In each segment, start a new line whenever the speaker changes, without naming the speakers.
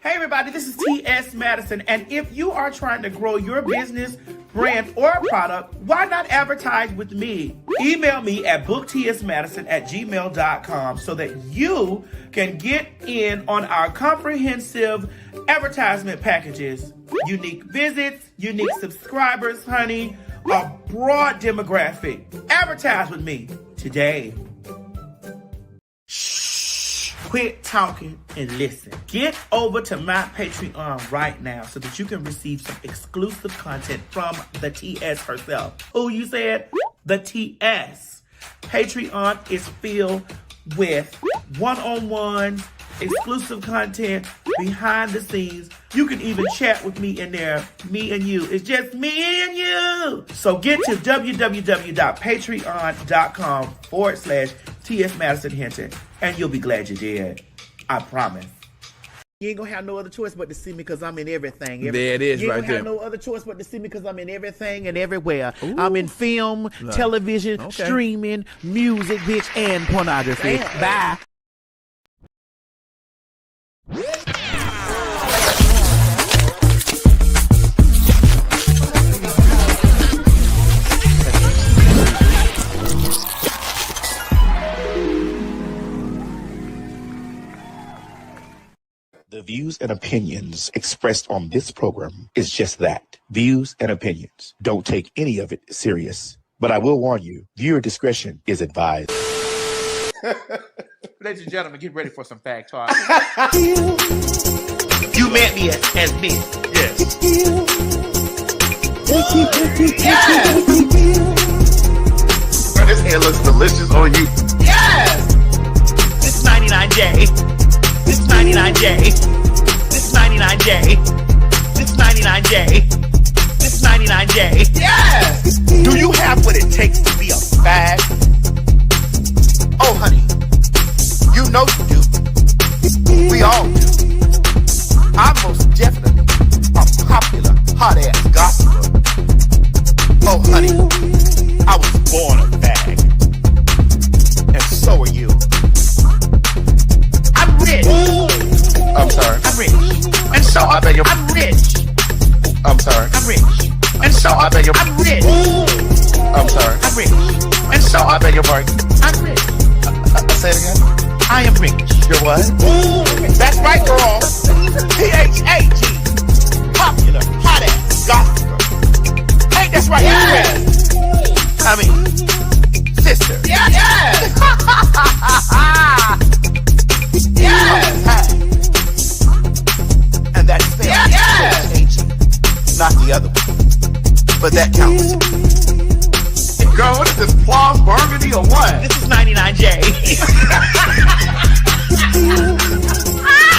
Hey everybody, this is T.S. Madison, and if you are trying to grow your business, brand, or product, why not advertise with me? Email me at booktsmadison@gmail.com so that you can get in on our comprehensive advertisement packages. Unique visits, unique subscribers, honey, a broad demographic. Advertise with me today. Quit talking and listen. Get over to my Patreon right now so that you can receive some exclusive content from the TS herself. Who you said? The TS. Patreon is filled with one-on-ones, exclusive content, behind the scenes. You can even chat with me in there. Me and you. It's just me and you. So get to www.patreon.com/TS Madison Hinton, and you'll be glad you did. I promise. You ain't gonna have no other choice but to see me because I'm in everything.
There it is,
you
right
ain't gonna
there.
have no other choice but to see me because I'm in everything and everywhere. Ooh. I'm in film, television, streaming, music, bitch, and pornography. Damn. Bye.
The views and opinions expressed on this program is just that, views and opinions. Don't take any of it serious. But I will warn you, viewer discretion is advised.
Ladies and gentlemen, get ready for some fact talk. You met me as me. Yes. Yes.
Bro, this hair looks delicious on you.
Yes. This 99J. This 99J. This 99J. This 99J. This 99J. Yes.
Do you have what it takes to be a fag? Oh, honey, you know you do. We all do. I'm most definitely a popular, hot-ass gossiper. Oh, honey, I was born a fag. And so are you.
I'm rich.
I'm sorry.
I'm rich. And so
I beg your
I'm rich.
I'm sorry.
I'm rich. And so
I beg your
I'm rich.
I'm sorry.
I'm rich. And so
I beg your pardon.
I'm rich.
Say it again.
I am rich.
You're what?
That's right, girl. PhagTawlk. Popular, hot ass, gossiper. Ain't that's right?
Yes.
I mean, sister. Yeah, yeah. Yeah.
And that's spelled PhagTawlk. Not the other one. But that counts.
Girl, what is this, plum burgundy or what? This is 99J.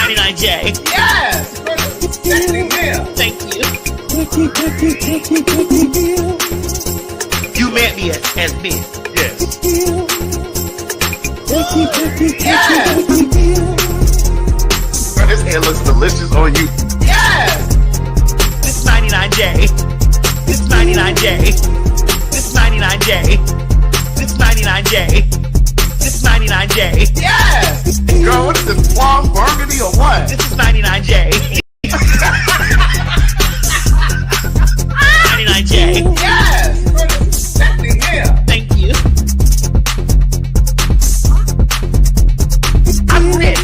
99J. Yes. Thank you. You met me as me. Yes. Yes.
Bro, this hair looks delicious on you.
Yes. This 99J. This 99J. This 99J. This 99J. This 99J. Yes.
Girl, what is this, plum burgundy or what?
This is 99J. 99J. Yes. Thank you. I'm rich.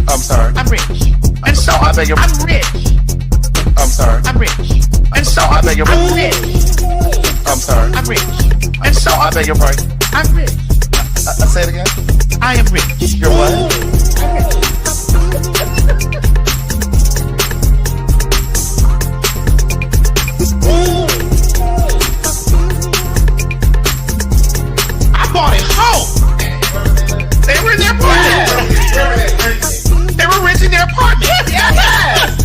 I'm sorry.
I'm rich. And so
I beg your
I'm rich.
I'm sorry.
I'm rich. And so
I beg your
I'm rich.
I'm sorry.
I'm rich. And so
I beg your pardon.
I'm rich.
Say it again.
I am rich.
You're what?
I'm rich. I bought it home. They were in their apartment. They were renting their apartment. Yes.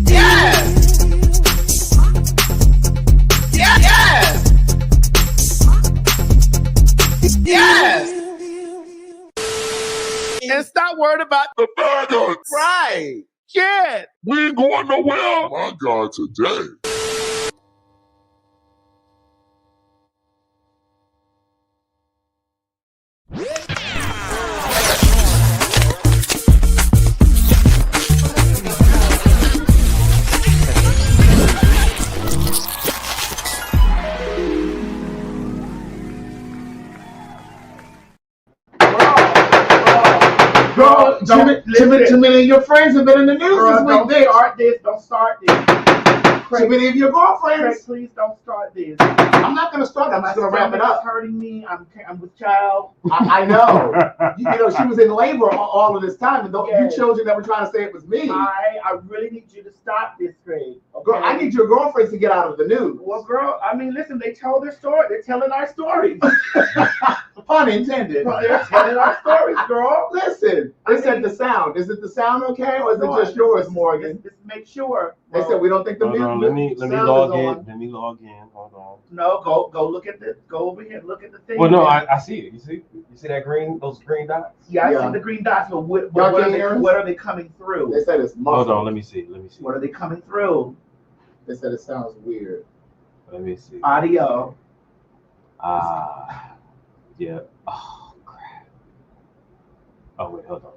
Yes. Yes. Yes. And stop worrying about
The faggots!
right. Yeah.
We ain't going nowhere! My God, today.
Too many of your friends have been in the news this week.
Don't start this. Don't start this.
Too many of your girlfriends.
Craig, please don't start this.
I'm not going to start. I'm just going to wrap it up.
It's hurting me. I'm with child.
I know. you know, she was in labor all of this time, and you children that were trying to say it was me.
I really need you to stop this, Craig. Okay?
Girl, I need your girlfriends to get out of the news.
Well, girl, I mean, listen, they told their story. They're telling our stories.
Pun intended.
They're telling our stories, girl.
Listen, they said the sound. Is it the sound okay, or is it just yours, Morgan?
Just make sure.
They said we don't think the music.
Let me log in. Let me log in. Hold on.
No, go look at the. Go over here. Look at the thing.
Well, no, I see it. You see that green? Those green dots?
Yeah, I see the green dots. But what are they coming through?
They said it's muffled.
Hold on. Let me see.
What are they coming through?
They said it sounds weird.
Let me see.
Audio.
Yeah. Oh crap. Oh wait, hold on.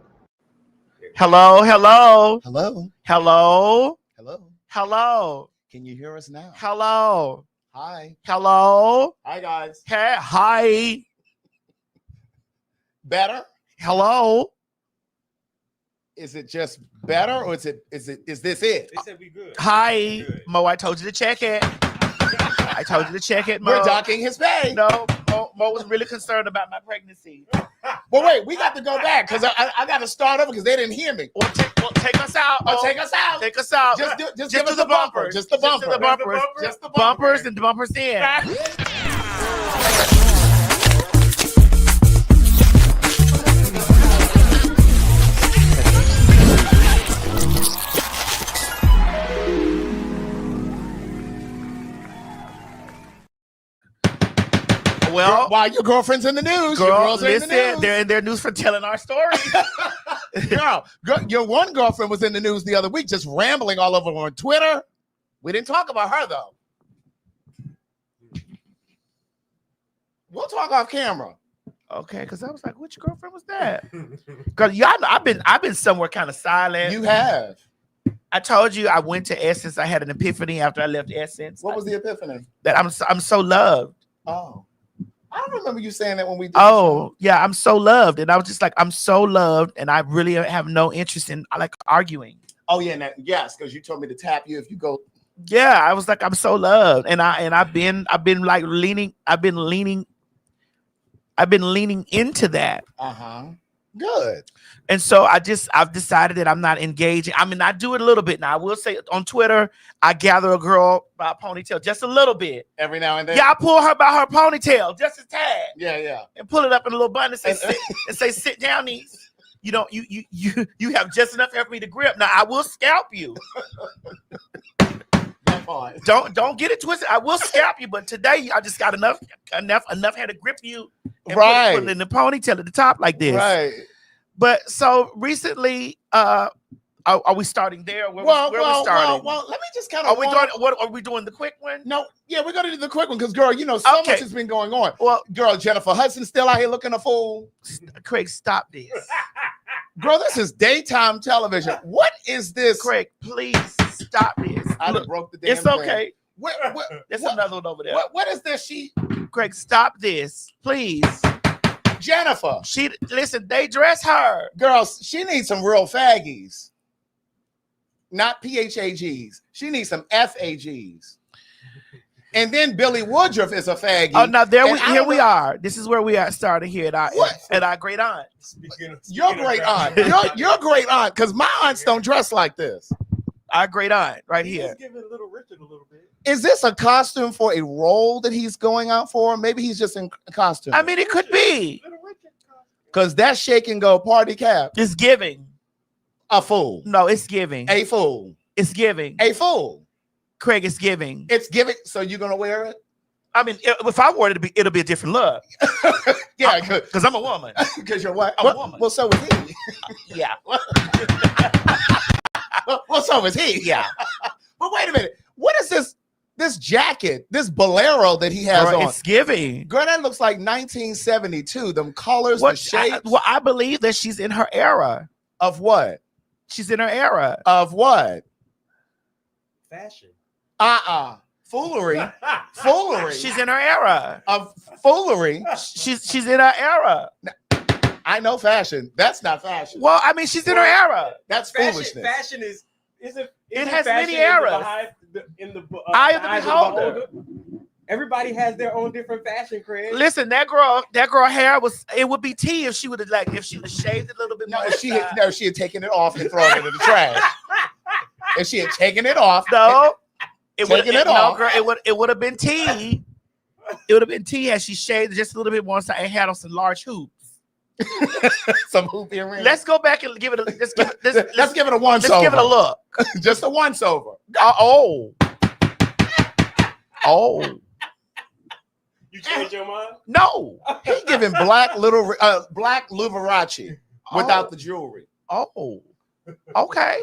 Hello.
Hello.
Hello.
Hello.
Hello.
Can you hear us now?
Hello.
Hi.
Hello.
Hi, guys.
Hey, hi.
Better?
Hello.
Is it just better, or is this it?
They said we good.
Hi. Mo, I told you to check it. I told you to check it, Mo.
We're docking his pay.
No, Mo was really concerned about my pregnancy.
But wait, we got to go back because I got to start over because they didn't hear me.
Well, take us out.
Oh, take us out.
Take us out.
Just give us the bumper. Just the bumper.
Just the bumpers.
Just the
bumpers and the bumpers in. Well,
why your girlfriend's in the news?
Girl,
your girls are
listen,
in the news.
they're in their news for telling our stories.
girl, your one girlfriend was in the news the other week, just rambling all over on Twitter. We didn't talk about her though. We'll talk off camera.
Okay, because I was like, which girlfriend was that? Because I've been somewhere kind of silent.
You have.
I told you I went to Essence. I had an epiphany after I left Essence.
What was the epiphany?
That I'm so loved.
Oh. I don't remember you saying that when we did.
Oh, yeah, I'm so loved. And I was just like, I'm so loved. And I really have no interest in arguing.
Oh, yeah, yes, because you told me to tap you if you go.
Yeah, I was like, I'm so loved. And I've been leaning into that.
Uh-huh. Good.
And so I've decided that I'm not engaging. I mean, I do it a little bit now. I will say on Twitter, I gather a girl by a ponytail just a little bit.
Every now and then.
Yeah, I pull her by her ponytail, just a tad.
Yeah.
And pull it up in a little bun and say, sit down, niece. You have just enough hair for me to grip. Now I will scalp you. Don't get it twisted. I will scalp you, but today I just got enough hair to grip you and put it in the ponytail at the top like this.
Right.
But so recently, are we starting there? Where are we starting?
Well, let me just kind of.
Are we doing the quick one?
No, yeah, we're gonna do the quick one because, girl, so much has been going on. Well, girl, Jennifer Hudson's still out here looking a fool.
Craig, stop this.
Girl, this is daytime television. What is this?
Craig, please stop this.
I broke the damn
It's okay.
There's
another one over there.
What is this?
Craig, stop this, please.
Jennifer.
Listen, they dress her.
Girls, she needs some real faggies. Not PHAGs. She needs some FAGs. And then Billy Woodruff is a faggy.
Oh, now here we are. This is where we are starting here at our great aunt.
Your great aunt. Your great aunt, because my aunts don't dress like this.
Our great aunt right here.
Give it Little Richard a little bit.
Is this a costume for a role that he's going out for? Maybe he's just in costume.
I mean, it could be.
Because that shake and go party cap.
It's giving.
A fool.
No, it's giving.
A fool.
It's giving.
A fool.
Craig, it's giving.
It's giving. So you're going to wear it?
I mean, if I wore it, it'll be a different look.
Yeah.
Because I'm a woman.
Because you're what?
I'm a woman.
Well, so is he.
Yeah.
Well, so is he.
Yeah.
But wait a minute. What is this jacket, this bolero that he has on?
It's giving.
Girl, that looks like 1972. Them colors, the shapes.
I believe that she's in her era.
Of what?
She's in her era.
Of what?
Fashion.
Foolery. Foolery.
She's in her era.
Of foolery.
She's in her era.
I know fashion. That's not fashion.
Well, I mean, she's in her era.
That's foolishness.
Fashion is
It has
fashion
many eras.
In the
Eye of the
eyes
beholder.
Everybody has their own different fashion, Craig.
Listen, that girl hair it would be tea if she would have if she would have shaved it a little bit more.
If she had taken it off and thrown it in the trash. If she had taken it off.
No. It would have been tea. It would have been tea had she shaved just a little bit more and had on some large hoops.
Some hoop earrings.
Let's go back and give it a let's give it a once
over.
Let's give it a look.
Just a once over.
Oh.
You changed your mind?
No.
He's giving black Liberace without the jewelry.
Oh. Okay.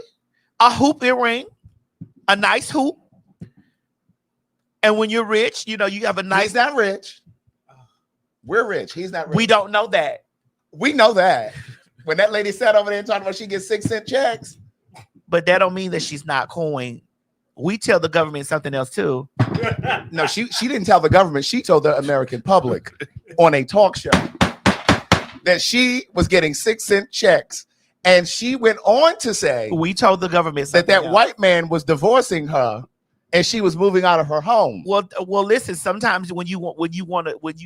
A hoop earring. A nice hoop. And when you're rich, you have a nice.
He's not rich. We're rich. He's not rich.
We don't know that.
We know that. When that lady sat over there and talking about she gets 6-cent checks.
But that don't mean that she's not coin. We tell the government something else too.
No, she didn't tell the government. She told the American public on a talk show that she was getting 6-cent checks. And she went on to say
we told the government
that white man was divorcing her and she was moving out of her home.
Well, listen, sometimes when you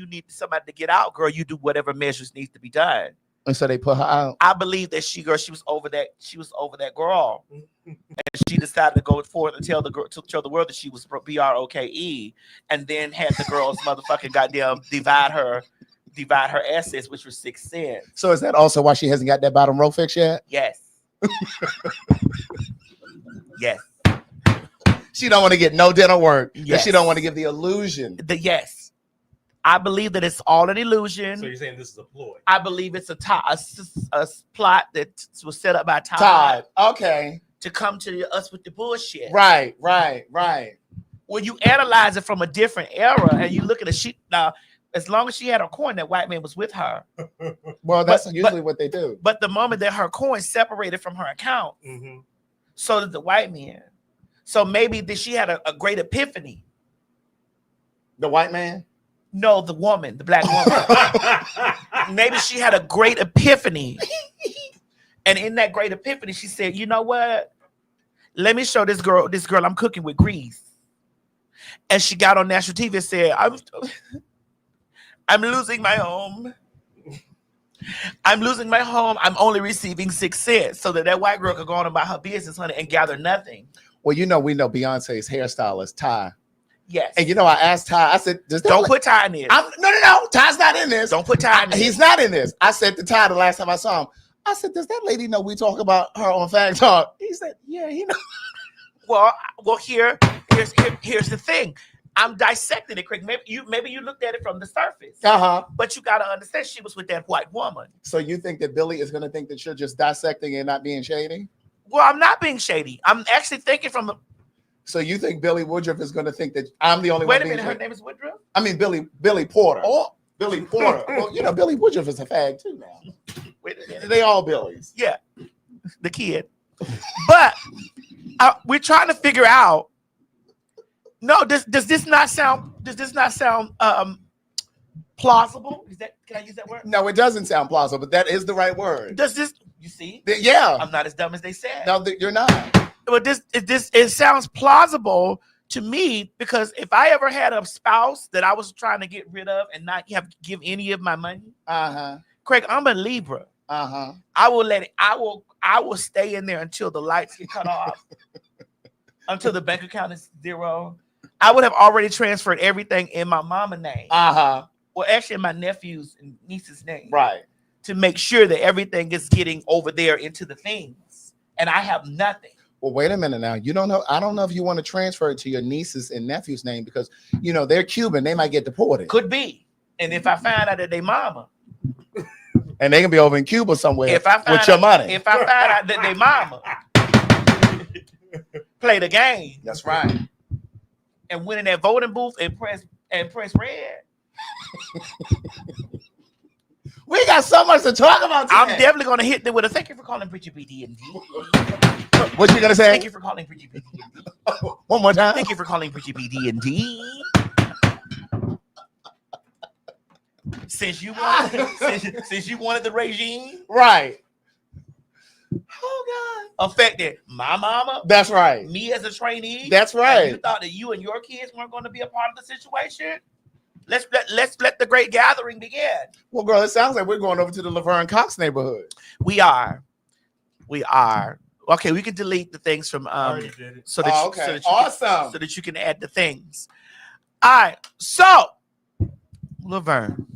need somebody to get out, girl, you do whatever measures needs to be done.
And so they put her out.
I believe that she was over that. She was over that girl, and she decided to go forward and tell the world that she was BROKE, and then had the girls motherfucking goddamn divide her assets, which was 6 cents.
So is that also why she hasn't got that bottom row fix yet?
Yes. Yes.
She don't want to get no dental work.
Yes.
She don't want to give the illusion.
Yes. I believe that it's all an illusion.
So you're saying this is a ploy?
I believe it's a plot that was set up by
Todd. Okay.
To come to us with the bullshit.
Right.
When you analyze it from a different era and you look at now, as long as she had her coin, that white man was with her.
Well, that's usually what they do.
But the moment that her coin separated from her account, so did the white man. So maybe that she had a great epiphany.
The white man?
No, the woman, the black woman. Maybe she had a great epiphany. And in that great epiphany, she said, you know what? Let me show this girl I'm cooking with grease. And she got on national TV and said, I'm losing my home. I'm losing my home. I'm only receiving 6 cents so that white girl could go on about her business, honey, and gather nothing.
Well, we know Beyonce's hairstylist, Ty.
Yes.
And I asked Ty, I said,
don't put Ty in this.
No. Ty's not in this.
Don't put Ty in this.
He's not in this. I said to Ty the last time I saw him, I said, does that lady know we talk about her on PhagTawlk? He said, yeah, he knows.
Well, here's the thing. I'm dissecting it, Craig. Maybe you looked at it from the surface. But you got to understand she was with that white woman.
So you think that Billy is going to think that you're just dissecting and not being shady?
Well, I'm not being shady. I'm actually thinking from the...
So you think Billy Woodruff is going to think that I'm the only one?
Wait a minute, her name is Woodruff?
I mean, Billy Porter. Oh, Billy Porter. Well, Billy Woodruff is a fag too now.
Wait a minute.
They all Billies.
Yeah, the kid. But we're trying to figure out. No, does this not sound plausible? Can I use that word?
No, it doesn't sound plausible, but that is the right word.
Does this? You see?
Yeah.
I'm not as dumb as they said.
No, you're not.
But it sounds plausible to me because if I ever had a spouse that I was trying to get rid of and not have to give any of my money, Craig, I'm a Libra. I will let it. I will stay in there until the lights get cut off, until the bank account is zero. I would have already transferred everything in my mama's name. Well, actually, in my nephew's and niece's name.
Right.
To make sure that everything is getting over there into the things, and I have nothing.
Well, wait a minute now. You don't know. I don't know if you want to transfer it to your nieces and nephew's name because they're Cuban. They might get deported.
Could be. And if I find out that they mama,
and they can be over in Cuba somewhere with your money.
If I find out that they mama play the game,
that's right,
and went in that voting booth and press red.
We got so much to talk about today.
I'm definitely going to hit them with a thank you for calling Bridget BD&D.
What you going to say?
Thank you for calling Bridget BD&D.
One more time.
Thank you for calling Bridget BD&D. since you wanted since you wanted the regime,
Right.
oh God, affected my mama.
That's right.
Me as a trainee.
That's
And
right.
you thought that you and your kids weren't going to be a part of the situation. Let's let the great gathering begin.
Well, girl, it sounds like we're going over to the Laverne Cox neighborhood.
We are. Okay, we can delete the things from so that
okay.
so that
Awesome.
so that you can add the things. All right, so Laverne.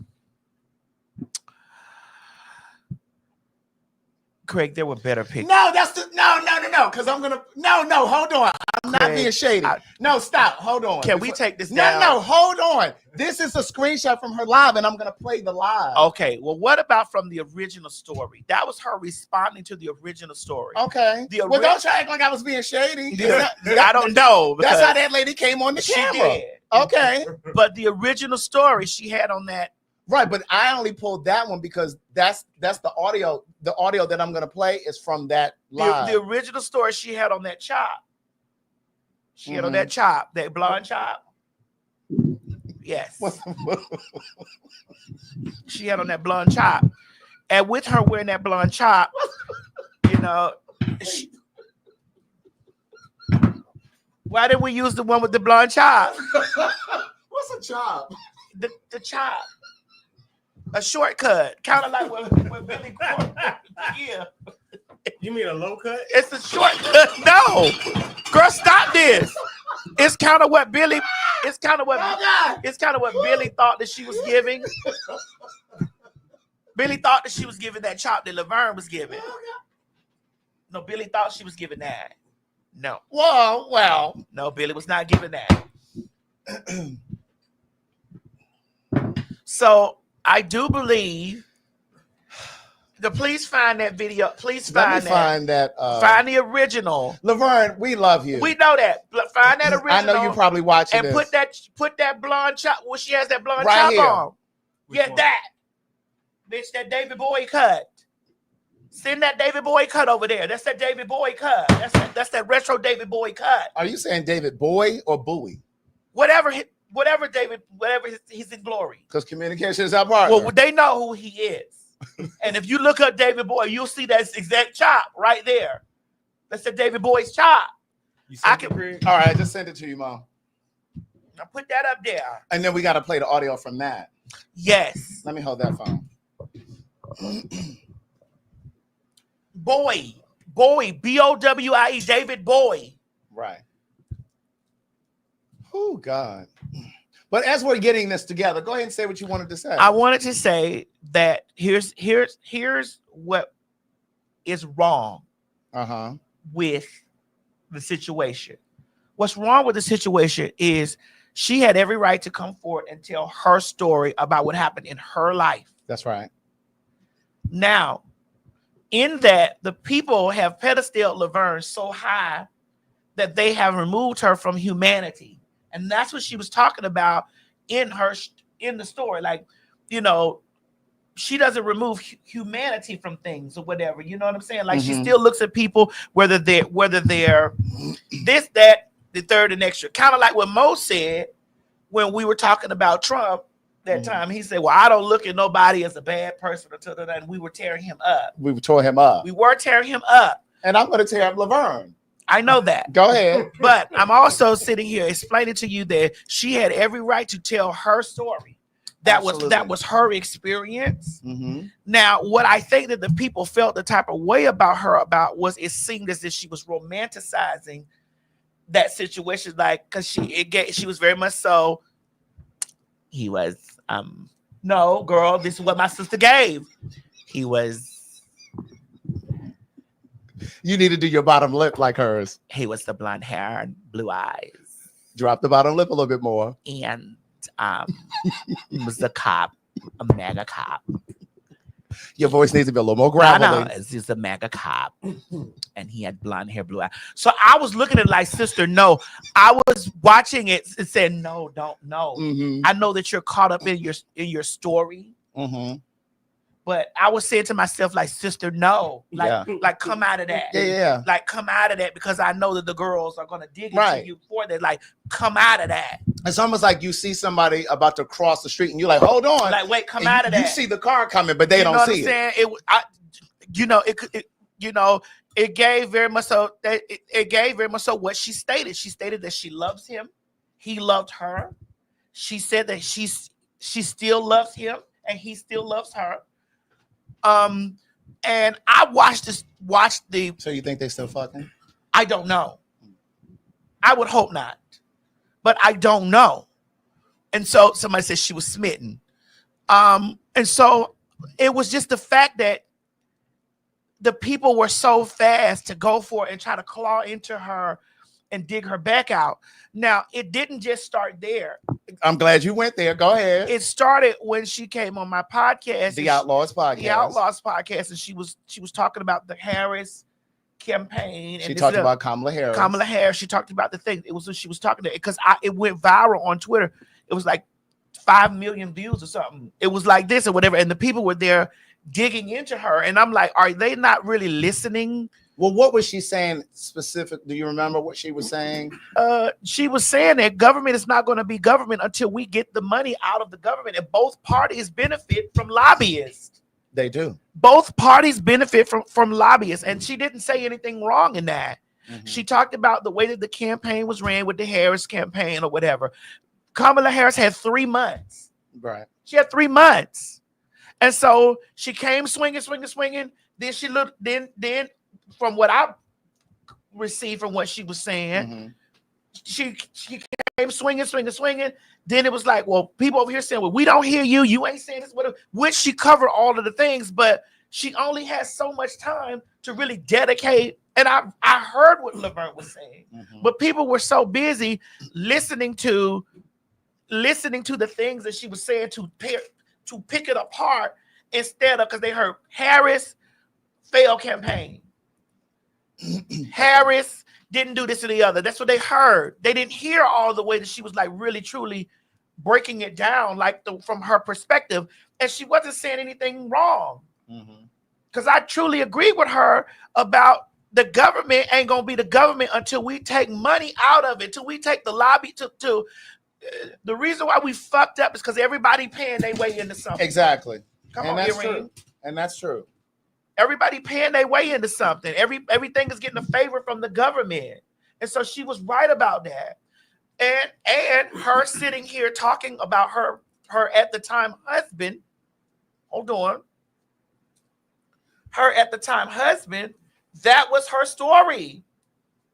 Craig, there were better pictures.
No, that's the no. Because I'm gonna no. Hold on. I'm not
Craig,
being shady. No, stop. Hold on.
Can we take this down?
No. Hold on. This is a screenshot from her live, and I'm gonna play the live.
Okay. Well, what about from the original story? That was her responding to the original story.
Okay. Well, don't try to act like I was being shady.
I don't know.
That's how that lady came on the camera.
Did.
Okay.
But the original story she had on that.
Right, but I only pulled that one because that's the audio. The audio that I'm gonna play is from that live.
The original story she had on that chop. She had on that chop, that blonde chop. Yes. She had on that blonde chop. And with her wearing that blonde chop, you know, why didn't we use the one with the blonde chop?
What's a chop?
The chop. A shortcut, kind of like what Billy Corn. Yeah.
You mean a low cut?
It's a shortcut. No, girl, stop this. It's kind of what Billy. It's kind of what. It's kind of what Billy thought that she was giving. Billy thought that she was giving that chop that Laverne was giving. No, Billy thought she was giving that. No.
Well.
No, Billy was not giving that. So I do believe. Please find that video. Please find that. Find the original.
Laverne, we love you.
We know that. Find that original.
I know you're probably watching
and
this.
put that blonde chop. Well, she has that blonde
right
chop
here.
on. Yeah, that. Bitch, that David Bowie cut. Send that David Bowie cut over there. That's that David Bowie cut. That's that retro David Bowie cut.
Are you saying David Bowie or Bowie?
Whatever David, he's in glory.
Because communication is our partner.
Well, they know who he is. And if you look up David Bowie, you'll see that exact chop right there. That's the David Bowie's chop.
All right, I just sent it to you, Mom.
Now put that up there.
And then we got to play the audio from that.
Yes.
Let me hold that phone.
Bowie, Bowie, David Bowie.
Right. Oh, God. But as we're getting this together, go ahead and say what you wanted to say.
I wanted to say that here's what is wrong with the situation. What's wrong with the situation is she had every right to come forward and tell her story about what happened in her life.
That's right.
Now, in that, the people have pedestaled Laverne so high that they have removed her from humanity. And that's what she was talking about in the story. Like, you know, she doesn't remove humanity from things or whatever. You know what I'm saying? Like she still looks at people, whether they're this, that, the third, and extra. Kind of like what Mo said when we were talking about Trump that time. He said, well, I don't look at nobody as a bad person, and we were tearing him up.
We tore him up.
We were tearing him up.
And I'm going to tear up Laverne.
I know that.
Go ahead.
But I'm also sitting here explaining to you that she had every right to tell her story. That was her experience. Now, what I think that the people felt the type of way about her was it seemed as if she was romanticizing that situation, like because she was very much so. He was no girl. This is what my sister gave. He was.
You need to do your bottom lip like hers.
He was the blonde hair and blue eyes.
Drop the bottom lip a little bit more.
And was a cop, a mega cop.
Your voice needs to be a little more gravelly.
No, he's a mega cop. And he had blonde hair, blue eyes. So I was looking at it like, sister, no. I was watching it and said, no, don't know. I know that you're caught up in your story. But I was saying to myself, like, sister, no, like come out of that.
Yeah.
Like, come out of that, because I know that the girls are gonna dig into
Right.
you for that. Like, come out of that.
It's almost like you see somebody about to cross the street and you're like, hold on.
Like, wait, come
And
out of that.
You see the car coming, but they
You
don't
know what
see
I'm
it.
saying? It gave very much so that it gave very much so what she stated. She stated that she loves him. He loved her. She said that she still loves him and he still loves her. And I watched the.
So you think they still fucking?
I don't know. I would hope not, but I don't know. And so somebody said she was smitten. And so it was just the fact that the people were so fast to go for it and try to claw into her and dig her back out. Now, it didn't just start there.
I'm glad you went there. Go ahead.
It started when she came on my podcast.
The Outlaws podcast.
The Outlaws podcast. And she was talking about the Harris campaign. And
she talked about Kamala Harris.
Kamala Harris. She talked about the thing. It was when she was talking to it, because it went viral on Twitter. It was like 5 million views or something. It was like this or whatever. And the people were there digging into her. And I'm like, are they not really listening?
Well, what was she saying specific? Do you remember what she was saying?
She was saying that government is not going to be government until we get the money out of the government. And both parties benefit from lobbyists.
They do.
Both parties benefit from lobbyists. And she didn't say anything wrong in that.
Mm-hmm.
She talked about the way that the campaign was ran with the Harris campaign or whatever. Kamala Harris had 3 months.
Right.
She had 3 months. And so she came swinging. Then she looked, then from what I received from what she was saying,
mm-hmm.
she came swinging. Then it was like, well, people over here saying, well, we don't hear you. You ain't saying this, whatever. Which she covered all of the things, but she only has so much time to really dedicate. And I heard what Laverne was saying,
mm-hmm.
but people were so busy listening to the things that she was saying to pick it apart, instead of, because they heard Harris failed campaign. Harris didn't do this or the other. That's what they heard. They didn't hear all the way that she was like really truly breaking it down, like from her perspective, and she wasn't saying anything wrong. Because I truly agree with her about the government ain't gonna be the government until we take money out of it, till we take the lobby to the reason why we fucked up is because everybody paying their way into something.
Exactly.
Come
and
on,
that's
Irene.
true. And that's true.
Everybody paying their way into something. Everything is getting a favor from the government. And so she was right about that. And her sitting here talking about her at the time husband. Hold on. Her at the time husband, that was her story.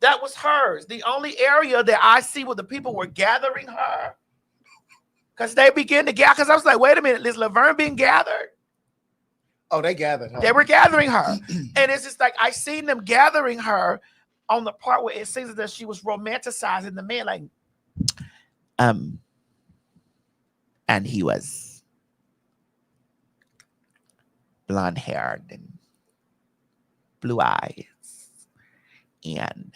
That was hers. The only area that I see where the people were gathering her, because they began to gather. Because I was like, wait a minute, is Laverne being gathered?
Oh, they gathered her.
They were gathering her. And it's just like, I seen them gathering her on the part where it seems that she was romanticizing the man, like, and he was blonde haired and blue eyes and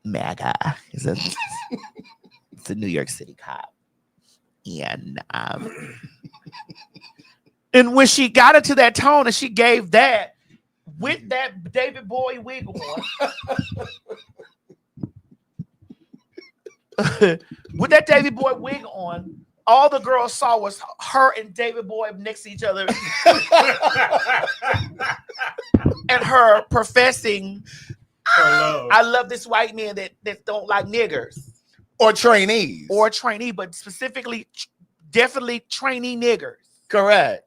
MAGA is it's a New York City cop. And when she got into that tone and she gave that with that David Bowie wig on, with that David Bowie wig on, all the girls saw was her and David Bowie next to each other, and her professing, I love this white man that don't like niggers
or trainees
or trainee, but specifically, definitely trainee niggers.
Correct.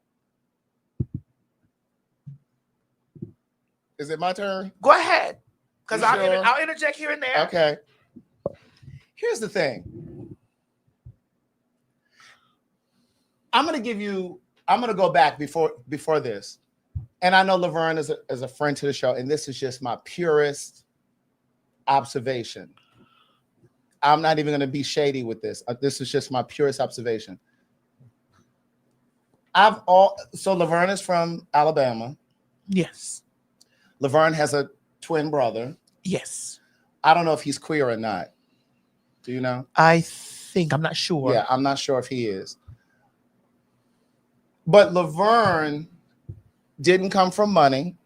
Is it my turn?
Go ahead, because
sure?
I'll interject here and there.
Okay. Here's the thing. I'm gonna go back before this. And I know Laverne is a friend to the show, and this is just my purest observation. I'm not even gonna be shady with this. This is just my purest observation. So Laverne is from Alabama.
Yes.
Laverne has a twin brother.
Yes.
I don't know if he's queer or not. Do you know?
I'm not sure.
Yeah, I'm not sure if he is.
But Laverne didn't come from money.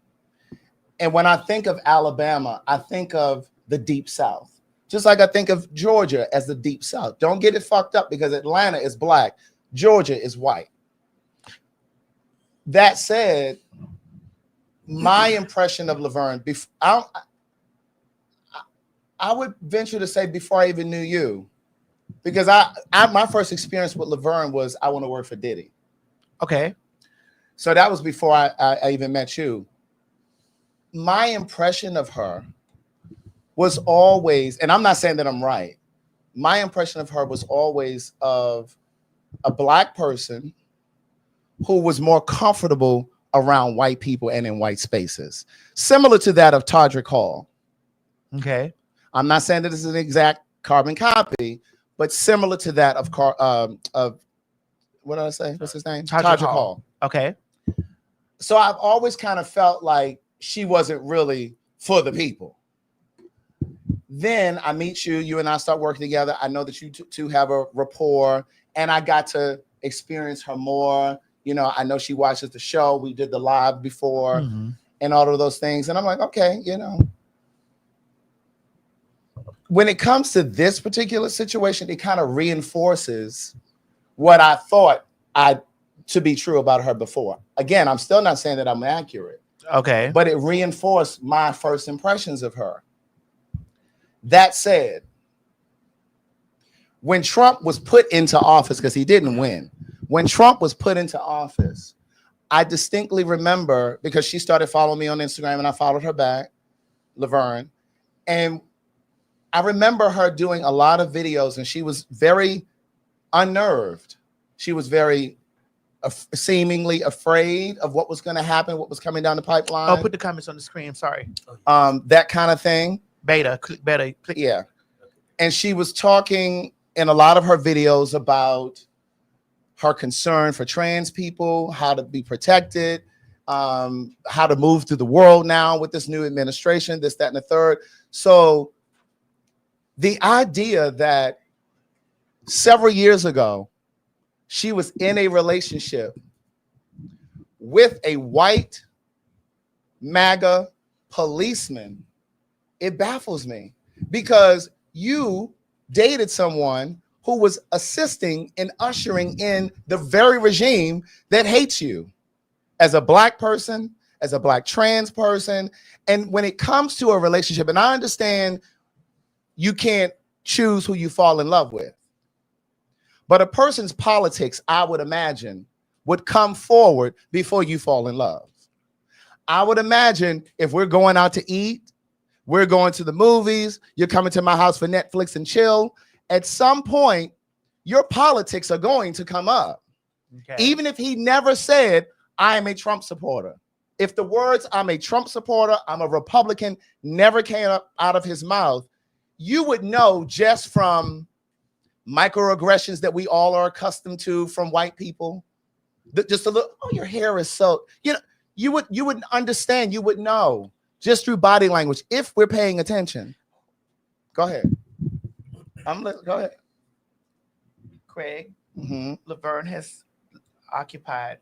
And when I think of Alabama, I think of the Deep South. Just like I think of Georgia as the Deep South. Don't get it fucked up because Atlanta is black. Georgia is white. That said, my impression of Laverne, I would venture to say before I even knew you, because my first experience with Laverne was I want to work for Diddy.
Okay.
So that was before I even met you. My impression of her was always, and I'm not saying that I'm right, my impression of her was always of a black person who was more comfortable around white people and in white spaces, similar to that of Todrick Hall.
Okay.
I'm not saying that this is an exact carbon copy, but similar to that of what did I say? What's his name?
Todrick
Todrick Hall.
Okay.
So I've always kind of felt like she wasn't really for the people. Then I meet you, you and I start working together. I know that you two have a rapport, and I got to experience her more. You know, I know she watches the show. We did the live before and all of those things. And I'm like, okay, you know. When it comes to this particular situation, it kind of reinforces what I thought to be true about her before. Again, I'm still not saying that I'm accurate.
Okay.
But it reinforced my first impressions of her. That said, when Trump was put into office, because he didn't win, when Trump was put into office, I distinctly remember, because she started following me on Instagram and I followed her back, Laverne, and I remember her doing a lot of videos and she was very unnerved. She was very seemingly afraid of what was going to happen, what was coming down the pipeline.
Oh, put the comments on the screen. Sorry.
That kind of thing.
Beta. Click beta. Click.
Yeah. And she was talking in a lot of her videos about her concern for trans people, how to be protected, how to move through the world now with this new administration, this, that, and the third. So the idea that several years ago, she was in a relationship with a white MAGA policeman, it baffles me, because you dated someone who was assisting and ushering in the very regime that hates you as a black person, as a black trans person. And when it comes to a relationship, and I understand you can't choose who you fall in love with, but a person's politics, I would imagine, would come forward before you fall in love. I would imagine if we're going out to eat, we're going to the movies, you're coming to my house for Netflix and chill, at some point, your politics are going to come up. Okay. Even if he never said, I am a Trump supporter. If the words, I'm a Trump supporter, I'm a Republican, never came up out of his mouth, you would know just from microaggressions that we all are accustomed to from white people. Just a little, oh, your hair is so, you know, you would understand, you would know just through body language if we're paying attention. Go ahead. Go ahead.
Craig, Laverne has occupied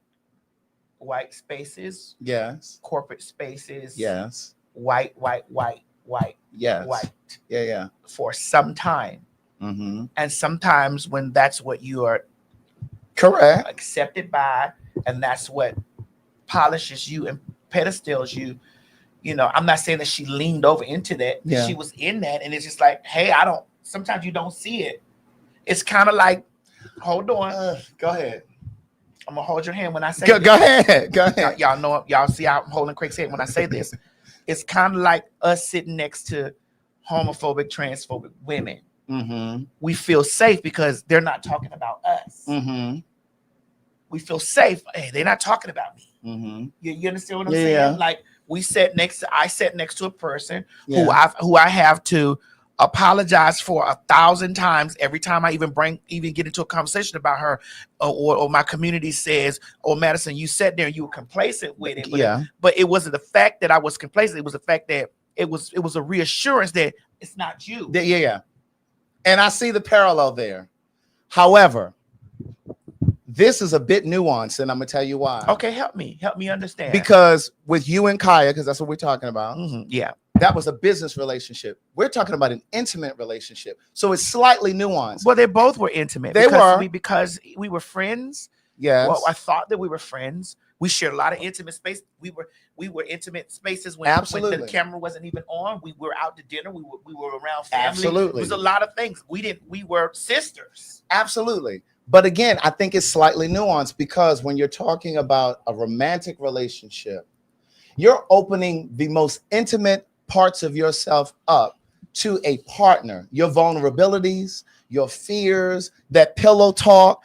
white spaces.
Yes.
Corporate spaces.
Yes.
White.
Yes.
White.
Yeah.
For some time. And sometimes when that's what you are
correct
accepted by, and that's what polishes you and pedestals you, you know, I'm not saying that she leaned over into that. Yeah. She was in that, and it's just like, hey, sometimes you don't see it. It's kind of like, hold on.
Go ahead.
I'm gonna hold your hand when I say
Go ahead.
Y'all know, y'all see how I'm holding Craig's hand when I say this. It's kind of like us sitting next to homophobic, transphobic women. We feel safe because they're not talking about us. We feel safe. Hey, they're not talking about me. You understand what I'm saying? Like I sat next to a person who I have to apologize for 1,000 times every time I even get into a conversation about her, or my community says, "Oh, Madison, you sat there and you were complacent with it." But it wasn't the fact that I was complacent. It was the fact that it was a reassurance that it's not you.
And I see the parallel there. However, This is a bit nuanced, and I'm gonna tell you why.
Okay, help me understand.
Because with you and Kaya, because that's what we're talking about.
Yeah,
that was a business relationship. We're talking about an intimate relationship, so it's slightly nuanced.
well, they both were intimate.
They were
because we were friends.
Yes.
Well, I thought that we were friends. We shared a lot of intimate space. We were intimate spaces when the camera wasn't even on. We were out to dinner. We were around family.
Absolutely.
It was a lot of things. We were sisters.
Absolutely. But again, I think it's slightly nuanced because when you're talking about a romantic relationship, you're opening the most intimate parts of yourself up to a partner, your vulnerabilities, your fears, that pillow talk,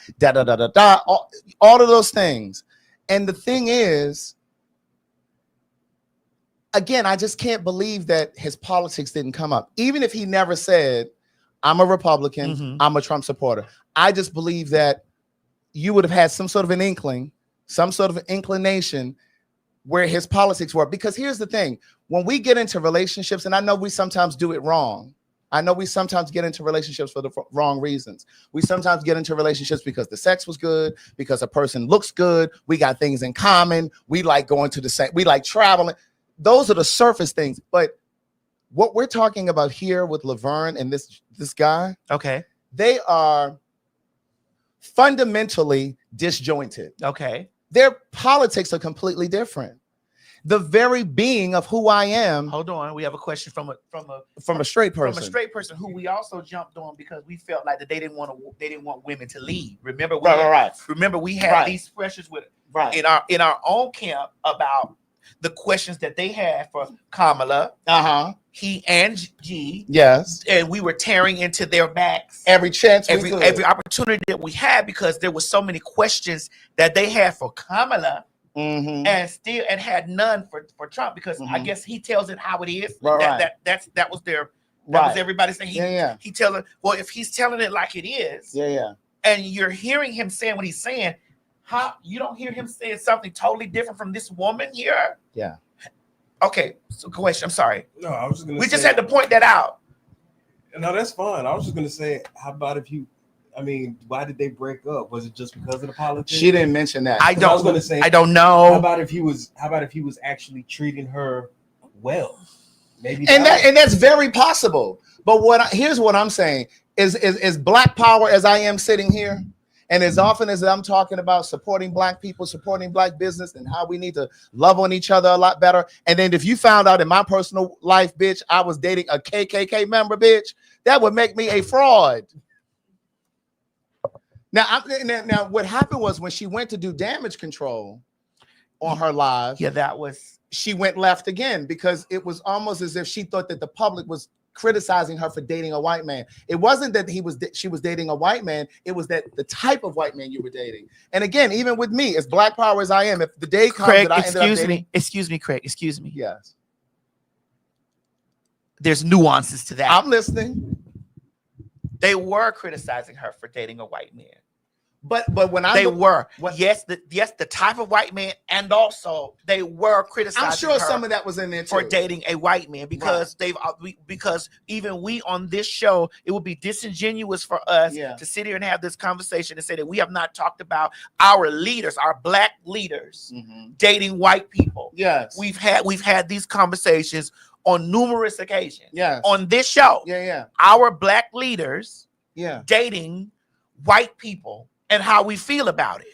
all of those things. And the thing is, again, I just can't believe that his politics didn't come up. Even if he never said, I'm a Republican, I'm a Trump supporter. I just believe that you would have had some sort of an inkling, some sort of an inclination where his politics were. Because here's the thing, when we get into relationships, and I know we sometimes do it wrong. I know we sometimes get into relationships for the wrong reasons. We sometimes get into relationships because the sex was good, because a person looks good, we got things in common, we like going to the same, we like traveling. Those are the surface things. But what we're talking about here with Laverne and this guy,
okay,
they are fundamentally disjointed.
Okay.
Their politics are completely different. The very being of who I am.
Hold on, we have a question from a
straight person.
From a straight person who we also jumped on because we felt like that they didn't want women to lead. Remember, Remember, we had these pressures with in our own camp about the questions that they had for Kamala. He and G.
Yes.
And we were tearing into their backs
every chance,
every opportunity that we had, because there were so many questions that they had for Kamala. And had none for Trump, because I guess he tells it how it is. That was everybody saying he tells it. Well, if he's telling it like it is, and you're hearing him saying what he's saying, how you don't hear him saying something totally different from this woman here?
Yeah.
Okay. So question. I'm sorry.
No, I was just gonna.
We just had to point that out.
No, that's fine. I was just gonna say, how about if you? I mean, why did they break up? Was it just because of the politics?
She didn't mention that.
I was
going to say,
I don't know.
How about if he was actually treating her well? Maybe.
And that's very possible. But here's what I'm saying is Black power, as I am sitting here, and as often as I'm talking about supporting Black people, supporting Black business, and how we need to love on each other a lot better. And then if you found out in my personal life, bitch, I was dating a KKK member, bitch, that would make me a fraud. Now, what happened was when she went to do damage control on her live, she went left again, because it was almost as if she thought that the public was criticizing her for dating a white man. It wasn't that she was dating a white man. It was that the type of white man you were dating. And again, even with me, as Black power as I am, if the day comes
Craig,
that I ended up dating,
excuse me, Craig, excuse me.
Yes.
There's nuances to that.
I'm listening.
They were criticizing her for dating a white man.
But when
the type of white man, and also they were criticizing.
I'm sure some of that was in there too.
For dating a white man, because because even we on this show, it would be disingenuous for us to sit here and have this conversation and say that we have not talked about our leaders, our Black leaders, dating white people.
Yes,
we've had these conversations on numerous occasions.
Yes,
on this show. Our Black leaders, dating white people, and how we feel about it.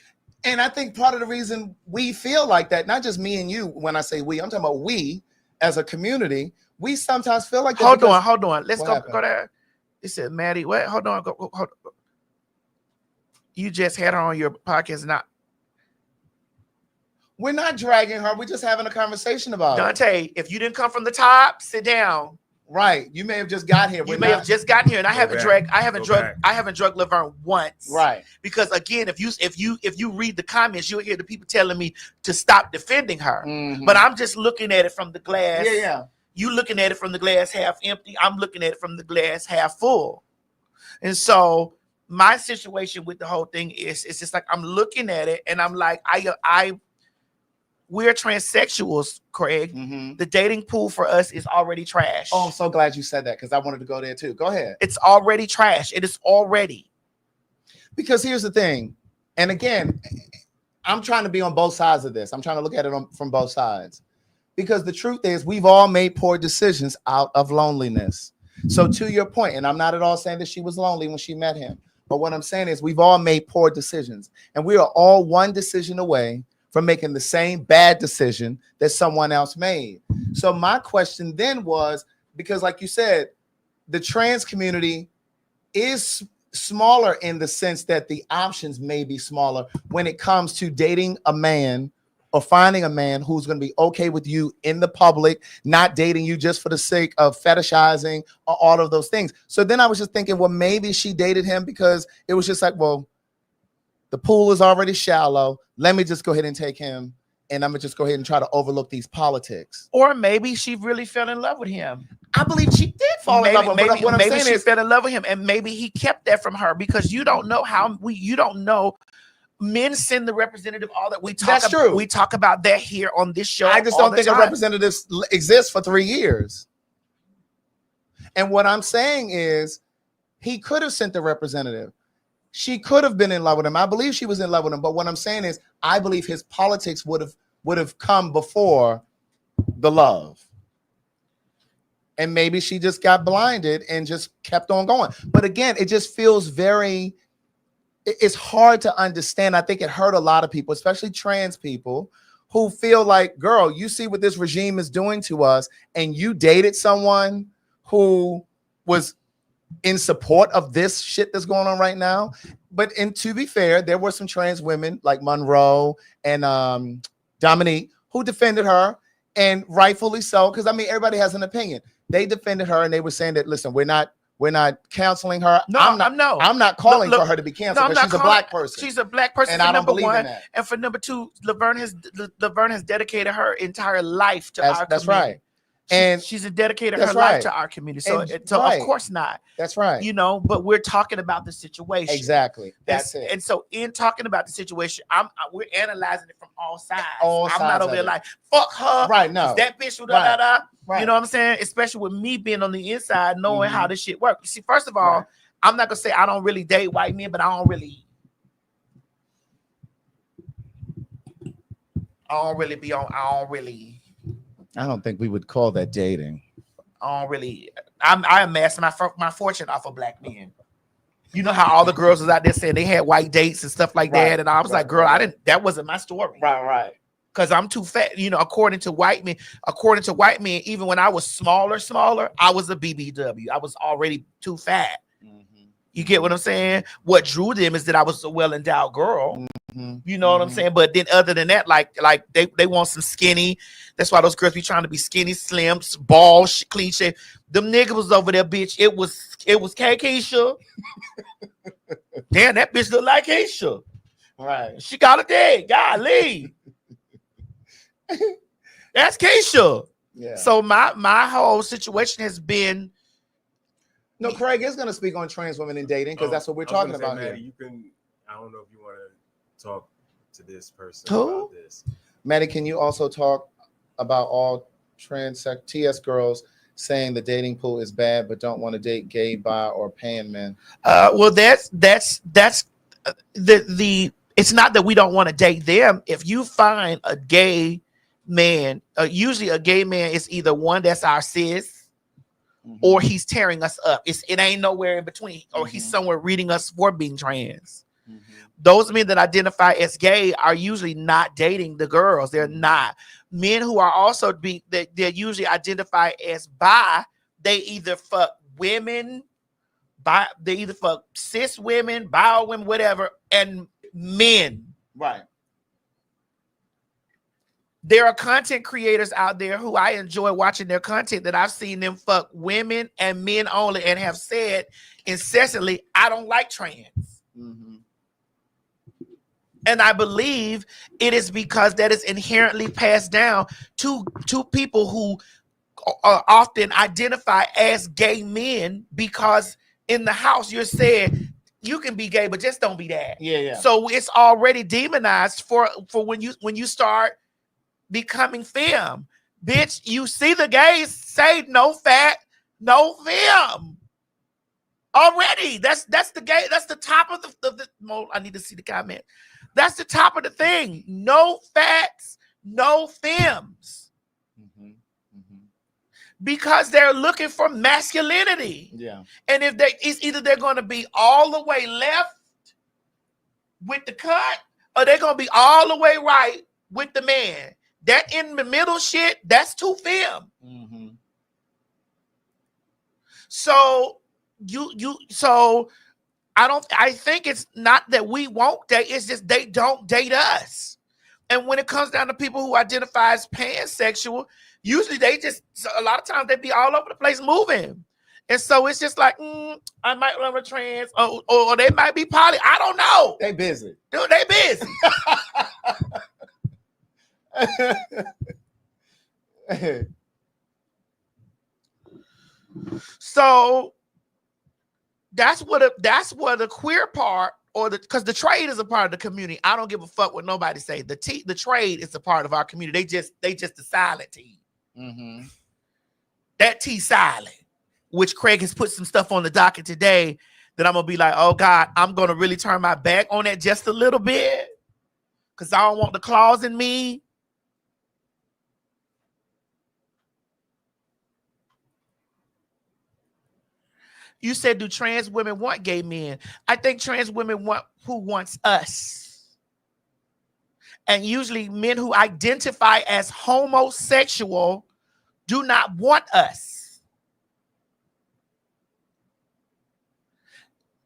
And I think part of the reason we feel like that, not just me and you, when I say we, I'm talking about we as a community, we sometimes feel like that.
Hold on. Let's go there. It said, Maddie, what? Hold on. Hold on. You just had her on your podcast.
We're not dragging her. We're just having a conversation about it.
Dante, if you didn't come from the top, sit down.
Right, you may have just got here.
You may have just gotten here, and I haven't drugged Laverne once.
Right,
because again, if you read the comments, you'll hear the people telling me to stop defending her. But I'm just looking at it from the glass. You looking at it from the glass half empty. I'm looking at it from the glass half full. And so my situation with the whole thing is, it's just like I'm looking at it, and I'm like, we're transsexuals, Craig. The dating pool for us is already trash.
Oh, I'm so glad you said that, because I wanted to go there too. Go ahead.
It's already trash. It is already.
Because here's the thing. And again, I'm trying to be on both sides of this. I'm trying to look at it from both sides. Because the truth is, we've all made poor decisions out of loneliness. So to your point, and I'm not at all saying that she was lonely when she met him, but what I'm saying is we've all made poor decisions. And we are all one decision away from making the same bad decision that someone else made. So my question then was, because like you said, the trans community is smaller in the sense that the options may be smaller when it comes to dating a man or finding a man who's going to be okay with you in the public, not dating you just for the sake of fetishizing or all of those things. So then I was just thinking, well, maybe she dated him because it was just like, well, the pool is already shallow. Let me just go ahead and take him, and I'm gonna just go ahead and try to overlook these politics.
Or maybe she really fell in love with him.
I believe she did fall in love with him. But what I'm saying
she
is,
fell in love with him, and maybe he kept that from her because you don't know you don't know. Men send the representative all that we talk.
That's true.
We talk about that here on this show.
I just don't think a representative exists for 3 years. And what I'm saying is, he could have sent the representative. She could have been in love with him. I believe she was in love with him. But what I'm saying is, I believe his politics would have come before the love. And maybe she just got blinded and just kept on going. But again, it just feels very, it's hard to understand. I think it hurt a lot of people, especially trans people, who feel like, girl, you see what this regime is doing to us, and you dated someone who was in support of this shit that's going on right now. And to be fair, there were some trans women like Monroe and Dominique who defended her, and rightfully so, because I mean, everybody has an opinion. They defended her, and they were saying that, listen, we're not counseling her.
No,
I'm not calling
look,
for her to be canceled, because she's a black person.
She's a black person,
and
for
I don't
number
believe
one.
in that.
And for number two, Laverne has dedicated her entire life to our community.
That's right. And
she's dedicated her
that's
life
right.
to our community. So,
And-
so
right.
of course not.
That's right.
You know, but we're talking about the situation.
Exactly. That's it.
And so in talking about the situation, we're analyzing it from all sides.
All
I'm
sides
not over
of
there
it.
like, fuck her.
Right, no.
That bitch, da,
Right.
da, da.
Right.
You know what I'm saying? Especially with me being on the inside, knowing
Mhm.
how this shit works. You see, first of all,
Right.
I'm not gonna say I don't really date white men, but I don't really be on.
I don't think we would call that dating.
I amassed my fortune off of black men. You know how all the girls was out there saying they had white dates and stuff like
Right,
that, and I was like, girl, that wasn't my story.
Right.
Because I'm too fat, you know, according to white men, even when I was smaller, I was a BBW. I was already too fat.
Mm-hmm.
You get what I'm saying? What drew them is that I was a well-endowed girl.
Mm-hmm.
You know what I'm saying? But then other than that, like they want some skinny. That's why those girls be trying to be skinny, slim, bald, clean shape. Them niggas was over there, bitch. It was Keisha. Damn, that bitch look like Keisha.
Right.
She got a day. Golly. That's Keisha.
Yeah.
So my whole situation has been.
No, Craig is going to speak on trans women and dating, because that's what we're talking about here.
Maddie, I don't know if you want to talk to this person
Who?
about this.
Maddie, can you also talk about all TS girls saying the dating pool is bad, but don't want to date gay, bi, or pan men?
Well, that's the. It's not that we don't want to date them. If you find a gay man, usually a gay man is either one that's our cis, or he's tearing us up. It ain't nowhere in between, or he's somewhere reading us for being trans. Those men that identify as gay are usually not dating the girls. They're not. Men who are also they're usually identify as bi. They either fuck women, they either fuck cis women, bi women, whatever, and men.
Right.
There are content creators out there who I enjoy watching their content, that I've seen them fuck women and men only, and have said incessantly, I don't like trans.
Mm-hmm.
And I believe it is because that is inherently passed down to people who often identify as gay men, because in the house you're saying you can be gay, but just don't be that.
Yeah.
So it's already demonized for when you start becoming femme. Bitch, you see the gays say no fat, no femme. Already, that's the gay. That's the top of the. I need to see the comment. That's the top of the thing. No fats, no femmes, because they're looking for masculinity.
Yeah.
And if it's either they're going to be all the way left with the cut, or they're going to be all the way right with the man. That in the middle shit, that's too femme. So so I think it's not that we won't date, it's just they don't date us. And when it comes down to people who identify as pansexual, usually a lot of times they be all over the place moving. And so it's just like, I might love a trans, or they might be poly. I don't know.
They busy.
Dude, they busy. So that's what the queer part, because the trade is a part of the community. I don't give a fuck what nobody say. The trade is a part of our community. They just the silent T. That T silent, which Craig has put some stuff on the docket today that I'm gonna be like, oh God, I'm gonna really turn my back on that just a little bit, because I don't want the claws in me. You said, do trans women want gay men? I think trans women want who wants us. And usually men who identify as homosexual do not want us.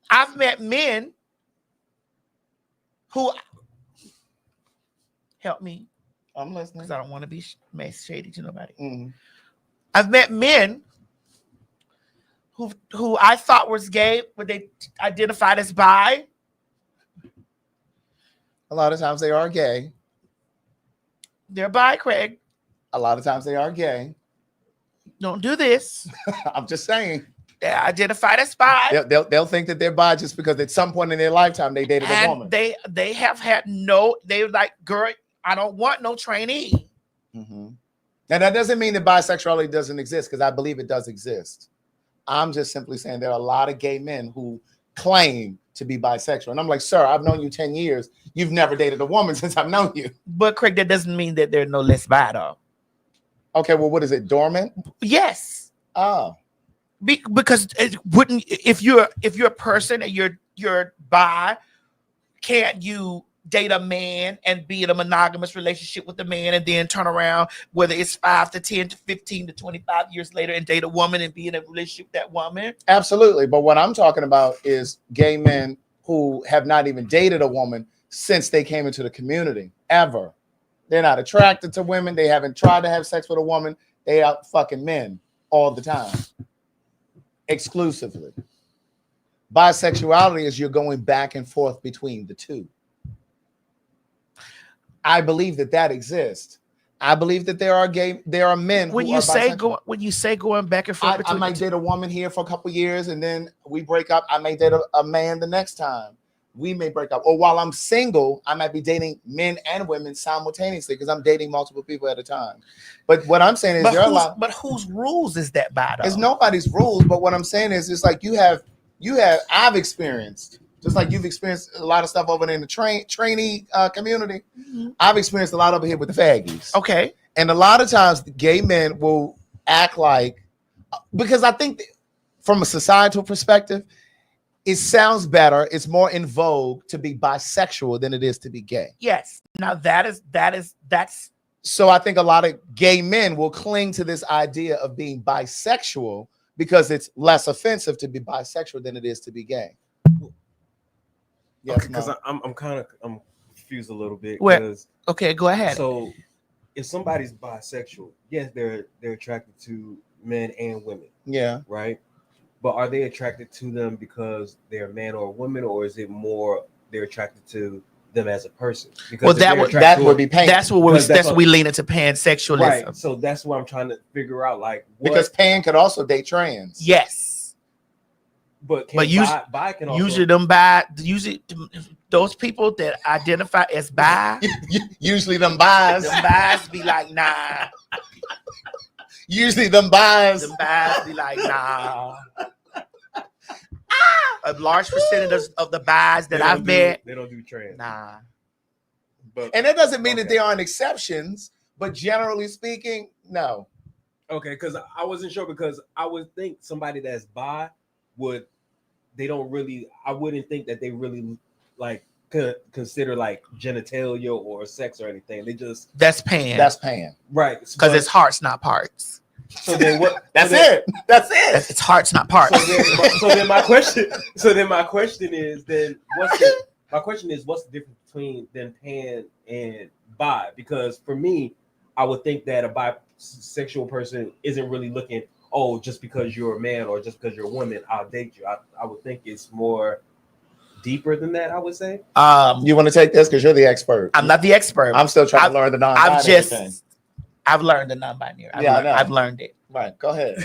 I've met men who, help me.
I'm listening.
Because I don't want to be shady to nobody. I've met men who I thought was gay, but they identified as bi.
A lot of times they are gay.
They're bi, Craig.
A lot of times they are gay.
Don't do this.
I'm just saying.
They're identified as bi.
They'll think that they're bi just because at some point in their lifetime they dated a woman.
They have had they're like, girl, I don't want no trainee.
Now that doesn't mean that bisexuality doesn't exist, because I believe it does exist. I'm just simply saying there are a lot of gay men who claim to be bisexual. And I'm like, sir, I've known you 10 years. You've never dated a woman since I've known you.
But Craig, that doesn't mean that they're no less bi though.
Okay, well, what is it? Dormant?
Yes.
Oh.
Because it wouldn't, if you're a person and you're bi, can't you date a man and be in a monogamous relationship with a man and then turn around, whether it's 5 to 10 to 15 to 25 years later, and date a woman and be in a relationship with that woman?
Absolutely. But what I'm talking about is gay men who have not even dated a woman since they came into the community, ever. They're not attracted to women. They haven't tried to have sex with a woman. They out fucking men all the time, exclusively. Bisexuality is you're going back and forth between the two. I believe that exists. I believe that there are men.
When you say going back and forth,
I might date a woman here for a couple years and then we break up. I may date a man the next time. We may break up. Or while I'm single, I might be dating men and women simultaneously because I'm dating multiple people at a time. But what I'm saying is
but whose rules is that by?
It's nobody's rules. But what I'm saying is it's like I've experienced. Just like you've experienced a lot of stuff over in the trainee community, I've experienced a lot over here with the faggies.
Okay.
And a lot of times the gay men will act like, because I think from a societal perspective, it sounds better, it's more in vogue to be bisexual than it is to be gay.
Yes. Now that's
so I think a lot of gay men will cling to this idea of being bisexual because it's less offensive to be bisexual than it is to be gay.
Yes, because I'm confused a little bit.
Okay, go ahead.
So if somebody's bisexual, yes, they're attracted to men and women.
Yeah.
Right. But are they attracted to them because they're a man or a woman, or is it more they're attracted to them as a person? Because
that would be pain.
That's what we lean into pansexualism.
Right. So that's what I'm trying to figure out. Like,
because pan could also date trans.
Yes.
But bi can also,
usually those people that identify as bi,
usually them bis
be like, nah.
Usually them bis
be like, nah. A large percentage of the buys that I've met,
they don't do trans.
nah.
But
And that doesn't mean that
okay.
there aren't exceptions, but generally speaking, no.
Okay, because I wasn't sure, because I would think somebody that's bi they don't really, I wouldn't think that they really like consider like genitalia or sex or anything. They just
That's pan.
That's pan.
right
Because it's hearts, not parts.
So then what?
That's
so then,
it. That's it.
It's hearts, not parts.
So then my question. So then my question is what's the difference between then pan and bi? Because for me, I would think that a bisexual person isn't really looking, oh, just because you're a man or just because you're a woman, I'll date you. I would think it's more deeper than that, I would say.
You want to take this because you're the expert.
I'm not the expert.
I'm still trying to learn the non-binary thing.
I've learned the non-binary. I've learned it.
Right. Go ahead.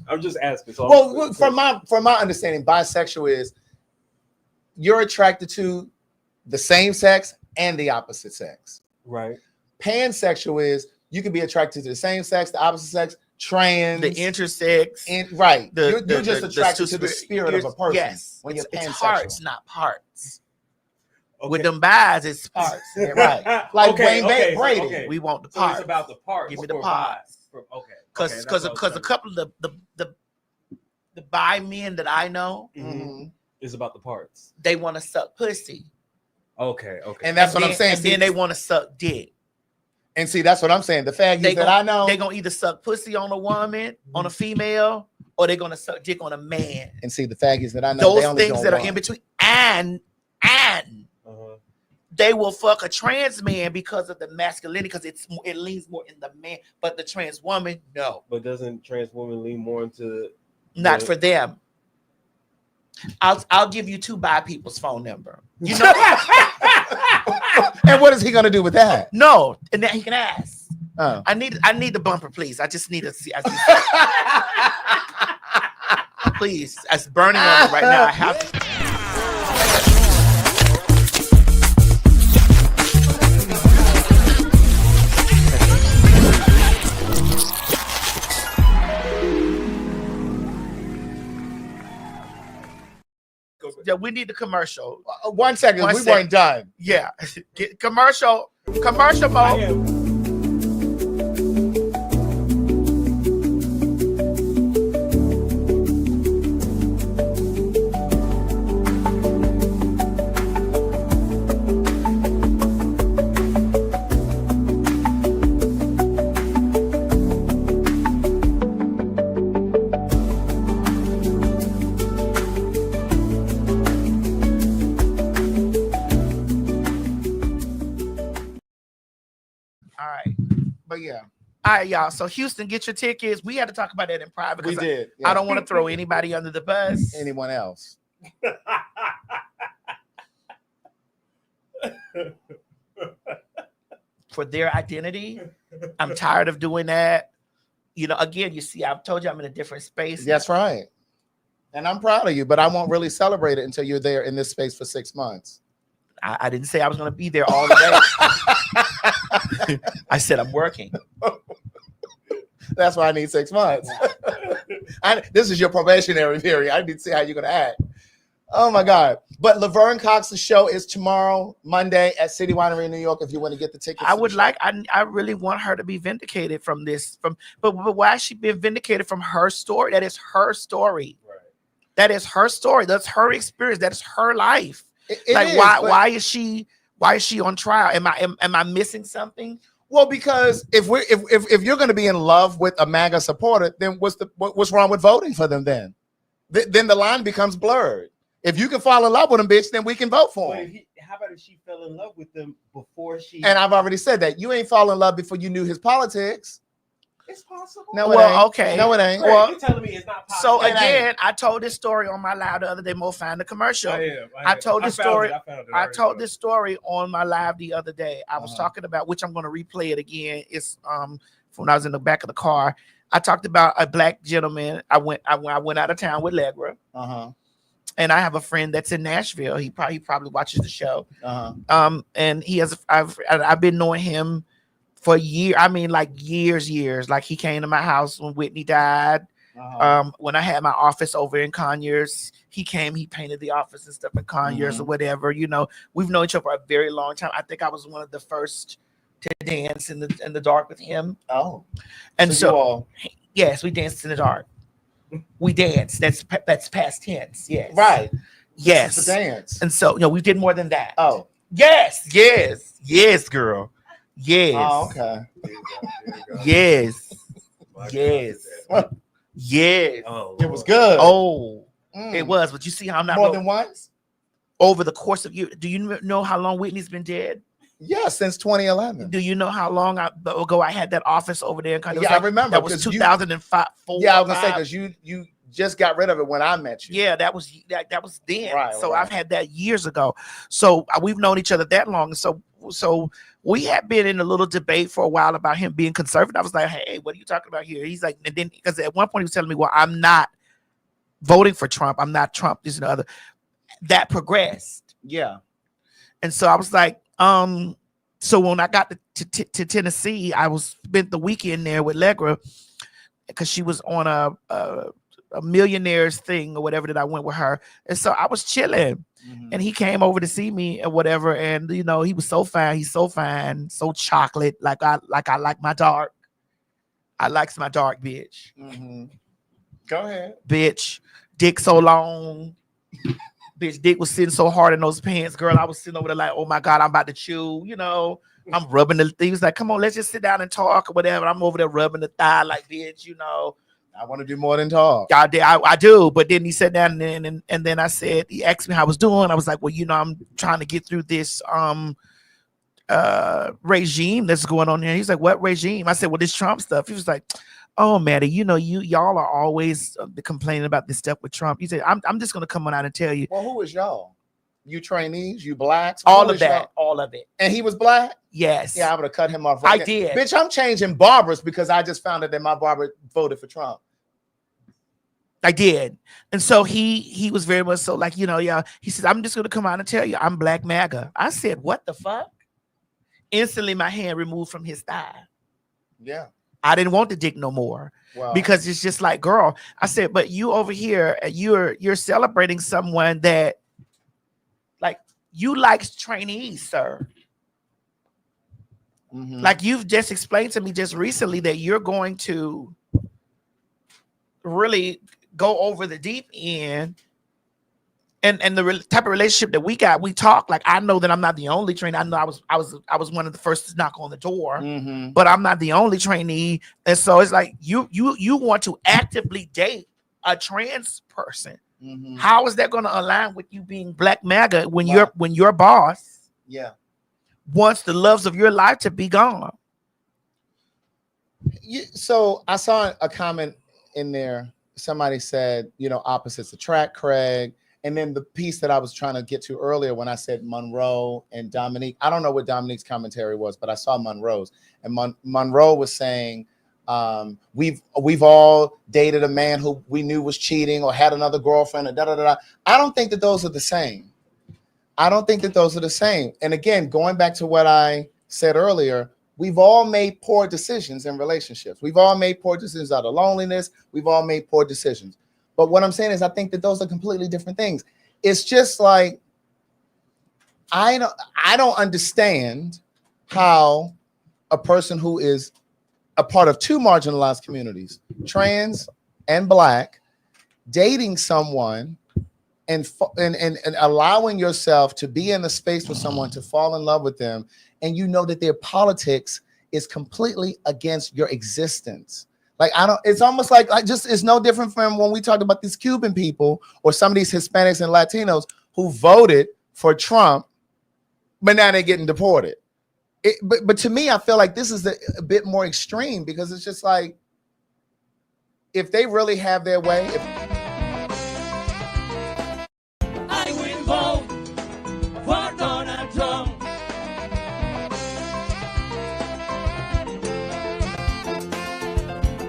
I'm just asking. So
Well, from my understanding, bisexual is you're attracted to the same sex and the opposite sex.
right.
Pansexual is you can be attracted to the same sex, the opposite sex, trans,
The intersex.
right.
The-
You're just attracted to the spirit of a person.
Yes.
When
It's
you're pansexual.
hearts, not parts.
Okay.
With them buys, it's parts.
Yeah, right. Like Wayne Brady.
Okay.
We want the
So
parts.
it's about the parts.
Give me the
for
parts.
bi. Okay.
Because a couple of the bi men that I know,
Mhm.
It's about the parts.
they want to suck pussy.
Okay.
And that's what I'm
then-
saying.
And then they want to suck dick.
And see, that's what I'm saying. The faggots
They
that I know,
They're gonna either suck pussy on a woman, on a female, or they're gonna suck dick on a man.
and see the faggots that I know, they
Those
only
things
doing
that are
one.
in between, and they will fuck a trans man because of the masculinity, because it leans more in the man, but the trans woman, no,
But doesn't trans women lean more into
not
Yeah.
for them. I'll give you 2 bi people's phone number. You know,
And what is he gonna do with that?
no, and then he can ask.
Oh.
I need the bumper, please. I just need to see. Please, it's burning on me right now. I have to. Yeah, we need the commercial.
1 second,
1
we
second.
weren't done.
Yeah, get commercial mode. All right.
But yeah,
All right, y'all. So Houston, get your tickets. We had to talk about that in private.
we
'cause
did.
I don't want to throw anybody under the bus.
Anyone else?
For their identity. I'm tired of doing that. You know, again, you see, I've told you I'm in a different space.
That's right. And I'm proud of you, but I won't really celebrate it until you're there in this space for 6 months.
I didn't say I was going to be there all the day. I said I'm working.
That's why I need 6 months. This is your probationary period. I need to see how you're going to act. Oh my God. But Laverne Cox's show is tomorrow, Monday at City Winery in New York. If you want to get the tickets.
I would like, I really want her to be vindicated from this. But why is she being vindicated from her story? That is her story.
Right.
That is her story. That's her experience. That is her life. Why is she on trial? Am I missing something?
Well, because if you're going to be in love with a MAGA supporter, then what's wrong with voting for them then? Then the line becomes blurred. If you can fall in love with them, bitch, then we can vote for
But
them.
how about if she fell in love with them before she?
And I've already said that. You ain't fall in love before you knew his politics.
It's possible.
No, it
Well,
ain't.
okay.
No, it ain't.
Craig,
well,
you're telling me it's not possible.
So
It
again, I told this story on my live the other day. Mo, find the commercial. I told this story. I told this story on my live the other day. I was talking about, which I'm going to replay it again. It's from when I was in the back of the car. I talked about a black gentleman. I went out of town with Legra. And I have a friend that's in Nashville. He probably watches the show. And he has. I've been knowing him for years. I mean, like years. Like he came to my house when Whitney died. When I had my office over in Conyers, he came, he painted the office and stuff in Conyers or whatever. You know, we've known each other for a very long time. I think I was one of the first to dance in the dark with him.
Oh,
and
so you all...
yes, we danced in the dark. We danced. That's past tense. Yes.
Right.
Yes.
This is the dance.
And so, we did more than that.
Oh.
Yes, girl. Yes.
Oh, okay.
Yes. Yes. Yes.
Oh,
it was good.
Oh, it was. But you see how I'm not
more than once
over the course of you. Do you know how long Whitney's been dead?
Yeah, since 2011.
Do you know how long ago I had that office over there?
I remember.
That was 2005.
Yeah, I was gonna say because you just got rid of it when I met you.
Yeah, that was then.
Right,
so I've had that years ago. So we've known each other that long. So we had been in a little debate for a while about him being conservative. I was like, hey, what are you talking about here? He's like, and then because at one point he was telling me, well, I'm not voting for Trump. I'm not Trump. This and the other. That progressed.
Yeah.
And so I was like, so when I got to Tennessee, I spent the weekend there with Legra because she was on a millionaires thing or whatever that I went with her. And so I was chilling and he came over to see me and whatever. And, he was so fine. He's so fine, so chocolate. Like I like my dark. I likes my dark, bitch.
Go ahead.
Bitch, dick so long. Bitch, dick was sitting so hard in those pants, girl. I was sitting over there like, oh my God, I'm about to chew. I'm rubbing the things like, come on, let's just sit down and talk or whatever. I'm over there rubbing the thigh like, bitch,
I want to do more than talk.
I do. But then he sat down and then I said, he asked me how I was doing. I was like, well, I'm trying to get through this regime that's going on here. He's like, what regime? I said, well, this Trump stuff. He was like, oh, Maddie, y'all are always complaining about this stuff with Trump. He said, I'm just going to come on out and tell you.
Well, who is y'all? You trainees, you blacks?
All of that. All of it.
And he was black?
Yes.
Yeah, I would have cut him off.
I did.
Bitch, I'm changing barbers because I just found out that my barber voted for Trump.
I did. And so he was very much so like, yeah. He says, I'm just going to come out and tell you I'm Black MAGA. I said, what the fuck? Instantly, my hand removed from his thigh.
Yeah.
I didn't want the dick no more. Wow. Because it's just like, girl, I said, but you over here, you're celebrating someone that like you like trainees, sir. Like you've just explained to me just recently that you're going to really go over the deep end and the type of relationship that we got. We talk like, I know that I'm not the only trainee. I know I was one of the first to knock on the door, but I'm not the only trainee. And so it's like you want to actively date a trans person. How is that going to align with you being Black MAGA when your boss wants the loves of your life to be gone?
So I saw a comment in there. Somebody said, opposites attract, Craig. And then the piece that I was trying to get to earlier when I said Monroe and Dominique, I don't know what Dominique's commentary was, but I saw Monroe's. And Monroe was saying, we've all dated a man who we knew was cheating or had another girlfriend or da-da-da-da. I don't think that those are the same. And again, going back to what I said earlier, we've all made poor decisions in relationships. We've all made poor decisions out of loneliness. We've all made poor decisions. But what I'm saying is I think that those are completely different things. It's just like, I don't understand how a person who is a part of two marginalized communities, trans and Black, dating someone and allowing yourself to be in a space with someone to fall in love with them, and that their politics is completely against your existence. Like, it's almost like it's no different from when we talked about these Cuban people or some of these Hispanics and Latinos who voted for Trump, but now they're getting deported. But to me, I feel like this is a bit more extreme because it's just like, if they really have their way,
I will vote for Donald Trump.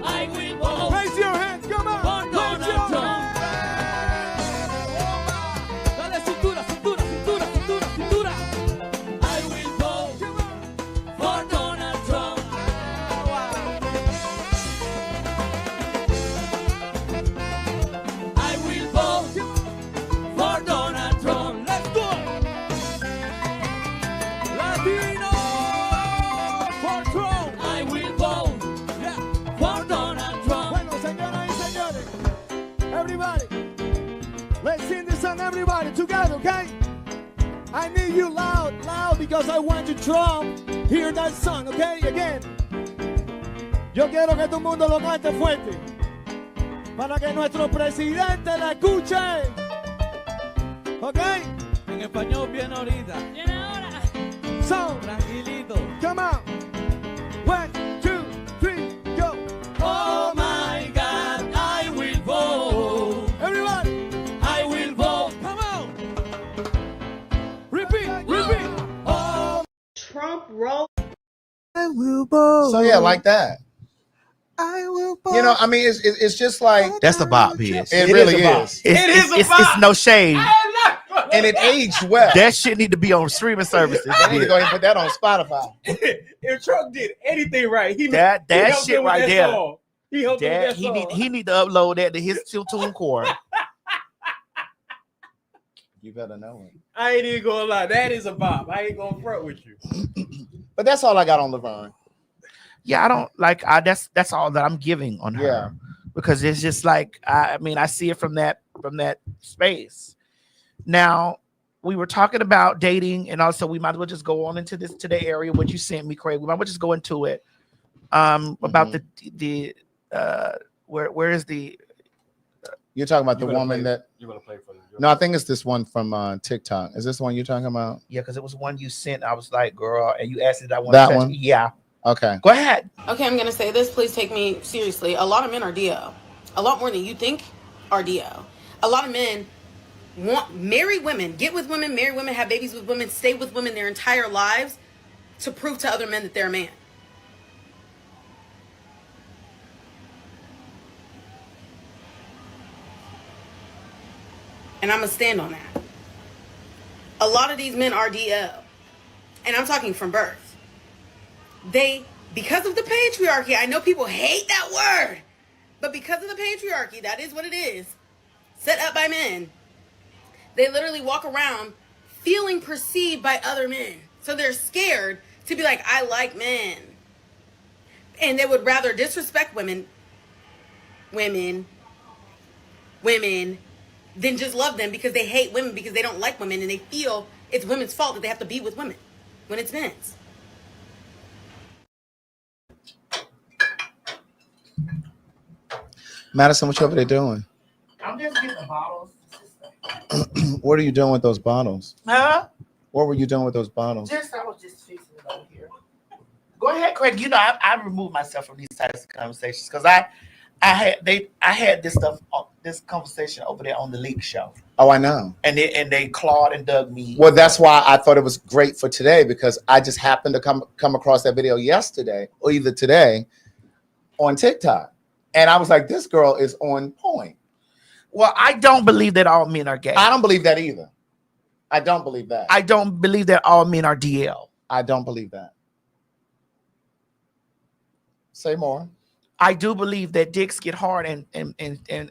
I will vote. Raise your hands, come on. For Donald Trump. Dale cintura, cintura, cintura, cintura, cintura. I will vote for Donald Trump. together, okay? I need you loud, because I want to hear that song, okay? Again. Yo quiero que todo el mundo lo cante fuerte. Para que nuestro presidente la escuche. ¿Ok? En español viene ahorita. Viene ahora. So, tranquilito. Come on. 1, 2, 3, go. Oh my God, I will vote. Everybody, I will vote. Come on. Repeat. Oh.
Trump roll.
I will vote.
So yeah, like that.
I will vote.
You know, I mean, it's just like
That's a bop, bitch.
it really is,
It's no shade.
and it aged well.
That shit need to be on streaming services.
They need to go ahead and put that on Spotify.
If Trump did anything right,
That
helped
shit
him with
right
that
there.
song. He helped him with that song.
He need to upload that to his tune core.
You better know it.
I ain't even gonna lie. That is a bop. I ain't gonna front with you.
But that's all I got on Laverne.
Yeah, I don't like. That's all that I'm giving on her.
Yeah.
Because it's just like I mean, I see it from that space. Now we were talking about dating, and also we might as well just go on into the area what you sent me, Craig. We might as well just go into it. About the where is the
You're talking about the woman that
You're gonna play for them.
no, I think it's this one from TikTok. Is this the one you're talking about?
yeah, because it was one you sent. I was like, girl, and you asked if I want
That
to touch
one?
it. Yeah,
Okay.
go ahead.
Okay, I'm gonna say this. Please take me seriously. A lot of men are DO. A lot more than you think are DO. A lot of men want marry women, get with women, marry women, have babies with women, stay with women their entire lives to prove to other men that they're a man. And I'm gonna stand on that. A lot of these men are DO. And I'm talking from birth. Because of the patriarchy, I know people hate that word, but because of the patriarchy, that is what it is, set up by men, they literally walk around feeling perceived by other men. So they're scared to be like, I like men. And they would rather disrespect women than just love them because they hate women, because they don't like women, and they feel it's women's fault that they have to be with women when it's men's.
Madison, what you over there doing?
I'm just getting bottles.
What are you doing with those bottles?
Huh?
What were you doing with those bottles?
I was just fixing it over here. Go ahead, Craig. You know, I removed myself from these types of conversations because I had this conversation over there on the Leak Show,
Oh, I know.
and they clawed and dug me.
Well, that's why I thought it was great for today, because I just happened to come across that video yesterday or either today on TikTok. And I was like, this girl is on point.
Well, I don't believe that all men are gay.
I don't believe that either. I don't believe that.
I don't believe that all men are DL.
I don't believe that. Say more.
I do believe that dicks get hard, and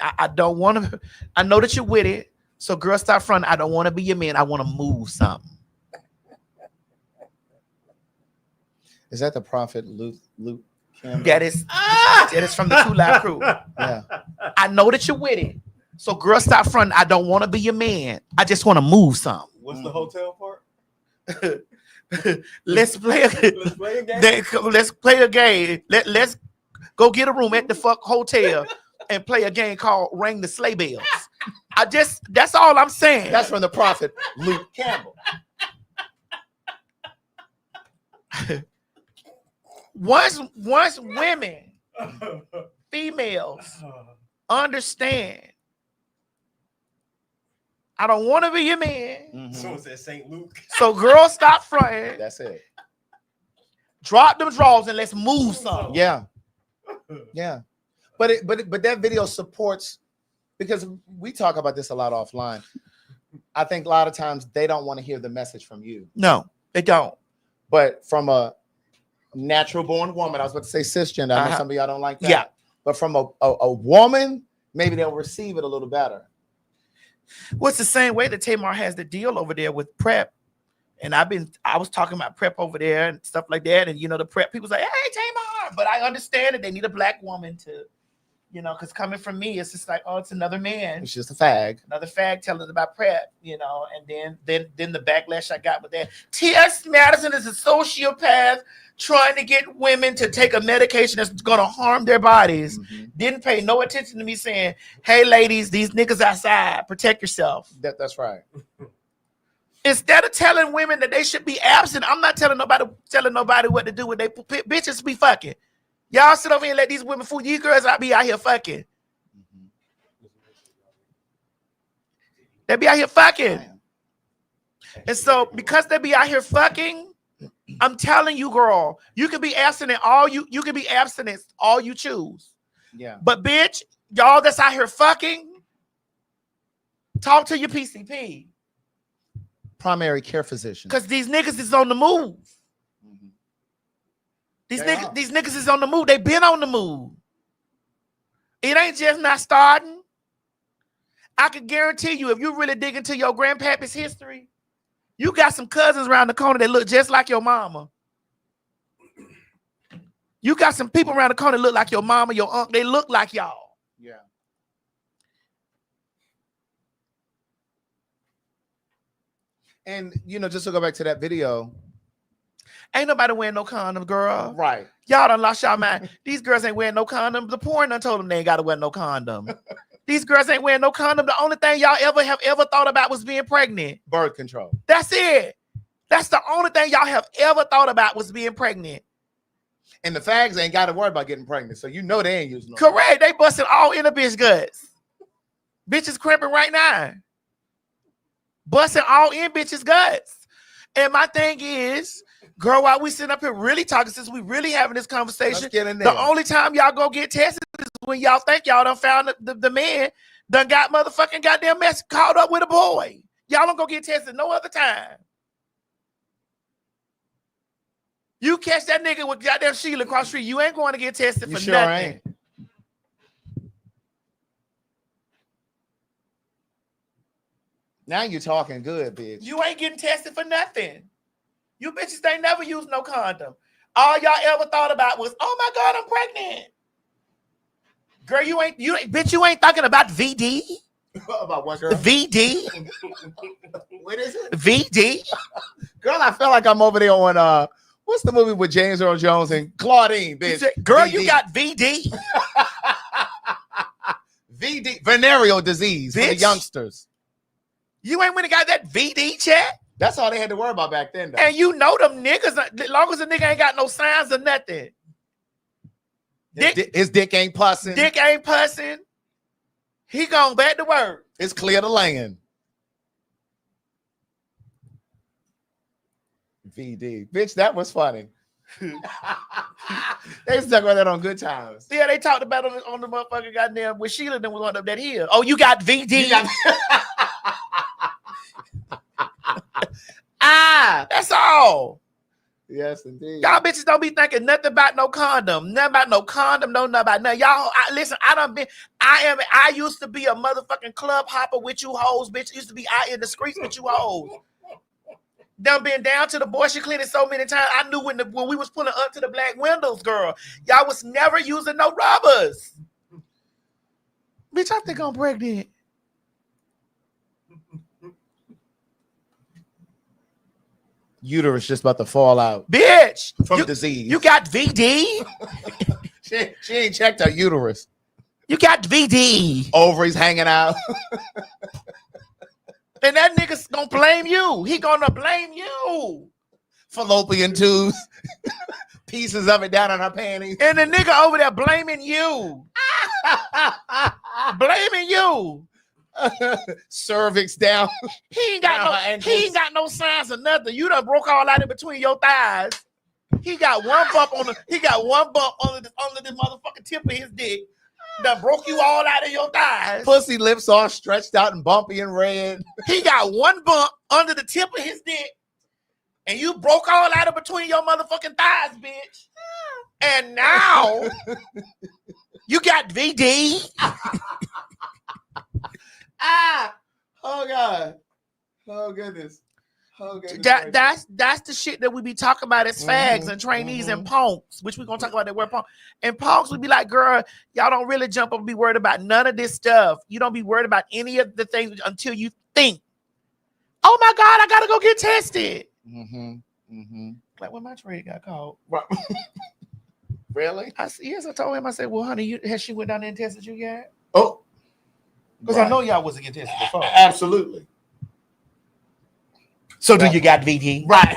I don't want to. I know that you're with it, so girl, stop fronting. I don't want to be your man. I want to move something.
Is that the prophet Luke Campbell?
That is from the 2 Live Crew.
Yeah.
I know that you're with it, so girl, stop fronting. I don't want to be your man. I just want to move something.
What's the hotel part?
Let's play a game. Let's play a game. Let's go get a room at the hotel and play a game called Ring the Sleigh Bells. That's all I'm saying.
That's from the prophet Luke Campbell.
Once women, females understand, I don't want to be your man.
Someone said St. Luke.
So girls, stop fronting.
That's it.
Drop them drawers and let's move some.
Yeah. Yeah. But that video supports, because we talk about this a lot offline. I think a lot of times they don't want to hear the message from you.
No, they don't.
But from a natural born woman, I was about to say cisgender. I know some of y'all don't like that.
Yeah.
But from a woman, maybe they'll receive it a little better.
Well, it's the same way that Tamar has the deal over there with PrEP. And I was talking about PrEP over there and stuff like that. And, the PrEP, people say, hey, Tamar. But I understand that they need a black woman to, You know, because coming from me, it's just like, oh, it's another man.
It's just a fag.
Another fag telling about PrEP, you know, and then the backlash I got with that. T.S. Madison is a sociopath trying to get women to take a medication that's going to harm their bodies. Didn't pay no attention to me saying, hey, ladies, these niggas outside, protect yourself.
That's right.
Instead of telling women that they should be absent, I'm not telling nobody what to do with they bitches be fucking. Y'all sit over here and let these women fool. These girls be out here fucking. They be out here fucking. And so because they be out here fucking, I'm telling you, girl, you can be abstinent you can be abstinent all you choose.
Yeah.
But bitch, y'all that's out here fucking, talk to your PCP.
Primary care physician.
Because these niggas is on the move. These niggas is on the move. They been on the move. It ain't just not starting. I can guarantee you, if you really dig into your grandpappy's history, you got some cousins around the corner that look just like your mama. You got some people around the corner that look like your mama, your uncle. They look like y'all.
Yeah. And, you know, just to go back to that video.
Ain't nobody wearing no condom, girl.
Right.
Y'all done lost y'all mind. These girls ain't wearing no condom. The porn done told them they ain't got to wear no condom. These girls ain't wearing no condom. The only thing y'all have ever thought about was being pregnant.
Birth control.
That's it. That's the only thing y'all have ever thought about was being pregnant.
And the fags ain't got to worry about getting pregnant. So you know they ain't using no.
Correct. They busting all in the bitch guts. Bitches cramping right now. Busting all in bitches guts. And my thing is, girl, while we sitting up here really talking, since we really having this conversation,
Let's get in there.
the only time y'all go get tested is when y'all think y'all done found the man done got motherfucking goddamn mess caught up with a boy. Y'all don't go get tested no other time. You catch that nigga with goddamn Sheila across the street, you ain't going to get tested for
sure
nothing.
Ain't. Now you're talking good, bitch.
You ain't getting tested for nothing. You bitches ain't never used no condom. All y'all ever thought about was, oh my God, I'm pregnant. Girl, you ain't thinking about VD.
About what, girl?
VD.
What is it?
VD.
Girl, I feel like I'm over there on what's the movie with James Earl Jones and Claudine, bitch?
Girl,
VD.
you got VD.
VD, venereal disease for the
Bitch.
youngsters.
You ain't when it got that VD check.
That's all they had to worry about back then, though.
And you know them niggas, as long as the nigga ain't got no signs or nothing.
His dick ain't pussing.
Dick ain't pussing. He gone back to work.
It's clear to land. VD. Bitch, that was funny. They used to talk about that on Good Times.
Yeah, they talked about it on the motherfucking goddamn with Sheila then was on up that hill. Oh, you got VD. That's all.
Yes, indeed.
Y'all bitches don't be thinking nothing about no condom. Nothing about no condom, nothing about nothing. Y'all, listen, I used to be a motherfucking club hopper with you hoes, bitch. Used to be out in the streets with you hoes. Done been down to the abortion clinic so many times. I knew when we was pulling up to the black windows, girl. Y'all was never using no rubbers. Bitch, I think I'm pregnant.
Uterus just about to fall out.
Bitch.
From disease.
You got VD?
she ain't checked her uterus.
You got VD.
Ovaries hanging out.
And that nigga's gonna blame you. He gonna blame you.
Fallopian tubes. Pieces of it down on her panties.
And the nigga over there blaming you. Blaming you.
Cervix down.
He ain't got no signs of nothing. You done broke all out in between your thighs. He got one bump under the motherfucking tip of his dick. Done broke you all out of your thighs.
Pussy lips all stretched out and bumpy and red.
He got one bump under the tip of his dick. And you broke all out of between your motherfucking thighs, bitch. And now you got VD.
Oh God. Oh goodness. Okay,
That's the shit that we be talking about as fags and trainees and punks, which we're gonna talk about that word punk. And punks would be like, girl, y'all don't really jump up and be worried about none of this stuff. You don't be worried about any of the things until you think, oh my God, I gotta go get tested. Like when my trade got called.
Really?
Yes, I told him, I said, well, honey, has she went down there and tested you yet?
Oh.
Because I know y'all wasn't getting tested before.
Absolutely.
So do you got VT?
Right.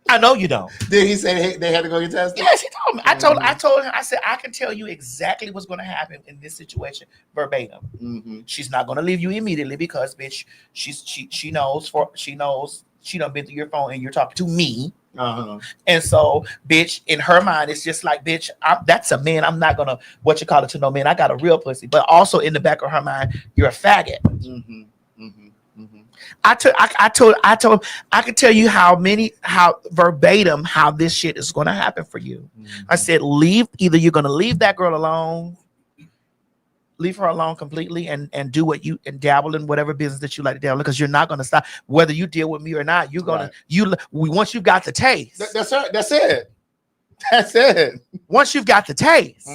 I know you don't.
Did he say they had to go get tested?
Yes, he told me. I told him, I said, I can tell you exactly what's going to happen in this situation verbatim. She's not going to leave you immediately because, bitch, she knows she done been through your phone and you're talking to me. And so, bitch, in her mind, it's just like, bitch, that's a man. I'm not gonna to no man. I got a real pussy. But also in the back of her mind, you're a faggot. I told him I could tell you how verbatim how this shit is gonna happen for you. I said, either you're gonna leave that girl alone, leave her alone completely, and do what you and dabble in whatever business that you like to dabble in, because you're not gonna stop whether you deal with me or not. You're gonna once you got the taste.
That's it. That's it.
Once you've got the taste.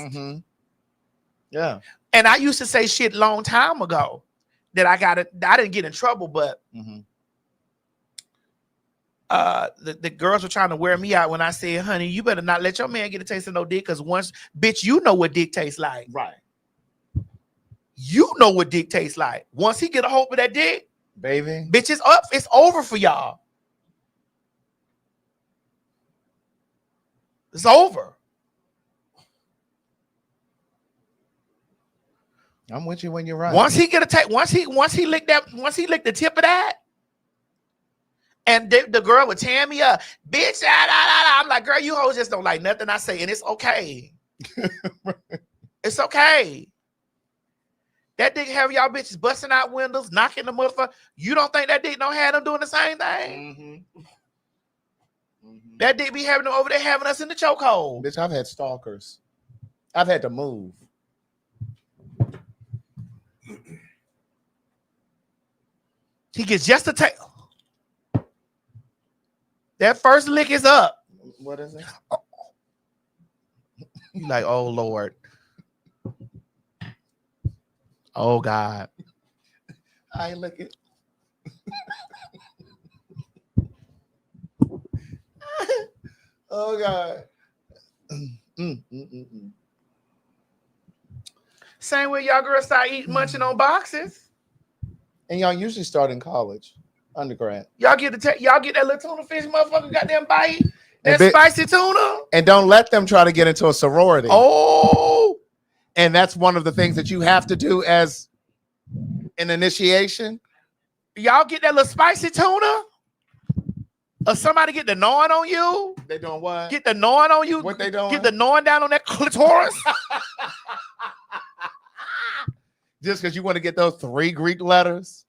Yeah.
And I used to say shit long time ago that I didn't get in trouble, but the girls were trying to wear me out when I said, honey, you better not let your man get a taste of no dick, because once, bitch, you know what dick tastes like.
Right.
You know what dick tastes like. Once he get a hold of that dick,
baby,
bitch, it's up. It's over for y'all. It's over.
I'm with you when you're right.
Once he get a take, once he licked the tip of that, and the girl would tear me up, bitch. I'm like, girl, you hoes just don't like nothing I say, and it's okay. It's okay. That dick have y'all bitches busting out windows, knocking the motherfucker. You don't think that dick don't have them doing the same thing? That dick be having them over there having us in the chokehold.
Bitch, I've had stalkers. I've had to move.
He gets just a tail. That first lick is up.
What is it?
You like, oh Lord. Oh God.
I lick it. Oh God.
Same way y'all girls start eating, munching on boxes.
And y'all usually start in college, undergrad.
Y'all get that little tuna fish, motherfucker, goddamn bite. That spicy tuna.
And don't let them try to get into a sorority.
Oh.
And that's one of the things that you have to do as an initiation.
Y'all get that little spicy tuna? Or somebody get the gnawing on you?
They doing what?
Get the gnawing on you?
What they doing?
Get the gnawing down on that clitoris?
Just because you want to get those 3 Greek letters.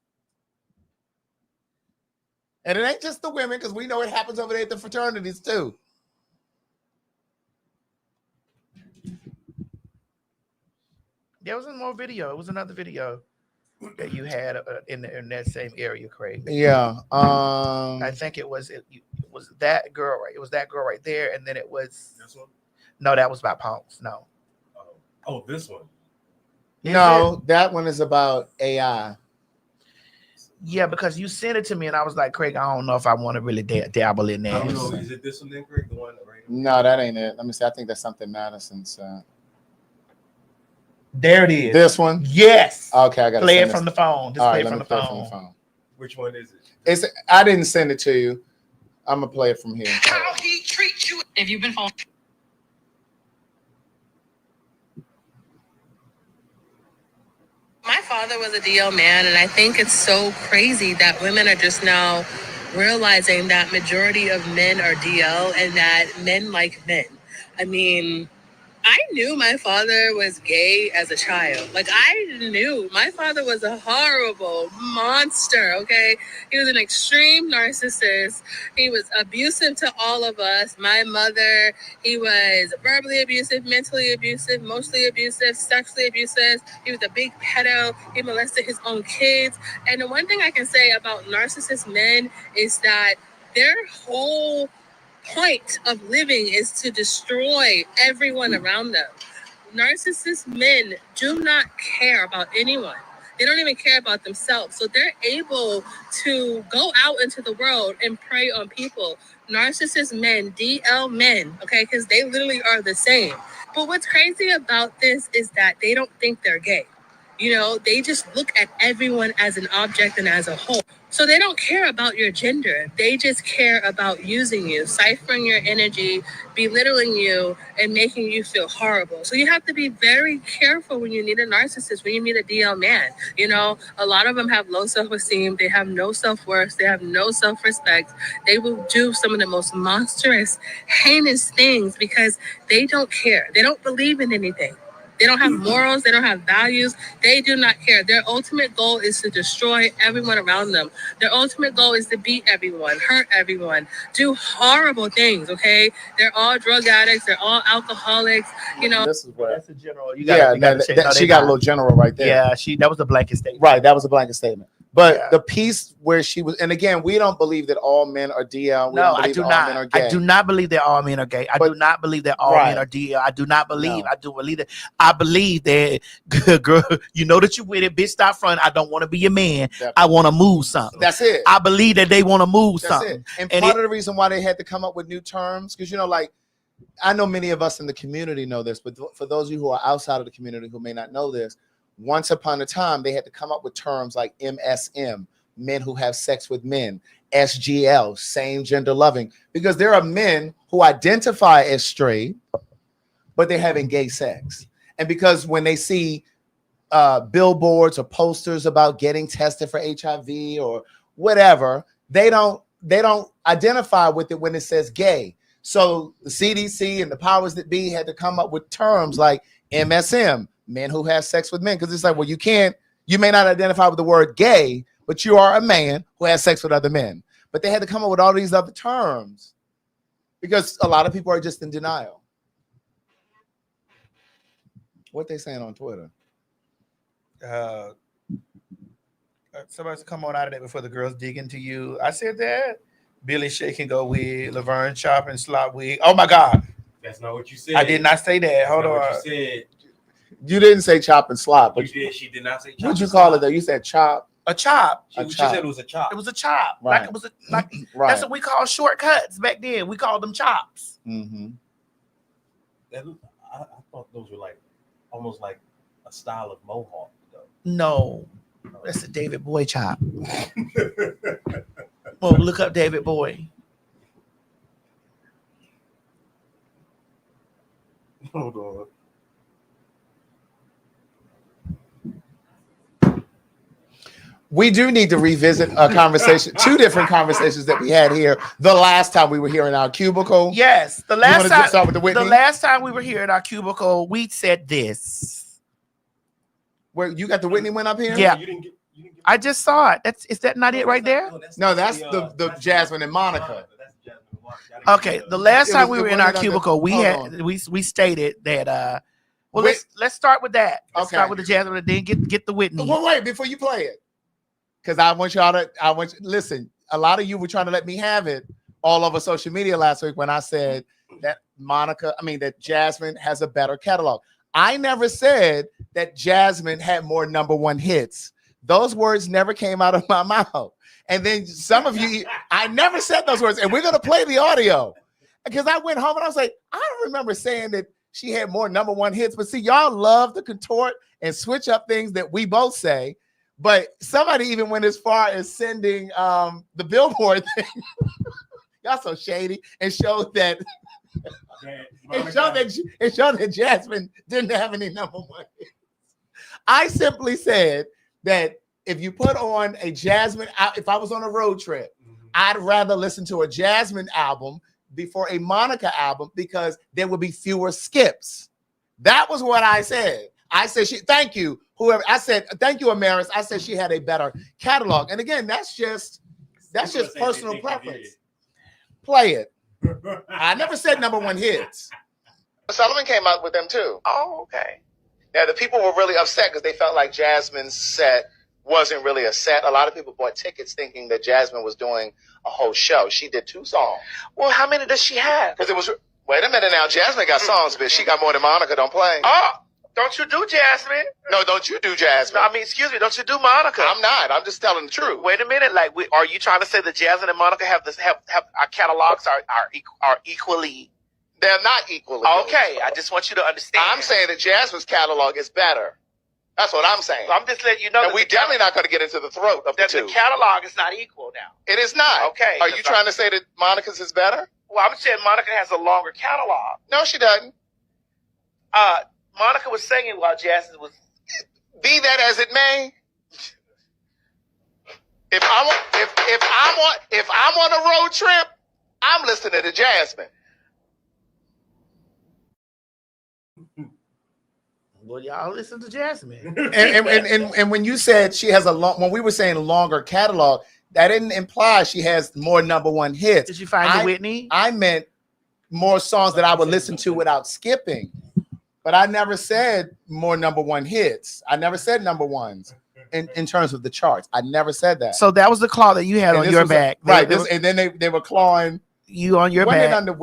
And it ain't just the women, because we know it happens over there at the fraternities too.
There was more video. It was another video that you had in that same area, Craig.
Yeah.
I think it was that girl, right? It was that girl right there, and then it was
this one.
No, that was about punks. No.
Oh, this one.
No, that one is about AI.
Yeah, because you sent it to me, and I was like, Craig, I don't know if I want to really dabble in that.
I don't know. Is it this one then, Craig? The one right here?
No, that ain't it. Let me see. I think that's something Madison said.
There it is.
This one?
Yes.
Okay, I got to
play it from the phone. Just play it from the phone.
Which one is it?
I didn't send it to you. I'm gonna play it from here.
How he treats you if you've been phone. My father was a DL man, and I think it's so crazy that women are just now realizing that majority of men are DL and that men like men. I mean,
I knew my father was gay as a child. Like, I knew my father was a horrible monster, okay? He was an extreme narcissist. He was abusive to all of us. My mother, he was verbally abusive, mentally abusive, emotionally abusive, sexually abusive. He was a big pedo. He molested his own kids. And the one thing I can say about narcissist men is that their whole point of living is to destroy everyone around them. Narcissist men do not care about anyone. They don't even care about themselves. So they're able to go out into the world and prey on people. Narcissist men, DL men, okay, because they literally are the same. But what's crazy about this is that they don't think they're gay. You know, they just look at everyone as an object and as a whole. So they don't care about your gender. They just care about using you, ciphering your energy, belittling you, and making you feel horrible. So you have to be very careful when you meet a narcissist, when you meet a DL man. You know, a lot of them have low self-esteem. They have no self-worth. They have no self-respect. They will do some of the most monstrous, heinous things because they don't care. They don't believe in anything. They don't have morals. They don't have values. They do not care. Their ultimate goal is to destroy everyone around them. Their ultimate goal is to beat everyone, hurt everyone, do horrible things, okay? They're all drug addicts. They're all alcoholics, you know.
This is what.
That's a general. You
Yeah,
you gotta check. No,
she
they
got a
not.
little general right there.
Yeah, that was a blanket statement.
Right, that was a blanket statement. But
Yeah.
the piece where she was, and again, we don't believe that all men are DL. We
No,
don't
I
believe
do
that all men are
not.
gay.
I do not believe that all men are gay. I
But-
do not believe that all
Right.
men are DL. I do not believe.
No.
I do believe that. I believe that, girl, you know that you with it, bitch. Stop front. I don't want to be your man.
Definitely.
I want to move something.
That's it.
I believe that they want to move
That's
something.
it. And,
And
part of the reason why they had to come up with new terms, because, you know, like, I know many of us in the community know this, but for those of you who are outside of the community who may not know this, once upon a time, they had to come up with terms like MSM, men who have sex with men, SGL, same gender loving, because there are men who identify as straight, but they're having gay sex. And because when they see billboards or posters about getting tested for HIV or whatever, they don't identify with it when it says gay. So the CDC and the powers that be had to come up with terms like MSM, men who have sex with men, because it's like, well, you may not identify with the word gay, but you are a man who has sex with other men. But they had to come up with all these other terms because a lot of people are just in denial. What they saying on Twitter?
Somebody's come on out of that before the girls dig into you. I said that. Billy Shake and go wig, Laverne Chop and Slot wig. Oh my God.
That's not what you said.
I did not say that.
That's
Hold
not
on.
what you said.
You didn't say chop and slop,
You
but
did. She did not say chop.
what'd you
and
call
slop.
it though? You said chop.
A chop.
A
She
chop.
said it was a chop.
It was a chop.
Right.
Like it was a like
Right.
that's what we call shortcuts back then. We called them chops.
Mm-hmm.
I thought those were like almost like a style of mohawk. Though.
No. That's a David Boy chop. Well, look up David Boy.
Hold on.
We do need to revisit a conversation, two different conversations that we had here the last time we were here in our cubicle.
Yes. The
You
last
wanna
time
start with the Whitney?
last time we were here in our cubicle, we said this.
Where you got the Whitney one up here?
Yeah.
You didn't get
I just saw it. Is that not it right there?
No, that's the Jasmine and Monica.
That's Jasmine and Monica.
Okay, the last
It
time
was
we
the
were in
one
our
that got
cubicle, we
hold
had
on.
we stated that well
Wait.
let's start with that. Let's
Okay.
start with the Jasmine and then get the Whitney.
Well, wait, before you play it. Because listen, a lot of you were trying to let me have it all over social media last week when I said that that Jasmine has a better catalog. I never said that Jasmine had more #1 hits. Those words never came out of my mouth. And then some of you, I never said those words. And we're going to play the audio. Because I went home and I was like, I don't remember saying that she had more #1 hits. But see, y'all love to contort and switch up things that we both say. But somebody even went as far as sending the Billboard thing. Y'all so shady, and showed that it showed that Jasmine didn't have any #1 hits. I simply said that if you put on a Jasmine, if I was on a road trip, I'd rather listen to a Jasmine album before a Monica album because there would be fewer skips. That was what I said. I said thank you, whoever. I said thank you, Amaris. I said she had a better catalog. And again, that's just personal preference. Play it. I never said #1 hits. Sullivan came out with them too. Oh, okay. Yeah, the people were really upset because they felt like Jasmine's set wasn't really a set. A lot of people bought tickets thinking that Jasmine was doing a whole show. She did 2 songs. Well, how many does she have? Because it was. Wait a minute now. Jasmine got songs, bitch. She got more than Monica. Don't play. Oh, don't you do Jasmine? No, don't you do Jasmine? No, I mean, excuse me. Don't you do Monica? I'm not. I'm just telling the truth. Wait a minute. Like, are you trying to say that Jasmine and Monica have our catalogs are equally? They're not equally. Okay, I just want you to understand. I'm saying that Jasmine's catalog is better. That's what I'm saying. So I'm just letting you know. And we definitely not going to get into the throat of the two. The catalog is not equal now. It is not. Okay. Are you trying to say that Monica's is better? Well, I'm saying Monica has a longer catalog. No, she doesn't. Monica was singing while Jasmine was. Be that as it may. If I'm on a road trip, I'm listening to Jasmine.
Well, y'all listen to Jasmine.
and when you said she has when we were saying a longer catalog, that didn't imply she has more #1 hits.
Did you find Whitney?
I meant more songs that I would listen to without skipping. But I never said more #1 hits. I never said #1s in terms of the charts. I never said that.
So that was the claw that you had on your back.
Right. And then they were clawing
you on your back.
Went under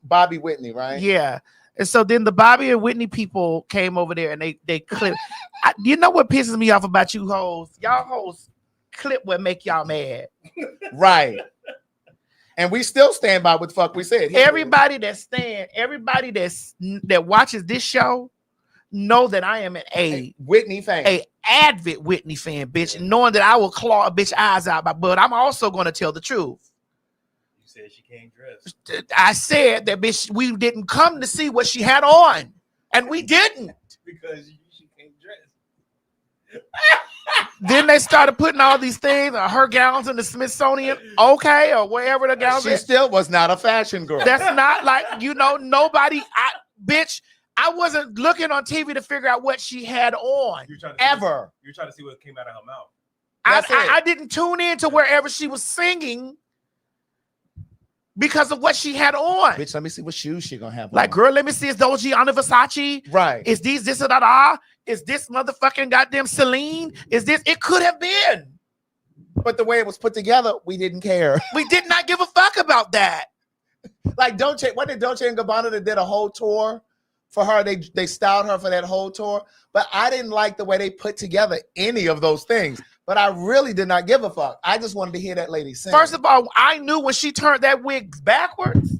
Bobby Whitney, right?
Yeah. And so then the Bobby and Whitney people came over there and they clipped. You know what pisses me off about you hoes? Y'all hoes clip what make y'all mad.
Right. And we still stand by what the fuck we said.
Everybody that watches this show know that I am a
Whitney fan.
A avid Whitney fan, bitch. Knowing that I will claw a bitch eyes out my butt. I'm also going to tell the truth.
Said she can't dress.
I said that bitch, we didn't come to see what she had on, and we didn't
because she can't dress.
Then they started putting all these things, her gowns in the Smithsonian, okay, or wherever the gowns.
She still was not a fashion girl.
That's not like nobody. Bitch, I wasn't looking on TV to figure out what she had on ever.
You're trying to see what came out of her mouth.
I didn't tune in to wherever she was singing. Because of what she had on.
Bitch, let me see what shoes she gonna have on.
Like, girl, let me see. Is those Gianna Versace?
Right.
Is this or that? Is this motherfucking goddamn Celine? Is this? It could have been.
But the way it was put together, we didn't care.
We did not give a fuck about that.
Like Dolce, what did Dolce and Gabbana that did a whole tour for her? They styled her for that whole tour. But I didn't like the way they put together any of those things. But I really did not give a fuck. I just wanted to hear that lady sing.
First of all, I knew when she turned that wig backwards,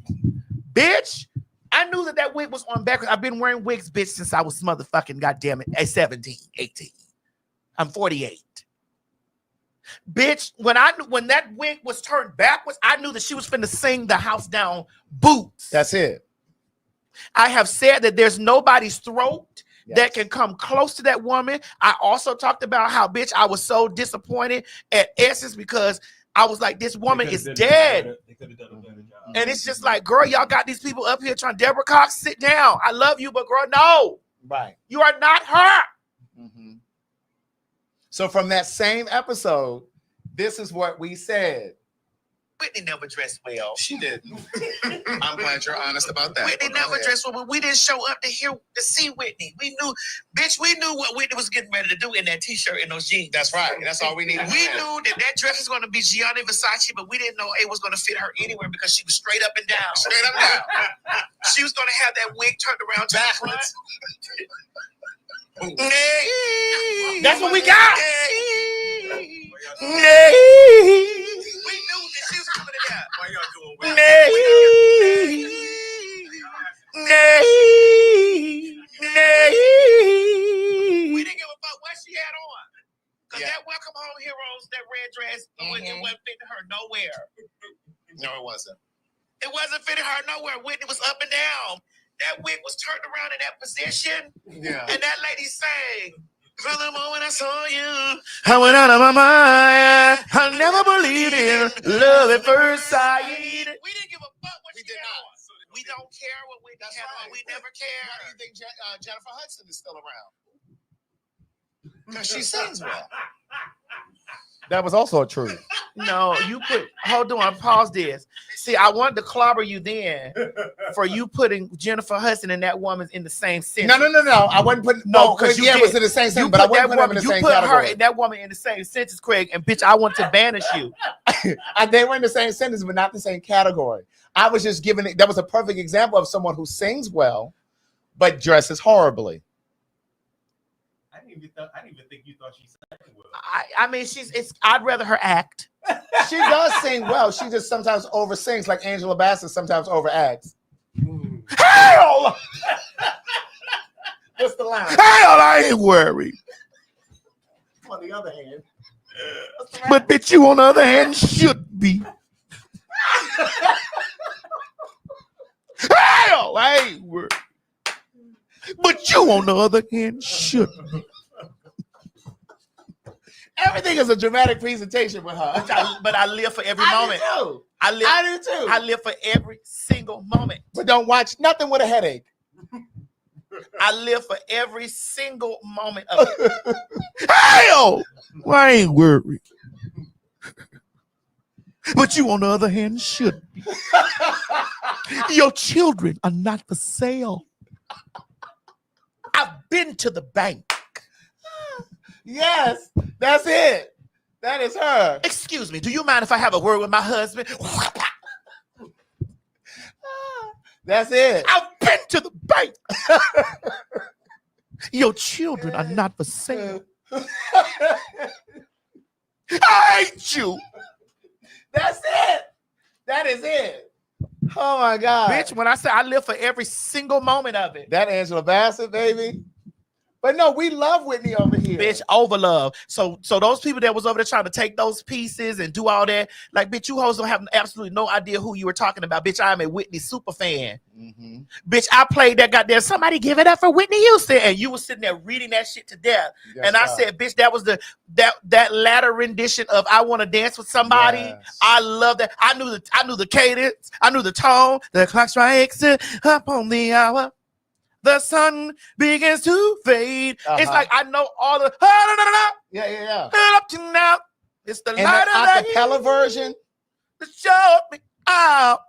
bitch. I knew that wig was on backwards. I've been wearing wigs, bitch, since I was motherfucking goddamn it, at 17, 18. I'm 48. Bitch, when that wig was turned backwards, I knew that she was finna sing the house down boots.
That's it.
I have said that there's nobody's throat that can come close to that woman. I also talked about how, bitch, I was so disappointed at Essence because I was like, this woman is dead.
They could have done a better job.
And it's just like, girl, y'all got these people up here trying. Deborah Cox, sit down. I love you, but girl, no.
Right.
You are not her.
Mm-hmm. So from that same episode, this is what we said.
Whitney never dressed well.
She didn't. I'm glad you're honest about that.
Whitney never dressed well, but we didn't show up to see Whitney. We knew what Whitney was getting ready to do in that t-shirt and those jeans.
That's right. That's all we needed.
We knew that dress was going to be Gianni Versace, but we didn't know it was going to fit her anywhere because she was straight up and down.
Straight up and down.
She was going to have that wig turned around to
backwards.
That's what we got. We knew that she was coming to that.
Why y'all doing
We didn't give a fuck what she had on. Because that Welcome Home Heroes, that red dress, it wasn't fitting her nowhere.
No, it wasn't.
It wasn't fitting her nowhere. Whitney was up and down. That wig was turned around in that position.
Yeah.
And that lady sang, from the moment I saw you, I went out of my mind. I never believed in love at first sight. We didn't give a fuck what she did on. We don't care what Whitney
That's right. We never cared. Why do you think Jennifer Hudson is still around? Because she sings well. That was also a truth.
No, you put. Hold on, pause this. See, I wanted to clobber you then for you putting Jennifer Hudson and that woman in the same sentence.
No. I wasn't putting.
No, because you
was in the same sentence, but I wasn't putting them in the same category.
Her and that woman in the same sentence, Craig, and bitch, I want to banish you.
They were in the same sentence, but not the same category. I was just giving it. That was a perfect example of someone who sings well, but dresses horribly.
I didn't even think you thought she sang well.
I mean, I'd rather her act.
She does sing well. She just sometimes oversings, like Angela Bassett sometimes overacts.
Hell!
What's the line?
Hell, I ain't worried.
On the other hand.
But bitch, you on the other hand should be. Hell, I ain't worried. But you on the other hand should be.
Everything is a dramatic presentation with her.
But I live for every moment.
I do too.
I live for every single moment.
But don't watch nothing with a headache.
I live for every single moment of it. Hell, I ain't worried. But you, on the other hand, should be. Your children are not for sale. I've been to the bank.
Yes, that's it. That is her.
Excuse me, do you mind if I have a word with my husband?
That's it.
I've been to the bank. Your children are not for sale. I hate you.
That's it. That is it. Oh my God.
Bitch, when I say I live for every single moment of it.
That Angela Bassett, baby. But no, we love Whitney over here.
Bitch, over love. So those people that was over there trying to take those pieces and do all that, like, bitch, you hoes don't have absolutely no idea who you were talking about. Bitch, I'm a Whitney super fan. Mm-hmm. Bitch, I played that goddamn somebody give it up for Whitney Houston, and you were sitting there reading that shit to death. Yes, and I said, bitch, that was that latter rendition of I Want to Dance with Somebody. Yes. I love that. I knew the cadence, I knew the tone. The clock strikes up on the hour. The sun begins to fade. Uh-huh. It's like I know all the
yeah.
Up to now, it's the light of the
acapella version.
That showed me out.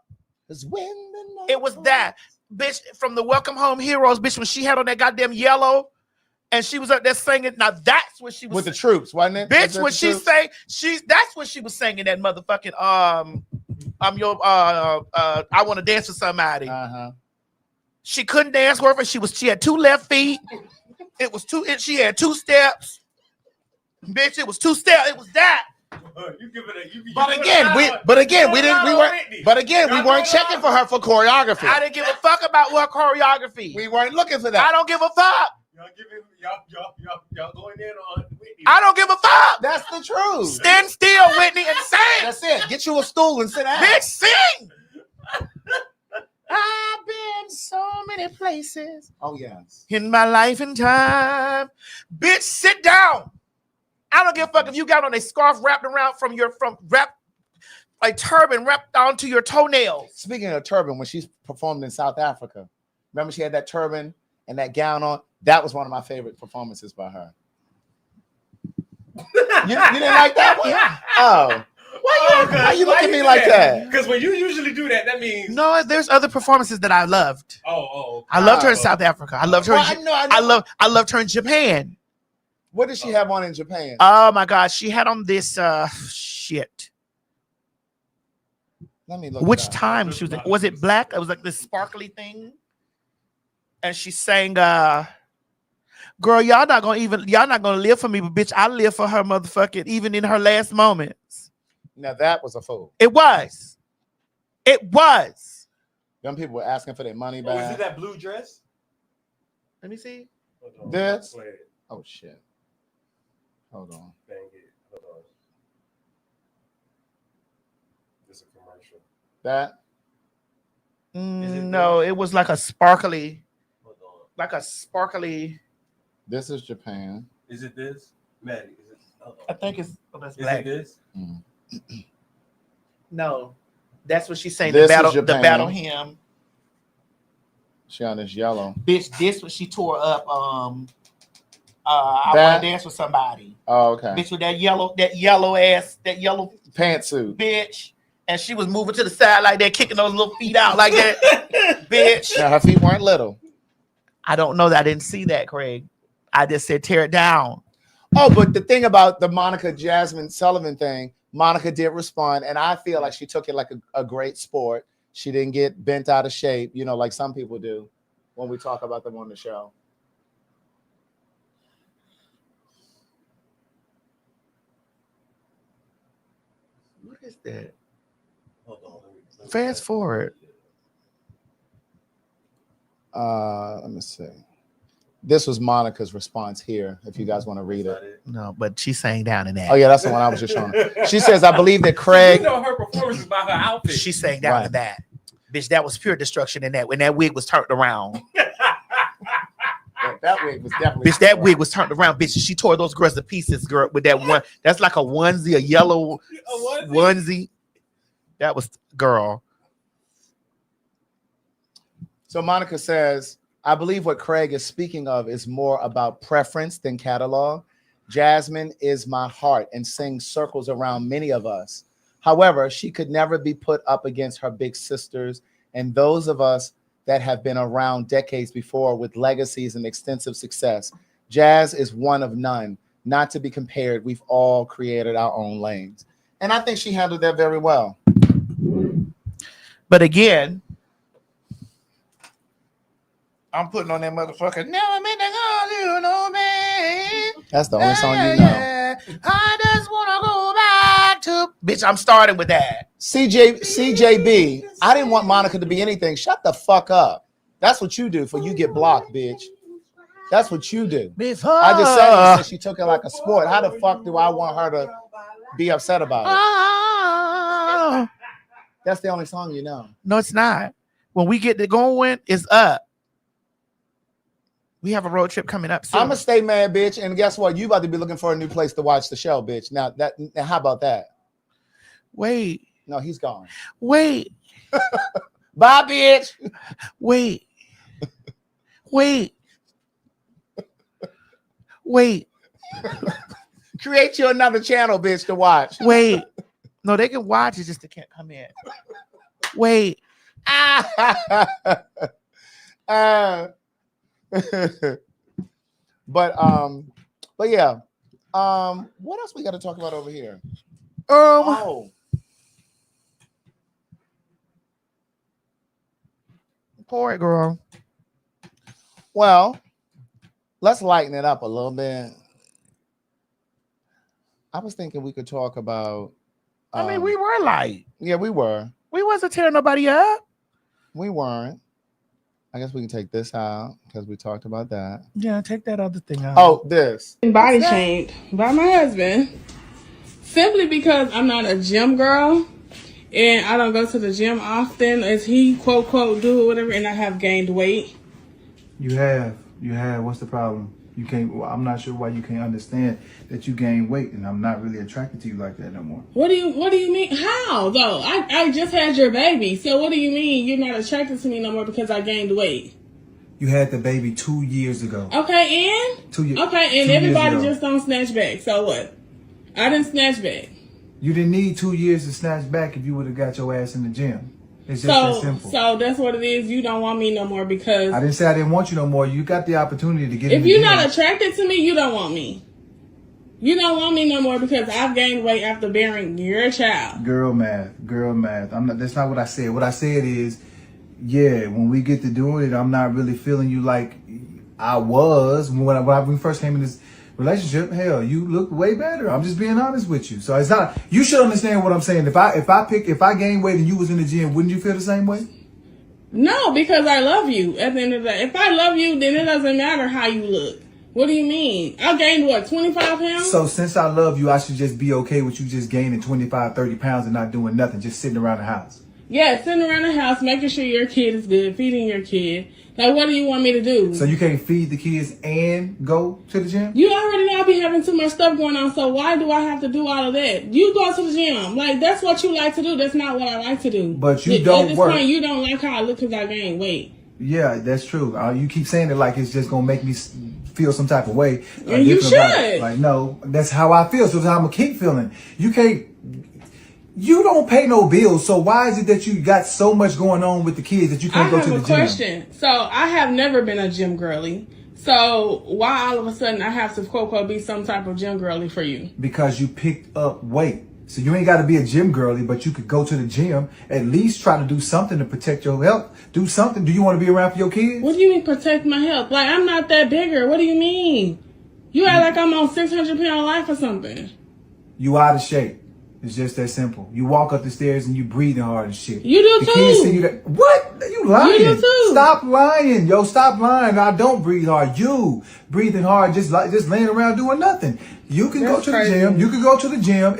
It
was that bitch from the Welcome Home Heroes, bitch, when she had on that goddamn yellow, and she was up there singing. Now that's what she was
with the troops, wasn't it?
Bitch, when she sang, that's what she was singing that motherfucking I Want to Dance with Somebody. Uh-huh. She couldn't dance worth it. She had two left feet. She had two steps. Bitch, it was two steps. It was that.
But again, we weren't checking for her for choreography.
I didn't give a fuck about what choreography.
We weren't looking for that.
I don't give a fuck.
Y'all going in on Whitney.
I don't give a fuck.
That's the truth.
Stand still, Whitney, and sing.
That's it. Get you a stool and sit down.
Bitch, sing. I've been so many places.
Oh, yes.
In my life and time. Bitch, sit down. I don't give a fuck if you got on a scarf wrapped around a turban wrapped onto your toenails.
Speaking of turban, when she performed in South Africa, remember she had that turban and that gown on? That was one of my favorite performances by her. You didn't like that one?
Yeah.
Oh. Why you look at me like that?
Because when you usually do that, that means
no. There's other performances that I loved. I loved her in South Africa. I loved her. I loved her in Japan.
What did she have on in Japan?
Oh my God, she had on this shit.
Let me look.
Which time she was it black? It was like this sparkly thing, and she sang. Girl, y'all not gonna live for me, but bitch, I live for her, motherfucking, even in her last moments.
Now that was a fool.
It was.
Them people were asking for their money back.
Was it that blue dress?
Let me see.
This? Oh shit. Hold on.
Dang it. Hold on. This is a commercial.
That?
No, it was like a sparkly.
This is Japan.
Is it this? Maddie, is it?
I think it's that's
black. Is it this?
No, that's what she's saying.
This
the battle hymn.
She on this yellow.
Bitch, this when she tore up I wanna dance with somebody.
Oh, okay.
Bitch with that yellow
pantsuit.
Bitch. And she was moving to the side like that, kicking those little feet out like that. Bitch.
Now her feet weren't little.
I don't know that. I didn't see that, Craig. I just said tear it down.
Oh, but the thing about the Monica Jasmine Sullivan thing, Monica did respond, and I feel like she took it like a great sport. She didn't get bent out of shape, you know, like some people do when we talk about them on the show.
What is that?
Hold on.
Fast forward.
Let me see. This was Monica's response here, if you guys want to read it.
No, but she's saying down in that.
Oh, yeah, that's the one I was just showing. She says, I believe that Craig...
You know her performance is by her outfit.
She's saying down in that. Bitch, that was pure destruction in that when that wig was turned around.
That wig was definitely...
Bitch, that wig was turned around, bitch. She tore those girls to pieces, girl, with that one. That's like a onesie, a yellow onesie. That was, girl.
So Monica says, I believe what Craig is speaking of is more about preference than catalog. Jasmine is my heart and sings circles around many of us. However, she could never be put up against her big sisters and those of us that have been around decades before with legacies and extensive success. Jazz is one of none, not to be compared. We've all created our own lanes. And I think she handled that very well.
But again, I'm putting on that motherfucker. Never meant to call you no man.
That's the only song you know.
I just want to go back to... Bitch, I'm starting with that.
CJB, I didn't want Monica to be anything. Shut the fuck up. That's what you do for you get blocked, bitch. That's what you do.
Before.
I just said it since she took it like a sport. How the fuck do I want her to be upset about it? That's the only song you know.
No, it's not. When we get to going, it's up. We have a road trip coming up soon.
I'm gonna stay mad, bitch. And guess what? You about to be looking for a new place to watch the show, bitch. Now how about that?
Wait.
No, he's gone.
Wait.
Bye, bitch.
Wait. Wait. Wait.
Create you another channel, bitch, to watch.
Wait. No, they can watch it, just they can't come in. Wait.
But yeah. What else we got to talk about over here?
Pour it, girl.
Well, let's lighten it up a little bit. I was thinking we could talk about.
I mean, we were light.
Yeah, we were.
We wasn't tearing nobody up.
We weren't. I guess we can take this out because we talked about that.
Yeah, take that other thing out.
Oh, this.
Body shamed by my husband simply because I'm not a gym girl and I don't go to the gym often as he quote do or whatever, and I have gained weight.
You have. What's the problem? You can't. Well, I'm not sure why you can't understand that you gain weight, and I'm not really attracted to you like that no more.
What do you mean? How though? I just had your baby, so what do you mean you're not attracted to me no more because I gained weight?
You had the baby 2 years ago.
Okay, and
2 years.
Okay, and everybody just don't snatch back. So what? I didn't snatch back.
You didn't need 2 years to snatch back if you would have got your ass in the gym. It's just that simple.
So that's what it is. You don't want me no more because
I didn't say I didn't want you no more. You got the opportunity to get.
If you're not attracted to me, you don't want me. You don't want me no more because I've gained weight after bearing your child.
Girl math. I'm not. That's not what I said. What I said is, yeah, when we get to doing it, I'm not really feeling you like I was when we first came in this relationship. Hell, you look way better. I'm just being honest with you. So it's not. You should understand what I'm saying. If I gain weight and you was in the gym, wouldn't you feel the same way?
No, because I love you. At the end of the day, if I love you, then it doesn't matter how you look. What do you mean? I gained what, 25 pounds?
So since I love you, I should just be okay with you just gaining 25, 30 pounds and not doing nothing, just sitting around the house.
Yeah, sitting around the house, making sure your kid is good, feeding your kid. Like, what do you want me to do?
So you can't feed the kids and go to the gym?
You already know I be having too much stuff going on, so why do I have to do all of that? You go to the gym. Like, that's what you like to do. That's not what I like to do.
But you don't
work. At this point, you don't like how I look because I gained weight.
Yeah, that's true. You keep saying it like it's just gonna make me feel some type of way.
And you should.
Like, no, that's how I feel. So that's how I'm gonna keep feeling. You don't pay no bills, so why is it that you got so much going on with the kids that you can't go to the gym?
I have a question. So I have never been a gym girly. So why all of a sudden I have to quote unquote be some type of gym girly for you?
Because you picked up weight. So you ain't got to be a gym girly, but you could go to the gym, at least try to do something to protect your health. Do something. Do you want to be around for your kids?
What do you mean protect my health? Like, I'm not that bigger. What do you mean? You act like I'm on 600-pound life or something.
You out of shape. It's just that simple. You walk up the stairs and you breathing hard and shit.
You do
the
too.
Kids see you that. What? You lying.
You do too.
Stop lying. Yo, stop lying. I don't breathe hard. You breathing hard, just laying around doing nothing. You can go to the gym. You can go to the gym.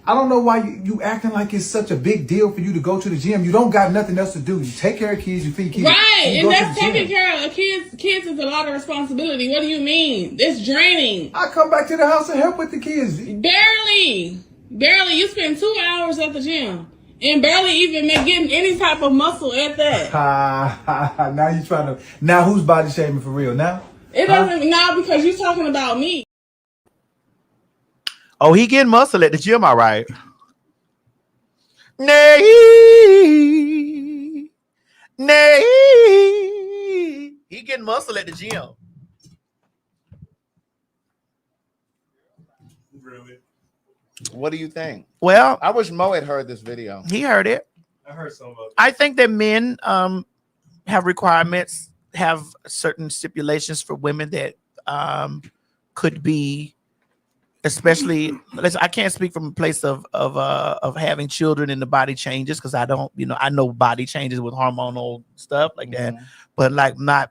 I don't know why you acting like it's such a big deal for you to go to the gym. You don't got nothing else to do. You take care of kids, you feed kids.
Right, and that's taking care of kids. Kids is a lot of responsibility. What do you mean? It's draining.
I come back to the house and help with the kids.
Barely. You spend 2 hours at the gym and barely even getting any type of muscle at that.
Now you trying to. Now who's body shaming for real? Now
it doesn't. Now because you're talking about me.
Oh, he getting muscle at the gym, all right. Nay. He getting muscle at the gym.
Really?
What do you think?
Well,
I wish Mo had heard this video.
He heard it.
I heard some of it.
I think that men have requirements, have certain stipulations for women that could be, especially. I can't speak from a place of having children and the body changes because I don't, I know body changes with hormonal stuff like that, but like not,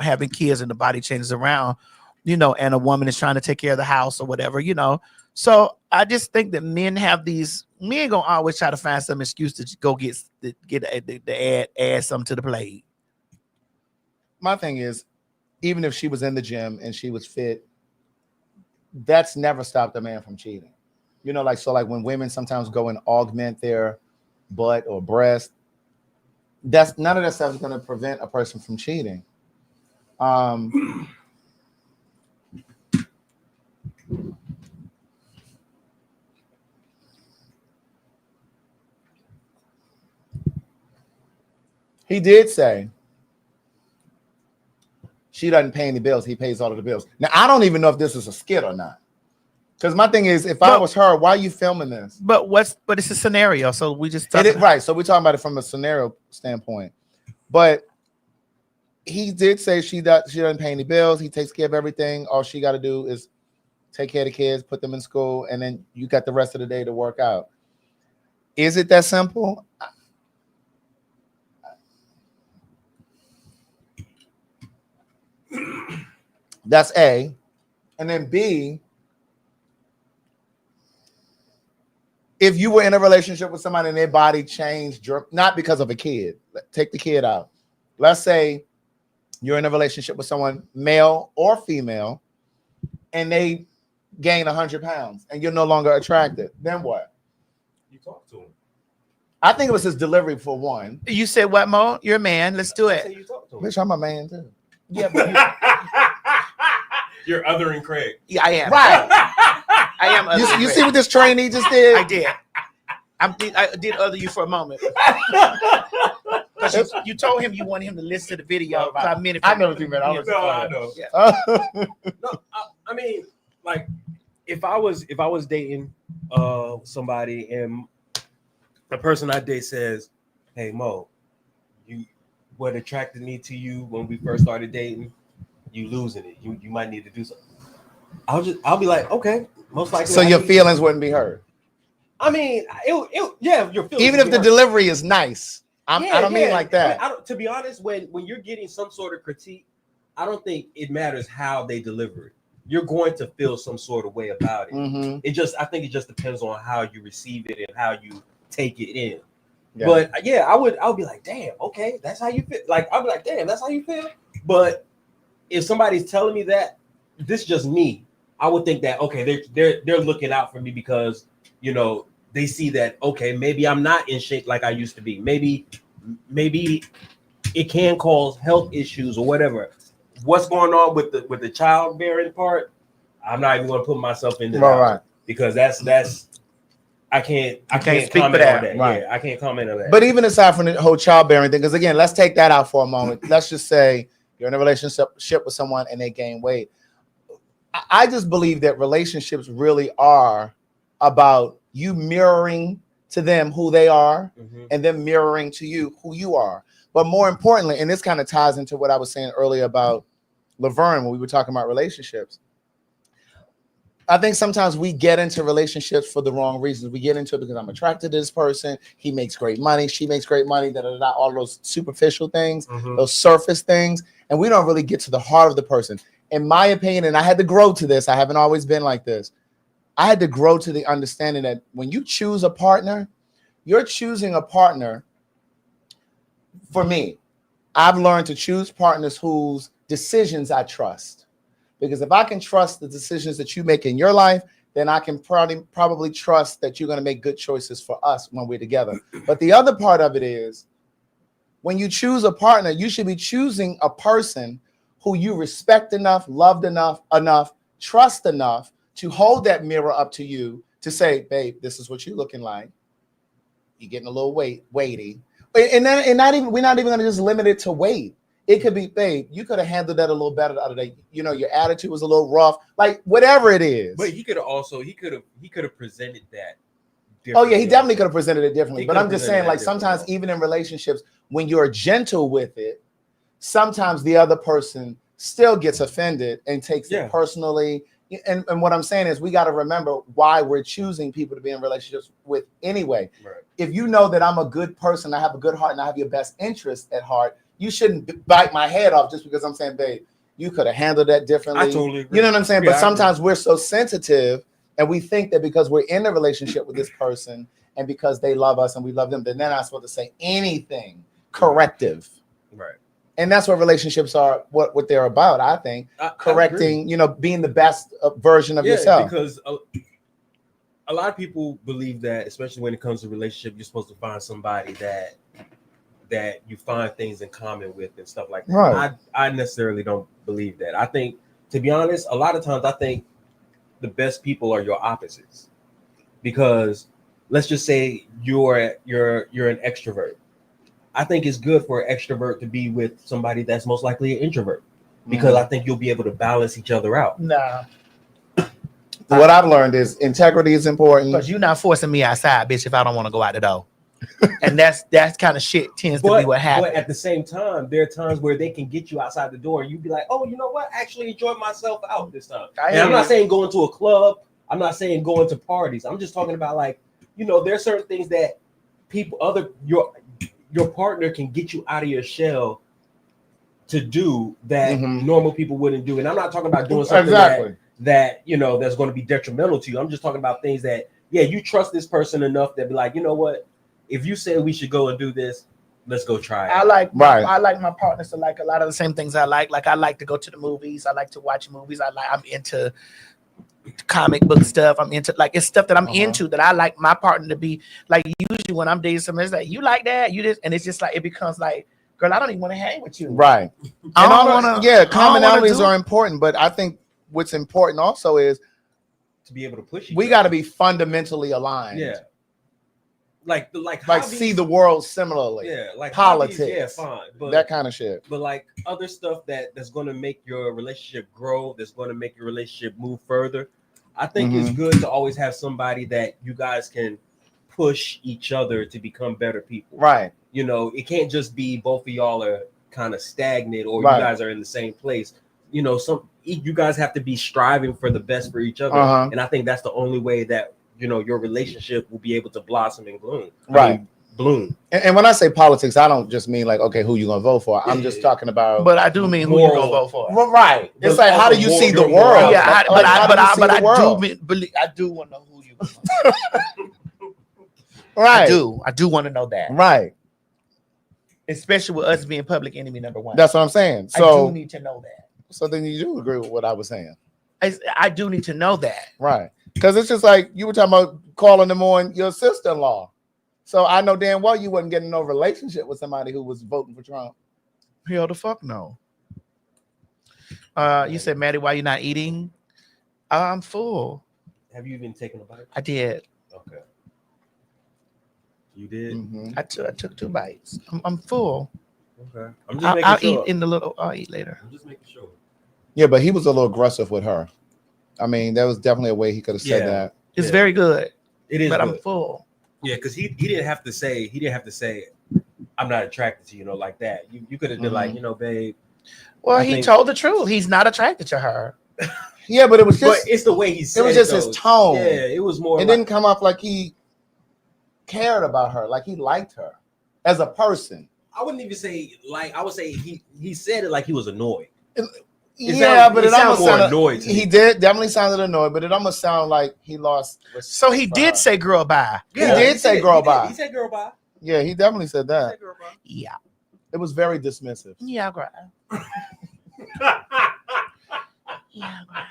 having kids and the body changes around, and a woman is trying to take care of the house or whatever, So I just think that men gonna always try to find some excuse to go add something to the plate.
My thing is, even if she was in the gym and she was fit, that's never stopped a man from cheating. Like when women sometimes go and augment their butt or breast, none of that stuff is going to prevent a person from cheating. He did say she doesn't pay any bills. He pays all of the bills. Now, I don't even know if this is a skit or not. Because my thing is, if I was her, why are you filming this?
But it's a scenario. So we just
right. So we're talking about it from a scenario standpoint. But he did say she doesn't pay any bills. He takes care of everything. All she got to do is take care of the kids, put them in school, and then you got the rest of the day to work out. Is it that simple? That's A. And then B, if you were in a relationship with somebody and their body changed, not because of a kid, take the kid out. Let's say you're in a relationship with someone, male or female, and they gain 100 pounds and you're no longer attracted. Then what?
You talk to him.
I think it was his delivery for one.
You said what, Mo? You're a man. Let's do it.
Bitch, I'm a man too.
Yeah, but
you're othering Craig.
Yeah, I am.
Right.
I am.
You see what this trainee just did?
I did. I did other you for a moment. Because you told him you wanted him to listen to the video.
I know what you meant.
I know.
Yeah.
No, I mean, like, if I was dating somebody and the person I date says, "Hey Mo, what attracted me to you when we first started dating, you losing it. You might need to do something." I'll be like, okay, most likely.
So your feelings wouldn't be hurt.
I mean, yeah, your feelings.
Even if the delivery is nice, I don't mean like that.
I mean, to be honest, when you're getting some sort of critique, I don't think it matters how they deliver it. You're going to feel some sort of way about it.
Mm-hmm.
I think it just depends on how you receive it and how you take it in.
Yeah.
But yeah, I would be like, damn, okay, that's how you feel. Like, I'll be like, damn, that's how you feel. But if somebody's telling me that, this is just me, I would think that, okay, they're looking out for me because, they see that, okay, maybe I'm not in shape like I used to be. Maybe it can cause health issues or whatever. What's going on with the childbearing part? I'm not even going to put myself into that
Right.
because that's I can't
speak
comment
for that.
on that.
Right.
Yeah, I can't comment on that.
But even aside from the whole childbearing thing, because again, let's take that out for a moment. Let's just say you're in a relationship with someone and they gain weight. I just believe that relationships really are about you mirroring to them who they are and them mirroring to you who you are. But more importantly, and this kind of ties into what I was saying earlier about Laverne when we were talking about relationships. I think sometimes we get into relationships for the wrong reasons. We get into it because I'm attracted to this person. He makes great money. She makes great money. All those superficial things, those surface things. And we don't really get to the heart of the person. In my opinion, and I had to grow to this. I haven't always been like this. I had to grow to the understanding that when you choose a partner, you're choosing a partner. For me, I've learned to choose partners whose decisions I trust. Because if I can trust the decisions that you make in your life, then I can probably trust that you're going to make good choices for us when we're together. But the other part of it is when you choose a partner, you should be choosing a person who you respect enough, loved enough, trust enough to hold that mirror up to you to say, babe, this is what you're looking like. You're getting a little weighty. And we're not even going to just limit it to weight. It could be, babe, you could have handled that a little better the other day. You know, your attitude was a little rough, like whatever it is.
But he could have presented that.
Oh yeah, he definitely could have presented it differently. But I'm just saying, like sometimes even in relationships, when you're gentle with it, sometimes the other person still gets offended and takes it personally. And what I'm saying is we got to remember why we're choosing people to be in relationships with anyway. Right. If you know that I'm a good person, I have a good heart, and I have your best interest at heart, you shouldn't bite my head off just because I'm saying, babe, you could have handled that differently.
I totally agree.
You know what I'm saying? Yeah, but sometimes we're so sensitive and we think that because we're in a relationship with this person and because they love us and we love them, then they're not supposed to say anything corrective.
Right.
And that's what relationships are, what they're about, I think. Correcting, being the best version of yourself.
Because a lot of people believe that, especially when it comes to relationship, you're supposed to find somebody that you find things in common with and stuff like that. Right. I necessarily don't believe that. I think, to be honest, a lot of times I think the best people are your opposites. Because let's just say you're an extrovert. I think it's good for an extrovert to be with somebody that's most likely an introvert. Because I think you'll be able to balance each other out.
Nah.
What I've learned is integrity is important.
Because you're not forcing me outside, bitch, if I don't want to go out the door. And that's kind of shit tends to be what happens.
But at the same time, there are times where they can get you outside the door and you'd be like, oh, you know what? I actually enjoyed myself out this time. And I'm not saying going to a club. I'm not saying going to parties. I'm just talking about like, there's certain things that your partner can get you out of your shell to do that normal people wouldn't do. And I'm not talking about doing something that that's going to be detrimental to you. I'm just talking about things that, you trust this person enough that be like, you know what? If you say we should go and do this, let's go try it.
I like my partners to like a lot of the same things I like. Like I like to go to the movies. I like to watch movies. I'm into comic book stuff. I'm into it's stuff that I'm into that I like my partner to be like. Usually when I'm dating someone, it's like, you like that, you this, and it's just like it becomes like, girl, I don't even want to hang with you.
Right. Commonalities are important, but I think what's important also is
to be able to push.
We got to be fundamentally aligned.
Yeah. Like
see the world similarly.
Yeah, like
politics.
Hobbies, fine, but
that kind of shit.
But like other stuff that's going to make your relationship grow, that's going to make your relationship move further. I think it's good to always have somebody that you guys can push each other to become better people.
Right.
It can't just be both of y'all are kind of stagnant or you guys are in the same place. You guys have to be striving for the best for each other, and I think that's the only way that your relationship will be able to blossom and bloom. Bloom.
And when I say politics, I don't just mean like, okay, who you gonna vote for? I'm just talking about.
But I do mean who you gonna vote for.
Well, right. It's like, how do you see the world?
Yeah, I do want to know who you.
Right.
I do want to know that.
Right.
Especially with us being public enemy number one.
That's what I'm saying. So
I do need to know that.
So then you do agree with what I was saying.
I do need to know that.
Right. Because it's just like you were talking about calling them on your sister-in-law. So I know damn well you wasn't getting no relationship with somebody who was voting for Trump.
Hell the fuck no. You said, Maddie, why you not eating? I'm full.
Have you even taken a bite?
I did.
Okay. You did?
Mhm.
I took 2 bites. I'm full.
Okay. I'm just making
I'll
sure.
eat in the little. I'll eat later.
I'm just making sure.
Yeah, but he was a little aggressive with her. I mean, that was definitely a way he could have said that.
It's very good.
It is,
but
good.
I'm full.
Yeah, because he didn't have to say I'm not attracted to you, like that. You could have been like, babe.
Well, he told the truth. He's not attracted to her.
Yeah, but it was just.
But it's the way he said
it. Was just his tone.
Yeah, it was more.
It didn't come off like he cared about her, like he liked her as a person.
I wouldn't even say like. I would say he said it like he was annoyed.
But it almost sounded
annoyed.
He did definitely sounded annoyed, but it almost sounded like he lost.
So he did say "girl, bye."
Yeah, he did say "girl, bye."
He said "girl, bye."
Yeah, he definitely said that.
Yeah,
it was very dismissive.
Yeah, girl. Yeah, girl.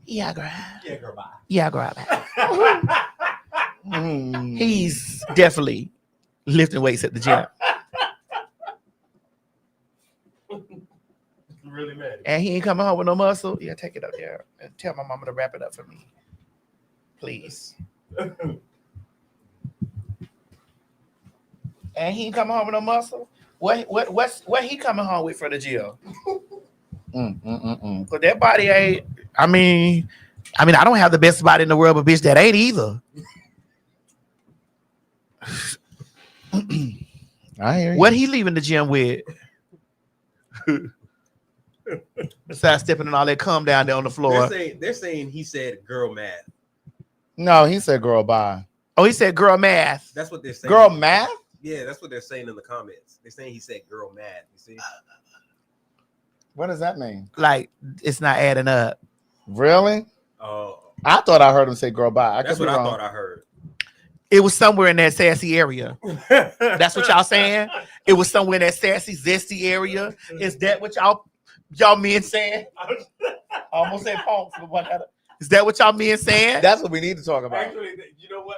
Yeah, girl.
Yeah, girl, bye.
Yeah, girl. He's definitely lifting weights at the gym.
Really mad.
And he ain't coming home with no muscle. Yeah, take it up there and tell my mama to wrap it up for me, please. And he ain't coming home with no muscle. What he coming home with for the gym? But that body ain't. I mean, I don't have the best body in the world, but bitch, that ain't either.
I hear you.
What he leaving the gym with? Besides stepping in all that cum down there on the floor.
They're saying he said girl math.
No, he said girl bye.
Oh, he said girl math.
That's what they're saying.
Girl math?
Yeah, that's what they're saying in the comments. They're saying he said girl math. You see?
What does that mean?
Like it's not adding up.
Really?
Oh.
I thought I heard him say girl bye.
That's what I thought I heard.
It was somewhere in that sassy area. That's what y'all saying? It was somewhere in that sassy, zesty area. Is that what y'all men saying? Almost said punks, but whatever. Is that what y'all men saying?
That's what we need to talk about.
Actually, you know what?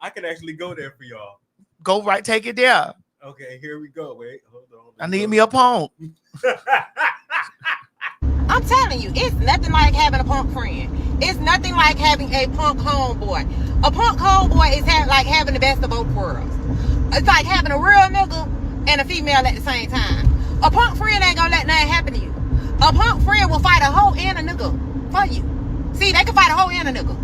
I can actually go there for y'all.
Go right, take it there.
Okay, here we go. Wait, hold on.
I need me a punk.
I'm telling you, it's nothing like having a punk friend. It's nothing like having a punk homeboy. A punk homeboy is like having the best of both worlds. It's like having a real nigga and a female at the same time. A punk friend ain't gonna let nothing happen to you. A punk friend will fight a hoe and a nigga for you. See, they can fight a hoe and a nigga.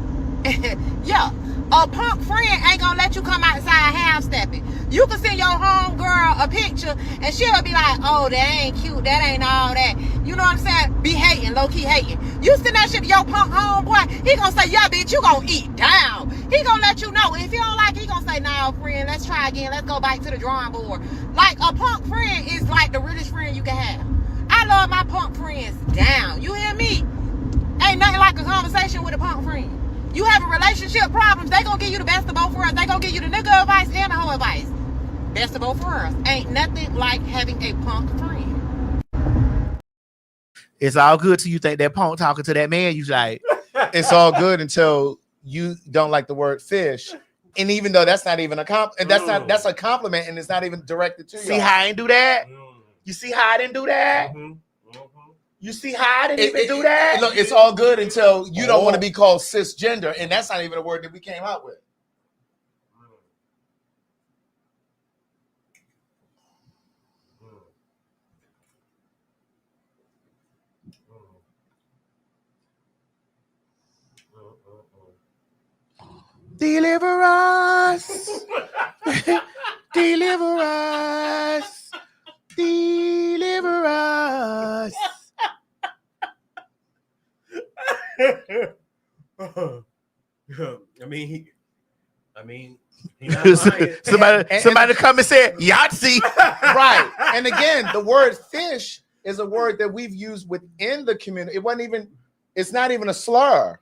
Yeah. A punk friend ain't gonna let you come outside half-stepping. You can send your homegirl a picture and she'll be like, oh, that ain't cute, that ain't all that. You know what I'm saying? Be hating, low-key hating. You send that shit to your punk homeboy, he gonna say, yeah, bitch, you gonna eat down. He gonna let you know. If you don't like it, he gonna say, nah, friend, let's try again. Let's go back to the drawing board. Like, a punk friend is like the realest friend you can have. I love my punk friends down. You hear me? Ain't nothing like a conversation with a punk friend. You having relationship problems, they gonna give you the best of both worlds. They gonna give you the nigga advice and the hoe advice. Best of both worlds. Ain't nothing like having a punk friend.
It's all good till you think that punk talking to that man. You like,
it's all good until you don't like the word fish. And even though that's not even a that's a compliment, and it's not even directed to you.
See how I didn't do that? You see how I didn't do that? You see how I didn't even do that?
Look, it's all good until you don't want to be called cisgender, and that's not even a word that we came out with.
Deliver us. Deliver us. Deliver us. Somebody come and say Yahtzee.
Right. And again, the word fish is a word that we've used within the community. It's not even a slur.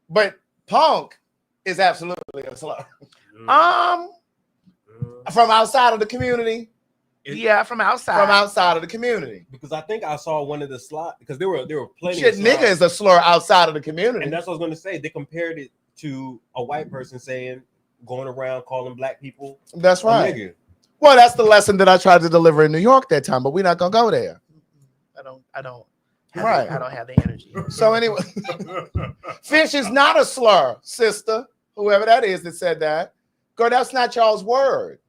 But punk is absolutely a slur. From outside of the community.
Yeah, from outside.
From outside of the community.
Because I think I saw one of the slides, because there were plenty
shit,
of
nigga is a slur outside of the community.
And that's what I was going to say. They compared it to a white person saying going around calling black people.
That's right.
A nigga.
Well, that's the lesson that I tried to deliver in New York that time, but we're not gonna go there.
I don't have the energy.
So anyway, fish is not a slur, sister. Whoever that is that said that, girl, that's not y'all's word.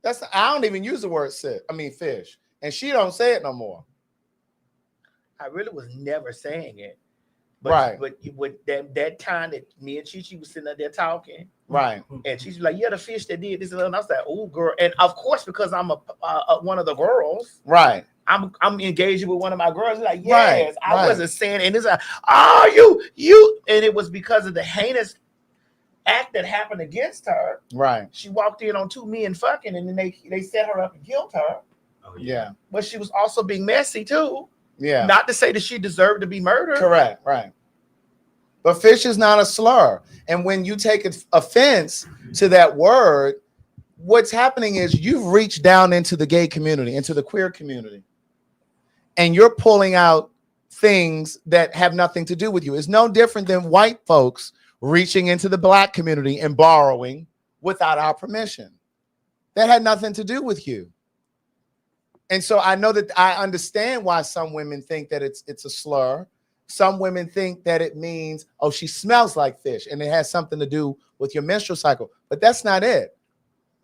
Right. I don't even use the word fish, and she don't say it no more.
I really was never saying it.
Right.
But with that time that me and Chi was sitting up there talking.
Right.
And she's like, yeah, the fish that did this. And I was like, oh, girl. And of course, because I'm one of the girls.
Right.
I'm engaging with one of my girls. Like, yes,
right.
I wasn't saying. And it's like, oh, you. And it was because of the heinous act that happened against her.
Right.
She walked in on two men fucking, and then they set her up and killed her.
Oh,
yeah.
But she was also being messy, too.
Yeah.
Not to say that she deserved to be murdered.
Correct. Right. But fish is not a slur. And when you take offense to that word, what's happening is you've reached down into the gay community, into the queer community, and you're pulling out things that have nothing to do with you. It's no different than white folks reaching into the black community and borrowing without our permission. That had nothing to do with you. And so I know that I understand why some women think that it's a slur. Some women think that it means, oh, she smells like fish, and it has something to do with your menstrual cycle. But that's not it.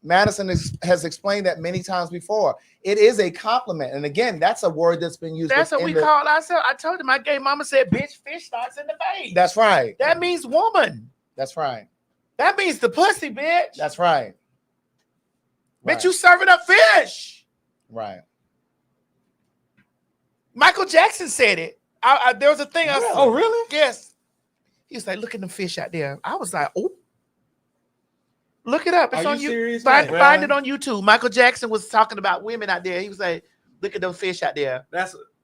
Madison has explained that many times before. It is a compliment. And again, that's a word that's been used.
That's what we call ourselves. I told him, my gay mama said, bitch, fish starts in the face.
That's right.
That means woman.
That's right.
That means the pussy, bitch.
That's right.
Bitch, you serving up fish.
Right.
Michael Jackson said it. There was a thing.
Oh, really?
Yes. He was like, look at them fish out there. I was like, oh. Look it up. It's on you. Find it on YouTube. Michael Jackson was talking about women out there. He was like, look at those fish out there.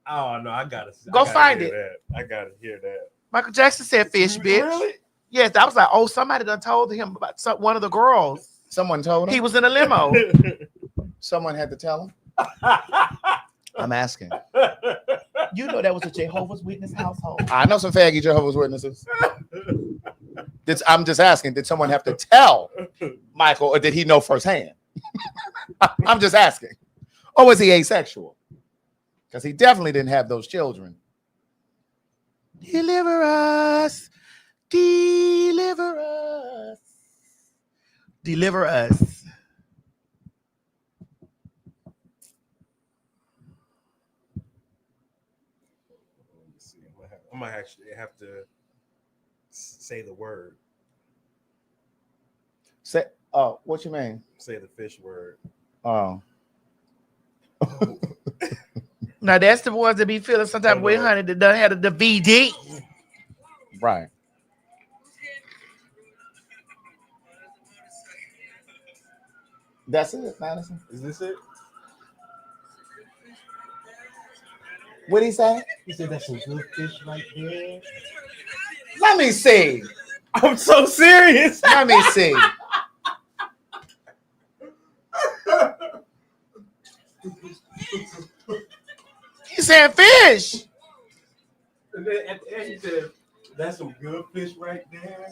Oh no, I gotta
find it.
I gotta hear that.
Michael Jackson said fish, bitch.
Really?
Yes, I was like, oh, somebody done told him about one of the girls.
Someone told him?
He was in a limo.
Someone had to tell him? I'm asking.
You know that was a Jehovah's Witness household.
I know some faggy Jehovah's Witnesses. I'm just asking, did someone have to tell Michael, or did he know firsthand? I'm just asking. Or was he asexual? Because he definitely didn't have those children.
Deliver us. Deliver us. Deliver us.
I might actually have to say the word.
Say, oh, what you mean?
Say the fish word.
Oh.
Now that's the ones that be feeling some type of way, honey, that done had the VD.
Right. That's it, Madison.
Is this it?
What did he say?
He said that's some good fish right there.
Let me see.
I'm so serious.
Let me see.
He said fish.
And then at the end he said, that's some good fish right there.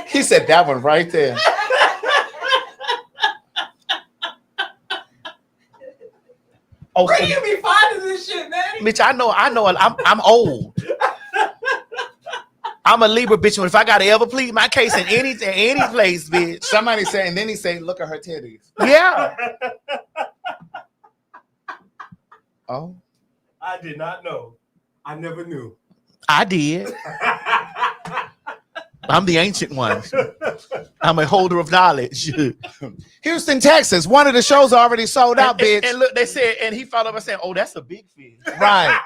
He said that one right there.
Oh,
where you be finding this shit, man?
Bitch, I know. I'm old. I'm a Libra bitch. And if I gotta ever plead my case in any place, bitch.
Somebody said, and then he said, look at her titties.
Yeah.
Oh.
I did not know. I never knew.
I did. I'm the ancient one. I'm a holder of knowledge.
Houston, Texas. One of the shows already sold out, bitch.
And look, they said, and he followed up and said, oh, that's a big fish.
Right.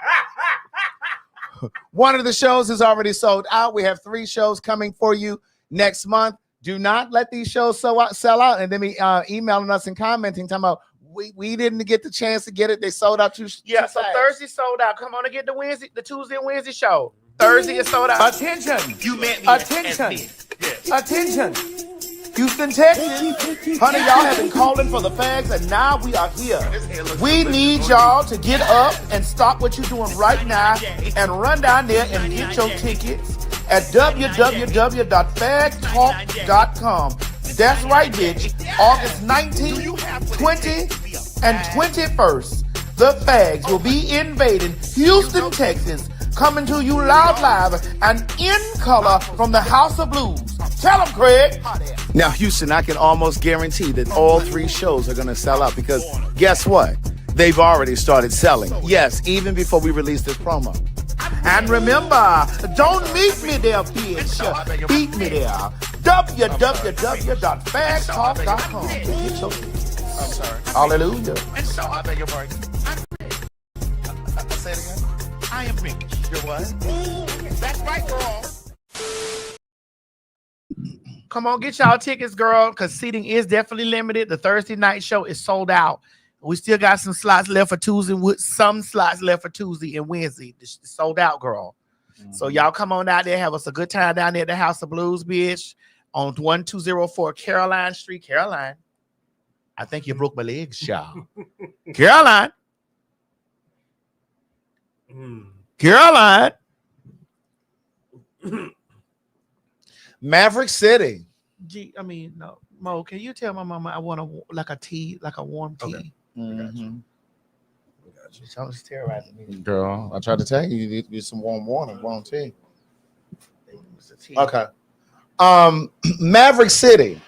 One of the shows is already sold out. We have 3 shows coming for you next month. Do not let these shows sell out and then be emailing us and commenting, talking about we didn't get the chance to get it. They sold out too.
Yeah, so Thursday sold out. Come on and get the Tuesday and Wednesday show. Thursday is sold out.
Attention.
You meant me.
Attention.
Yes.
Attention.
Houston, Texas. Honey, y'all have been calling for the fags, and now we are here. We need y'all to get up and stop what you're doing right now and run down there and get your tickets at www.PhagTawlk.com. That's right, bitch. August 19th, 20th, and 21st. The fags will be invading Houston, Texas, coming to you live and in color from the House of Blues. Tell them, Craig.
Now, Houston, I can almost guarantee that all 3 shows are going to sell out because guess what? They've already started selling. Yes, even before we release this promo.
And remember, don't meet me there, bitch. Beat me there. www.PhagTawlk.com. Get your tickets.
I'm sorry.
Hallelujah.
And so I beg your pardon.
Say it again.
I am rich.
You're what?
That's right, girl. Come on, get y'all tickets, girl, because seating is definitely limited. The Thursday night show is sold out. We still got some slots left for Tuesday, with some slots left for Tuesday and Wednesday. It's sold out, girl. So y'all come on out there, have us a good time down there at the House of Blues, bitch, on 1204 Caroline Street, Caroline. I think you broke my legs, y'all. Caroline. Caroline.
Maverick City.
No. Mo, can you tell my mama I want like a tea, like a warm tea?
Okay. Mm-hmm.
She's terrorizing me.
Girl, I tried to tell you, you need to get some warm water, warm tea. Okay. Maverick City.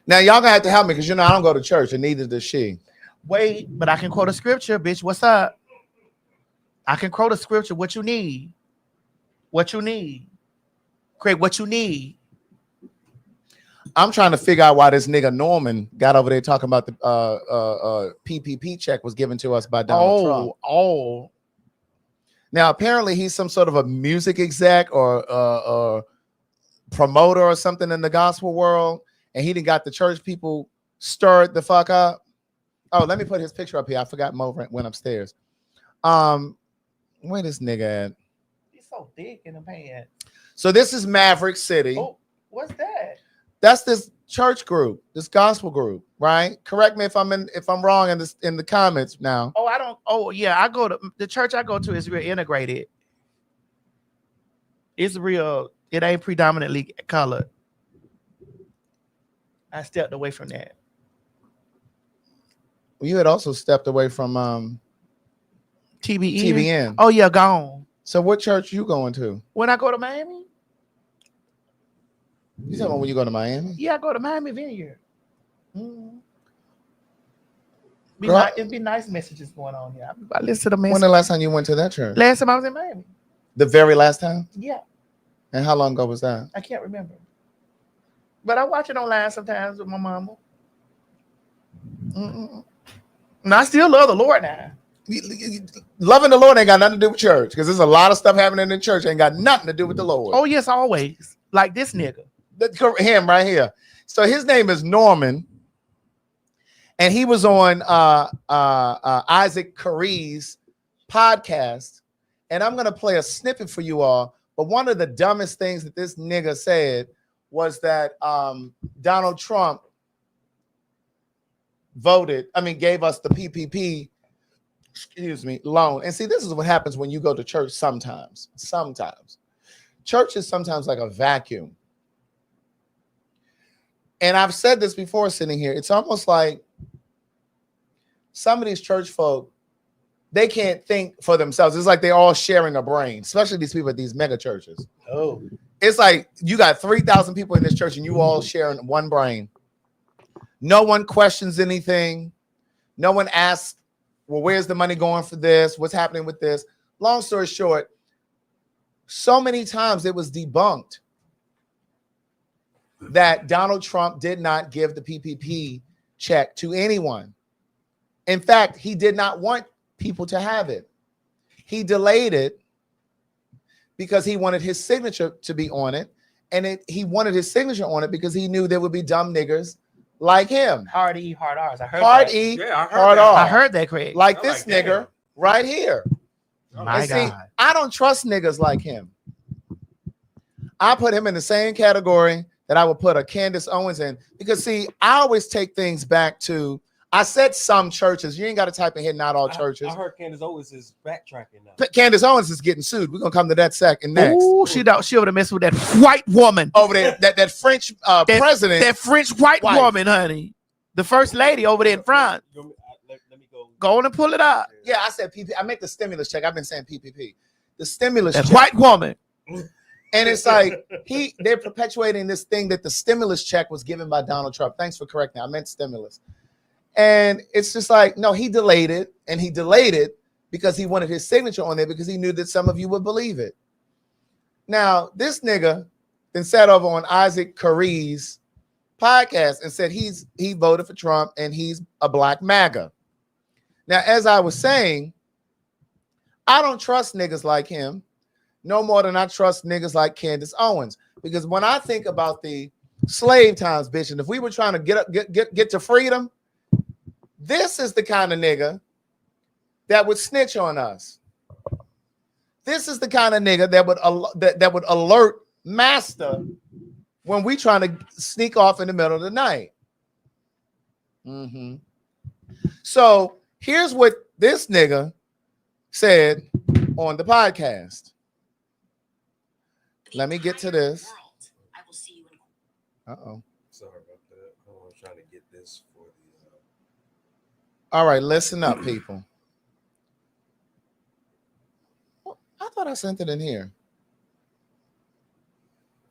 Now, y'all gonna have to help me because I don't go to church and neither does she.
Wait, but I can quote a scripture, bitch. What's up? I can quote a scripture. What you need? What you need? Craig, what you need?
I'm trying to figure out why this nigga Norman got over there talking about the PPP check was given to us by Donald Trump.
Oh.
Now, apparently he's some sort of a music exec or promoter or something in the gospel world, and he done got the church people stirred the fuck up. Oh, let me put his picture up here. I forgot Mo went upstairs. Where this nigga at?
He's so thick in the pants.
So this is Maverick City.
Oh, what's that?
That's this church group, this gospel group, right? Correct me if I'm wrong in the comments now.
Oh, I don't. Oh, yeah. I go to the church I go to is real integrated. It's real. It ain't predominantly colored. I stepped away from that.
You had also stepped away from TBN.
Oh yeah, gone.
So what church you going to?
When I go to Miami?
You talking about when you go to Miami?
Yeah, I go to Miami Vineyard. It'd be nice messages going on here. I listen to the messages.
When the last time you went to that church?
Last time I was in Miami.
The very last time?
Yeah.
And how long ago was that?
I can't remember. But I watch it online sometimes with my mama. And I still love the Lord now.
Loving the Lord ain't got nothing to do with church because there's a lot of stuff happening in church ain't got nothing to do with the Lord.
Oh, yes, always. Like this nigga.
Him right here. So his name is Norman, and he was on Isaac Curry's podcast, and I'm gonna play a snippet for you all. But one of the dumbest things that this nigga said was that Donald Trump gave us the PPP, loan. And see, this is what happens when you go to church sometimes. Church is sometimes like a vacuum. And I've said this before sitting here. It's almost like some of these church folk, they can't think for themselves. It's like they're all sharing a brain, especially these people at these mega churches.
Oh.
It's like you got 3,000 people in this church and you all sharing one brain. No one questions anything. No one asks, well, where's the money going for this? What's happening with this? Long story short, so many times it was debunked that Donald Trump did not give the PPP check to anyone. In fact, he did not want people to have it. He delayed it because he wanted his signature to be on it. And he wanted his signature on it because he knew there would be dumb niggers like him.
Hard E, hard R's. I heard
hard
that.
E,
Yeah, I heard
hard
that.
R.
I heard that, Craig.
Like this nigga right here.
My
And see,
God.
I don't trust niggas like him. I put him in the same category that I would put a Candace Owens in, because see, I always take things back to, I said some churches. You ain't got to type in here, not all churches.
I heard Candace Owens is backtracking now.
Candace Owens is getting sued. We're gonna come to that second next.
Oh, she over there messing with that white woman
over there, that French president,
that French white woman, honey, the first lady over there in front.
Let me go.
Go on and pull it up.
Yeah, I said PP. I meant the stimulus check. I've been saying PPP. The stimulus
That
check.
white woman.
And it's like they're perpetuating this thing that the stimulus check was given by Donald Trump. Thanks for correcting. I meant stimulus. And it's just like, no, he delayed it, and he delayed it because he wanted his signature on there because he knew that some of you would believe it. Now, this nigga then sat over on Isaac Curry's podcast and said he voted for Trump and he's a black MAGA. Now, as I was saying, I don't trust niggas like him no more than I trust niggas like Candace Owens. Because when I think about the slave times, bitch, and if we were trying to get to freedom, this is the kind of nigga that would snitch on us. This is the kind of nigga that would alert master when we trying to sneak off in the middle of the night. So here's what this nigga said on the podcast. Let me get to this. Uh-oh.
Sorry about that. I'm trying to get this for the.
All right, listen up, people. I thought I sent it in here.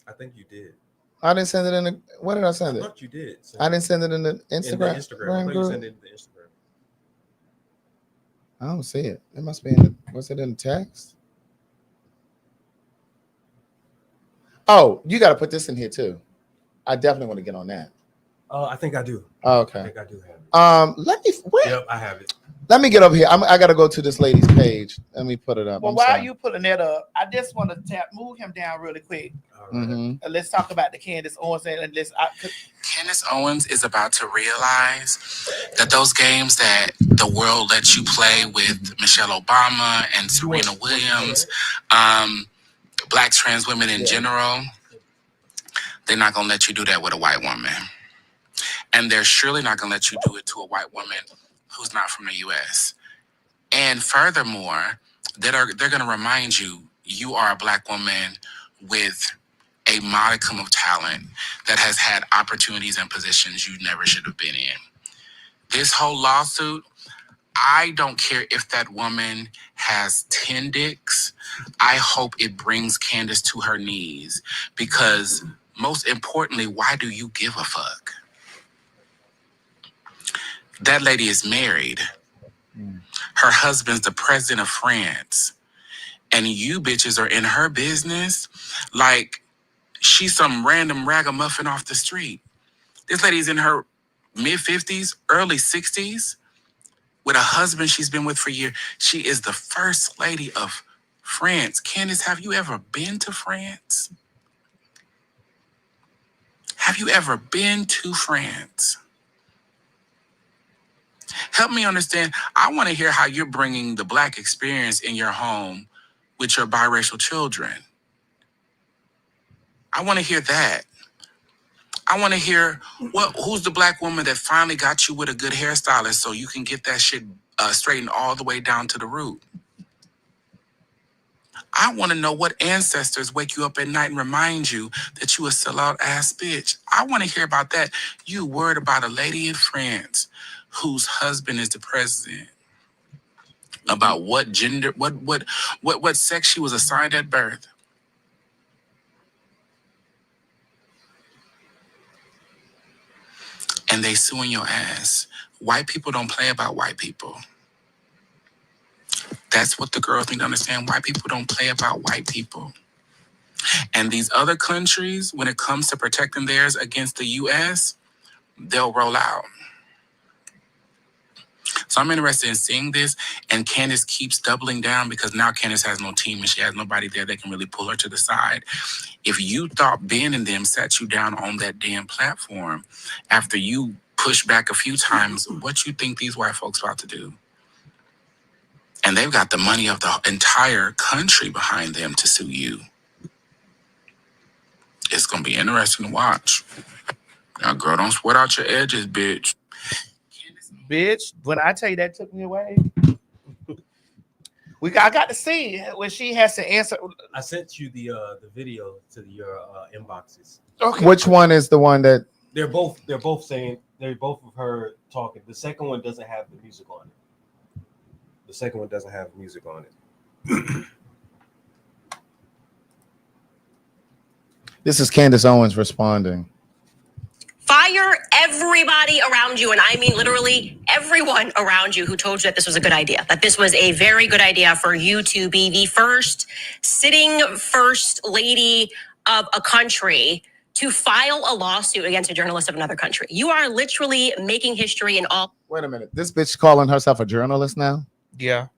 I think you did.
I didn't send it in the. What did I send it?
I thought you did.
I didn't send it in the Instagram.
I thought you sent it in the Instagram.
I don't see it. It must be in the. Was it in the text? Oh, you got to put this in here too. I definitely want to get on that.
I think I do.
Okay.
I think I do have it.
Let me. Where?
Yep, I have it.
Let me get over here. I got to go to this lady's page. Let me put it up.
Well, while you putting that up, I just want to move him down really quick. And let's talk about the Candace Owens and
Candace Owens is about to realize that those games that the world lets you play with Michelle Obama and Serena Williams, black trans women in general, they're not going to let you do that with a white woman. And they're surely not going to let you do it to a white woman who's not from the U.S. And furthermore, they're going to remind you, you are a black woman with a modicum of talent that has had opportunities and positions you never should have been in. This whole lawsuit, I don't care if that woman has 10 dicks. I hope it brings Candace to her knees, because most importantly, why do you give a fuck? That lady is married. Her husband's the president of France. And you bitches are in her business like she's some random ragamuffin off the street. This lady's in her mid-50s, early 60s, with a husband she's been with for years. She is the first lady of France. Candace, have you ever been to France? Have you ever been to France? Help me understand. I want to hear how you're bringing the black experience in your home with your biracial children. I want to hear that. I want to hear who's the black woman that finally got you with a good hairstylist so you can get that shit straightened all the way down to the root. I want to know what ancestors wake you up at night and remind you that you a sellout ass bitch. I want to hear about that. You worried about a lady in France whose husband is the president, about what gender, what sex she was assigned at birth. And they suing your ass. White people don't play about white people. That's what the girls need to understand. White people don't play about white people. And these other countries, when it comes to protecting theirs against the U.S., they'll roll out. So I'm interested in seeing this, and Candace keeps doubling down because now Candace has no team and she has nobody there that can really pull her to the side. If you thought Ben and them sat you down on that damn platform after you pushed back a few times, what you think these white folks about to do? And they've got the money of the entire country behind them to sue you. It's gonna be interesting to watch. Now, girl, don't sweat out your edges, bitch.
Bitch, when I tell you that took me away, I got to see when she has to answer.
I sent you the video to your inboxes.
Okay.
Which one is the one that?
They're both saying they're both of her talking. The second one doesn't have the music on it. The second one doesn't have music on it.
This is Candace Owens responding.
Fire everybody around you, and I mean literally everyone around you who told you that this was a good idea, that this was a very good idea for you to be the first sitting first lady of a country to file a lawsuit against a journalist of another country. You are literally making history in all.
Wait a minute. This bitch calling herself a journalist now?
Yeah.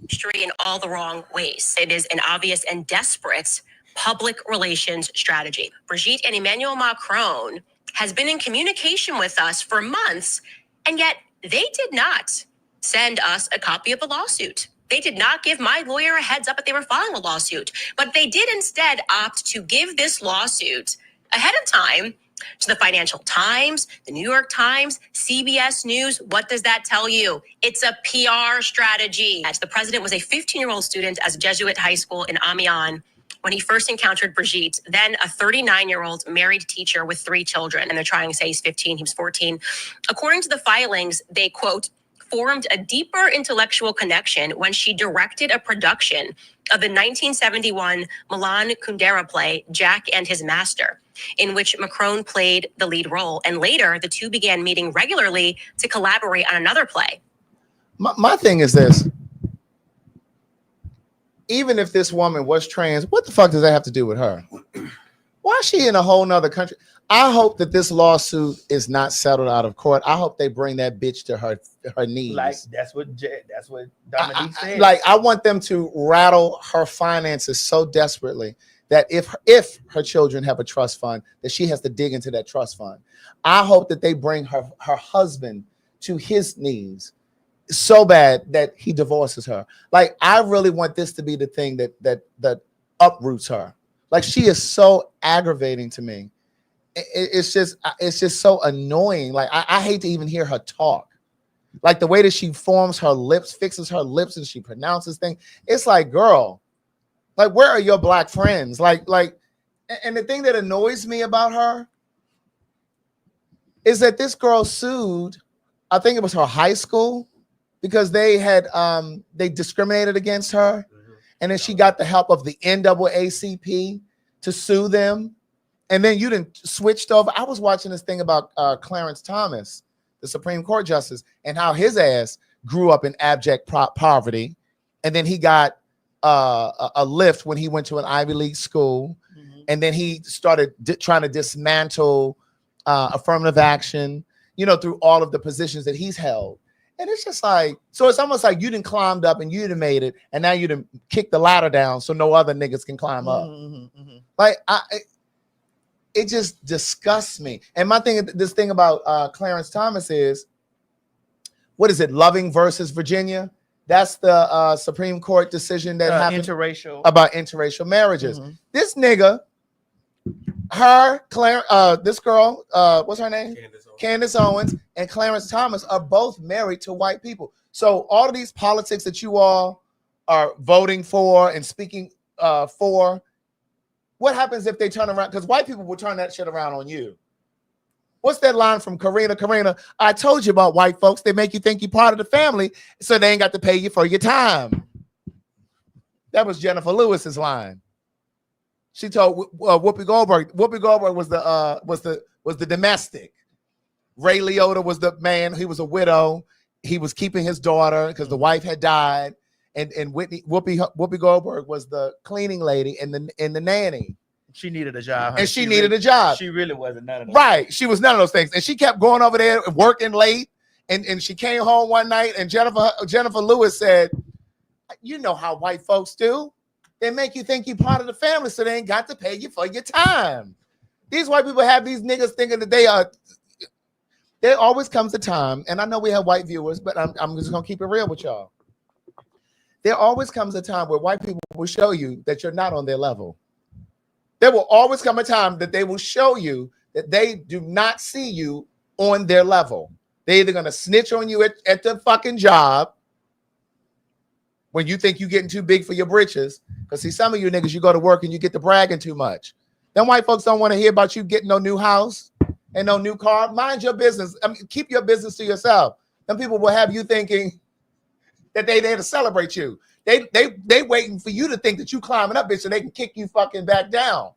History in all the wrong ways. It is an obvious and desperate public relations strategy. Brigitte and Emmanuel Macron has been in communication with us for months, and yet they did not send us a copy of the lawsuit. They did not give my lawyer a heads up that they were filing a lawsuit, but they did instead opt to give this lawsuit ahead of time to the Financial Times, the New York Times, CBS News. What does that tell you? It's a PR strategy. The president was a 15-year-old student at a Jesuit high school in Amiens when he first encountered Brigitte, then a 39-year-old married teacher with 3 children. And they're trying to say he's 15, he was 14. According to the filings, they, quote, formed a deeper intellectual connection when she directed a production of the 1971 Milan Kundera play, Jack and His Master, in which Macron played the lead role. And later, the two began meeting regularly to collaborate on another play.
My thing is this. Even if this woman was trans, what the fuck does that have to do with her? Why is she in a whole nother country? I hope that this lawsuit is not settled out of court. I hope they bring that bitch to her knees.
Like that's what Dominique said.
Like I want them to rattle her finances so desperately that if her children have a trust fund, that she has to dig into that trust fund. I hope that they bring her husband to his knees so bad that he divorces her. Like I really want this to be the thing that uproots her. Like she is so aggravating to me. It's just so annoying. Like I hate to even hear her talk. Like the way that she forms her lips, fixes her lips, and she pronounces things. It's like, girl, like where are your black friends? Like, and the thing that annoys me about her is that this girl sued, I think it was her high school, because they had they discriminated against her, and then she got the help of the NAACP to sue them, and then you didn't switched over. I was watching this thing about Clarence Thomas, the Supreme Court justice, and how his ass grew up in abject poverty, and then he got a lift when he went to an Ivy League school, and then he started trying to dismantle affirmative action, through all of the positions that he's held. And it's just like, so it's almost like you done climbed up and you done made it, and now you done kicked the ladder down so no other niggas can climb up. Like, it just disgusts me. And my thing, this thing about Clarence Thomas is, what is it, Loving versus Virginia? That's the Supreme Court decision that happened about interracial marriages. This nigga, this girl, what's her name? Candace Owens and Clarence Thomas are both married to white people. So all of these politics that you all are voting for and speaking for, what happens if they turn around? Because white people will turn that shit around on you. What's that line from Karina? Karina, I told you about white folks. They make you think you're part of the family, so they ain't got to pay you for your time. That was Jennifer Lewis's line. She told Whoopi Goldberg. Whoopi Goldberg was the domestic. Ray Liotta was the man. He was a widow. He was keeping his daughter because the wife had died. And Whoopi Goldberg was the cleaning lady and the nanny.
She needed a job.
And she needed a job.
She really wasn't none of those.
Right. She was none of those things. And she kept going over there working late. And she came home one night and Jennifer Lewis said, you know how white folks do. They make you think you're part of the family, so they ain't got to pay you for your time. These white people have these niggas thinking that they are. There always comes a time, and I know we have white viewers, but I'm just gonna keep it real with y'all. There always comes a time where white people will show you that you're not on their level. There will always come a time that they will show you that they do not see you on their level. They're either going to snitch on you at the fucking job when you think you're getting too big for your britches. Because see, some of you niggas, you go to work and you get to bragging too much. Them white folks don't want to hear about you getting no new house and no new car. Mind your business. I mean, keep your business to yourself. Them people will have you thinking that they there to celebrate you. They waiting for you to think that you climbing up, bitch, so they can kick you fucking back down.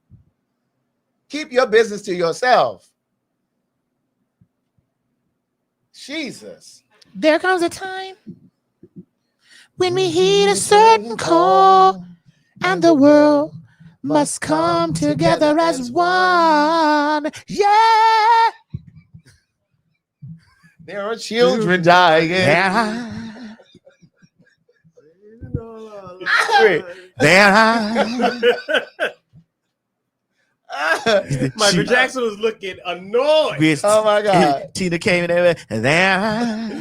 Keep your business to yourself. Jesus.
There comes a time when we heed a certain call, and the world must come together as one. Yeah.
There are children dying.
Yeah. There
Michael Jackson was looking annoyed.
Oh my God.
Tina came in there.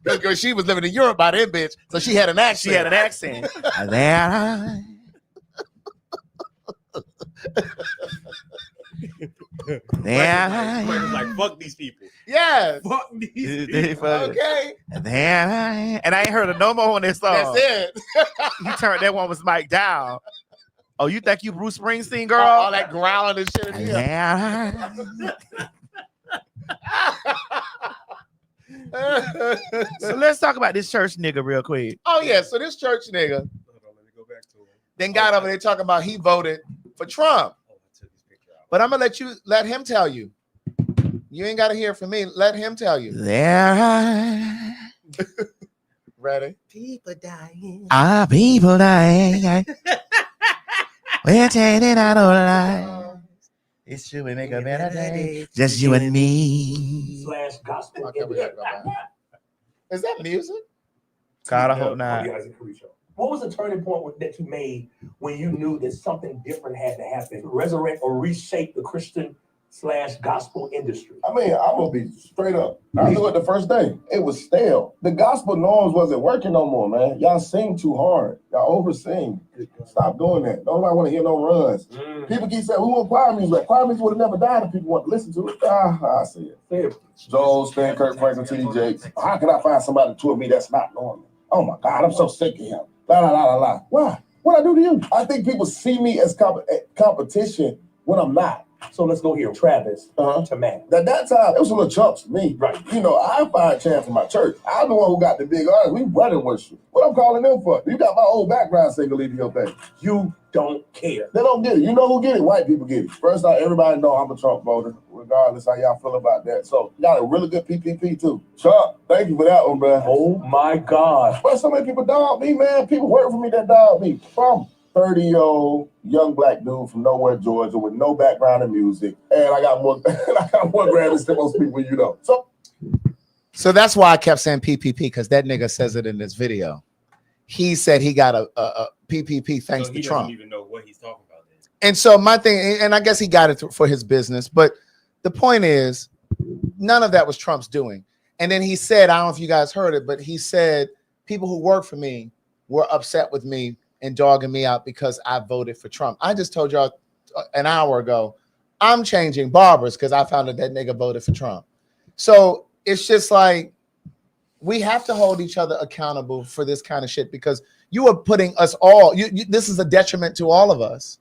Because she was living in Europe by then, bitch. So she had an accent.
She had an accent. There.
Michael's like, fuck these people.
Yes.
Fuck these people.
Okay.
There. And I ain't heard of no more on this song.
That's it.
He turned that one was Mike down. Oh, you think you Bruce Springsteen, girl?
All that growling and shit.
Yeah. So let's talk about this church nigga real quick.
Oh yeah, so this church nigga
Hold on, let me go back to him.
then got over there talking about he voted for Trump. But I'm gonna let him tell you. You ain't gotta hear from me. Let him tell you.
There
Ready?
people dying. Are people dying. We're taking out our lives. It's true, we make a better day. Just you and me.
/ gospel.
Okay, we gotta go back. Is that music?
God, I hope not.
What was the turning point that you made when you knew that something different had to happen to resurrect or reshape the Christian / gospel industry?
I mean, I'm gonna be straight up. I knew it the first day. It was stale. The gospel norms wasn't working no more, man. Y'all sing too hard. Y'all over sing. Stop doing that. Nobody want to hear no runs. People keep saying, "We want choir music." Like, choir music would have never died if people want to listen to it. I see it. Joel, Stan, Kirk Franklin, T.D. Jakes. How can I find somebody to tour me that's not normal? Oh my God, I'm so sick of him. La la la la la. Why? What I do to you? I think people see me as competition when I'm not.
So let's go here, Travis to Matt.
At that time, it was a little chumps to me.
Right.
You know, I find chance in my church. I'm the one who got the big arms. We running worship. What I'm calling them for? You got my old background singer leading your thing.
You don't care.
They don't get it. You know who get it? White people get it. First off, everybody know I'm a Trump voter, regardless how y'all feel about that. So, you got a really good PPP too. Trump, thank you for that one, bro.
Oh my God.
But so many people dog me, man. People work for me that dog me. From 30-year-old young black dude from nowhere, Georgia, with no background in music, and I got more Grammys than most people you know.
So that's why I kept saying PPP, because that nigga says it in this video. He said he got a PPP thanks to Trump.
He doesn't even know what he's talking about.
And so my thing, and I guess he got it for his business, but the point is, none of that was Trump's doing. And then he said, I don't know if you guys heard it, but he said people who work for me were upset with me and dogging me out because I voted for Trump. I just told y'all an hour ago, I'm changing barbers because I found out that nigga voted for Trump. So it's just like, we have to hold each other accountable for this kind of shit, because you are putting us all, this is a detriment to all of us.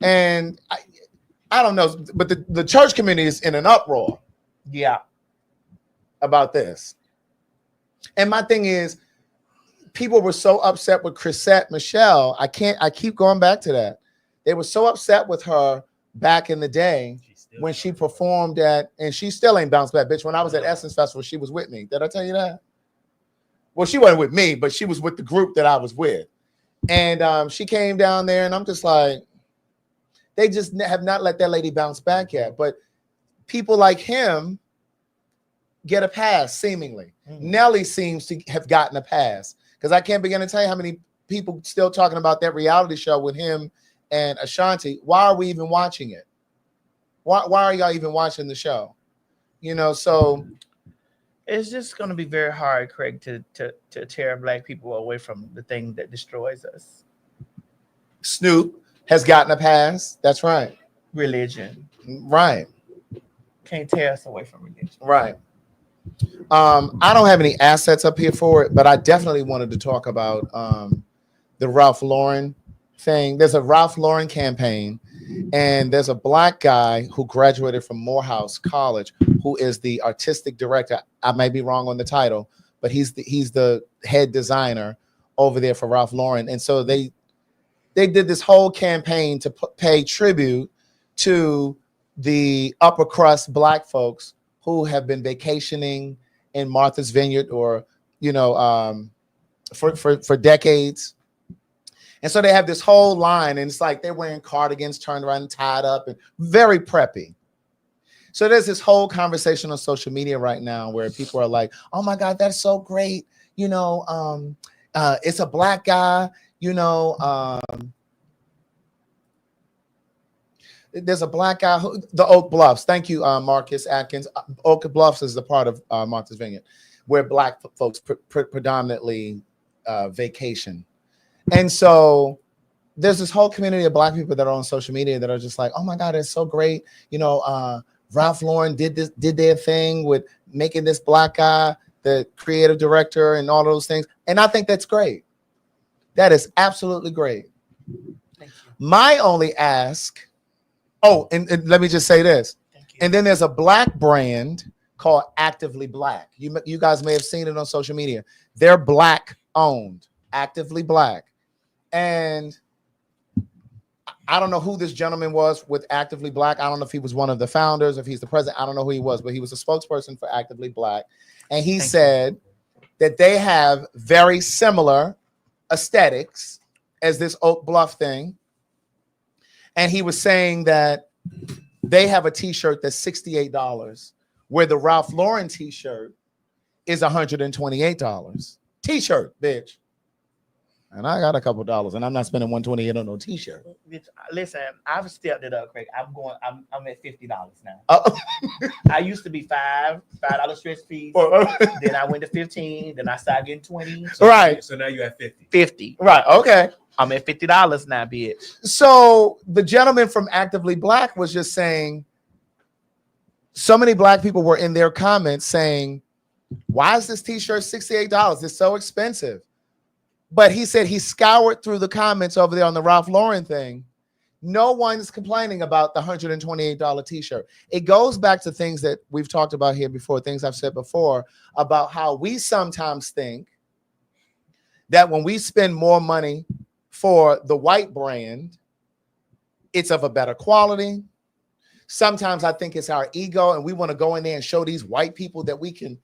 And I don't know, but the church community is in an uproar. Yeah. About this. And my thing is, people were so upset with Chrisette Michelle. I keep going back to that. They were so upset with her back in the day when she performed at, and she still ain't bounced back, bitch. When I was at Essence Festival, she was with me. Did I tell you that? Well, she wasn't with me, but she was with the group that I was with. And she came down there, and I'm just like, they just have not let that lady bounce back yet. But people like him get a pass, seemingly. Nelly seems to have gotten a pass. Because I can't begin to tell you how many people still talking about that reality show with him and Ashanti. Why are we even watching it? Why are y'all even watching the show? You know, so
it's just going to be very hard, Craig, to tear black people away from the thing that destroys us.
Snoop, has gotten a pass. That's right.
Religion.
Right.
Can't tear us away from religion.
Right. I don't have any assets up here for it, but I definitely wanted to talk about the Ralph Lauren thing. There's a Ralph Lauren campaign, and there's a black guy who graduated from Morehouse College who is the artistic director. I may be wrong on the title, but he's the head designer over there for Ralph Lauren. And so they did this whole campaign to pay tribute to the upper crust black folks who have been vacationing in Martha's Vineyard or, for decades. And so they have this whole line, and it's like they're wearing cardigans turned around and tied up and very preppy. So there's this whole conversation on social media right now where people are like, oh my God, that's so great. It's a black guy, there's a black guy the Oak Bluffs. Thank you, Marcus Atkins. Oak Bluffs is the part of Martha's Vineyard where black folks predominantly vacation. And so there's this whole community of black people that are on social media that are just like, oh my God, it's so great. Ralph Lauren did their thing with making this black guy the creative director and all those things. And I think that's great. That is absolutely great. My only ask, and let me just say this. And then there's a black brand called Actively Black. You guys may have seen it on social media. They're black owned, Actively Black. And I don't know who this gentleman was with Actively Black. I don't know if he was one of the founders, if he's the president. I don't know who he was, but he was a spokesperson for Actively Black. And he said that they have very similar aesthetics as this Oak Bluff thing. And he was saying that they have a t-shirt that's $68, where the Ralph Lauren t-shirt is $128. T-shirt, bitch. And I got a couple dollars, and I'm not spending $128 on no t-shirt.
Listen, I've stepped it up, Craig. I'm at $50 now. I used to be $5 stretch fees. Then I went to 15. Then I started getting 20.
Right.
So now you're at 50.
50.
Right. Okay.
I'm at $50 now, bitch.
So the gentleman from Actively Black was just saying, so many black people were in their comments saying, why is this t-shirt $68? It's so expensive. But he said he scoured through the comments over there on the Ralph Lauren thing. No one's complaining about the $128 t-shirt. It goes back to things that we've talked about here before, things I've said before about how we sometimes think that when we spend more money for the white brand, it's of a better quality. Sometimes I think it's our ego, and we want to go in there and show these white people that we can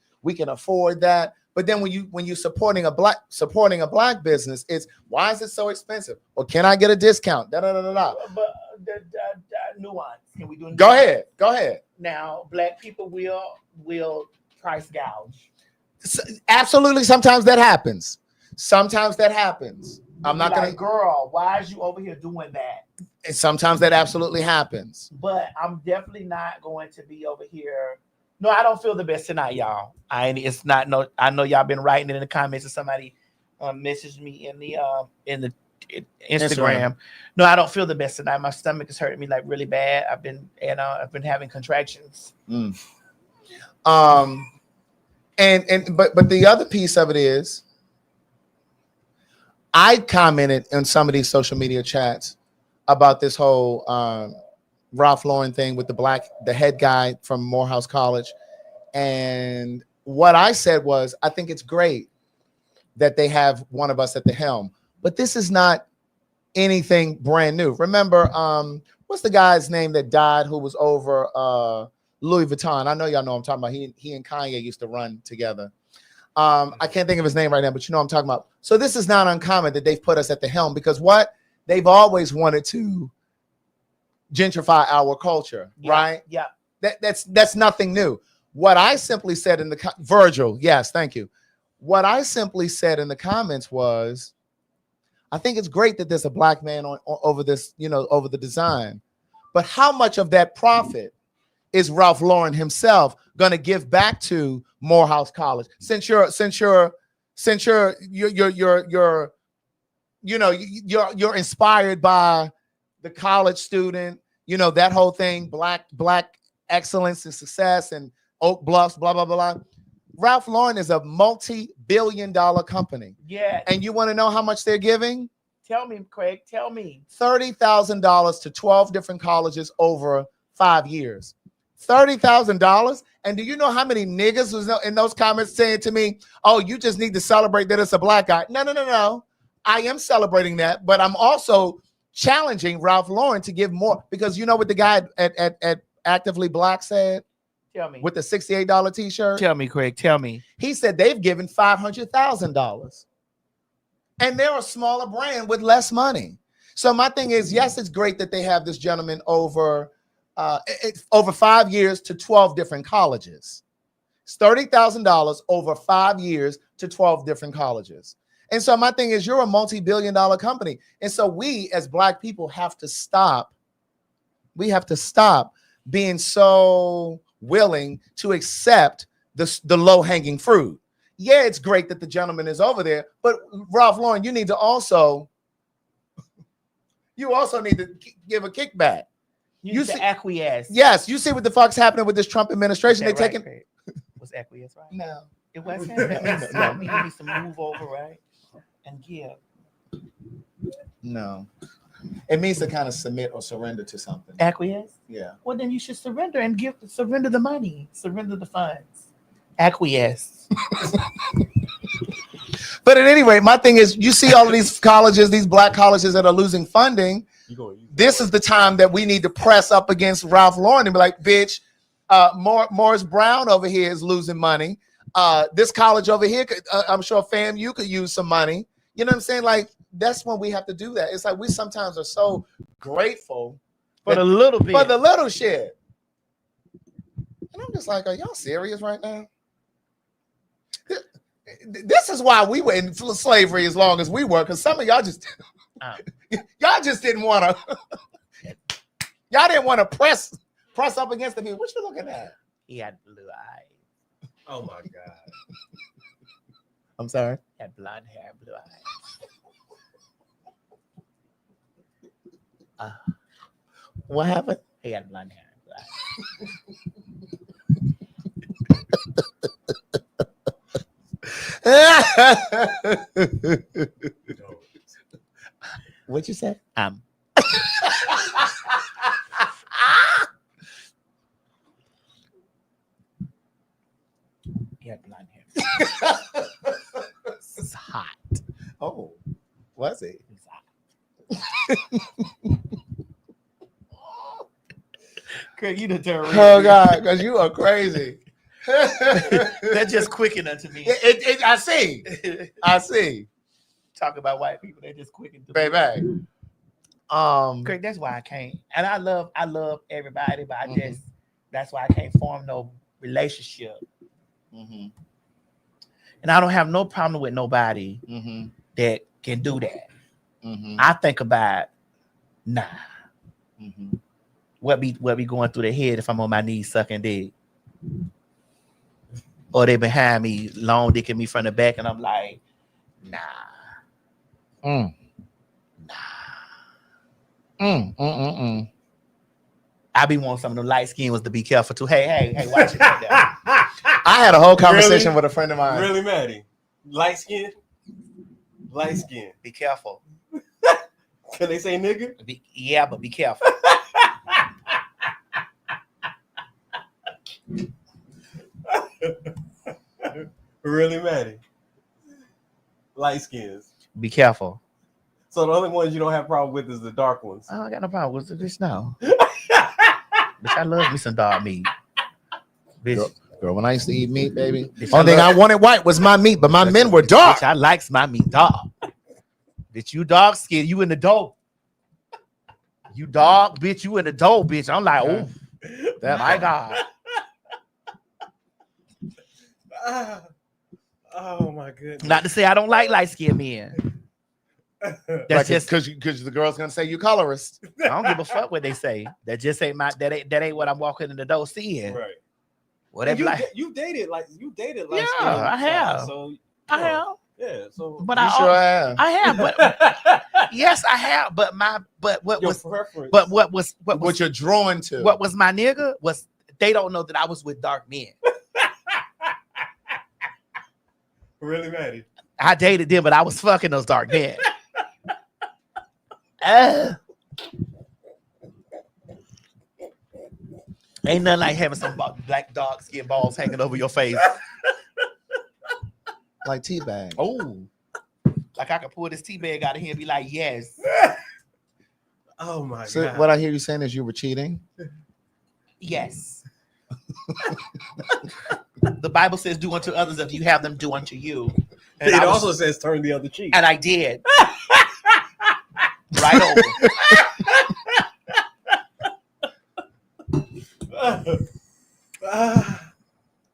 afford that. But then when you supporting a black business, it's why is it so expensive? Or can I get a discount?
But nuance. Can we do?
Go ahead.
Now, black people will price gouge.
Absolutely. Sometimes that happens. I'm not gonna.
Girl, why is you over here doing that?
And sometimes that absolutely happens.
But I'm definitely not going to be over here. No, I don't feel the best tonight, y'all. I know y'all been writing it in the comments, and somebody messaged me in the Instagram. No, I don't feel the best tonight. My stomach is hurting me like really bad. I've been having contractions.
But the other piece of it is, I commented in some of these social media chats about this whole Ralph Lauren thing with the head guy from Morehouse College. And what I said was, I think it's great that they have one of us at the helm, but this is not anything brand new. Remember, what's the guy's name that died who was over Louis Vuitton? I know y'all know what I'm talking about. He and Kanye used to run together. I can't think of his name right now, but you know what I'm talking about. So this is not uncommon that they've put us at the helm, because they've always wanted to gentrify our culture, right?
Yeah.
That's nothing new. What I simply said in the Virgil, yes, thank you. What I simply said in the comments was, I think it's great that there's a black man over this, over the design, but how much of that profit is Ralph Lauren himself going to give back to Morehouse College? Since you're inspired by the college student, you know, that whole thing, black excellence and success and Oak Bluffs, blah, blah, blah, blah. Ralph Lauren is a multi-billion-dollar company.
Yeah.
And you want to know how much they're giving?
Tell me, Craig. Tell me.
$30,000 to 12 different colleges over 5 years. $30,000. And do you know how many niggas was in those comments saying to me, oh, you just need to celebrate that it's a black guy? No. I am celebrating that, but I'm also challenging Ralph Lauren to give more, because you know what the guy at Actively Black said?
Tell me.
With the $68 t-shirt?
Tell me, Craig. Tell me.
He said they've given $500,000. And they're a smaller brand with less money. So my thing is, yes, it's great that they have this gentleman over 5 years to 12 different colleges. It's $30,000 over 5 years to 12 different colleges. And so my thing is, you're a multi-billion-dollar company. And so we as Black people have to stop. We have to stop being so willing to accept the low-hanging fruit. Yeah, it's great that the gentleman is over there, but Ralph Lauren, you need to also give a kickback.
You need to acquiesce.
Yes, you see what the fuck's happening with this Trump administration. They taking
was acquiesce, right?
No,
it wasn't. That means you need to move over, right? And give.
No, it means to kind of submit or surrender to something.
Acquiesce.
Yeah.
Well, then you should surrender and surrender the money, surrender the funds. Acquiesce.
But at any rate, my thing is, you see all of these colleges, these Black colleges that are losing funding. This is the time that we need to press up against Ralph Lauren and be like, bitch, Morris Brown over here is losing money. This college over here, I'm sure FAMU could use some money. You know what I'm saying? Like, that's when we have to do that. It's like we sometimes are so grateful
for the little bit,
for the little shit. And I'm just like, are y'all serious right now? This is why we were in slavery as long as we were, because some of y'all just didn't want to. Y'all didn't want to press up against the people. What you looking at?
He had blue eyes.
Oh my God.
I'm sorry.
He had blonde hair, blue eyes.
What happened?
He had blonde hair, blue eyes.
What you say?
He had blonde hair. It's hot.
Oh, was it?
It's hot. Craig, you the terrorist.
Oh God, because you are crazy.
That just quickened unto me.
I see.
Talk about white people, they just quickened to
baby.
Craig, that's why I can't. And I love everybody, but I just that's why I can't form no relationship.
Mm-hmm.
And I don't have no problem with nobody that can do that.
Mm-hmm.
I think about nah.
Mm-hmm.
What be going through their head if I'm on my knees sucking dick? Or they behind me, long dicking me from the back, and I'm like, nah. I be wanting some of the light skin ones to be careful too. Hey, watch it.
I had a whole conversation with a friend of mine.
Really, Maddie? Light skin? Light skin.
Be careful.
Can they say nigga?
Yeah, but be careful.
Really, Maddie? Light skins.
Be careful.
So the only ones you don't have problem with is the dark ones.
I don't got no problem with this now. Bitch, I love me some dog meat. Bitch.
Girl, when I used to eat meat, baby, only thing I wanted white was my meat, but my men were dark.
Bitch, I likes my meat dog. Bitch, you dog skin, you in the dough. You dog, bitch, you in the dough, bitch. I'm like, oh, my God.
Oh my goodness.
Not to say I don't like light skinned men. That's
like
just
because the girl's gonna say you colorist.
I don't give a fuck what they say. That just ain't that ain't what I'm walking in the door seeing.
Right.
Whatever.
You dated light skin.
I have.
So
I have.
Yeah. So,
But
You sure have.
I have, but yes, I have. But what
your
was
preference?
but what
you're drawn to?
What was my nigga was they don't know that I was with dark men.
Really, Maddie?
I dated them, but I was fucking those dark men. Ain't nothing like having some black dog skin balls hanging over your face.
Like teabag.
Oh, like I could pull this tea bag out of here and be like, yes.
Oh my
So
God.
what I hear you saying is you were cheating?
Yes. The Bible says, do unto others if you have them do unto you. And
it also says turn the other cheek.
And I did. Right
over.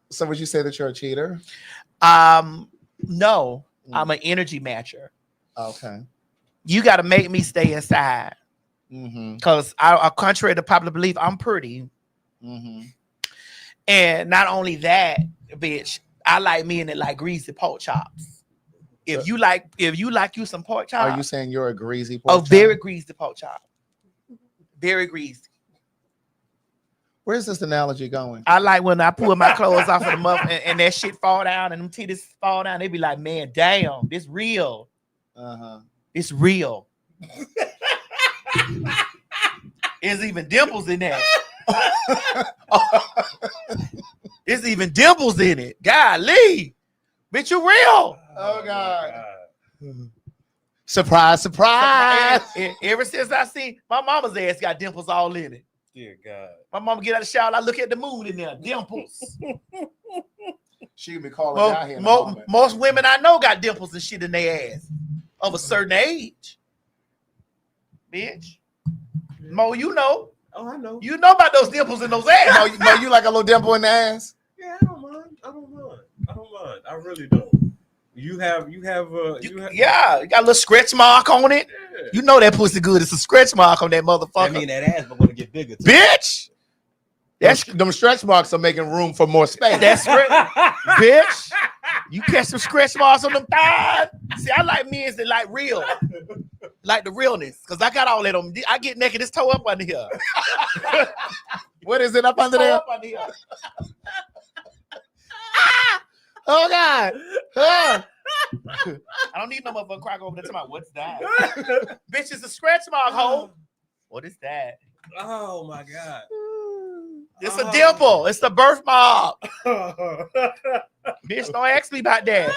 So would you say that you're a cheater?
No, I'm an energy matcher.
Okay.
You got to make me stay inside. Because contrary to popular belief, I'm pretty. And not only that, bitch, I like men that like greasy pork chops. If you like you some pork chops.
Are you saying you're a greasy pork chop?
Very greasy pork chop. Very greasy.
Where's this analogy going?
I like when I pull my clothes off of the muff and that shit fall down and them titties fall down. They be like, man, damn, this real. It's real. There's even dimples in that. There's even dimples in it. Golly. Bitch, you real.
Oh, God. Surprise, surprise.
Ever since I seen my mama's ass got dimples all in it.
Dear God.
My mama get out of the shower, I look at the moon in there. Dimples.
She could be calling down here in a moment.
Most women I know got dimples and shit in their ass of a certain age. Bitch. Mo, you know.
Oh, I know.
You know about those dimples in those ass.
Mo, you like a little dimple in the ass?
Yeah, I don't mind. I really don't. You got
a little scratch mark on it. Yeah. You know that pussy good. It's a scratch mark on that motherfucker.
I mean, that ass but gonna get bigger too.
Bitch.
Them stretch marks are making room for more space.
That's right. Bitch. You catch some scratch marks on them thighs. See, I like men that like real. Like the realness. Because I got all that on me. I get naked, it's toe up under here.
What is it up under there?
Up under here.
Oh, God.
I don't need no motherfucker crack over there talking about what's that. Bitch, it's a scratch mark, ho. What is that?
Oh, my God.
It's a dimple. It's the birthmark. Bitch, don't ask me about that.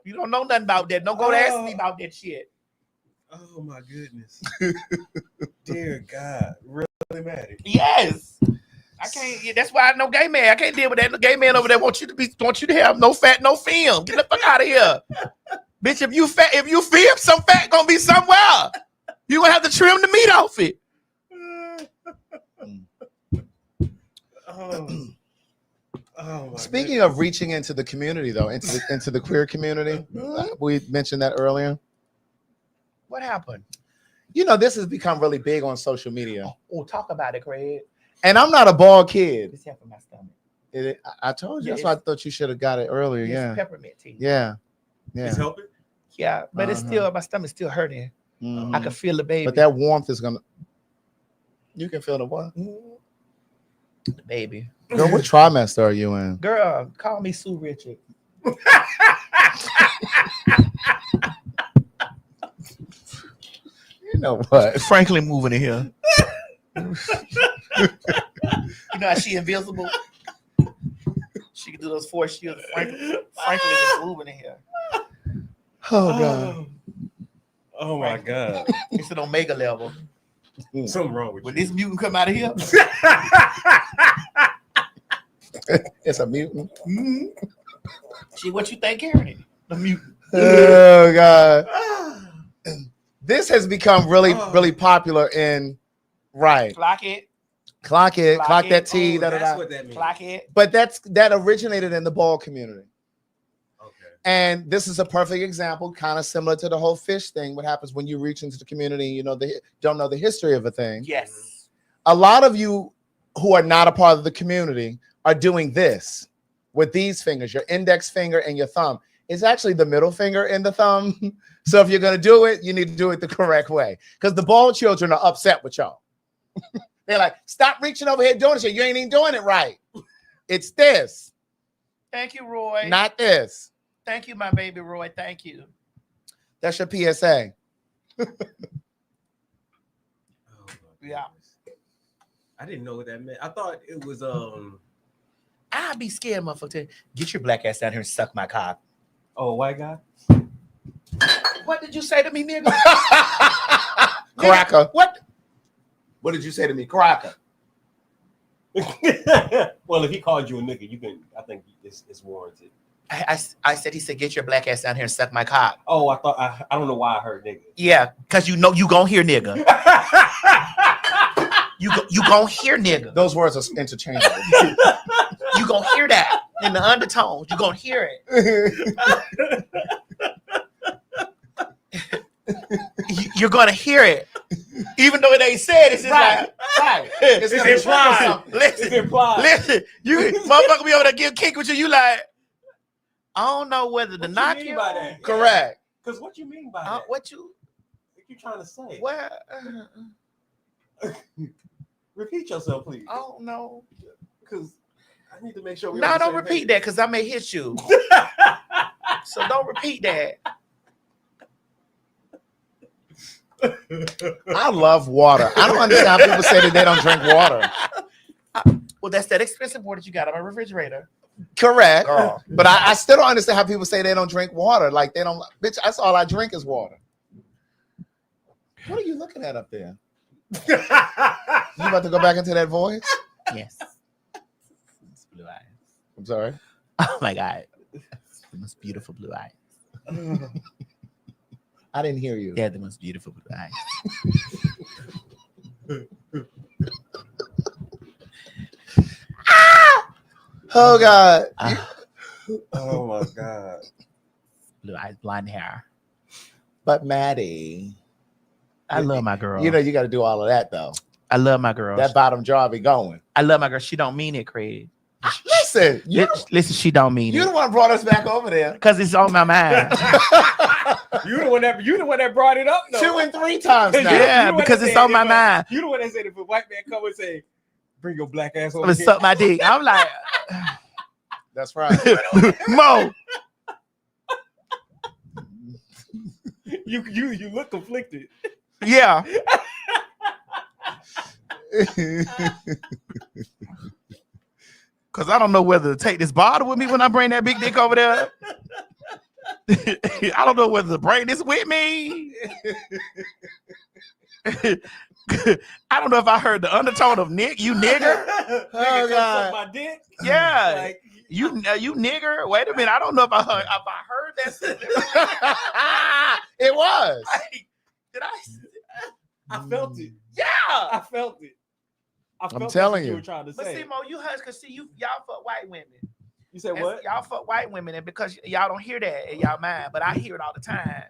You don't know nothing about that. Don't go to ask me about that shit.
Oh, my goodness. Dear God. Really mad.
Yes. I can't. That's why I know gay man. I can't deal with that. The gay man over there want you to have no fat, no film. Get the fuck out of here, bitch. If you film, some fat gonna be somewhere. You gonna have to trim the meat off it.
Speaking of reaching into the community, though, into the queer community, we mentioned that earlier.
What happened?
You know, this has become really big on social media.
Oh, talk about it, Craig.
And I'm not a bald kid.
It's helping my stomach.
I told you. That's why I thought you should have got it earlier. Yeah.
Peppermint tea.
Yeah.
It's helping?
Yeah, but it's still, my stomach's still hurting. I can feel the baby.
But that warmth is gonna. You can feel the what?
The baby.
Girl, what trimester are you in?
Girl, call me Sue Richard.
You know what?
Franklin moving in here. You know how she invisible? She can do those 4 shields. Franklin is moving in here.
Oh, God.
Oh, my God.
It's an omega level.
Something wrong with
when this mutant come out of here.
It's a mutant.
Mm-hmm. See what you think, Karen? The mutant.
Oh, God. This has become really, really popular in
Clock it.
Clock that T.
That's what that means.
Clock it.
But that originated in the ball community. Okay. And this is a perfect example, kind of similar to the whole fish thing. What happens when you reach into the community, you know, they don't know the history of a thing.
Yes.
A lot of you who are not a part of the community are doing this with these fingers, your index finger and your thumb. It's actually the middle finger and the thumb. So if you're gonna do it, you need to do it the correct way. Because the bald children are upset with y'all. They're like, stop reaching over here doing shit. You ain't even doing it right. It's this.
Thank you, Roy.
Not this.
Thank you, my baby Roy. Thank you.
That's your PSA.
Yeah.
I didn't know what that meant. I thought it was
I'd be scared, motherfucker. Get your black ass down here and suck my cock.
Oh, white guy?
What did you say to me, nigga?
Cracker.
What?
What did you say to me? Cracker.
Well, if he called you a nigga, you can. I think it's warranted.
I said, he said, get your black ass down here and suck my cock.
Oh, I don't know why I heard nigga.
Yeah, because you know you gonna hear nigga. you gonna hear nigga.
Those words are interchangeable.
You gonna hear that in the undertones. You gonna hear it. You're gonna hear it, even though it ain't said. It's just
Right.
like,
It's
implied.
Listen,
It's implied.
listen. You motherfucker be able to give kick with you. You like, I don't know whether to
What
knock
you mean
you.
by that?
Correct.
Because what you mean by that?
What you
trying to say?
Well,
Repeat yourself, please.
oh no.
Because I need to make sure.
No, don't repeat that because I may hit you. So don't repeat that.
I love water. I don't understand how people say that they don't drink water.
Well, that's that expensive water that you got on my refrigerator.
Correct.
Girl.
But I still don't understand how people say they don't drink water. Like they don't, bitch, that's all I drink is water. What are you looking at up there? You about to go back into that voice?
Yes. It's blue eyes.
I'm sorry.
Oh my God. The most beautiful blue eyes.
I didn't hear you.
They're the most beautiful blue eyes.
Oh God.
Oh my God.
Blue eyes, blonde hair.
But Maddie,
I love my girl.
you know you got to do all of that though.
I love my girl.
That bottom jaw be going.
I love my girl. She don't mean it, Craig.
Listen,
Listen, she don't mean
you
it.
the one brought us back over there.
Because it's on my mind.
You the one that brought it up. though.
2 and 3 times now.
Yeah, because it's on my mind.
You the one that said if a white man come and say, "Bring your black ass
I'm
over
gonna
here."
suck my dick. I'm like,
That's right.
Mo.
You look conflicted.
Yeah. Because I don't know whether to take this bottle with me when I bring that big dick over there. I don't know whether to bring this with me. I don't know if I heard the undertone of Nick, you nigger.
Oh God.
My dick.
Yeah.
Like,
You nigger. Wait a minute. I don't know if I heard that.
It was.
Did
I felt it.
Yeah.
I felt it. I felt
telling
what
you.
were trying to
But
say.
see, Mo, you hush because see y'all fuck white women.
You said
And
what?
y'all fuck white women, and because y'all don't hear that in y'all mind, but I hear it all the time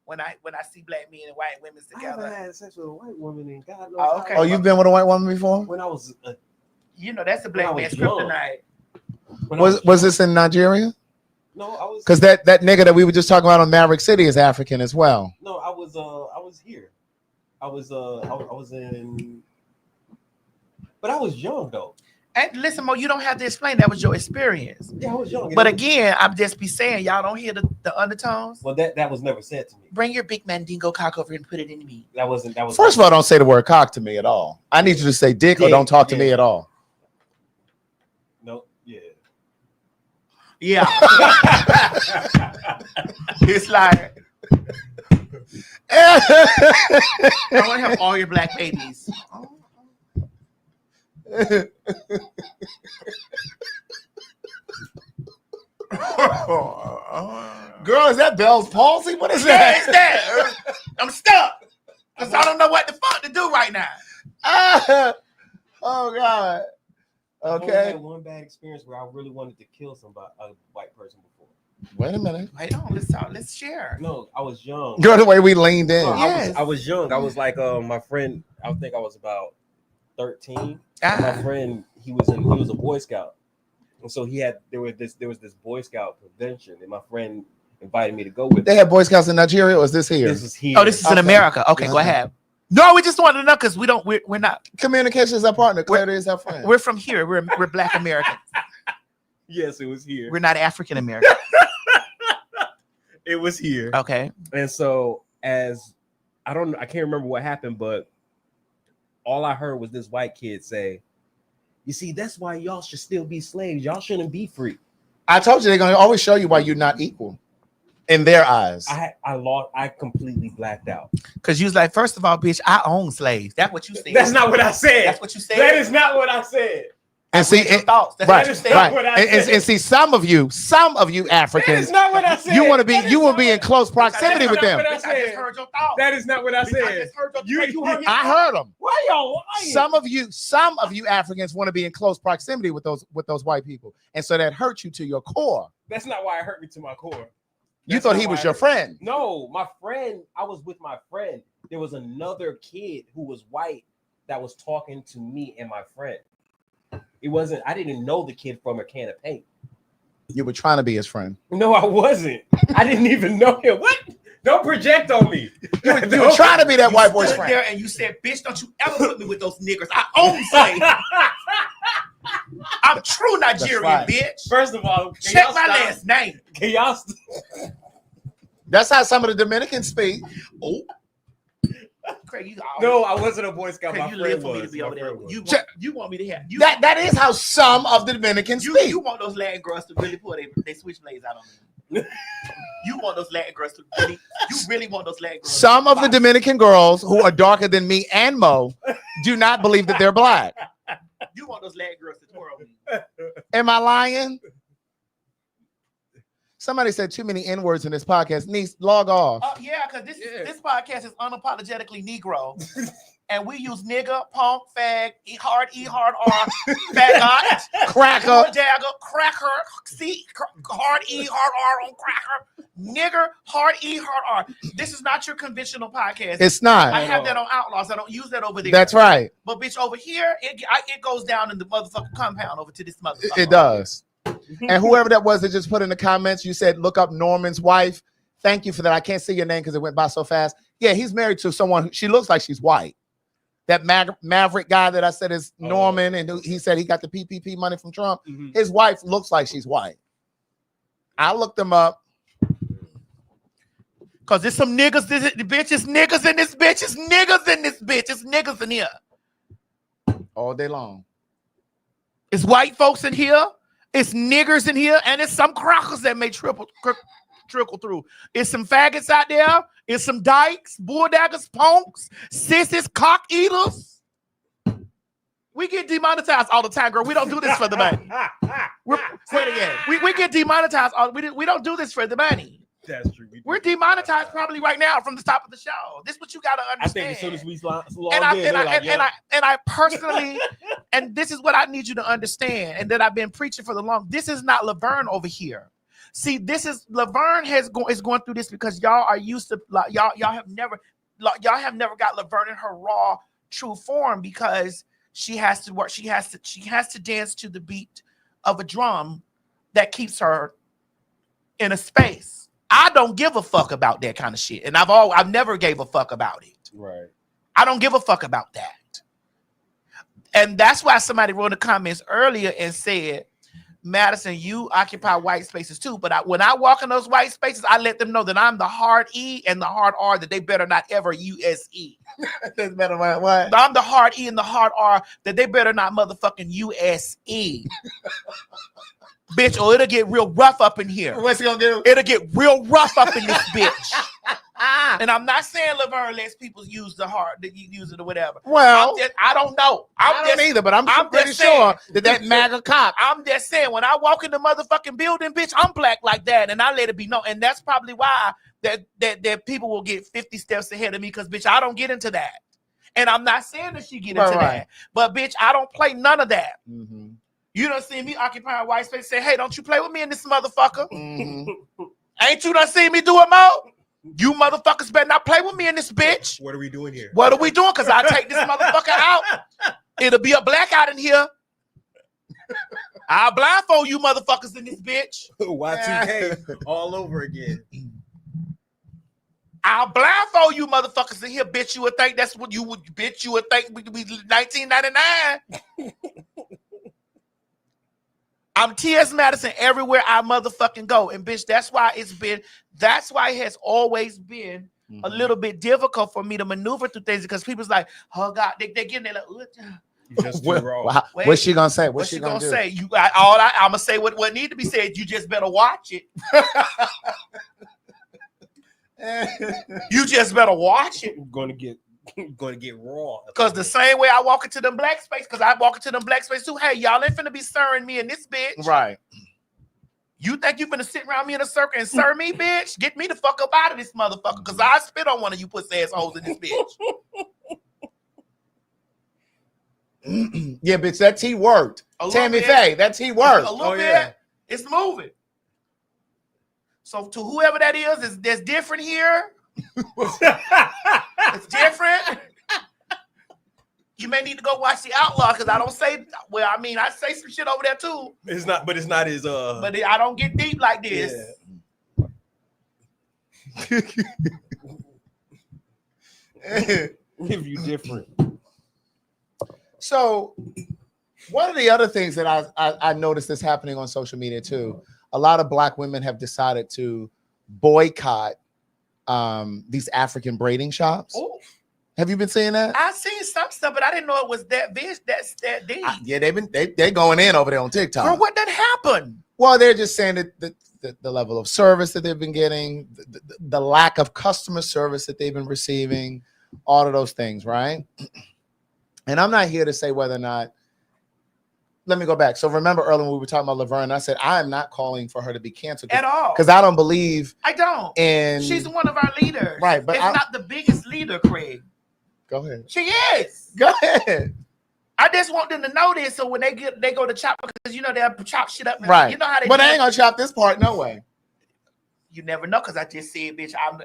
when I see black men and white women
I haven't
together.
had sex with a white woman in God knows.
Oh,
how
okay.
Oh,
long.
you've been with a white woman before?
When I was
You know that's a
When I
black
was
man's
young.
kryptonite.
Was this in Nigeria?
No, I was
Because that nigga that we were just talking about on Maverick City is African as well.
No, I was here. I was in, but I was young though.
And listen, Mo, you don't have to explain. That was your experience.
Yeah, I was young.
But again, I'm just be saying y'all don't hear the undertones.
Well, that was never said to me.
Bring your big mandingo cock over and put it in me.
That was.
First of all, don't say the word cock to me at all. I need you to say dick or
Dick,
don't talk to
yeah.
me at all.
No, yeah.
Yeah. It's like I want to have all your black babies.
Girl, is that Bell's palsy? What is
Yeah,
that?
it's that. I'm stuck. Because I don't know what the fuck to do right now.
Oh God.
I only
Okay.
had one bad experience where I really wanted to kill somebody, a white person before.
Wait a minute.
Wait on, let's talk. Let's share.
No, I was young.
Girl, the way we leaned in.
No,
Yes.
I was young. I was like my friend. I think I was about 13.
Ah.
My friend, he was a Boy Scout, And so there was this Boy Scout convention, and my friend invited me to go with.
They have Boy Scouts in Nigeria, or is this here?
This is here.
Oh, this is in America. Okay, go ahead. No, we just wanted to know because we're not.
Communication is our partner. Clarity is our friend.
We're from here. We're Black Americans.
Yes, it was here.
We're not African American.
It was here.
Okay.
And so I can't remember what happened, but all I heard was this white kid say, "You see, that's why y'all should still be slaves. Y'all shouldn't be free."
I told you they're gonna always show you why you're not equal in their eyes.
I completely blacked out.
Because you was like, first of all, bitch, I own slaves. That's what you said.
That's not what I said.
That's what you said.
That is not what I said.
And see,
thoughts. That's
right,
what you said.
right. And see, some of you Africans,
that is not what I said.
you want to be in close proximity with them.
I just heard your thoughts. That is not what I said.
I heard them.
Why y'all lying?
Some of you Africans want to be in close proximity with those white people, and so that hurts you to your core.
That's not why it hurt me to my core.
You thought he was your friend.
No, my friend. I was with my friend. There was another kid who was white that was talking to me and my friend. I didn't know the kid from a can of paint.
You were trying to be his friend.
No, I wasn't. I didn't even know him. What? Don't project on me.
You were trying to be that white boy's friend.
There and you said, bitch, don't you ever put me with those niggers. I own slaves. I'm true Nigerian,
right.
bitch.
First of all,
check my last name.
Can y'all
That's how some of the Dominicans speak.
Oh. Craig,
no, I wasn't a Boy Scout.
Craig,
my
you
friend
live for
was.
me to be over there. You want me to have
that is how some of the Dominicans speak.
You want those Latin girls to really pull they switchblades out on me. You want those Latin girls to really want those Latin girls.
Some of the Dominican girls who are darker than me and Mo do not believe that they're black.
You want those Latin girls to twirl me.
Am I lying? Somebody said too many N-words in this podcast. Niece, log off.
Yeah, because this podcast is unapologetically Negro. And we use nigga, punk, fag, hard R, faggot,
cracker,
dagger, cracker, hard R on cracker, nigger, hard R. This is not your conventional podcast.
It's not.
I have that on Outlaws. I don't use that over there.
That's right.
But bitch, over here, it goes down in the motherfucking compound over to this motherfucker.
It does. And whoever that was that just put in the comments, you said, look up Norman's wife. Thank you for that. I can't see your name because it went by so fast. Yeah, he's married to someone. She looks like she's white. That Maverick guy that I said is Norman, and he said he got the PPP money from Trump. Mm-hmm. His wife looks like she's white. I looked them up.
Because there's some niggas, bitches, niggas in this bitch. It's niggas in this bitch. It's niggas in here.
All day long.
It's white folks in here. It's niggers in here. And it's some crackers that may trickle through. It's some faggots out there. It's some dykes, bulldaggers, punks, sissies, cock eaters. We get demonetized all the time, girl. We don't do this for the money. We get demonetized. We don't do this for the money.
That's true.
We're demonetized probably right now from the top of the show. This is what you got to understand.
I think as soon as we log
and I personally, and this is what I need you to understand, and that I've been preaching for the long. This is not Laverne over here. See, this is Laverne is going through this because y'all are used to y'all have never got Laverne in her raw true form because she has to work. She has to dance to the beat of a drum that keeps her in a space. I don't give a fuck about that kind of shit, and I've never gave a fuck about it.
Right. I
don't give a fuck about that, and that's why somebody wrote in the comments earlier and said, Madison, you occupy white spaces too. But when I walk in those white spaces, I let them know that I'm the hard E and the hard R, that they better not ever USE.
That's better what?
I'm the hard E and the hard R, that they better not motherfucking USE. Bitch, or it'll get real rough up in here.
What's he gonna do?
It'll get real rough up in this bitch. And I'm not saying Laverne lets people use the hard, that you use it or whatever.
Well,
I don't know.
I don't either, but I'm pretty sure that MAGA cop.
I'm just saying, when I walk in the motherfucking building, bitch, I'm black like that, and I let it be known. And that's probably why that people will get 50 steps ahead of me, because bitch, I don't get into that. And I'm not saying that she get into that, but bitch, I don't play none of that.
Mm-hmm.
You done seen me occupying white space, say, hey, don't you play with me in this motherfucker.
Mm-hmm.
Ain't you done seen me do it, Mo? You motherfuckers better not play with me in this bitch.
What are we doing here?
What are we doing? Because I'll take this motherfucker out. It'll be a blackout in here.
I'll blindfold you motherfuckers in this bitch.
Y2K all over again.
I'll blindfold you motherfuckers in here, bitch. You would think that's what you would, bitch. You would think we 1999. I'm T.S. Madison everywhere I motherfucking go. And bitch, that's why it has always been a little bit difficult for me to maneuver through things because people's like, oh God, they're getting there like,
you just too raw.
what's she gonna say? What's she gonna say? I'm gonna say what need to be said. You just better watch it. You just better watch it.
Going to get raw.
Because the same way I walk into them black space, because I walk into them black space too. Hey, y'all ain't finna be stirring me in this bitch. Right. You think you finna sit around me in a circle and sir me, bitch? Get me the fuck up out of this motherfucker, because I spit on one of you pussy assholes in this bitch.
Yeah, bitch, that T worked. Tammy Faye, that T worked.
A little bit. It's moving. So to whoever that is that's different here, it's different. You may need to go watch The Outlaw because I don't say. Well, I mean, I say some shit over there too.
It's not as
But I don't get deep like this.
If you different.
So one of the other things that I noticed is happening on social media too. A lot of black women have decided to boycott these African braiding shops.
Ooh.
Have you been seeing that?
I've seen some stuff, but I didn't know it was that big. That's that deep.
Yeah, they're going in over there on TikTok.
Girl, what done happened?
Well, they're just saying that the level of service that they've been getting, the lack of customer service that they've been receiving, all of those things, right? And I'm not here to say whether or not. Let me go back. So remember earlier when we were talking about Laverne, I said I am not calling for her to be canceled
At all.
because I don't believe.
I don't.
And
she's one of our leaders,
right? But
it's not the biggest leader, Craig.
Go ahead.
She is.
Go ahead.
I just want them to know this, so when they go to chop, because you know they'll chop shit up.
Right.
You know how they.
But
do
they ain't
it.
gonna chop this part. No way.
You never know, because I just said, bitch, I'm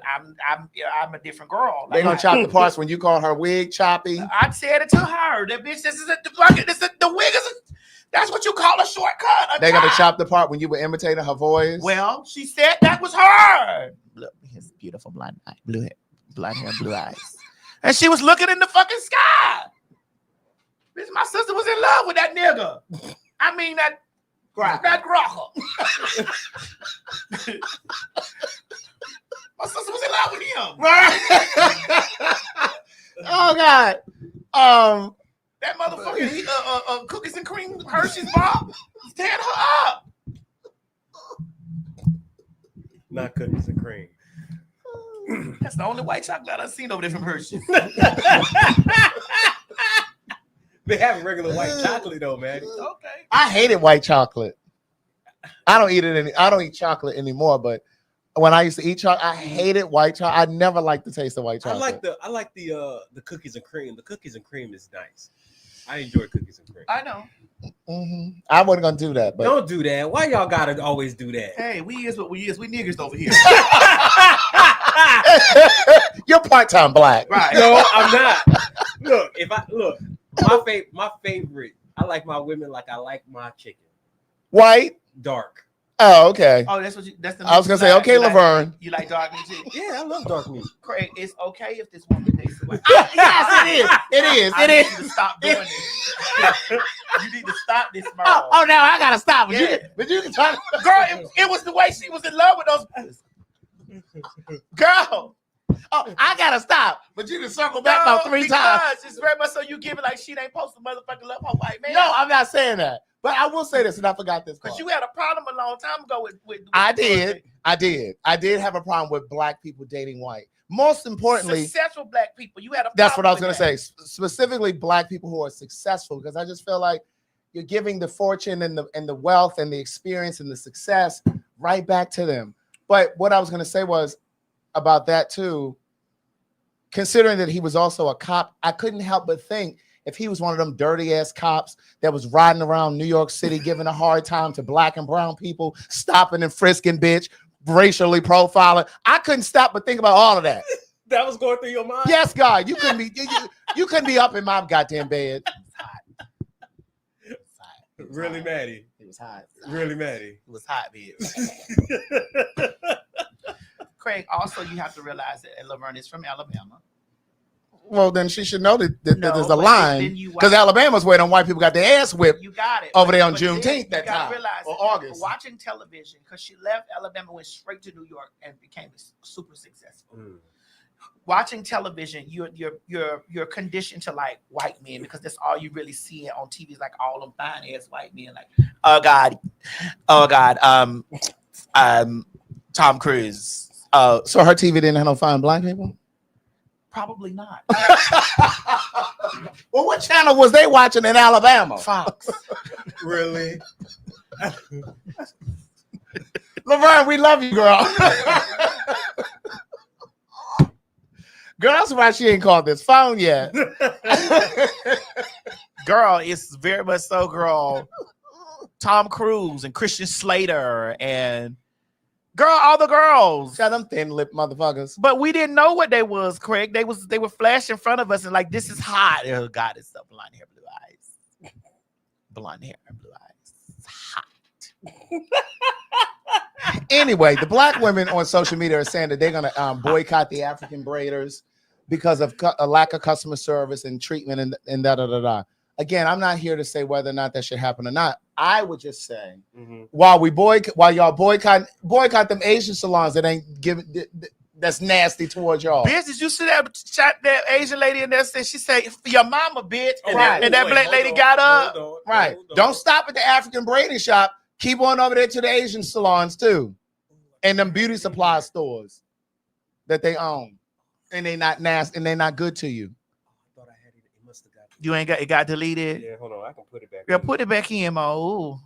a different girl.
They gonna chop the parts when you call her wig choppy.
I said it to her. That bitch, this is the wig is. That's what you call a shortcut.
They gonna chop the part when you were imitating her voice.
Well, she said that was her.
Look, his beautiful blonde eye, blue hair, blue eyes.
And she was looking in the fucking sky. Bitch, my sister was in love with that nigga. I mean that rocker. My sister was in love with him.
Right. Oh God.
That motherfucking cookies and cream Hershey's bar is tearing her up.
Not cookies and cream.
That's the only white chocolate I've seen over there from Hershey's.
They have regular white chocolate though, man.
Okay.
I hated white chocolate. I don't eat chocolate anymore, but when I used to eat chocolate, I hated white chocolate. I never liked the taste of white chocolate.
I like the cookies and cream. The cookies and cream is nice. I enjoy cookies and cream.
I know.
Mm-hmm. I wasn't gonna do that, but
don't do that. Why y'all gotta always do that?
Hey, we is what we is. We niggers over here.
You're part-time black.
Right. No, I'm not. Look, my favorite, I like my women like I like my chicken.
White?
Dark.
Oh, okay.
Oh, that's what that's the
I was gonna say, okay, Laverne.
You like dark meat chicken?
Yeah, I love dark meat.
Craig, it's okay if this woman tastes like
yes, it is.
I need you to stop doing this. You need to stop this, bro.
Oh, now I gotta stop.
But you can talk. Girl, it was the way she was in love with those. Girl.
Oh, I gotta stop. But you can circle back about 3 times.
It's very much so you give it like she ain't supposed to motherfucking love her white man.
No, I'm not saying that. But I will say this, and I forgot this.
Because you had a problem a long time ago with
I did have a problem with black people dating white. Most importantly,
successful black people. You had a problem.
That's what I was
with
gonna say. Specifically, black people who are successful, because I just feel like you're giving the fortune and the wealth and the experience and the success right back to them. But what I was gonna say was about that too. Considering that he was also a cop, I couldn't help but think if he was one of them dirty ass cops that was riding around New York City giving a hard time to black and brown people, stopping and frisking, bitch, racially profiling, I couldn't stop but think about all of that.
That was going through your mind?
Yes, God, you couldn't be up in my goddamn bed.
Really, Maddie?
It was hot.
Really, Maddie?
It was hot, bitch. Craig, also you have to realize that Laverne is from Alabama.
Well, then she should know that
No,
there's a
but
line
then you
because
watch-
Alabama's where them white people got their ass whipped.
You got it.
Over there on
But then
Juneteenth that
you gotta
time,
realize
or
that
August.
watching television, because she left Alabama, went straight to New York, and became super successful. Watching television, you're conditioned to like white men because that's all you really see on TV is like all them fine ass white men. Like, oh God, Tom Cruise.
So her TV didn't have no fine black people?
Probably not.
Well, what channel was they watching in Alabama?
Fox.
Really?
Laverne, we love you, girl. Girl, that's why she ain't called this phone yet.
Girl, it's very much so, girl. Tom Cruise and Christian Slater and girl, all the girls.
Got them thin lip motherfuckers.
But we didn't know what they was, Craig. They were flash in front of us and like, this is hot. Oh God, it's so blonde hair, blue eyes. Blonde hair and blue eyes. It's hot.
Anyway, the black women on social media are saying that they're going to boycott the African braiders because of a lack of customer service and treatment and da-da-da-da. Again, I'm not here to say whether or not that should happen or not. I would just say, while y'all boycott them Asian salons that ain't giving that's nasty towards y'all.
Bitch, did you see that Asian lady in there? She said, your mama, bitch. And, and that black lady got up.
Right. Don't stop at the African braiding shop. Keep on over there to the Asian salons too. And them beauty supply stores that they own. And they not nasty and they not good to you.
You ain't got it got deleted.
Yeah, hold on. I can put it back.
Yeah, put it back in, Mo.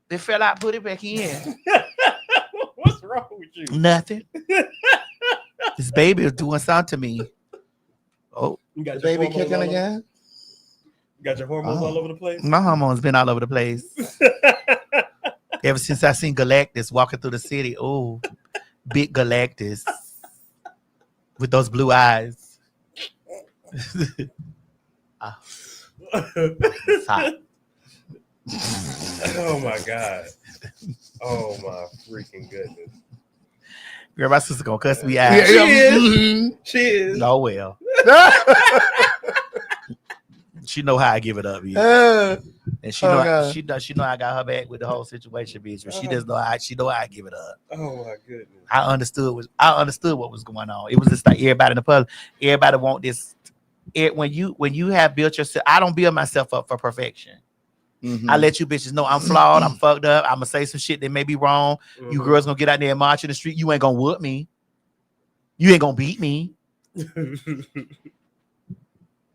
They fell out, put it back in.
What's wrong with you?
Nothing. This baby is doing something to me. Oh,
You got
The
your
baby
hormones
kicking
all over-
again?
You got your hormones all over the place?
My hormones been all over the place. Ever since I seen Galactus walking through the city. Oh, big Galactus with those blue eyes. It's hot.
Oh my God. Oh my freaking goodness.
Girl, my sister gonna cuss me out.
Yeah, she is.
Mhm.
She is.
Oh well. She know how I give it up, bitch. And she know I got her back with the whole situation, bitch. But she does know I give it up.
Oh my goodness.
I understood what was going on. It was just like everybody in the public, everybody want this. When you have built yourself, I don't build myself up for perfection. I let you bitches know I'm flawed, I'm fucked up. I'm gonna say some shit that may be wrong. You girls gonna get out there and march in the street. You ain't gonna whoop me. You ain't gonna beat me.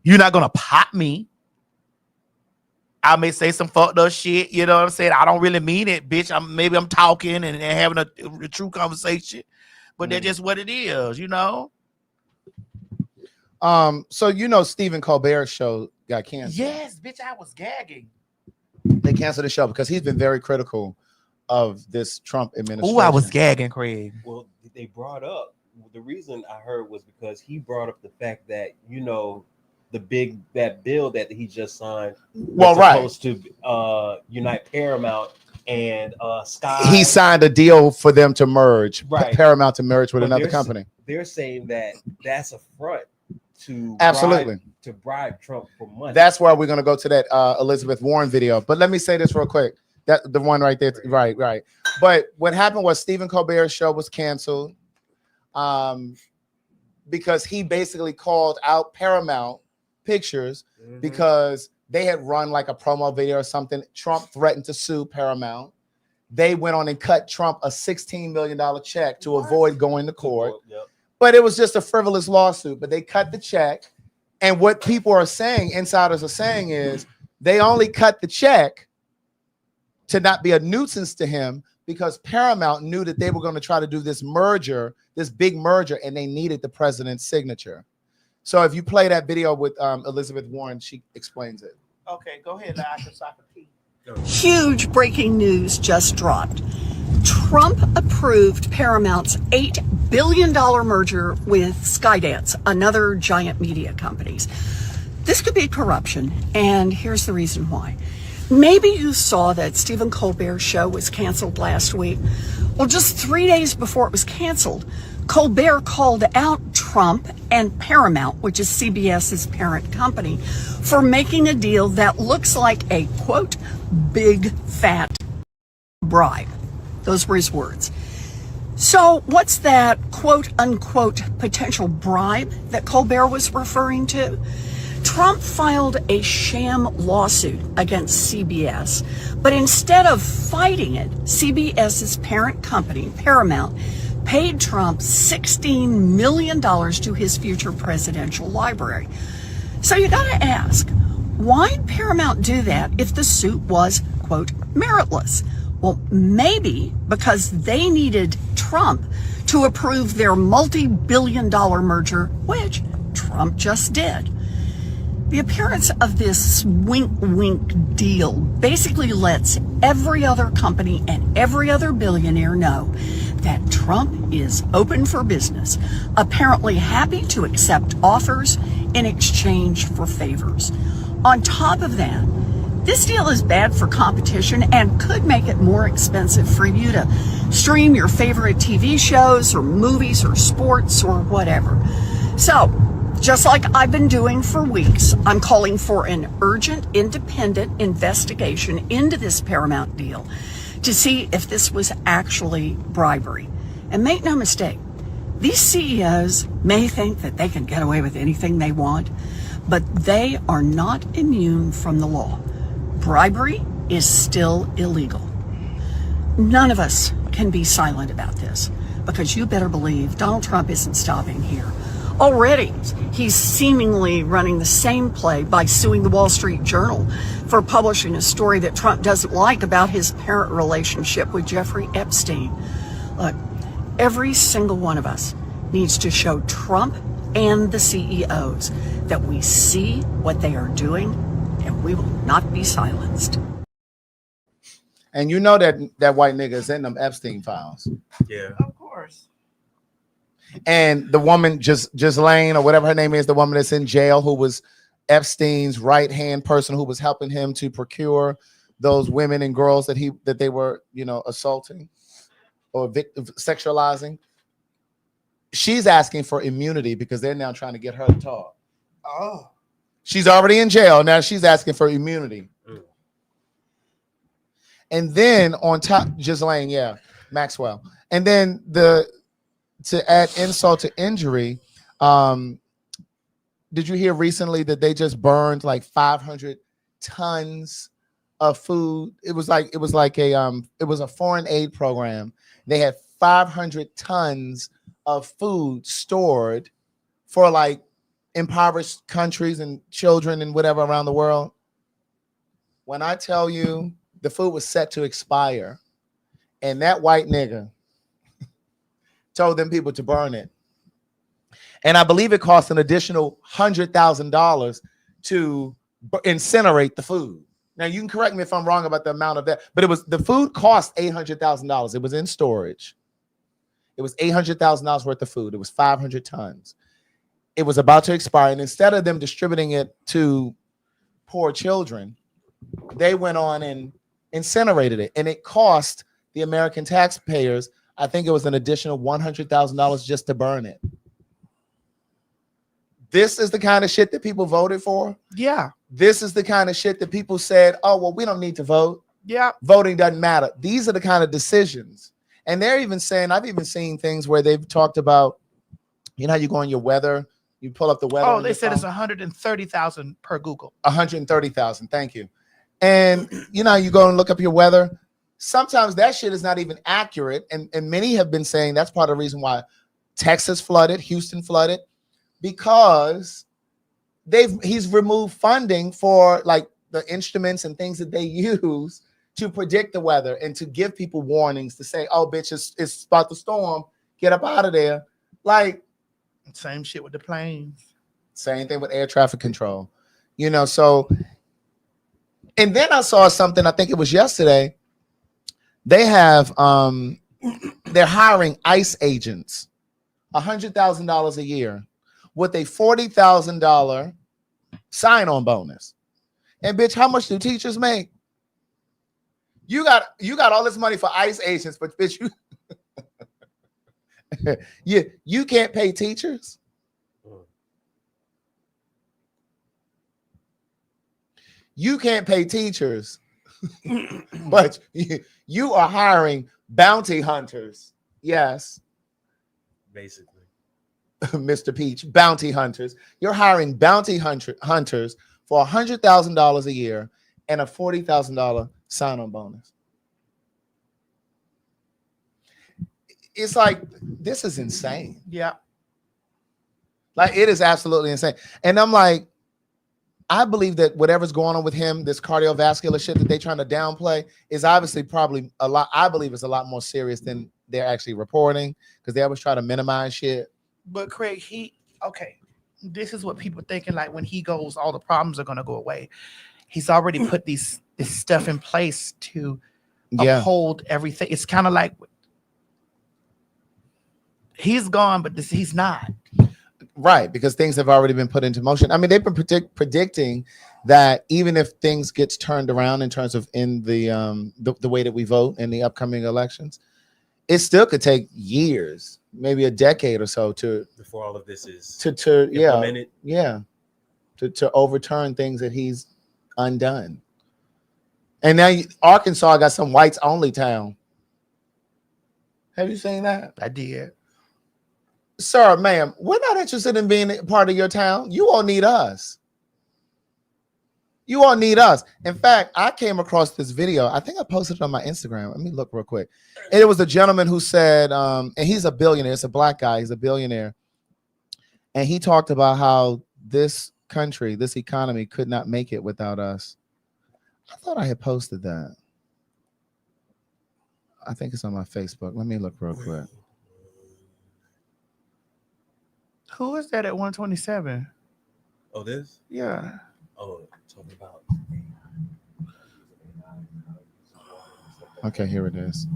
You're not gonna pop me. I may say some fucked up shit. You know what I'm saying? I don't really mean it, bitch. I'm talking and having a true conversation, but that's just what it is, you know.
So Stephen Colbert's show got canceled.
Yes, bitch, I was gagging.
They canceled the show because he's been very critical of this Trump administration.
Oh, I was gagging, Craig.
Well, they brought up the reason I heard was because he brought up the fact that that bill that he just signed was supposed to unite Paramount and Sky.
He signed a deal for them to merge,
Right.
Paramount to merge with
But
another
they're
company.
They're saying that that's a front to
Absolutely.
bribe Trump for money.
That's why we're going to go to that Elizabeth Warren video. But let me say this real quick. That the one right there. Right. But what happened was Stephen Colbert's show was canceled because he basically called out Paramount Pictures because they had run like a promo video or something. Trump threatened to sue Paramount. They went on and cut Trump a $16 million check to avoid going to court. But it was just a frivolous lawsuit. But they cut the check. And what people are saying, insiders are saying, is they only cut the check to not be a nuisance to him because Paramount knew that they were going to try to do this merger, this big merger, and they needed the president's signature. So if you play that video with Elizabeth Warren, she explains it.
Okay, go ahead,
Huge breaking news just dropped. Trump approved Paramount's $8 billion merger with Skydance, another giant media company. This could be corruption, and here's the reason why. Maybe you saw that Stephen Colbert's show was canceled last week. Well, just 3 days before it was canceled, Colbert called out Trump and Paramount, which is CBS's parent company, for making a deal that looks like a, quote, big fat bribe. Those were his words. So what's that quote unquote potential bribe that Colbert was referring to? Trump filed a sham lawsuit against CBS, but instead of fighting it, CBS's parent company, Paramount, paid Trump $16 million to his future presidential library. So you gotta ask, why'd Paramount do that if the suit was, quote, meritless? Well, maybe because they needed Trump to approve their multi-billion-dollar merger, which Trump just did. The appearance of this wink-wink deal basically lets every other company and every other billionaire know that Trump is open for business, apparently happy to accept offers in exchange for favors. On top of that, this deal is bad for competition and could make it more expensive for you to stream your favorite TV shows or movies or sports or whatever. So, just like I've been doing for weeks, I'm calling for an urgent, independent investigation into this Paramount deal to see if this was actually bribery. And make no mistake, these CEOs may think that they can get away with anything they want, but they are not immune from the law. Bribery is still illegal. None of us can be silent about this, because you better believe Donald Trump isn't stopping here. Already, he's seemingly running the same play by suing the Wall Street Journal for publishing a story that Trump doesn't like about his parent relationship with Jeffrey Epstein. Look, every single one of us needs to show Trump and the CEOs that we see what they are doing, and we will not be silenced.
And you know that white nigga is in them Epstein files.
Yeah.
Of course.
And the woman, Ghislaine, or whatever her name is, the woman that's in jail, who was Epstein's right-hand person who was helping him to procure those women and girls that they were, assaulting or sexualizing. She's asking for immunity because they're now trying to get her to talk.
Oh.
She's already in jail. Now she's asking for immunity. And then on top, Ghislaine, yeah, Maxwell. And then to add insult to injury, did you hear recently that they just burned like 500 tons of food? It was a foreign aid program. They had 500 tons of food stored for like impoverished countries and children and whatever around the world. When I tell you the food was set to expire, and that white nigga told them people to burn it. And I believe it cost an additional $100,000 to incinerate the food. Now you can correct me if I'm wrong about the amount of that, but the food cost $800,000. It was in storage. It was $800,000 worth of food. It was 500 tons. It was about to expire. And instead of them distributing it to poor children, they went on and incinerated it. And it cost the American taxpayers, I think it was an additional $100,000 just to burn it. This is the kind of shit that people voted for.
Yeah.
This is the kind of shit that people said, oh, well, we don't need to vote.
Yeah.
Voting doesn't matter. These are the kind of decisions. And they're even saying, I've even seen things where they've talked about, how you go on your weather, you pull up the weather.
Oh, they said it's 130,000 per Google.
130,000. Thank you. And you go and look up your weather. Sometimes that shit is not even accurate. And many have been saying that's part of the reason why Texas flooded, Houston flooded, because he's removed funding for like the instruments and things that they use to predict the weather and to give people warnings to say, oh, bitch, it's about to storm. Get up out of there. Like,
same shit with the planes.
Same thing with air traffic control. So, and then I saw something, I think it was yesterday. They have, they're hiring ICE agents, $100,000 a year with a $40,000 sign-on bonus. And bitch, how much do teachers make? You got all this money for ICE agents, but bitch, you can't pay teachers. You can't pay teachers, but you are hiring bounty hunters. Yes.
Basically.
Mr. Peach, bounty hunters. You're hiring bounty hunters for $100,000 a year and a $40,000 sign-on bonus. It's like, this is insane.
Yeah.
Like, it is absolutely insane. And I'm like, I believe that whatever's going on with him, this cardiovascular shit that they're trying to downplay, is obviously probably a lot. I believe it's a lot more serious than they're actually reporting, because they always try to minimize shit.
But Craig, this is what people thinking, like when he goes, all the problems are going to go away. He's already put this stuff in place to uphold everything. It's kind of like he's gone, but he's not.
Right, because things have already been put into motion. I mean, they've been predicting that even if things gets turned around in terms of in the way that we vote in the upcoming elections, it still could take years, maybe a decade or so
before all of this is
to
implemented.
To overturn things that he's undone. And now Arkansas got some whites only town. Have you seen that?
I did.
Sir, ma'am, we're not interested in being part of your town. You all need us. You all need us. In fact, I came across this video. I think I posted it on my Instagram. Let me look real quick. And it was a gentleman who said, and he's a billionaire. It's a black guy. He's a billionaire. And he talked about how this country, this economy could not make it without us. I thought I had posted that. I think it's on my Facebook. Let me look real quick.
Who is that at 127?
Oh, this?
Yeah.
Oh, talking about.
Okay, here it is.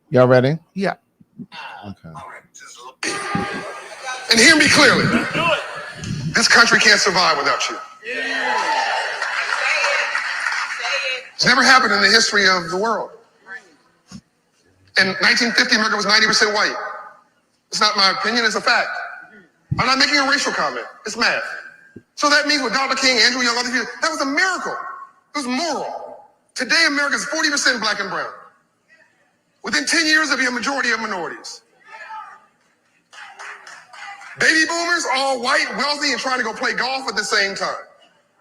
Y'all ready?
Yeah.
Okay.
And hear me clearly. This country can't survive without you. It's never happened in the history of the world. In 1950, America was 90% white. It's not my opinion, it's a fact. I'm not making a racial comment. It's math. So that means with Dr. King, Andrew Young, other people, that was a miracle. It was moral. Today, America is 40% black and brown. Within 10 years, there'll be a majority of minorities. Baby boomers, all white, wealthy, and trying to go play golf at the same time.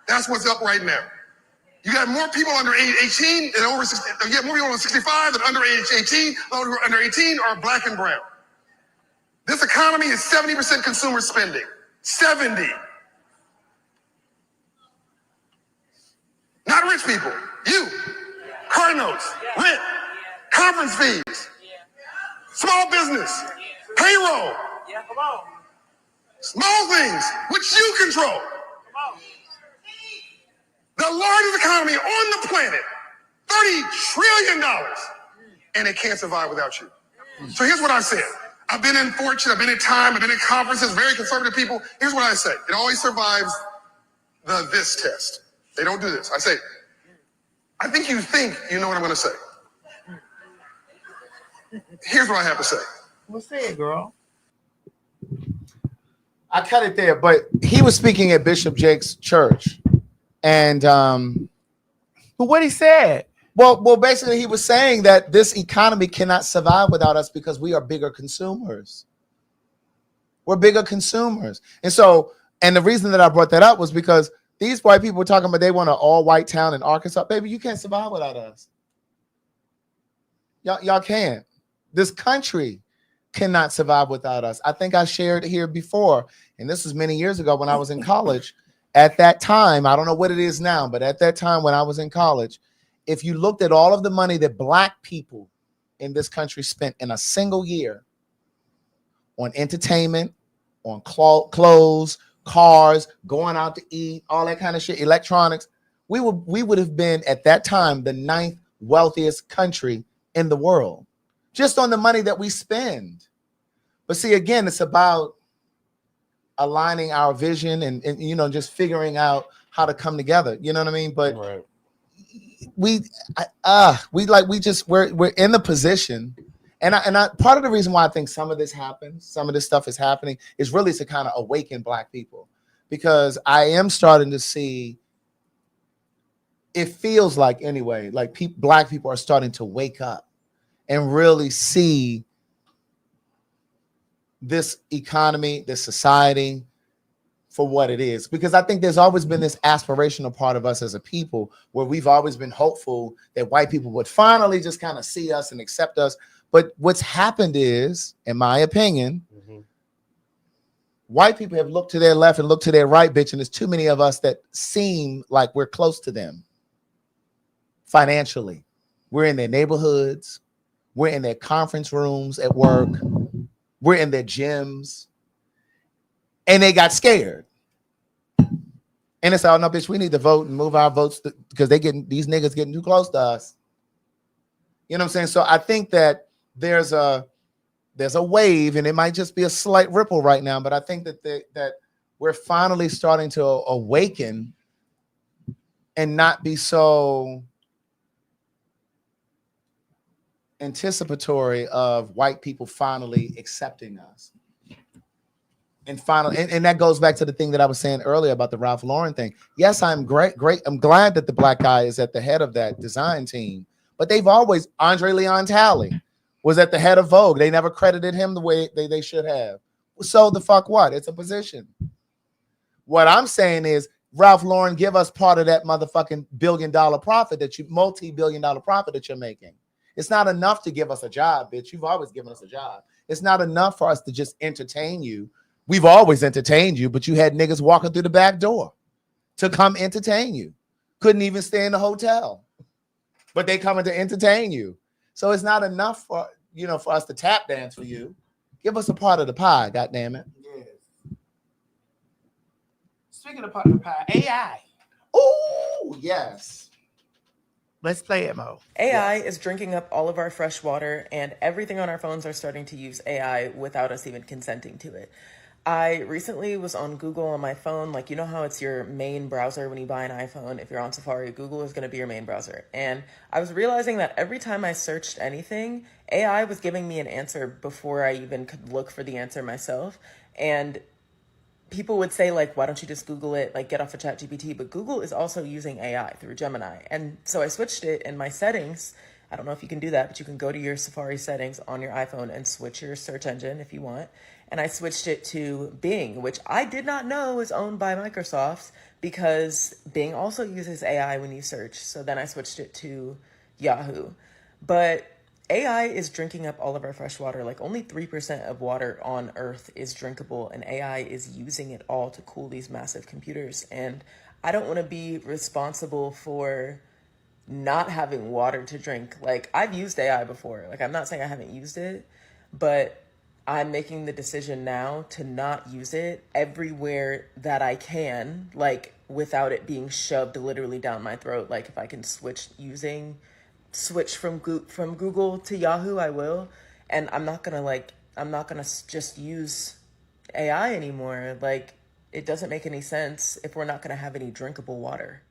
That's what's up right now. You got more people under age 18 and over 60. You got more people over 65 than under age 18. Those who are under 18 are black and brown. This economy is 70% consumer spending. 70. Not rich people. You. Car notes, rent, conference fees, small business, payroll, small things which you control. The largest economy on the planet, $30 trillion, and it can't survive without you. So here's what I said. I've been in Fortune, I've been in Time, I've been in conferences, very conservative people. Here's what I say. It always survives this test. They don't do this. I say, I think you know what I'm going to say. Here's what I have to say.
Well, say it, girl.
I cut it there, but he was speaking at Bishop Jake's church. And
but what he said?
Well, basically he was saying that this economy cannot survive without us because we are bigger consumers. We're bigger consumers. And the reason that I brought that up was because these white people were talking about they want an all-white town in Arkansas. Baby, you can't survive without us. Y'all can't. This country cannot survive without us. I think I shared here before, and this was many years ago when I was in college. At that time, I don't know what it is now, but at that time when I was in college, if you looked at all of the money that black people in this country spent in a single year on entertainment, on clothes, cars, going out to eat, all that kind of shit, electronics, we would have been at that time the 9th wealthiest country in the world, just on the money that we spend. But see, again, it's about aligning our vision and just figuring out how to come together. You know what I mean? But we're in the position, and I part of the reason why I think some of this happens, some of this stuff is happening, is really to kind of awaken Black people, because I am starting to see. It feels like anyway, like Black people are starting to wake up and really see this economy, this society for what it is. Because I think there's always been this aspirational part of us as a people where we've always been hopeful that white people would finally just kind of see us and accept us. But what's happened is, in my opinion, white people have looked to their left and looked to their right, bitch, and there's too many of us that seem like we're close to them financially. We're in their neighborhoods. We're in their conference rooms at work. We're in their gyms. And they got scared. And it's all, no, bitch, we need to vote and move our votes because these niggas getting too close to us. You know what I'm saying? So I think that there's a wave, and it might just be a slight ripple right now, but I think that we're finally starting to awaken and not be so anticipatory of white people finally accepting us. And that goes back to the thing that I was saying earlier about the Ralph Lauren thing. Yes, I'm great. I'm glad that the Black guy is at the head of that design team, but they've always, Andre Leon Talley was at the head of Vogue. They never credited him the way they should have. So the fuck what? It's a position. What I'm saying is, Ralph Lauren, give us part of that motherfucking multi-billion-dollar profit that you're making. It's not enough to give us a job, bitch. You've always given us a job. It's not enough for us to just entertain you. We've always entertained you, but you had niggas walking through the back door to come entertain you. Couldn't even stay in the hotel, but they coming to entertain you. So it's not enough for us to tap dance for you. Give us a part of the pie, goddammit.
Yes. Speaking of part of the pie, AI.
Oh, yes.
Let's play it, Mo.
AI is drinking up all of our fresh water, and everything on our phones are starting to use AI without us even consenting to it. I recently was on Google on my phone. Like, you know how it's your main browser when you buy an iPhone? If you're on Safari, Google is going to be your main browser. And I was realizing that every time I searched anything, AI was giving me an answer before I even could look for the answer myself. And people would say, like, why don't you just Google it, like, get off of ChatGPT? But Google is also using AI through Gemini. And so I switched it in my settings. I don't know if you can do that, but you can go to your Safari settings on your iPhone and switch your search engine if you want. And I switched it to Bing, which I did not know is owned by Microsoft, because Bing also uses AI when you search. So then I switched it to Yahoo. But AI is drinking up all of our fresh water. Like, only 3% of water on Earth is drinkable, and AI is using it all to cool these massive computers. And I don't want to be responsible for not having water to drink. Like, I've used AI before. Like, I'm not saying I haven't used it, but I'm making the decision now to not use it everywhere that I can, like, without it being shoved literally down my throat. Like, if I can switch from Google to Yahoo, I will. And I'm not gonna just use AI anymore. Like, it doesn't make any sense if we're not gonna have any drinkable water.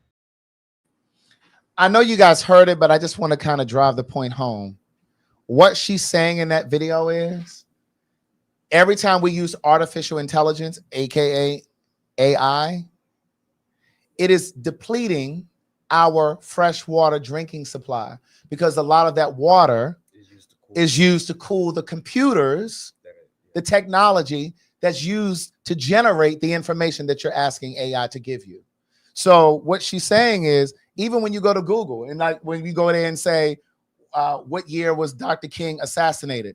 I know you guys heard it, but I just want to kind of drive the point home. What she's saying in that video is, every time we use artificial intelligence, aka AI, it is depleting our freshwater drinking supply, because a lot of that water is used to cool the computers, the technology that's used to generate the information that you're asking AI to give you. So what she's saying is, even when you go to Google and like when you go there and say, what year was Dr. King assassinated?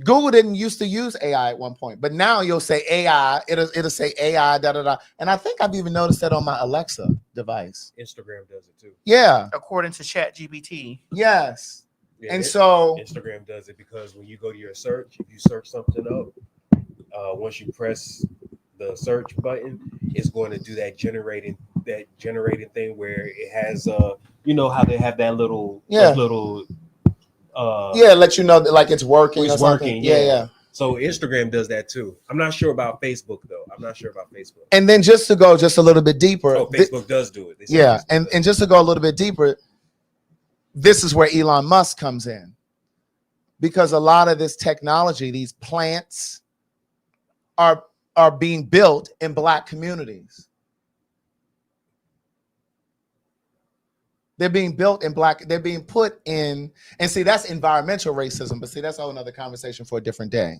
Google didn't used to use AI at one point, but now you'll say AI, it'll say AI, da da da. And I think I've even noticed that on my Alexa device.
Instagram does it too.
Yeah.
According to ChatGPT.
Yes.
Yeah,
and so
Instagram does it because when you go to your search, if you search something up, once you press the search button, it's going to do that generating thing where it has you know how they have that little let you know that like it's working. It's working, yeah. So Instagram does that too. I'm not sure about Facebook though.
And then just to go just a little bit deeper.
Oh, Facebook does do it. They say
Yeah,
Facebook
and just to go a little bit deeper, this is where Elon Musk comes in. Because a lot of this technology, these plants are being built in Black communities. They're being built in they're being put in, and see, that's environmental racism, but see, that's a whole nother conversation for a different day.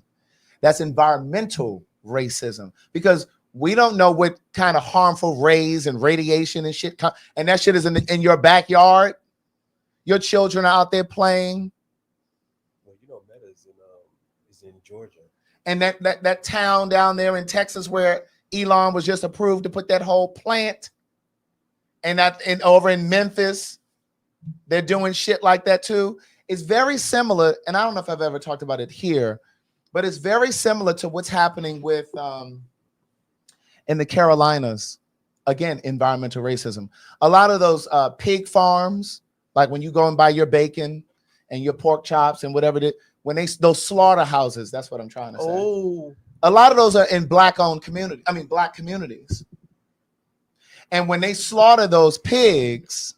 That's environmental racism, because we don't know what kind of harmful rays and radiation and shit and that shit is in your backyard. Your children are out there playing.
Well, you know, Meta is in Georgia.
And that town down there in Texas where Elon was just approved to put that whole plant, and over in Memphis, they're doing shit like that too. It's very similar, and I don't know if I've ever talked about it here, but it's very similar to what's happening with in the Carolinas. Again, environmental racism. A lot of those pig farms, like when you go and buy your bacon and your pork chops and whatever those slaughterhouses, that's what I'm trying to say.
Oh,
a lot of those are in Black communities. And when they slaughter those pigs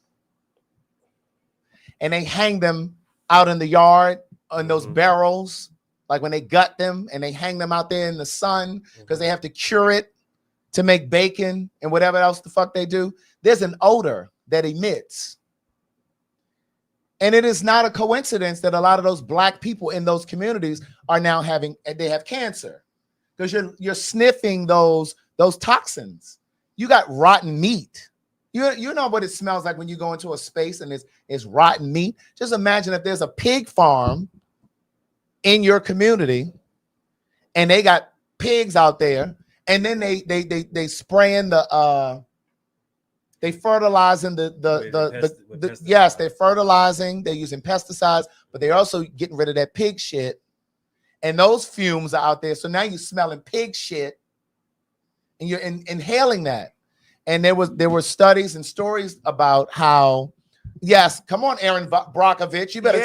and they hang them out in the yard on those barrels, like when they gut them and they hang them out there in the sun because they have to cure it to make bacon and whatever else the fuck they do, there's an odor that emits. And it is not a coincidence that a lot of those Black people in those communities are now they have cancer, because you're sniffing those toxins. You got rotten meat. You know what it smells like when you go into a space and it's rotten meat. Just imagine if there's a pig farm in your community and they got pigs out there, and then they spraying they fertilizing yes, they're fertilizing, they're using pesticides, but they're also getting rid of that pig shit. And those fumes are out there. So now you're smelling pig shit and you're inhaling that. And there were studies and stories about how, yes, come on, Aaron Brockovich, you better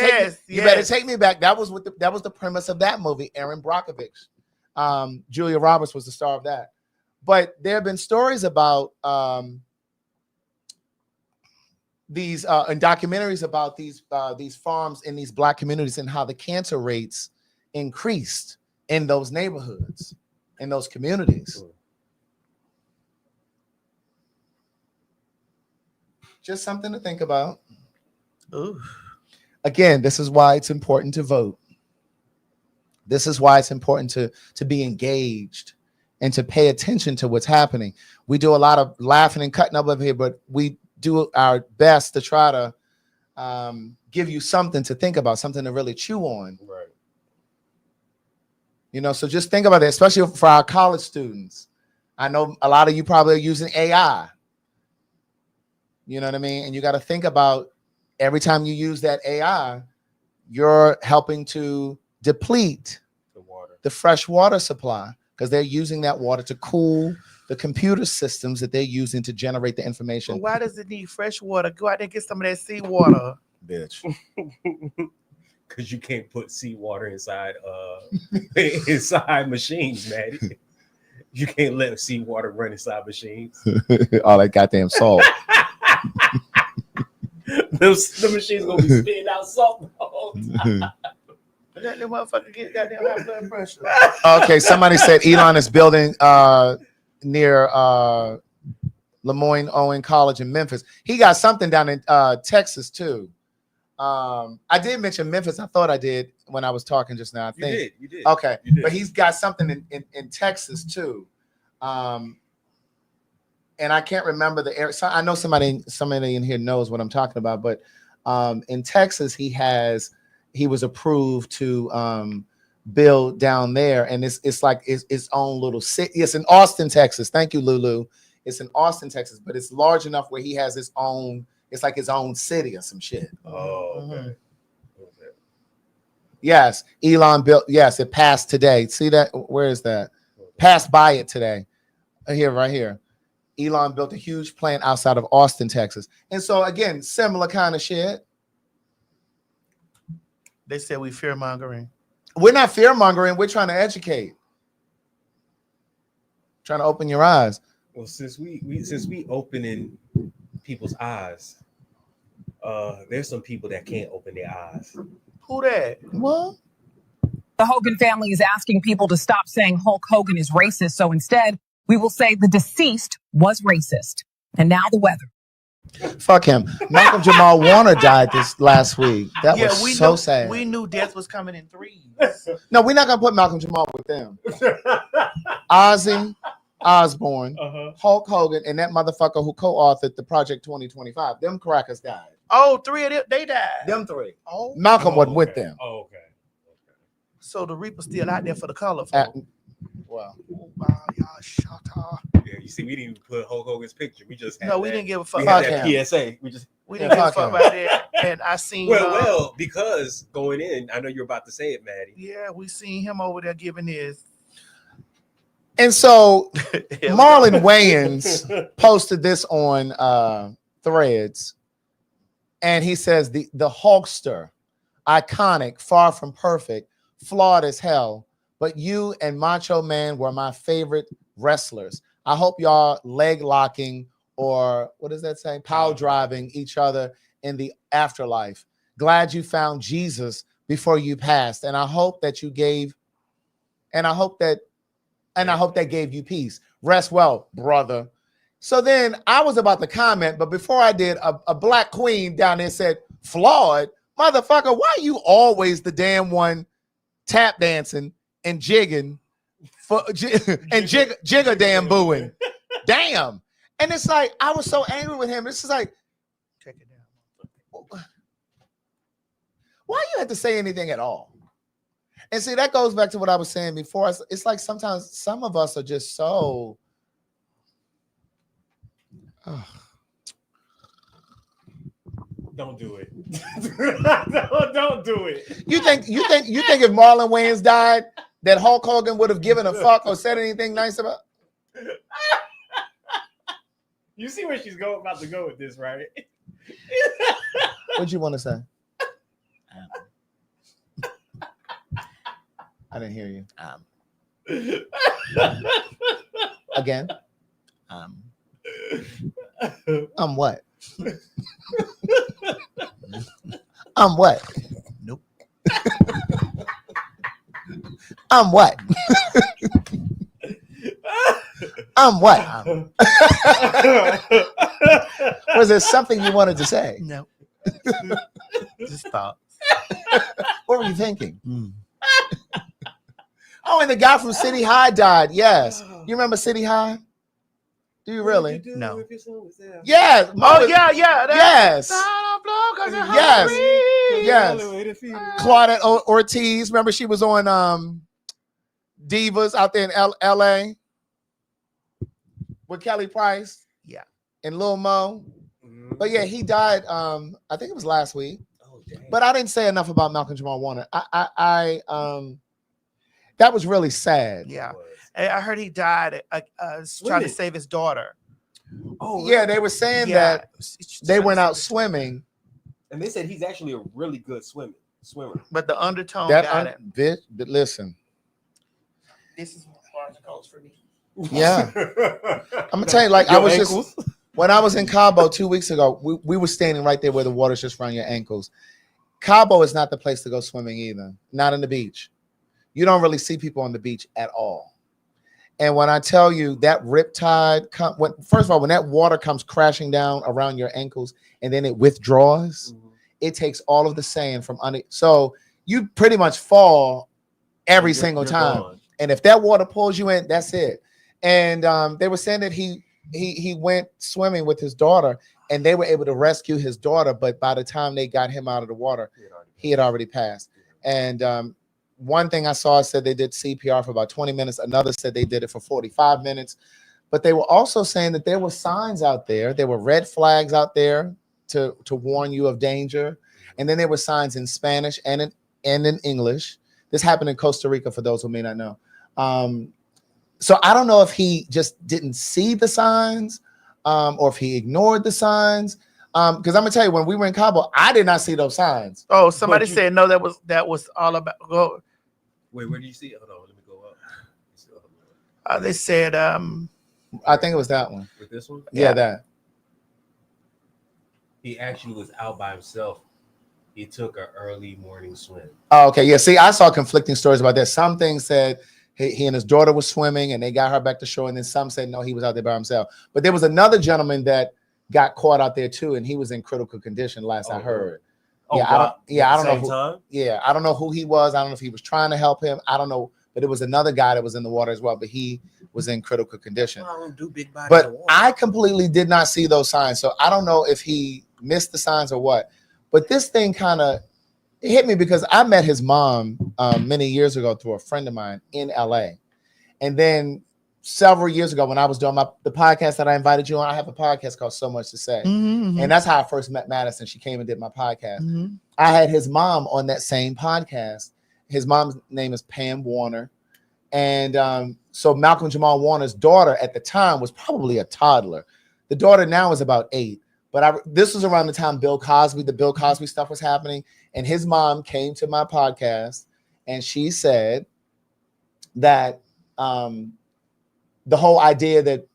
take me back. That was the premise of that movie, Aaron Brockovich. Julia Roberts was the star of that. But there have been stories about these and documentaries about these farms in these Black communities and how the cancer rates increased in those neighborhoods, in those communities. Just something to think about.
Ooh.
Again, this is why it's important to vote. This is why it's important to be engaged and to pay attention to what's happening. We do a lot of laughing and cutting up over here, but we do our best to try to give you something to think about, something to really chew on.
Right.
You know, so just think about it, especially for our college students. I know a lot of you probably are using AI. You know what I mean? And you got to think about every time you use that AI, you're helping to deplete the fresh water supply, because they're using that water to cool the computer systems that they're using to generate the information.
Well, why does it need fresh water? Go out there and get some of that seawater.
Bitch.
Because you can't put seawater inside inside machines, man. You can't let seawater run inside machines.
All that goddamn salt.
The machine's gonna be spitting out salt the whole time.
That motherfucker get goddamn high blood pressure.
Okay, somebody said Elon is building near Lemoyne Owen College in Memphis. He got something down in Texas too. I did mention Memphis. I thought I did when I was talking just now. I think
you did.
Okay,
You did.
but he's got something in Texas too. And I can't remember the area. So I know somebody in here knows what I'm talking about. But in Texas, he was approved to build down there, and it's like its own little city. It's in Austin, Texas. Thank you, Lulu. It's in Austin, Texas, but it's large enough where he has his own. It's like his own city or some shit.
Oh, okay.
Yes, Elon built. Yes, it passed today. See that? Where is that? Passed by it today. Here, right here. Elon built a huge plant outside of Austin, Texas. And so again, similar kind of shit.
They said we fear mongering.
We're not fear mongering. We're trying to educate. Trying to open your eyes.
Well, since we opening people's eyes, there's some people that can't open their eyes.
Who that?
What?
The Hogan family is asking people to stop saying Hulk Hogan is racist. So instead, we will say the deceased was racist. And now the weather.
Fuck him. Malcolm Jamal Warner died this last week. That was so sad.
We knew death was coming in threes.
No, we're not gonna put Malcolm Jamal with them. Ozzy Osbourne, Hulk Hogan, and that motherfucker who co-authored the Project 2025. Them crackers died.
Oh, three of them, they died.
Them three.
Oh,
Malcolm wasn't with them.
Oh, okay.
So the Reaper's still out there for the color.
Well,
wow, y'all shut up.
Yeah, you see, we didn't even put Hulk Hogan's picture. We just had
No, we didn't give a fuck
we
about
had that
him.
PSA. We
didn't give a fuck about that. And I seen
well, because going in, I know you're about to say it, Maddie.
yeah, we seen him over there giving his.
And so Marlon Wayans posted this on Threads, and he says the Hulkster, iconic, far from perfect, flawed as hell, but you and Macho Man were my favorite wrestlers. I hope y'all leg locking, or what does that say? Power driving each other in the afterlife. Glad you found Jesus before you passed. And I hope that you gave, and I hope that gave you peace. Rest well, brother. So then I was about to comment, but before I did, a black queen down there said, flawed? Motherfucker, why you always the damn one tap dancing and jigging and jigger damn booing? Damn. And it's like, I was so angry with him. This is like, check it down. Why you had to say anything at all? And see, that goes back to what I was saying before. It's like sometimes some of us are just so.
Don't do it. don't do it.
You think if Marlon Wayans died, that Hulk Hogan would have given a fuck or said anything nice about?
You see where she's about to go with this, right?
What'd you want to say? I didn't hear you. Again? What? What?
Nope.
What? What? Was there something you wanted to say?
No. Just stop.
What were you thinking? Oh, and the guy from City High died. Yes. You remember City High? Do you really?
No.
Yes.
Oh, yeah.
Yes. Yes. Claudette Ortiz. Remember she was on Divas out there in LA with Kelly Price.
Yeah.
And Lil Mo. But yeah, he died. I think it was last week. But I didn't say enough about Malcolm Jamal Warner. That was really sad.
Yeah. I heard he died trying to save his daughter.
Oh,
yeah, they were saying that they went out swimming.
And they said he's actually a really good swimmer.
But the undertone got it.
But listen.
This is one of goals for me.
Yeah. I'm gonna tell you, like, I was just when I was in Cabo 2 weeks ago, we were standing right there where the water's just around your ankles. Cabo is not the place to go swimming either. Not on the beach. You don't really see people on the beach at all. And when I tell you that riptide, first of all, when that water comes crashing down around your ankles and then it withdraws, it takes all of the sand from under. So you pretty much fall every single time. Gone. And if that water pulls you in, that's it. And they were saying that he went swimming with his daughter and they were able to rescue his daughter. But by the time they got him out of the water, he had already passed. And one thing I saw said they did CPR for about 20 minutes. Another said they did it for 45 minutes. But they were also saying that there were signs out there. There were red flags out there to warn you of danger. And then there were signs in Spanish and in English. This happened in Costa Rica, for those who may not know. So I don't know if he just didn't see the signs or if he ignored the signs. Because I'm gonna tell you, when we were in Cabo, I did not see those signs.
Oh, somebody said no. That was all about.
Wait, where do you see it? Hold on, let me go up.
They said,
I think it was that one.
With this one?
Yeah, that.
He actually was out by himself. He took an early morning swim.
Oh, okay. Yeah. See, I saw conflicting stories about that. Some things said he and his daughter were swimming and they got her back to shore. And then some said, no, he was out there by himself. But there was another gentleman that got caught out there too. And he was in critical condition last I heard.
Oh,
yeah.
God.
I don't know.
Time?
Yeah. I don't know who he was. I don't know if he was trying to help him. I don't know. But it was another guy that was in the water as well. But he was in critical condition.
I don't do big body
But I completely did not see those signs. So I don't know if he missed the signs or what. But this thing kind of hit me because I met his mom many years ago through a friend of mine in LA. And then several years ago when I was doing the podcast that I invited you on, I have a podcast called So Much to Say.
Mm-hmm.
And that's how I first met Madison. She came and did my podcast.
Mm-hmm.
I had his mom on that same podcast. His mom's name is Pam Warner. And so Malcolm Jamal Warner's daughter at the time was probably a toddler. The daughter now is about 8. But this was around the time the Bill Cosby stuff was happening. And his mom came to my podcast and she said that the whole idea that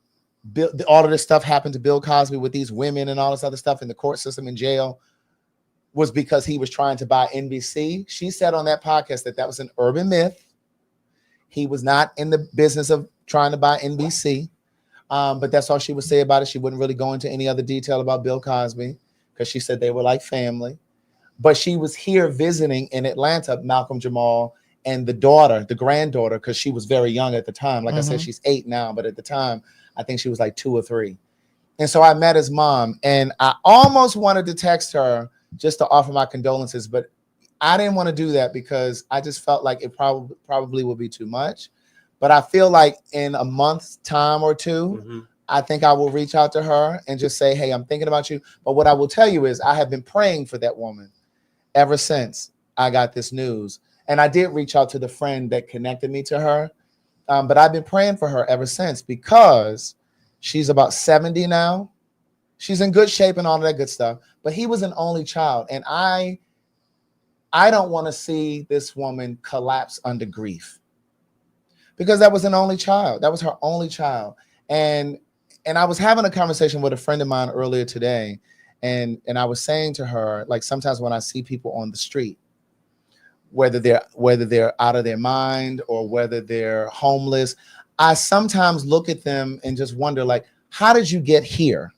all of this stuff happened to Bill Cosby with these women and all this other stuff in the court system in jail was because he was trying to buy NBC. She said on that podcast that was an urban myth. He was not in the business of trying to buy NBC. But that's all she would say about it. She wouldn't really go into any other detail about Bill Cosby because she said they were like family. But she was here visiting in Atlanta, Malcolm Jamal, and the granddaughter, because she was very young at the time. Like I said, she's 8 now, but at the time, I think she was like 2 or 3. And so I met his mom, and I almost wanted to text her just to offer my condolences, but I didn't want to do that because I just felt like it probably would be too much. But I feel like in a month's time or two, I think I will reach out to her and just say, hey, I'm thinking about you. But what I will tell you is I have been praying for that woman ever since I got this news. And I did reach out to the friend that connected me to her. But I've been praying for her ever since because she's about 70 now. She's in good shape and all of that good stuff. But he was an only child. And I don't want to see this woman collapse under grief. Because that was an only child. That was her only child. And I was having a conversation with a friend of mine earlier today. And I was saying to her, like, sometimes when I see people on the street, whether they're out of their mind or whether they're homeless, I sometimes look at them and just wonder, like, how did you get here?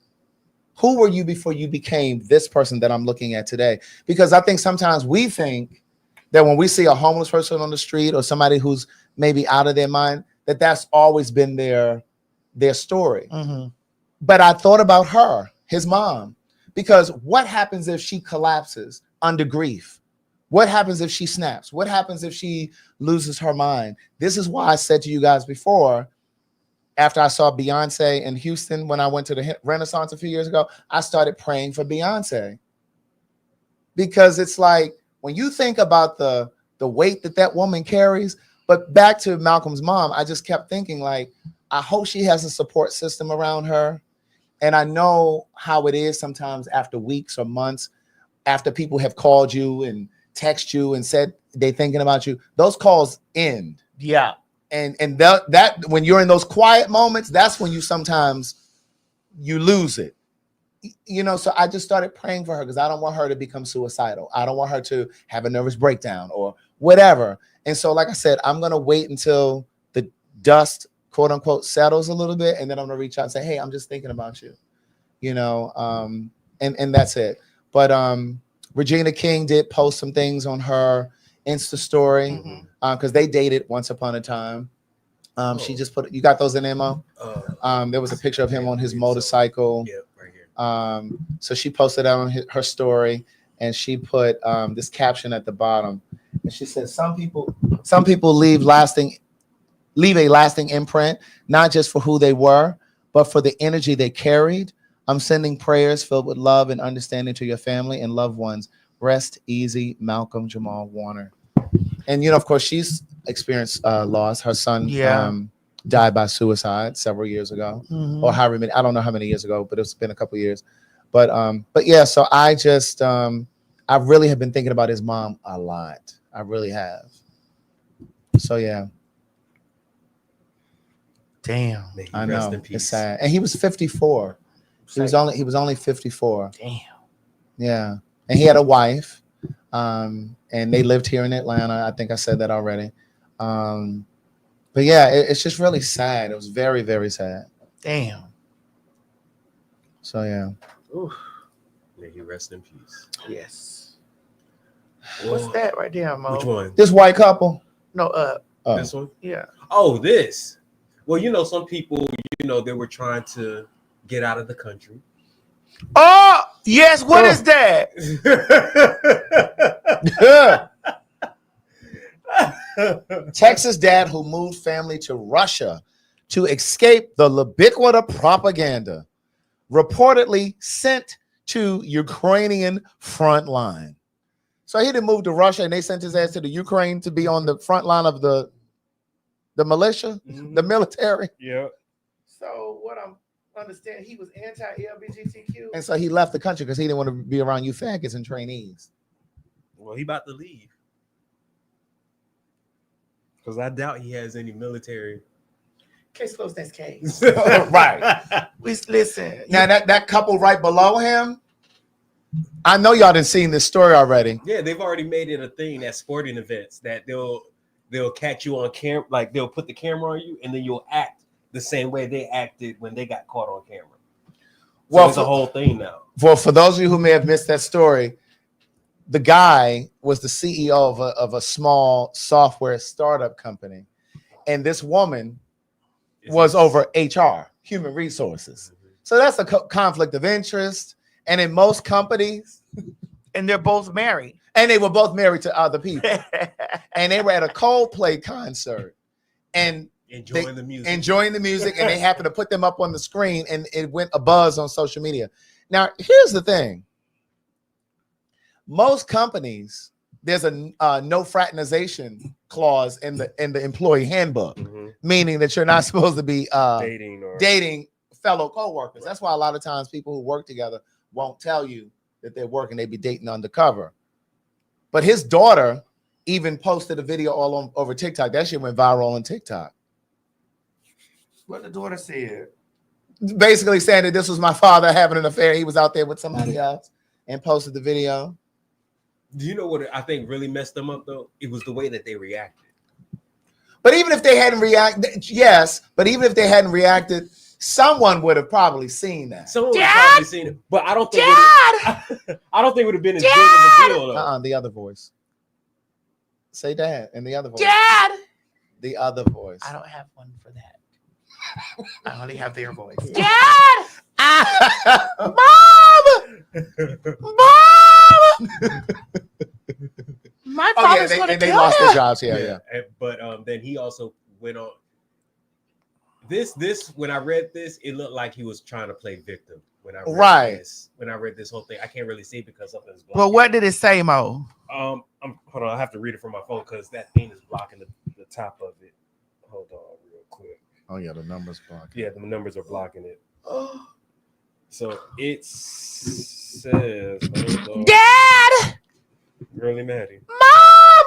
Who were you before you became this person that I'm looking at today? Because I think sometimes we think that when we see a homeless person on the street or somebody who's maybe out of their mind, that's always been their story. But I thought about her, his mom, because what happens if she collapses under grief? What happens if she snaps? What happens if she loses her mind? This is why I said to you guys before, after I saw Beyonce in Houston, when I went to the Renaissance a few years ago, I started praying for Beyonce. Because it's like, when you think about the weight that woman carries, but back to Malcolm's mom, I just kept thinking, like, I hope she has a support system around her. And I know how it is sometimes after weeks or months, after people have called you and text you and said they're thinking about you, those calls end.
Yeah.
And that when you're in those quiet moments, that's when you lose it. You know, so I just started praying for her because I don't want her to become suicidal. I don't want her to have a nervous breakdown or whatever. And so, like I said, I'm going to wait until the dust, quote unquote, settles a little bit. And then I'm going to reach out and say, hey, I'm just thinking about you, you know, and that's it. But Regina King did post some things on her Insta story because they dated once upon a time. She just put, you got those in ammo? There was a picture of him on his motorcycle.
Yeah, right here.
So she posted that on her story and she put this caption at the bottom. And she said, some people leave a lasting imprint, not just for who they were, but for the energy they carried. I'm sending prayers filled with love and understanding to your family and loved ones. Rest easy, Malcolm Jamal Warner. And, you know, of course, she's experienced loss. Her son died by suicide several years ago, or however many, I don't know how many years ago, but it's been a couple of years. But yeah, so I just, I really have been thinking about his mom a lot. I really have.
So yeah.
Damn.
I know. It's sad. And he was 54. He was only 54.
Damn.
Yeah. And he had a wife. And they lived here in Atlanta. I think I said that already. But yeah, it's just really sad. It was very, very sad.
Damn.
So yeah.
Oof. May he rest in peace.
Yes. What's that right there, Mo?
Which one?
This white couple?
No,
This one?
Yeah.
Oh, this. Well, you know, some people, you know, they were trying to get out of the country.
Oh, yes. What is that?
Texas dad who moved family to Russia to escape the ubiquitous propaganda reportedly sent to Ukrainian front line. So he didn't move to Russia and they sent his ass to the Ukraine to be on the front line of the militia, the military.
Yeah.
So what I'm understanding, he was anti-LGBTQ.
And so he left the country because he didn't want to be around you faggots and trainees.
Well, he about to leave. Because I doubt he has any military.
Case closed, that's case.
Right.
We listen.
Now that couple right below him, I know y'all done seen this story already.
Yeah, they've already made it a thing at sporting events that they'll catch you on camera, like they'll put the camera on you, and then you'll act the same way they acted when they got caught on camera. So
Well,
it's a whole thing now.
For those of you who may have missed that story, the guy was the CEO of a small software startup company, and this woman was over HR, human resources. So that's a conflict of interest. And in most companies,
and they're both married,
and they were both married to other people, and they were at a Coldplay concert, and
enjoying the music,
and they happened to put them up on the screen, and it went a buzz on social media. Now, here's the thing: most companies, there's a no fraternization clause in the employee handbook, meaning that you're not supposed to be dating fellow coworkers. That's why a lot of times people who work together won't tell you that they're working; they be dating undercover. But his daughter even posted a video all over TikTok. That shit went viral on TikTok.
What the daughter said?
Basically saying that this was my father having an affair. He was out there with somebody else and posted the video.
Do you know what I think really messed them up though? It was the way that they reacted.
But even if they hadn't reacted, yes, but even if they hadn't reacted, someone would have probably seen that.
Someone would have probably seen it, but I don't think I don't think it would have been as big of a deal though.
The other voice. Say dad and the other voice.
Dad.
The other voice.
I don't have one for that. I only have their voice.
Dad.
Mom. My father's gonna
they
kill
lost
him.
their jobs. Yeah.
But then he also went on. This when I read this, it looked like he was trying to play victim. When I read this whole thing, I can't really see because something's blocking.
Well, what did it say, Mo?
Hold on, I have to read it from my phone because that thing is blocking the top of it. Hold on, real quick.
Oh yeah, the numbers blocking.
Yeah, the numbers are blocking it. So it says,
Dad,
Girly Maddie,
Mom,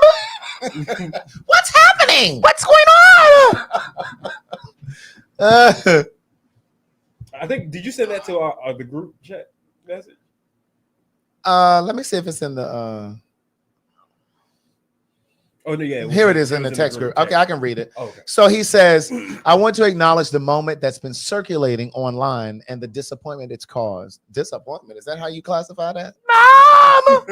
what's happening? What's going on?
I think. Did you send that to the group chat message?
Let me see if it's in the.
Oh no, yeah.
Here it is in the text group. Okay, I can read it.
Okay.
So he says, I want to acknowledge the moment that's been circulating online and the disappointment it's caused. Disappointment? Is that how you classify that?
Mom!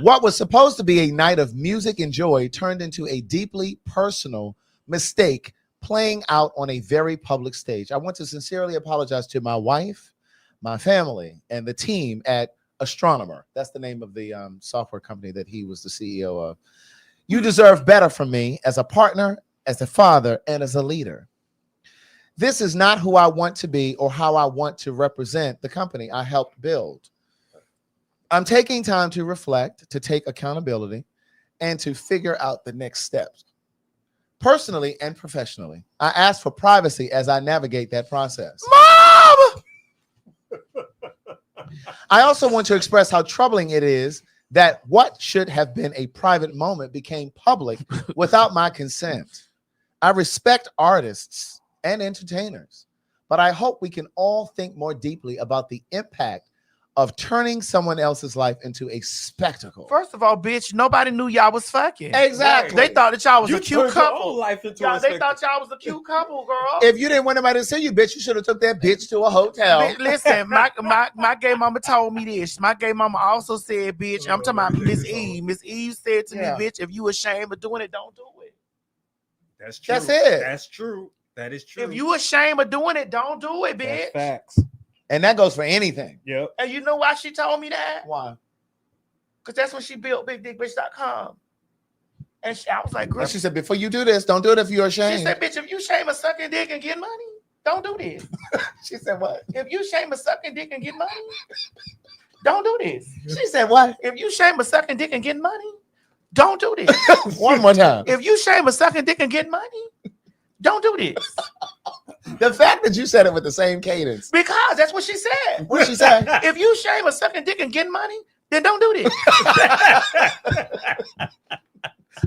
What was supposed to be a night of music and joy turned into a deeply personal mistake playing out on a very public stage. I want to sincerely apologize to my wife, my family, and the team at Astronomer. That's the name of the software company that he was the CEO of. You deserve better from me as a partner, as a father, and as a leader. This is not who I want to be or how I want to represent the company I helped build. I'm taking time to reflect, to take accountability, and to figure out the next steps. Personally and professionally, I ask for privacy as I navigate that process.
Mom!
I also want to express how troubling it is
that what should have been a private moment became public without my consent. I respect artists and entertainers, but I hope we can all think more deeply about the impact of turning someone else's life into a spectacle.
First of all, bitch, nobody knew y'all was fucking.
Exactly.
They thought that y'all was
You
a cute
turned your
couple.
own life into
Y'all,
a
they
spectacle.
thought y'all was a cute couple, girl.
If you didn't want nobody to see you, bitch, you should have took that bitch to a hotel.
Listen, my gay mama told me this. My gay mama also said, bitch, I'm talking about Miss Eve. Miss Eve said to me, bitch, if you ashamed of doing it, don't do it.
That's true.
That's it.
That's true. That is true.
If you ashamed of doing it, don't do it, bitch.
That's facts.
And that goes for anything.
Yep.
And you know why she told me that?
Why?
Because that's when she built BigDickBitch.com. And I was like, girl.
She said, before you do this, don't do it if you're ashamed.
She said, bitch, if you shame of sucking dick and get money, don't do this.
She said, what?
If you shame of sucking dick and get money, don't do this.
She said, what?
If you shame of sucking dick and get money, don't do this.
One more time.
If you shame of sucking dick and get money, don't do this.
The fact that you said it with the same cadence.
Because that's what she said.
What did she say?
If you shame of sucking dick and getting money, then don't do this.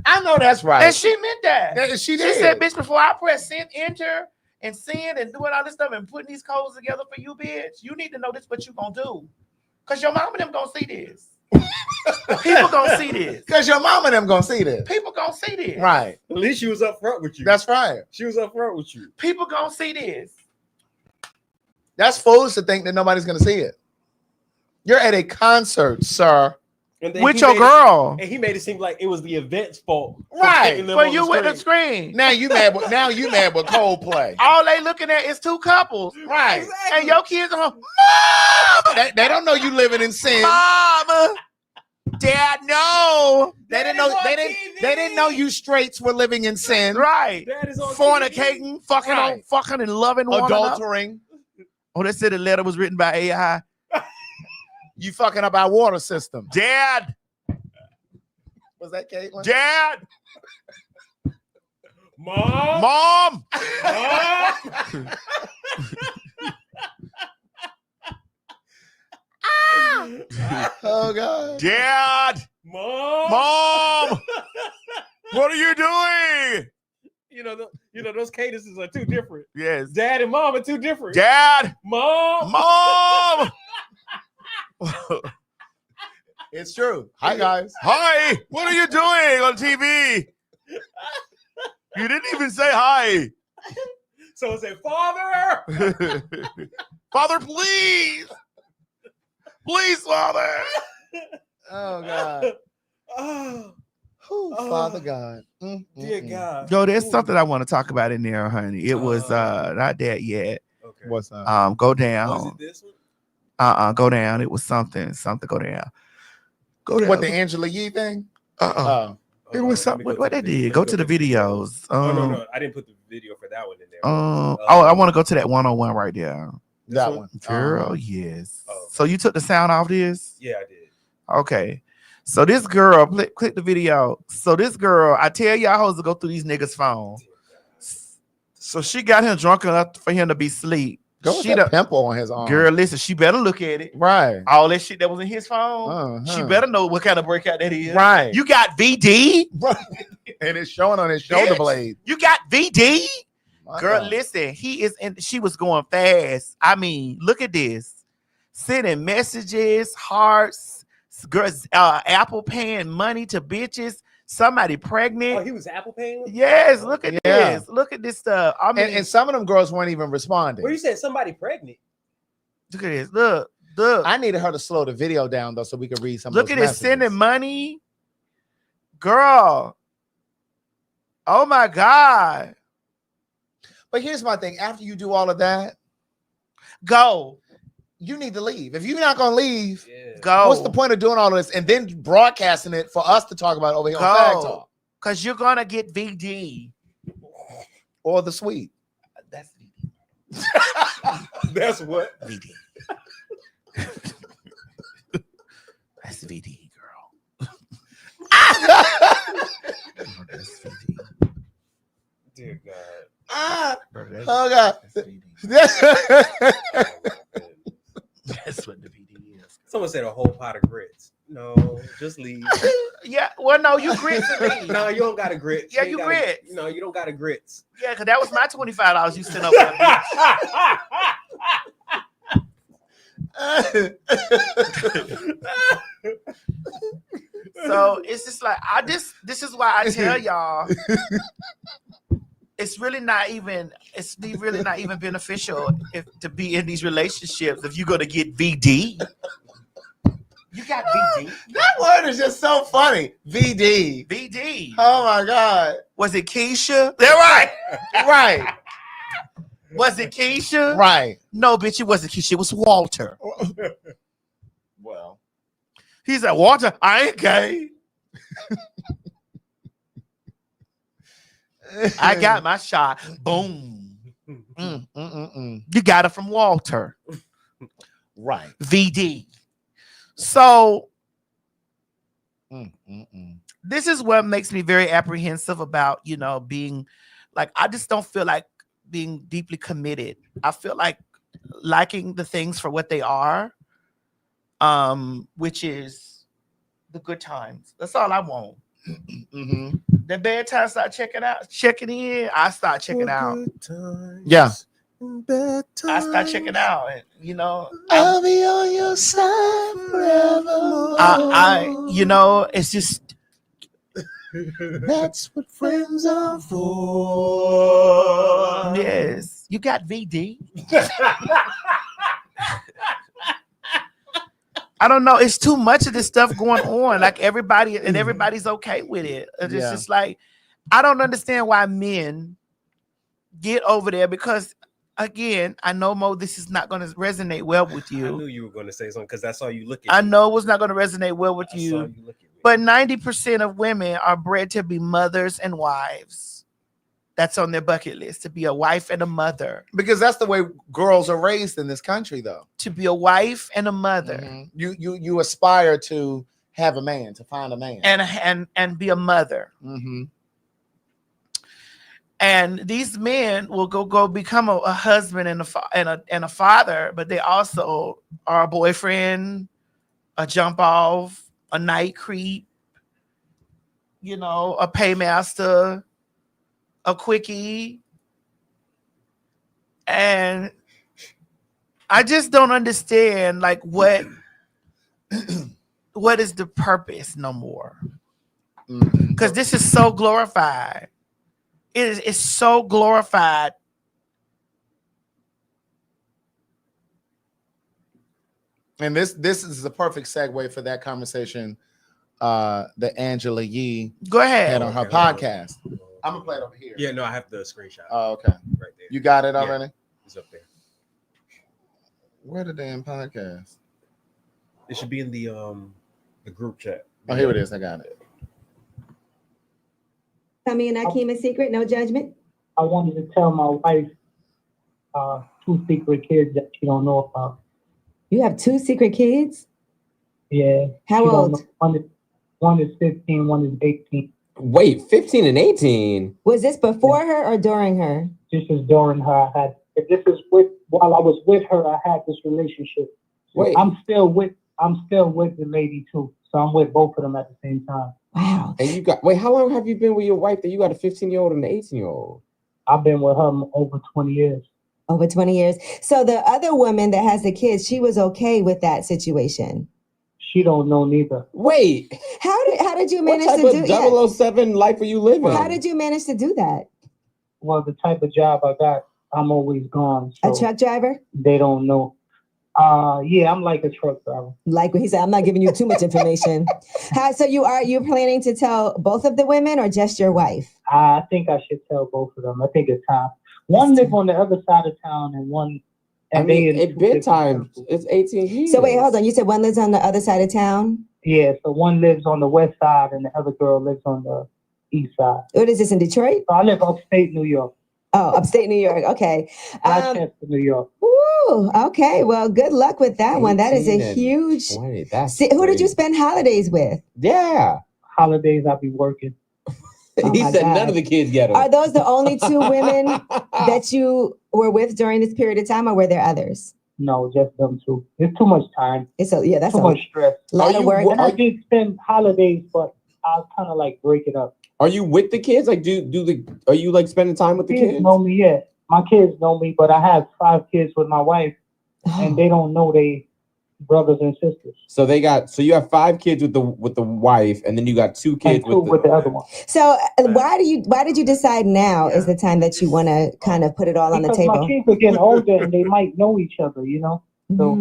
I know that's right.
And she meant that.
She
She said, bitch, before I press send, enter, and send and doing all this stuff and putting these codes together for you, bitch, you need to know this what you gonna do. Because your mom and them gonna see this. People gonna see this.
Because your mom and them gonna see this.
People gonna see this.
Right.
At least she was up front with you.
That's right.
She was up front with you.
People gonna see this.
That's foolish to think that nobody's gonna see it. You're at a concert, sir.
And then
With
he
your
made
girl.
And he made it seem like it was the event's fault.
Right.
For you with the screen.
Now you mad with Coldplay.
All they looking at is two couples.
Right.
And your kids are home.
They don't know you living in sin.
Mom. Dad, no.
They didn't know. They didn't know you straights were living in sin.
Right.
That is on
Fornicating, fucking
Right.
on, fucking and loving one another.
Adultering.
Oh, they said the letter was written by AI.
You fucking up our water system.
Dad.
Was that Caitlin?
Dad.
Mom.
Mom.
Oh God.
Dad.
Mom.
What are you doing?
You know those cadences are too different.
Yes.
Dad and mom are too different.
Dad.
Mom.
Mom.
It's true. Hi guys.
Hi. What are you doing on TV? You didn't even say hi.
So it said, Father.
Father, please. Please, Father.
Oh God.
Oh,
Father God.
dear God.
Yo, there's something I want to talk about in there, honey. It was not that yet.
Okay.
What's up?
Go down.
Was it this one?
Go down. It was something. Go down. Go down.
What, the Angela Yee thing?
It was something. What they did. Go to the videos.
No. I didn't put the video for that one in there.
I want to go to that 101 right there.
That one.
Girl, yes. So you took the sound off this?
Yeah, I did.
Okay. So this girl, click the video. So this girl, I tell y'all hoes to go through these niggas' phone. So she got him drunk enough for him to be asleep.
Go with that pimple on his arm.
Girl, listen, she better look at it.
Right.
All that shit that was in his phone. She better know what kind of breakout that is.
Right.
You got VD?
And it's showing on his shoulder blade.
You got VD?
My
Girl,
God.
listen, she was going fast. I mean, look at this. Sending messages, hearts, girls, Apple paying money to bitches, somebody pregnant.
Oh, he was Apple paying?
Yes, look at this. Look at this stuff. I mean,
And some of them girls weren't even responding.
Well, you said somebody pregnant.
Look at this. Look.
I needed her to slow the video down though, so we could read some.
Look
of
at
those
this, sending
messages.
money. Girl. Oh my God.
But here's my thing. After you do all of that,
go.
You need to leave. If you're not gonna leave,
go.
What's the point of doing all of this and then broadcasting it for us to talk about over here on PhagTawlk?
Because you're gonna get VD.
Or the sweet.
That's VD.
That's what?
VD. That's VD, girl. That's VD.
Dear God.
Oh God.
That's what the VD is.
Someone said a whole pot of grits. No. Just leave.
Yeah, well, no, you grits and leave.
No, you don't got to grits.
Yeah,
ain't
you
gotta-
grits.
No, you don't got to grits.
Yeah, because that was my $25 you sent over there, bitch. So it's just like this is why I tell y'all it's really not even beneficial to be in these relationships if you're gonna get VD. You got VD.
That word is just so funny. VD.
VD.
Oh my God.
Was it Keisha? They're right.
Right.
Was it Keisha?
Right.
No, bitch, it wasn't Keisha. It was Walter.
Well,
he said, Walter, I ain't gay. I got my shot. Boom. You got it from Walter.
Right.
VD. So this is what makes me very apprehensive about, being like, I just don't feel like being deeply committed. I feel like liking the things for what they are, which is the good times. That's all I want. The bad times start checking in. I start checking out.
Yeah.
I start checking out, and
I'll be on your side forevermore.
It's just
that's what friends are for.
Yes, you got VD. I don't know. It's too much of this stuff going on. Like everybody's okay with it. It's just like, I don't understand why men get over there because, again, I know, Mo, this is not going to resonate well with you.
I knew you were going to say something because that's all you look at.
I know it was not going to resonate well with you. But 90% of women are bred to be mothers and wives. That's on their bucket list, to be a wife and a mother.
Because that's the way girls are raised in this country, though.
To be a wife and a mother.
You aspire to have a man, to find a man.
And be a mother. And these men will go become a husband and a father, but they also are a boyfriend, a jump off, a night creep, a paymaster, a quickie. And I just don't understand, like, what is the purpose no more? Because this is so glorified. It's so glorified.
And this is the perfect segue for that conversation that Angela Yee had on her podcast. I'm gonna play it over here.
Yeah, no, I have the screenshot.
Oh, okay.
Right there.
You got it already?
Yeah, it's up there.
Where the damn podcast?
It should be in the group chat.
Oh, here it is. I got it.
Tell me and I keep a secret, no judgment.
I wanted to tell my wife 2 secret kids that she don't know about.
You have 2 secret kids?
Yeah.
How old?
One is 15, one is 18.
Wait, 15 and 18?
Was this before her or during her?
This is during her. While I was with her, I had this relationship. So
Wait.
I'm still with the lady too. So I'm with both of them at the same time.
Wow.
And how long have you been with your wife that you got a 15-year-old and an 18-year-old?
I've been with her over 20 years.
Over 20 years. So the other woman that has the kids, she was okay with that situation.
She don't know neither.
Wait.
How did you manage
what
to
type
do
of 007 life are you living?
How did you manage to do that?
Well, the type of job I got, I'm always gone. So
a truck driver?
They don't know. Yeah, I'm like a truck driver.
Like what he said, I'm not giving you too much information. So you're planning to tell both of the women or just your wife?
I think I should tell both of them. I think it's time. One lives on the other side of town and one.
It's bedtime. It's 18 years.
So wait, hold on. You said one lives on the other side of town?
Yeah, so one lives on the west side and the other girl lives on the east side.
What is this, in Detroit?
So I live upstate New York.
Oh, upstate New York. Okay.
Rochester, New York.
Ooh, okay. Well, good luck with that one. That is a huge.
20. That's
who did you spend holidays with?
Yeah.
Holidays, I'll be working.
He said none of the kids get them.
Are those the only 2 women that you were with during this period of time, or were there others?
No, just them two. It's too much time.
That's
too much stress.
A lot of work.
And I did spend holidays, but I'll kind of like break it up.
Are you with the kids? Like, are you like spending time with the kids?
Know me, yeah. My kids know me, but I have 5 kids with my wife, and they don't know they brothers and sisters.
So you have 5 kids with the wife, and then you got 2 kids
with the other one.
So why did you decide now is the time that you want to kind of put it all on the table?
My kids are getting older and they might know each other, you know. So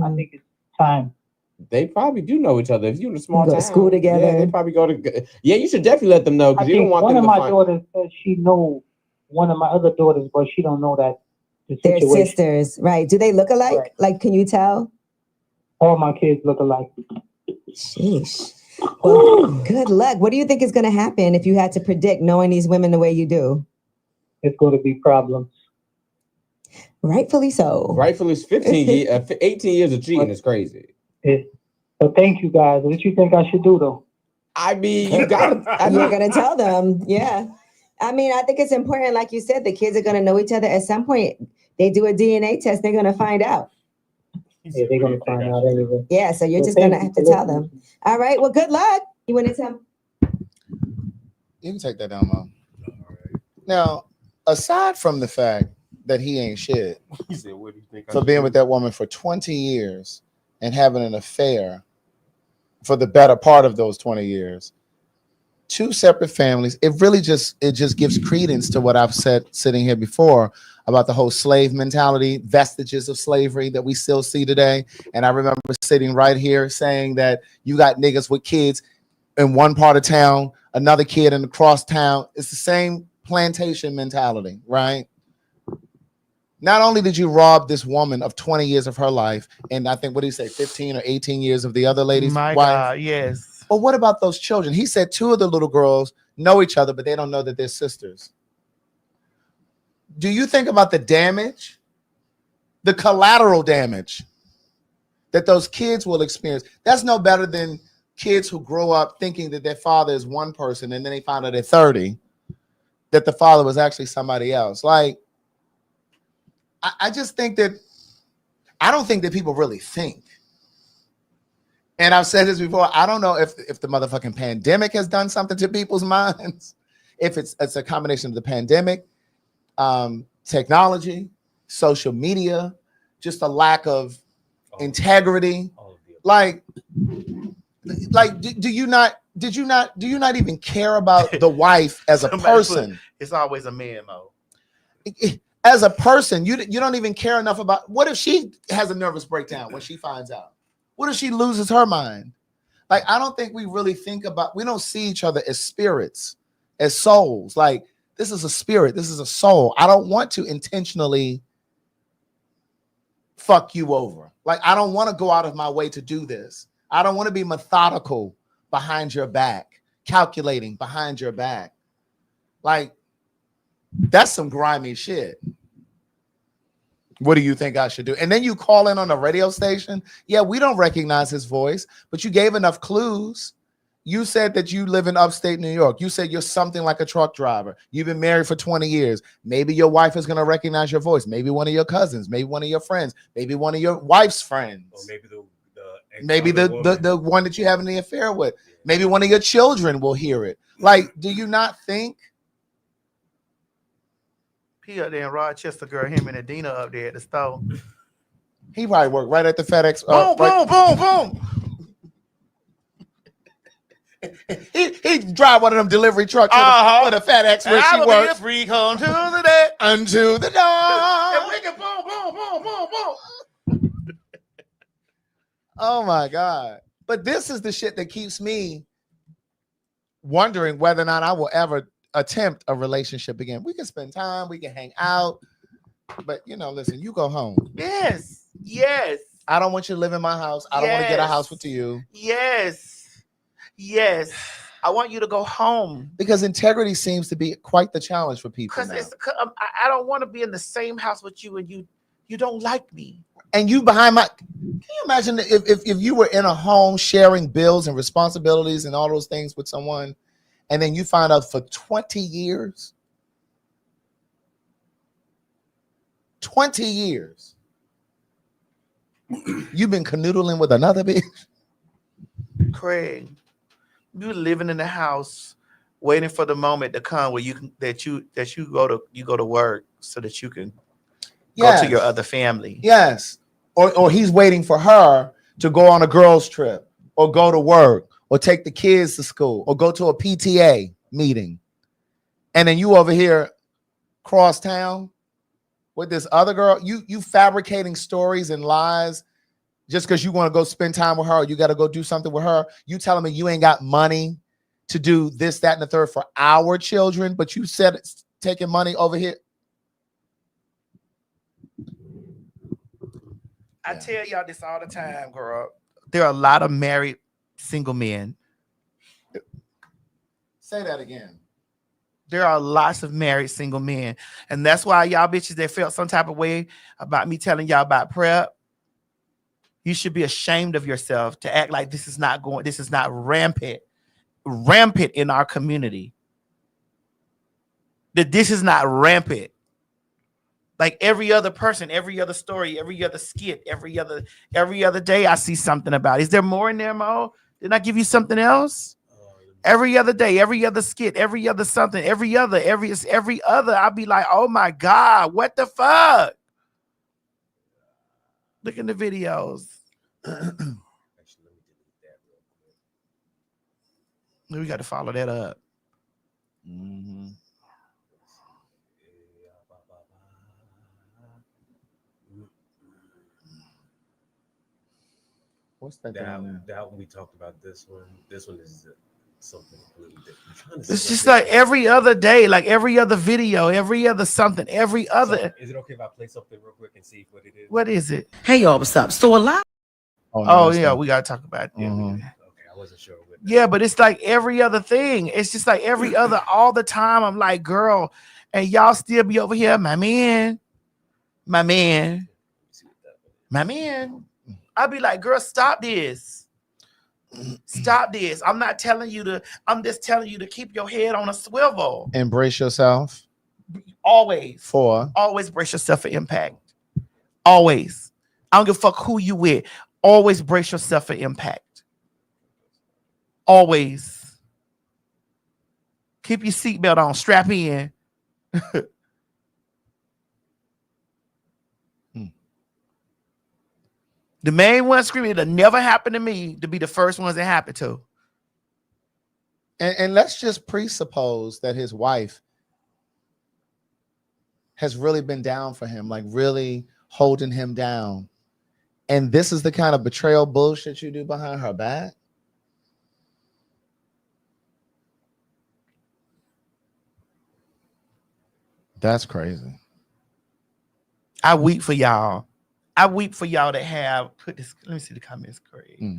I think it's time.
They probably do know each other. If you're in a small
go
town,
to school together.
Yeah, they probably go to. Yeah, you should definitely let them know because you don't want
one
them
of
to
my daughters says she know one of my other daughters, but she don't know that
they're sisters, right? Do they look alike? Right. Like, can you tell?
All my kids look alike.
Sheesh. Well, good luck. What do you think is going to happen if you had to predict knowing these women the way you do?
It's going to be problems.
Rightfully so.
Rightfully, 18 years of cheating is crazy.
But thank you guys. What you think I should do though?
I mean, you got to.
You're going to tell them. Yeah. I mean, I think it's important. Like you said, the kids are going to know each other. At some point, they do a DNA test. They're going to find out.
Yeah, they're going to find out anyway.
Yeah, so you're just going to have to tell them. All right. Well, good luck. You want to tell?
You can take that down, Mom. Now, aside from the fact that he ain't shit
He said, "What do you think?"
for being with that woman for 20 years and having an affair for the better part of those 20 years, 2 separate families, it just gives credence to what I've said sitting here before about the whole slave mentality, vestiges of slavery that we still see today. And I remember sitting right here saying that you got niggas with kids in one part of town, another kid in the cross town. It's the same plantation mentality, right? Not only did you rob this woman of 20 years of her life, and I think, what did he say, 15 or 18 years of the other lady's
My
wife?
God, yes.
But what about those children? He said 2 of the little girls know each other, but they don't know that they're sisters. Do you think about the damage, the collateral damage that those kids will experience? That's no better than kids who grow up thinking that their father is one person, and then they find out at 30 that the father was actually somebody else. Like, I just think that, I don't think that people really think. And I've said this before, I don't know if the motherfucking pandemic has done something to people's minds, if it's a combination of the pandemic, technology, social media, just a lack of integrity. Like, do you not even care about the wife as a person?
It's always a man, though.
As a person, you don't even care enough about, what if she has a nervous breakdown when she finds out? What if she loses her mind? Like, I don't think we really think about, we don't see each other as spirits, as souls. Like, this is a spirit, this is a soul. I don't want to intentionally fuck you over. Like, I don't want to go out of my way to do this. I don't want to be methodical behind your back, calculating behind your back. Like, that's some grimy shit. What do you think I should do? And then you call in on a radio station. Yeah, we don't recognize his voice, but you gave enough clues. You said that you live in upstate New York. You said you're something like a truck driver. You've been married for 20 years. Maybe your wife is going to recognize your voice. Maybe one of your cousins, maybe one of your friends, maybe one of your wife's friends.
Or
maybe the one that you have the affair with. Maybe one of your children will hear it. Like, do you not think?
P up there in Rochester, girl, him and Adina up there at the store.
He probably worked right at the FedEx.
Boom.
He drive one of them delivery trucks for the FedEx where she works.
Free come to the day.
Unto the door.
And we can boom.
Oh my God. But this is the shit that keeps me wondering whether or not I will ever attempt a relationship again. We can spend time, we can hang out, but listen, you go home.
Yes.
I don't want you to live in my house. I don't want to get a house with you.
Yes. I want you to go home,
because integrity seems to be quite the challenge for people.
Because I don't want to be in the same house with you and you don't like me.
And you behind my. Can you imagine if you were in a home sharing bills and responsibilities and all those things with someone, and then you find out for 20 years, 20 years, You've been canoodling with another bitch.
Craig, you living in the house, waiting for the moment to come where you go to work so that you can go to your other family.
Yes. Or he's waiting for her to go on a girls' trip or go to work or take the kids to school or go to a PTA meeting. And then you over here cross town with this other girl. You fabricating stories and lies just because you want to go spend time with her or you got to go do something with her. You telling me you ain't got money to do this, that, and the third for our children, but you said it's taking money over here.
I tell y'all this all the time, girl. There are a lot of married single men.
Say that again.
There are lots of married single men. And that's why y'all bitches that felt some type of way about me telling y'all about prep, you should be ashamed of yourself to act like this is not rampant in our community. That this is not rampant. Like every other person, every other story, every other skit, every other day, I see something about it. Is there more in there, Mo? Didn't I give you something else? Every other day, every other skit, every other something, every other, I'll be like, oh my God, what the fuck? Look in the videos. We got to follow that up. Mm-hmm.
What's that?
That we talked about this one. This one is something completely different.
It's just like every other day, like every other video, every other something, every other.
So, is it okay if I play something real quick and see what it is?
What is it?
Hey y'all, what's up? So a lot.
Oh yeah, we gotta talk about it.
Okay, I wasn't sure.
Yeah, but it's like every other thing. It's just like every other all the time. I'm like, girl, and y'all still be over here, my man. I'll be like, girl, stop this. Stop this. I'm not telling you to, I'm just telling you to keep your head on a swivel.
Embrace yourself.
Always brace yourself for impact. Always. I don't give a fuck who you with. Always brace yourself for impact. Always. Keep your seatbelt on. Strap in. The main one screaming, it'll never happen to me to be the first ones that happen to.
And let's just presuppose that his wife has really been down for him, like really holding him down. And this is the kind of betrayal bullshit you do behind her back. That's crazy.
I weep for y'all. I weep for y'all that have put this. Let me see the comments, Craig.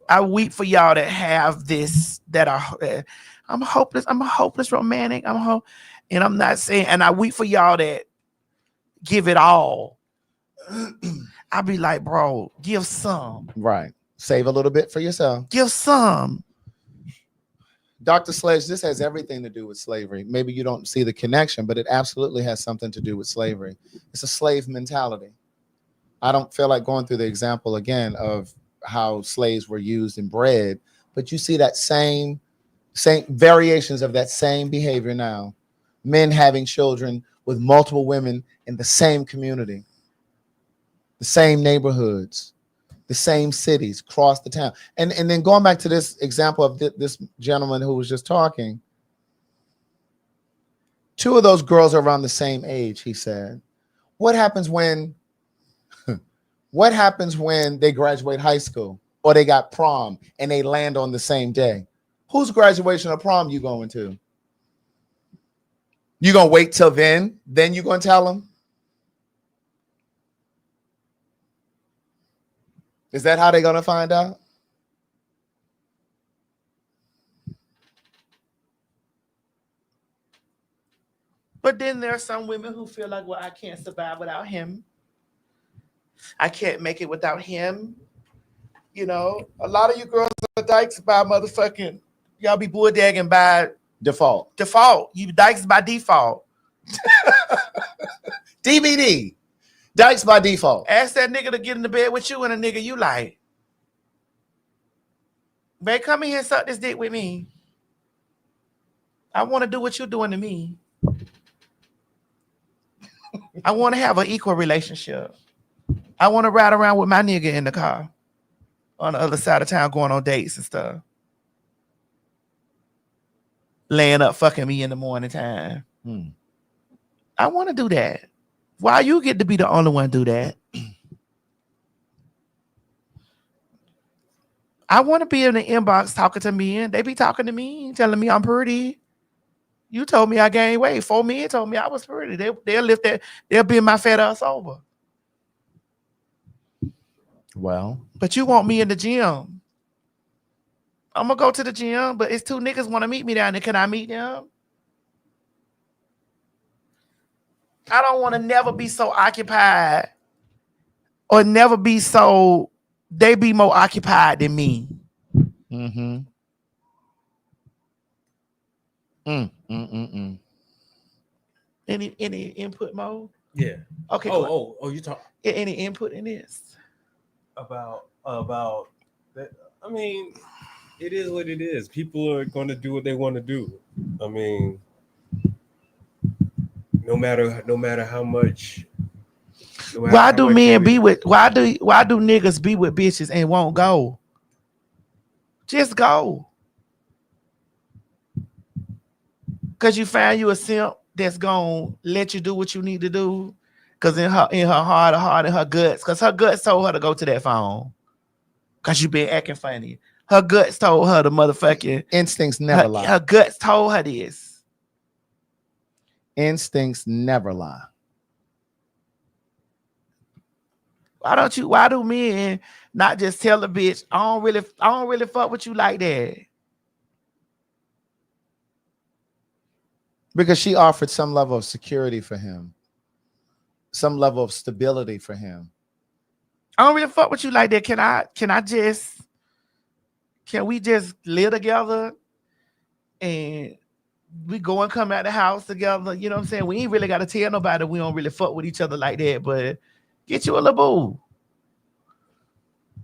I weep for y'all that have this. That are. I'm hopeless. I'm a hopeless romantic. And I'm not saying. And I weep for y'all that give it all. I be like, bro, give some.
Right. Save a little bit for yourself.
Give some.
Dr. Sledge, this has everything to do with slavery. Maybe you don't see the connection, but it absolutely has something to do with slavery. It's a slave mentality. I don't feel like going through the example again of how slaves were used and bred, but you see that same variations of that same behavior now. Men having children with multiple women in the same community, the same neighborhoods, the same cities, across the town. And then going back to this example of this gentleman who was just talking, two of those girls are around the same age, he said. What happens when they graduate high school or they got prom and they land on the same day? Whose graduation or prom you going to? You gonna wait till then you gonna tell them? Is that how they're gonna find out?
But then there are some women who feel like, well, I can't survive without him. I can't make it without him. You know, a lot of you girls are dykes by motherfucking, y'all be bulldagging by
default.
You dykes by default.
DVD. Dykes by default.
Ask that nigga to get in the bed with you and a nigga you like. Babe, come in here and suck this dick with me. I want to do what you're doing to me. I want to have an equal relationship. I want to ride around with my nigga in the car on the other side of town going on dates and stuff. Laying up fucking me in the morning time. I want to do that. Why you get to be the only one do that? I want to be in the inbox talking to me, and they be talking to me, telling me I'm pretty. You told me I gained weight. 4 men told me I was pretty. They'll lift that. They'll bend my fat ass over.
Well,
but you want me in the gym. I'm gonna go to the gym, but it's 2 niggas want to meet me down there. Can I meet them? I don't want to never be so occupied or never be so, they be more occupied than me.
Mm-hmm.
Any input mode?
Yeah.
Okay.
Oh, you talk
any input in this?
About that. I mean, it is what it is. People are going to do what they want to do. I mean, no matter how much.
Why do niggas be with bitches and won't go? Just go. Cause you find you a simp that's gonna let you do what you need to do. Cause in her heart and her guts, cause her guts told her to go to that phone. Cause you been acting funny. Her guts told her the motherfucking
instincts never lie.
Her guts told her this.
Instincts never lie.
Why do men not just tell a bitch, I don't really fuck with you like that?
Because she offered some level of security for him, some level of stability for him.
I don't really fuck with you like that. Can we just live together and we go and come out the house together? You know what I'm saying? We ain't really got to tell nobody we don't really fuck with each other like that, but get you a little boo.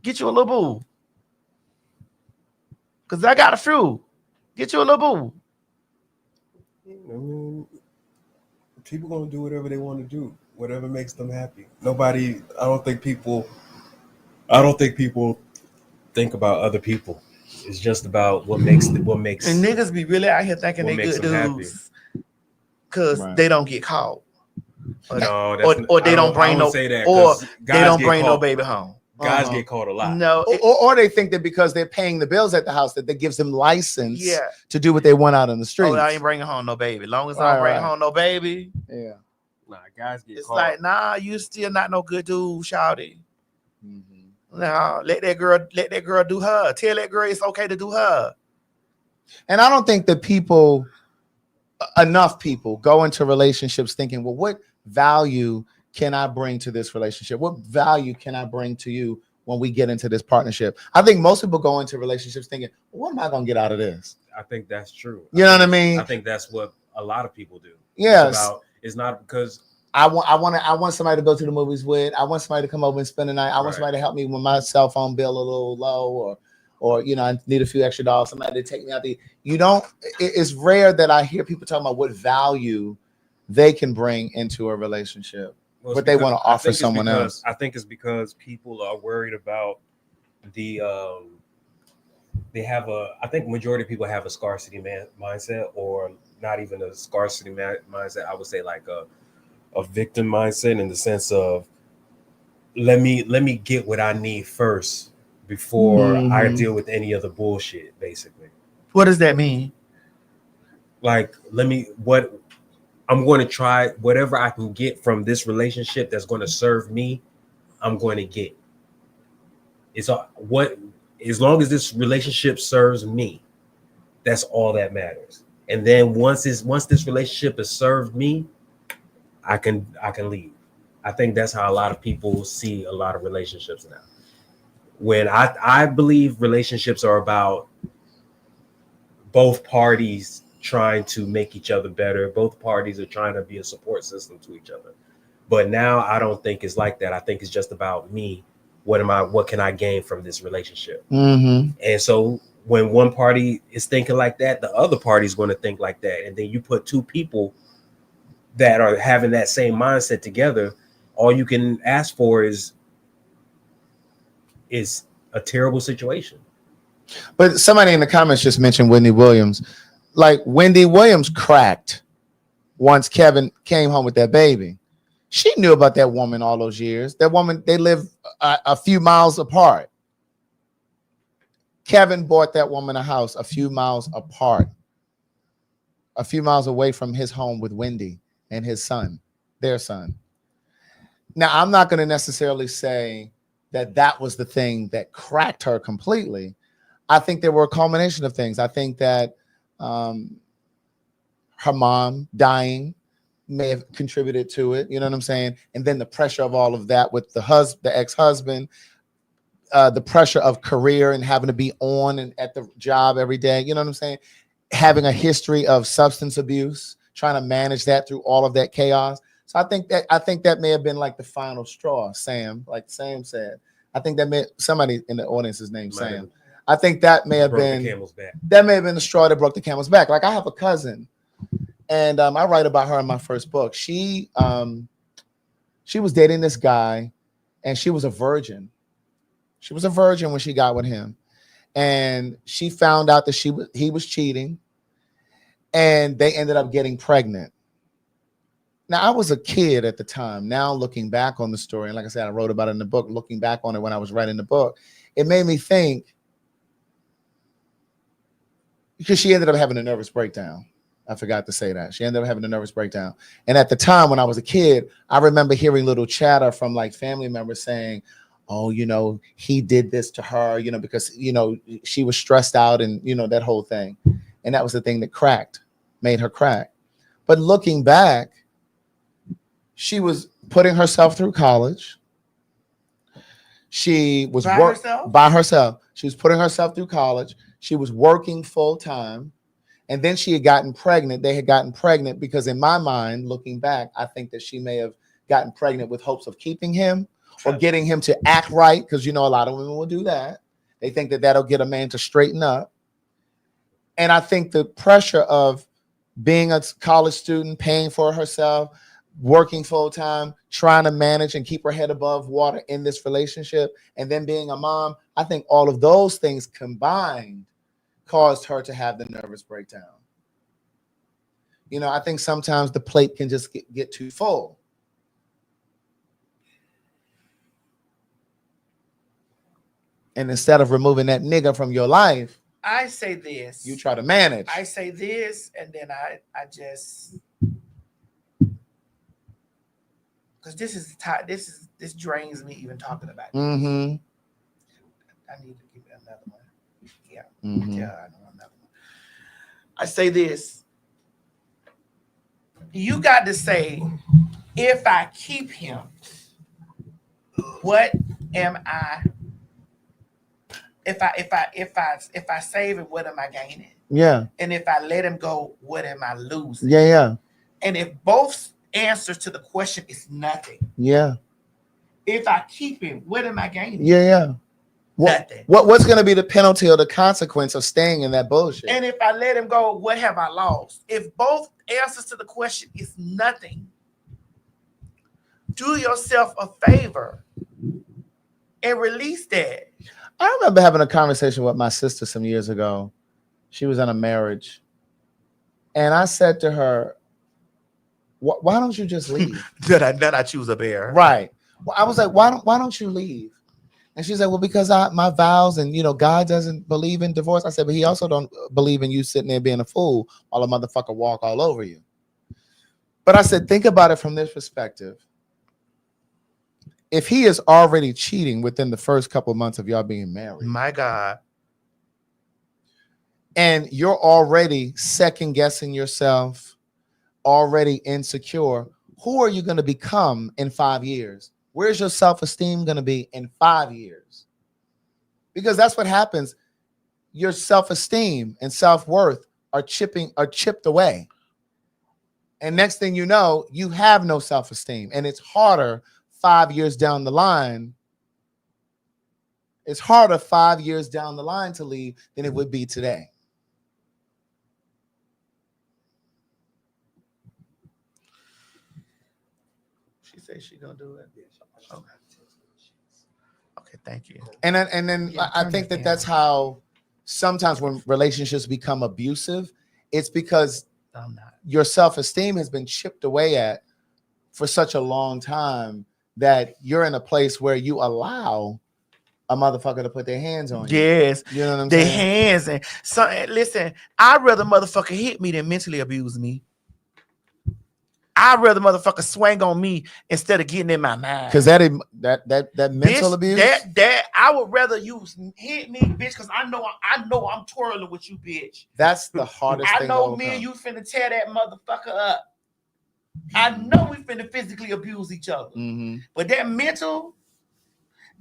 Get you a little boo. Cause I got a few. Get you a little boo.
I mean, people gonna do whatever they want to do, whatever makes them happy. I don't think people think about other people. It's just about what makes.
And niggas be really out here thinking they good dudes because they don't get caught. Or they don't bring no baby home.
Guys get caught a lot.
No,
or they think that because they're paying the bills at the house that gives them license to do what they want out in the streets.
Oh, I ain't bringing home no baby. Long as I don't bring home no baby.
Yeah.
Nah, guys get
it's
caught.
Like, nah, you still not no good dude, shawty. Nah, let that girl do her. Tell that girl it's okay to do her.
And I don't think that enough people go into relationships thinking, well, what value can I bring to this relationship? What value can I bring to you when we get into this partnership? I think most people go into relationships thinking, what am I going to get out of this?
I think that's true.
You know what I mean?
I think that's what a lot of people do.
Yes.
It's not because
I want somebody to go to the movies with. I want somebody to come over and spend the night. I want somebody to help me with my cell phone bill a little low, or I need a few extra dollars. Somebody to take me out to eat. It's rare that I hear people talking about what value they can bring into a relationship. What they want to offer someone else.
I think it's because people are worried about I think majority of people have a scarcity mindset, or not even a scarcity mindset. I would say like a victim mindset, in the sense of let me get what I need first before I deal with any other bullshit, basically.
What does that mean?
Like, I'm going to try whatever I can get from this relationship that's going to serve me. I'm going to get. As long as this relationship serves me, that's all that matters. And then once this relationship has served me, I can leave. I think that's how a lot of people see a lot of relationships now. When I believe relationships are about both parties trying to make each other better. Both parties are trying to be a support system to each other. But now I don't think it's like that. I think it's just about me. What can I gain from this relationship?
Mm-hmm.
And so when one party is thinking like that, the other party is going to think like that. And then you put two people that are having that same mindset together, all you can ask for is a terrible situation.
But somebody in the comments just mentioned Wendy Williams. Like Wendy Williams cracked once Kevin came home with that baby. She knew about that woman all those years. That woman, they live a few miles apart. Kevin bought that woman a house a few miles apart, a few miles away from his home with Wendy and his son, their son. Now, I'm not going to necessarily say that that was the thing that cracked her completely. I think there were a culmination of things. I think that her mom dying may have contributed to it. You know what I'm saying? And then the pressure of all of that with the ex-husband, the pressure of career and having to be on and at the job every day. You know what I'm saying? Having a history of substance abuse, trying to manage that through all of that chaos. So I think that may have been like the final straw, Sam, like Sam said. I think that somebody in the audience is named Sam. I think that may have been the straw that broke the camel's back. Like I have a cousin, and I write about her in my first book. She was dating this guy, and she was a virgin. She was a virgin when she got with him, and she found out that he was cheating, and they ended up getting pregnant. Now, I was a kid at the time. Now, looking back on the story, and like I said, I wrote about it in the book. Looking back on it when I was writing the book, it made me think, because she ended up having a nervous breakdown. I forgot to say that. She ended up having a nervous breakdown. And at the time when I was a kid, I remember hearing little chatter from like family members saying, oh, he did this to her, because, she was stressed out and, that whole thing. And that was the thing that made her crack. But looking back, she was putting herself through college. She was by herself. She was putting herself through college. She was working full time. And then she had gotten pregnant. They had gotten pregnant because in my mind, looking back, I think that she may have gotten pregnant with hopes of keeping him or getting him to act right. Because, a lot of women will do that. They think that that'll get a man to straighten up. And I think the pressure of being a college student, paying for herself, working full time, trying to manage and keep her head above water in this relationship, and then being a mom, I think all of those things combined caused her to have the nervous breakdown. I think sometimes the plate can just get too full. And instead of removing that nigga from your life,
I say this.
You try to manage.
I say this, and then I just, because this drains me even talking about this.
Mm-hmm.
I need to give it another one. Yeah.
Mm-hmm.
Yeah, I know another one. I say this. You got to say, if I keep him, what am I? If I save him, what am I gaining?
Yeah.
And if I let him go, what am I losing?
Yeah.
And if both answers to the question is nothing.
Yeah.
If I keep him, what am I gaining?
Yeah.
Nothing.
What's going to be the penalty or the consequence of staying in that bullshit?
And if I let him go, what have I lost? If both answers to the question is nothing, do yourself a favor and release that.
I remember having a conversation with my sister some years ago. She was in a marriage. And I said to her, why don't you just leave?
Did I choose a bear?
Right. Well, I was like, why don't you leave? And she's like, well, because my vows and, God doesn't believe in divorce. I said, but he also don't believe in you sitting there being a fool while a motherfucker walk all over you. But I said, think about it from this perspective. If he is already cheating within the first couple of months of y'all being married,
my God,
and you're already second guessing yourself, already insecure, who are you going to become in 5 years? Where's your self-esteem going to be in 5 years? Because that's what happens. Your self-esteem and self-worth are chipped away.
And next thing you know, you have no self-esteem. And it's harder 5 years down the line. It's harder 5 years down the line to leave than it would be today.
She said she gonna do it. Okay. Okay, thank you.
And then I think that's how sometimes when relationships become abusive, it's because your self-esteem has been chipped away at for such a long time that you're in a place where you allow a motherfucker to put their hands on you.
Yes.
You know what I'm
Their
saying?
hands and so listen, I'd rather motherfucker hit me than mentally abuse me. I'd rather motherfucker swing on me instead of getting in my mind.
Because that mental
Bitch,
abuse.
That I would rather you hit me, bitch, because I know I'm twirling with you, bitch.
That's the hardest
I
thing.
know me and you finna tear that motherfucker up. I know we finna physically abuse each other. But that mental,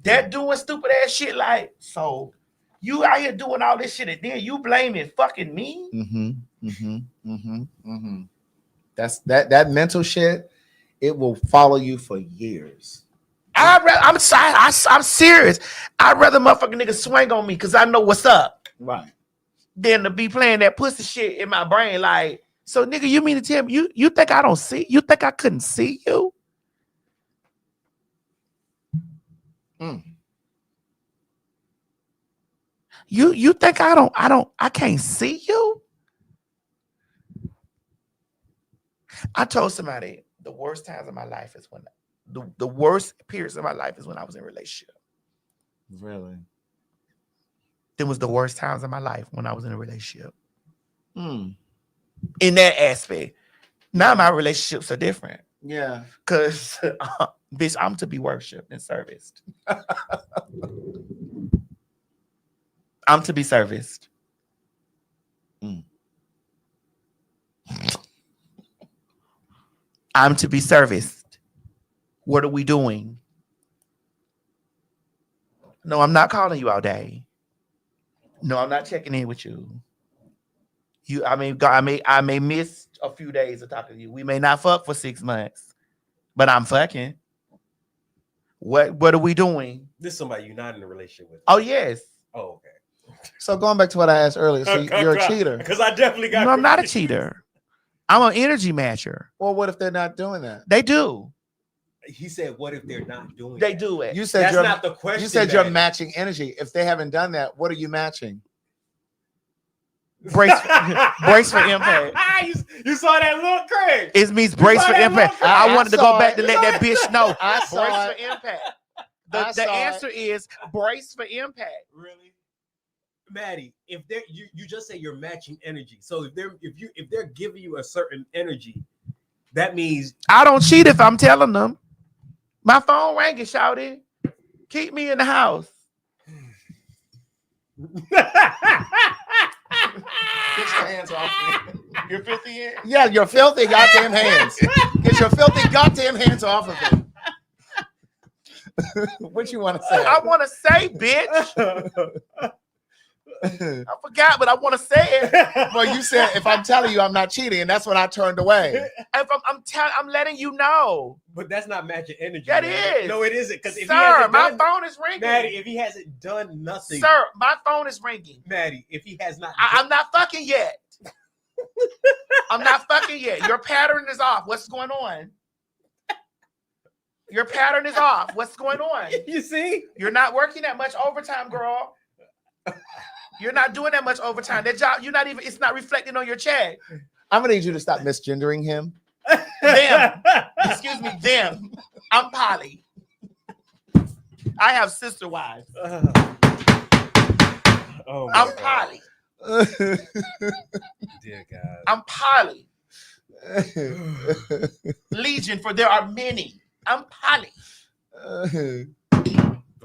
that doing stupid ass shit, like, so you out here doing all this shit and then you blaming fucking me?
That's that mental shit. It will follow you for years.
I'm serious. I'd rather motherfucking nigga swing on me because I know what's up.
Right.
Than to be playing that pussy shit in my brain. Like, so nigga, you mean to tell me you think I don't see? You think I couldn't see you? You think I can't see you? I told somebody the worst times of my life is when the worst periods of my life is when I was in a relationship.
Really?
It was the worst times of my life when I was in a relationship. In that aspect. Now my relationships are different.
Yeah.
Because, bitch, I'm to be worshipped and serviced. I'm to be serviced. I'm to be serviced. What are we doing? No, I'm not calling you all day. No, I'm not checking in with you. I may miss a few days of talking to you. We may not fuck for 6 months, but I'm fucking. What are we doing?
This is somebody you're not in a relationship with.
Oh, yes.
Oh, okay.
So going back to what I asked earlier, so you're a cheater.
Because I definitely got.
No, I'm not a cheater. I'm an energy matcher.
Well, what if they're not doing that?
They do.
He said, "What if they're not doing?"
They do it.
You said
That's not the question.
You said you're matching energy. If they haven't done that, what are you matching?
Brace for impact.
You saw that look, Craig.
It means brace for impact. I wanted to go back to let that bitch know.
I saw
Brace
it.
for impact. The answer is brace for impact.
Really, Maddie? If they're you just say you're matching energy. So if they're giving you a certain energy, that means
I don't cheat if I'm telling them. My phone ringing, shouty. Keep me in the house.
Get your hands off me.
You're filthy hands?
Yeah, your filthy goddamn hands. Get your filthy goddamn hands off of it. What you want to say?
I want to say, bitch. I forgot, but I want to say it.
Well, you said if I'm telling you I'm not cheating, and that's when I turned away.
If I'm letting you know.
But that's not matching energy.
That
man.
is.
No, it isn't. Because if
Sir, my phone is ringing.
Maddie, if he hasn't done nothing.
Sir, my phone is ringing.
Maddie, if he has not.
I'm not fucking yet. I'm not fucking yet. Your pattern is off. What's going on? Your pattern is off. What's going on?
You see?
You're not working that much overtime, girl. You're not doing that much overtime. That job, it's not reflecting on your check.
I'm gonna need you to stop misgendering him.
Them. Excuse me, them. I'm Polly. I have sister wives.
Oh,
I'm Polly.
Dear God.
I'm Polly. Legion, for there are many. I'm Polly.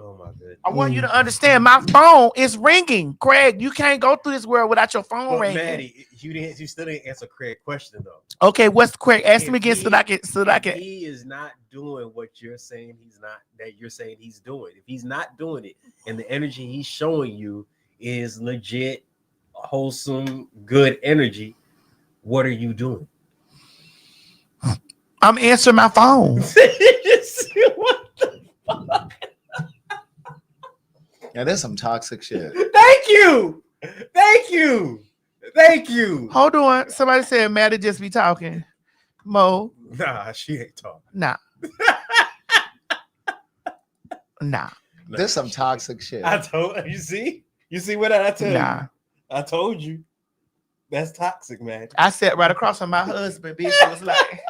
Oh my goodness.
I want you to understand my phone is ringing. Craig, you can't go through this world without your phone ringing.
Maddie, you still didn't answer Craig's question though.
Okay, what's Craig? Ask him again so that I can.
He is not doing what you're saying you're saying he's doing. If he's not doing it, and the energy he's showing you is legit, wholesome, good energy, what are you doing?
I'm answering my phone.
What the fuck?
Yeah, there's some toxic shit.
Thank you. Thank you. Thank you.
Hold on. Somebody said Maddie just be talking. Mo.
Nah, she ain't talking.
Nah. Nah.
There's some toxic shit.
I told you see what I tell
Nah.
you. I told you. That's toxic, man.
I sat right across from my husband, bitch. It was like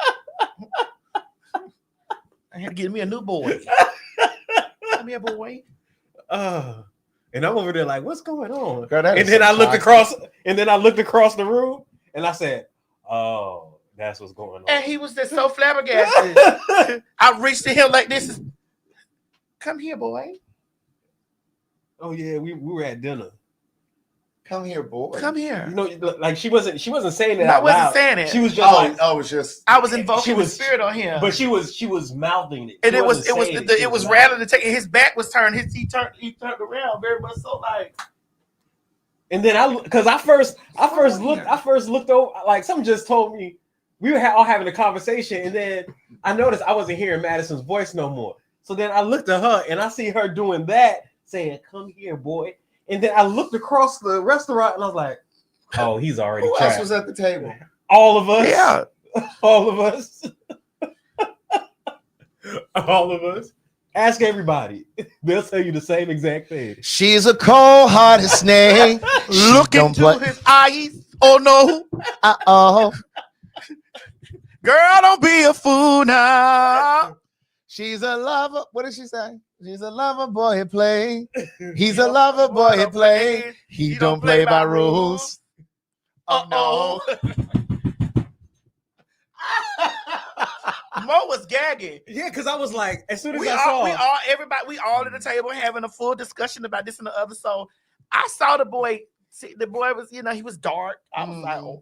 I had to get me a new boy. Give me a boy.
And I'm over there like, what's going on?
Girl,
and then I looked across, the room, and I said, "Oh, that's what's going on."
And he was just so flabbergasted. I reached to him like this. Come here, boy.
Oh yeah, we were at dinner.
Come here, boy.
Come here.
You know, like she wasn't saying it.
I
out
wasn't
loud.
saying it.
She was just
it was just.
I was invoking the spirit on him.
But she was mouthing it.
And
She
it was
wasn't
rattling to take. His back was turned. He turned around very much so like.
And then I first looked over, like something just told me we were all having a conversation, and then I noticed I wasn't hearing Madison's voice no more. So then I looked at her and I see her doing that, saying, "Come here, boy." And then I looked across the restaurant and I was like, "Oh, he's already."
Who
trapped.
else was at the table?
All of us.
Yeah.
All of us. All of us. Ask everybody. They'll tell you the same exact thing.
She's a cold-hearted snake.
Look into his eyes. Oh no.
Uh-oh.
Girl, don't be a fool now.
She's a lover. What did she say? She's a lover boy at play. He's a lover boy at play. He don't play by rules.
Uh-oh. Mo was gagging.
Yeah, because I was like, as soon as
we
I
all
saw
at the table having a full discussion about this and the other. So I saw the boy. See, the boy was, he was dark. I was like, oh.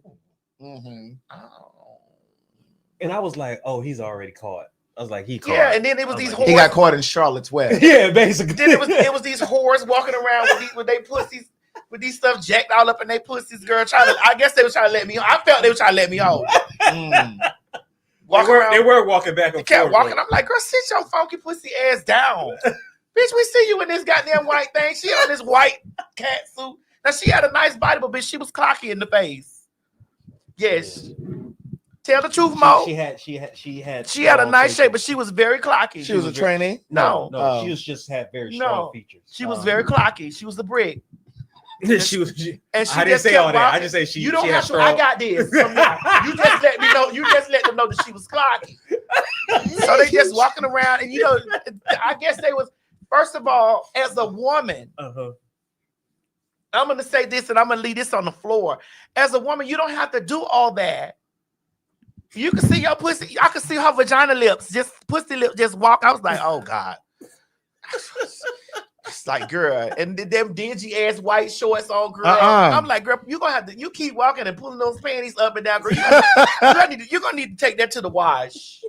and I was like, oh, he's already caught. I was like, he caught.
Yeah, and then it was these whores.
He got caught in Charlotte's Web.
Yeah, basically.
Then it was these whores walking around with they pussies, with these stuff jacked all up in their pussies, girl. I guess they were trying to let me on. I felt they were trying to let me on.
They were walking back and
they kept
forth.
walking. I'm like, girl, sit your funky pussy ass down. Bitch, we see you in this goddamn white thing. She on this white cat suit. Now she had a nice body, but bitch, she was cocky in the face. Yes. Tell the truth, Mo.
She had
a nice shape, but she was very clocky.
She was a trainee?
No.
She was just had very strong features.
She was very clocky. She was a brick.
She was.
And she
I didn't
just
say
kept
all that.
walking.
I just say she.
You don't
she
have
had
to.
strong...
I got this. From now. You just let me know. You just let them know that she was clocky. So they just walking around, and I guess they was. First of all, as a woman, I'm gonna say this, and I'm gonna leave this on the floor. As a woman, you don't have to do all that. You can see your pussy. I can see her vagina lips, just pussy lip, just walk. I was like, oh God. It's like, girl, and them dingy ass white shorts on, girl. I'm like, girl, you gonna have to. You keep walking and pulling those panties up and down, girl. You're gonna need to take that to the wash.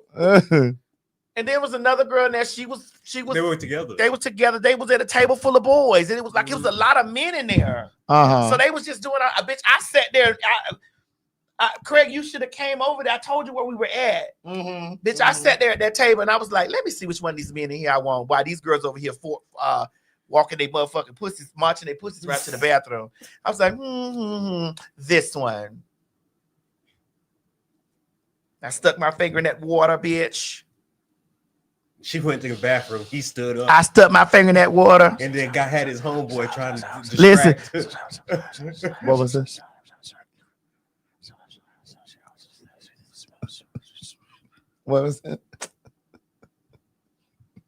And there was another girl in there. She was.
They were together.
They were together. They was at a table full of boys, and it was like it was a lot of men in there. So they was just doing a bitch. I sat there. Craig, you should have came over there. I told you where we were at. Bitch, I sat there at that table and I was like, let me see which one of these men in here I want. Why these girls over here walking their motherfucking pussies, marching their pussies right to the bathroom. I was like, this one. I stuck my finger in that water, bitch.
She went to the bathroom. He stood up.
I stuck my finger in that water.
And then had his homeboy trying to
listen.
What was this? What was it?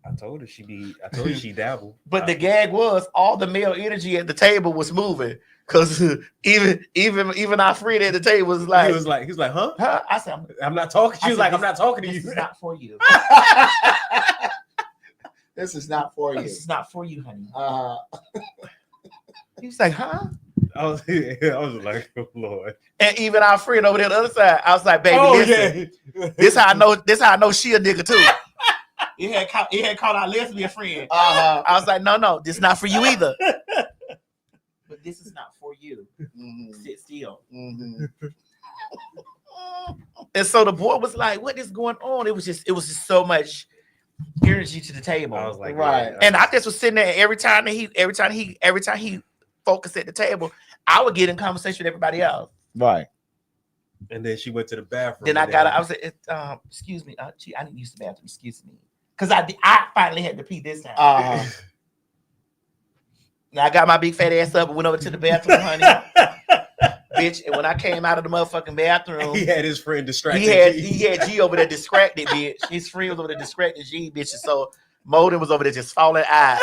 I told her she dabbled.
But the gag was all the male energy at the table was moving. Cause even our friend at the table was like,
he was like, huh?
I said,
I'm not talking to you. Like, I'm not talking to you.
This is not for you.
This is not for you.
This is not for you, honey. He was like, huh?
I was like, oh Lord.
And even our friend over there on the other side, I was like, baby, listen.
Yeah.
This how I know she a nigga too. It had called our lesbian friend. I was like, no, this is not for you either. But this is not for you. Sit still. And so the boy was like, "What is going on?" It was just so much energy to the table.
I was like,
Right.
yeah,
And I just was sitting there. Every time he focused at the table, I would get in conversation with everybody else.
Right.
And then she went to the bathroom.
Then I was like, "Excuse me, gee, I need to use the bathroom. Excuse me," because I finally had to pee this time. Now I got my big fat ass up and went over to the bathroom, honey. Bitch, and when I came out of the motherfucking bathroom,
he had his friend distracted.
He had G over there distracted, bitch. His friend was over there distracted G, bitch. And so Molden was over there just falling out.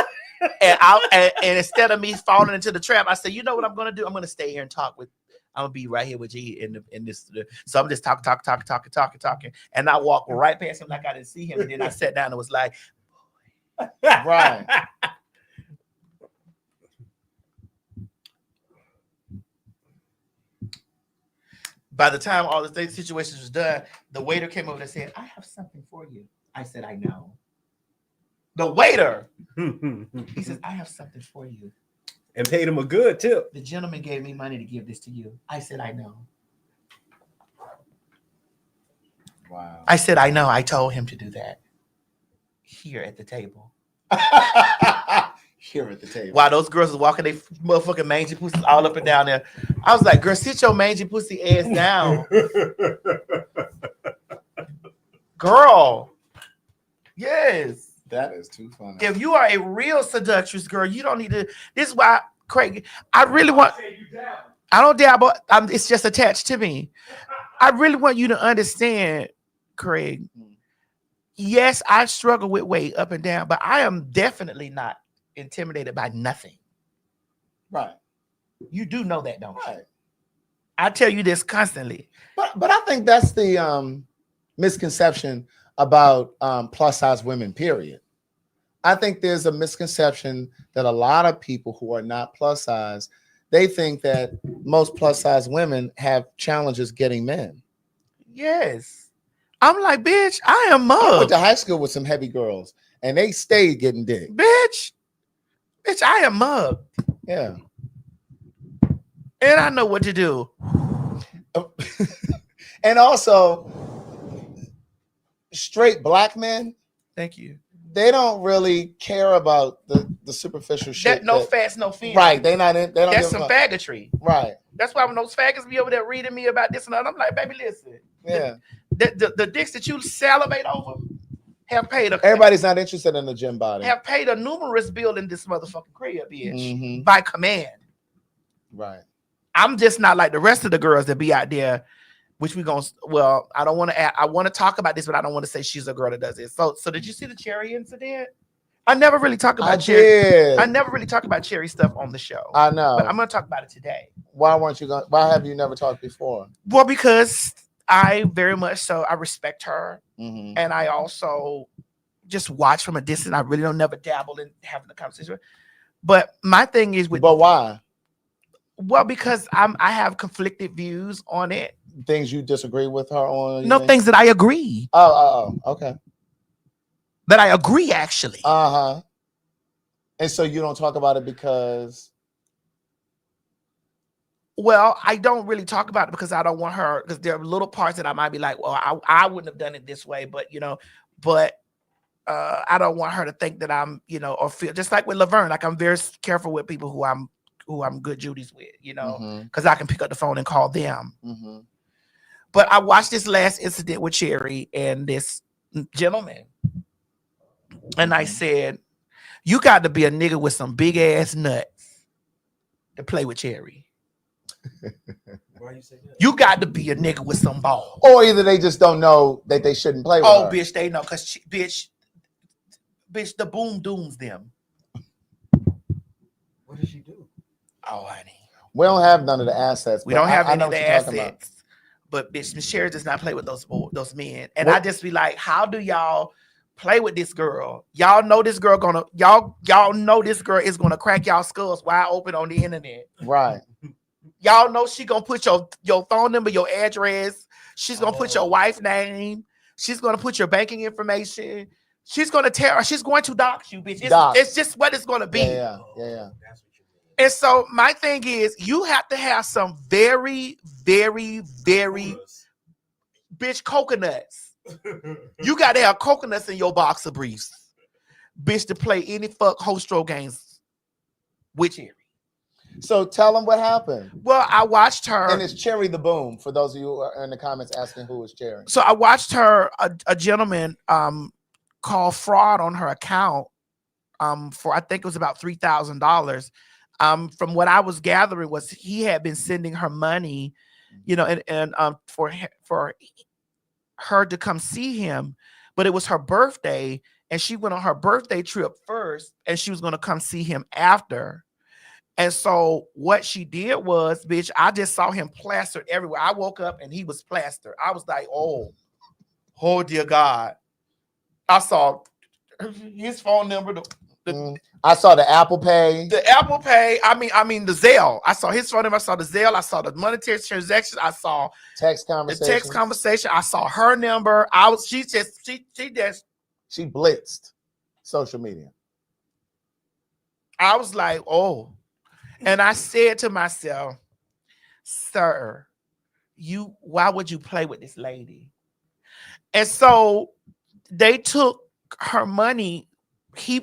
And instead of me falling into the trap, I said, you know what I'm gonna do? I'm gonna stay here and talk with. I'm gonna be right here with G in this. So I'm just talking. And I walked right past him like I didn't see him. And then I sat down and was like,
right.
By the time all the situations was done, the waiter came over and said, "I have something for you." I said, "I know." The waiter, he says, "I have something for you."
And paid him a good tip.
The gentleman gave me money to give this to you. I said, "I know."
Wow.
I said, "I know." I told him to do that here at the table.
Here at the table.
While those girls was walking their motherfucking mangy pussies all up and down there. I was like, "Girl, sit your mangy pussy ass down." Girl. Yes.
That is too funny.
If you are a real seductress, girl, you don't need to. This is why, Craig, I really want. I don't dabble. It's just attached to me. I really want you to understand, Craig. Yes, I struggle with weight up and down, but I am definitely not intimidated by nothing.
Right.
You do know that, don't you? I tell you this constantly.
But I think that's the misconception about plus size women, period. I think there's a misconception that a lot of people who are not plus size, they think that most plus size women have challenges getting men.
Yes. I'm like, bitch, I am mugged.
I went to high school with some heavy girls and they stayed getting dick.
Bitch, I am mugged.
Yeah.
And I know what to do.
And also, straight black men,
thank you,
they don't really care about the superficial shit.
That no fats, no feelings.
Right. They don't
That's some faggotry.
Right.
That's why when those faggots be over there reading me about this and that, I'm like, baby, listen.
Yeah.
The dicks that you salivate over have paid
everybody's not interested in the gym body.
Have paid a numerous bill in this motherfucking crib, bitch.
Mm-hmm.
By command.
Right.
I'm just not like the rest of the girls that be out there, which we gonna. Well, I don't want to. I want to talk about this, but I don't want to say she's a girl that does it. So did you see the Cherry incident? I never really talk about Cherry. I never really talk about Cherry stuff on the show.
I know,
but I'm gonna talk about it today.
Why weren't you going? Why have you never talked before?
Well, because I very much so. I respect her,
mm-hmm.
and I also just watch from a distance. I really don't never dabble in having a conversation. But my thing is with.
But why?
Well, because I have conflicted views on it.
Things you disagree with her on?
No, things that I agree.
Oh, okay.
That I agree, actually.
Uh-huh. And so you don't talk about it because?
Well, I don't really talk about it because I don't want her, because there are little parts that I might be like, well, I wouldn't have done it this way, but I don't want her to think that I'm, or feel just like with Laverne, like I'm very careful with people who I'm good Judy's with, because I can pick up the phone and call them.
Mm-hmm.
But I watched this last incident with Cherry and this gentleman. And I said, you got to be a nigga with some big ass nuts to play with Cherry.
Why you say that?
You got to be a nigga with some balls.
Or either they just don't know that they shouldn't play with her.
Bitch, they know, because bitch, the boom dooms them.
What did she do?
Oh, honey.
We don't have none of the assets.
We don't have any of the
assets.
assets. But bitch, Miss Cherry does not play with those men. And I just be like, how do y'all play with this girl? Y'all know this girl y'all know this girl is gonna crack y'all skulls wide open on the internet.
Right.
Y'all know she gonna put your phone number, your address. She's gonna put your wife's name. She's gonna put your banking information. She's going to dox you, bitch. It's just what it's gonna be.
Yeah.
And so my thing is, you have to have some very, very, very Bitch, coconuts. You got to have coconuts in your boxer briefs. Bitch, to play any fuck hostro games with Cherry.
So tell them what happened.
Well, I watched her.
And it's Cherry the Boom, for those of you who are in the comments asking who is Cherry.
So I watched her, a gentleman call fraud on her account for, I think it was about $3,000. From what I was gathering was he had been sending her money, you know, and for her to come see him, but it was her birthday and she went on her birthday trip first and she was going to come see him after. And so what she did was, bitch, I just saw him plastered everywhere. I woke up and he was plastered. I was like, oh dear God. I saw his phone number.
I saw the Apple Pay.
The Apple Pay. I mean the Zelle. I saw his phone number. I saw the Zelle. I saw the monetary transactions. I saw
text
the
conversation.
text conversation. I saw her number. She
blitzed social media.
I was like, oh. And I said to myself, sir, why would you play with this lady? And so they took her money. He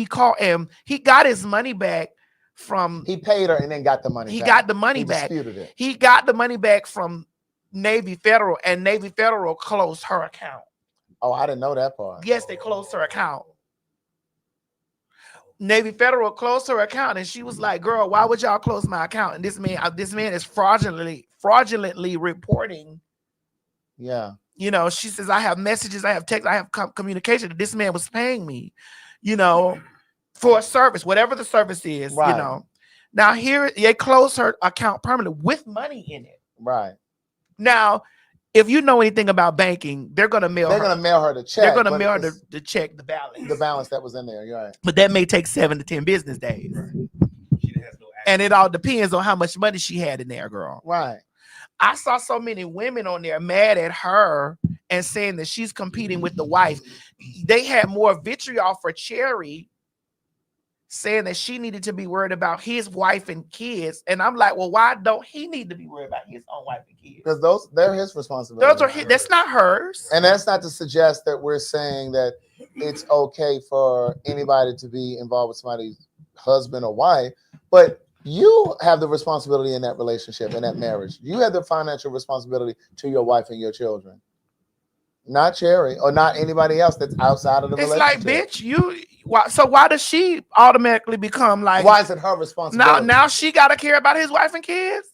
called him. He got his money back from.
He paid her and then got the money.
He
back.
got the money back.
Disputed it.
He got the money back from Navy Federal, and Navy Federal closed her account.
Oh, I didn't know that part.
Yes, they closed her account. Navy Federal closed her account, and she was like, "Girl, why would y'all close my account?" And this man is fraudulently reporting.
Yeah.
You know, she says, "I have messages, I have text, I have communication that this man was paying me, you know, for a service, whatever the service is,
right.
You know." Now here they closed her account permanently with money in it.
Right.
Now, if you know anything about banking, they're gonna mail her
the check.
They're gonna mail her the check, the balance.
The balance that was in there, you're right.
But that may take 7 to 10 business days. And it all depends on how much money she had in there, girl.
Right.
I saw so many women on there mad at her and saying that she's competing with the wife. They had more vitriol for Cherry, saying that she needed to be worried about his wife and kids. And I'm like, well, why don't he need to be worried about his own wife and kids?
Because they're his responsibility.
That's not hers.
And that's not to suggest that we're saying that it's okay for anybody to be involved with somebody's husband or wife, but you have the responsibility in that relationship, in that marriage. You have the financial responsibility to your wife and your children. Not Cherry or not anybody else that's outside of the relationship.
It's like, bitch, so why does she automatically become like?
Why is it her responsibility?
Now she got to care about his wife and kids?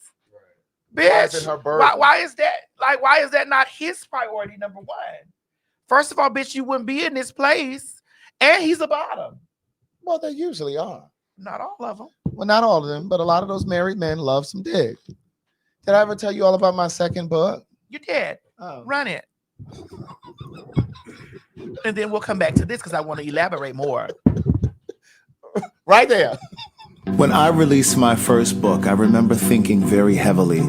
Right. Bitch,
why is it her burden?
Why is that? Like, why is that not his priority, number one? First of all, bitch, you wouldn't be in this place, and he's a bottom.
Well, they usually are.
Not all of them.
Well, not all of them, but a lot of those married men love some dick. Did I ever tell you all about my second book?
You did. Run it. And then we'll come back to this because I want to elaborate more.
Right there.
When I released my first book, I remember thinking very heavily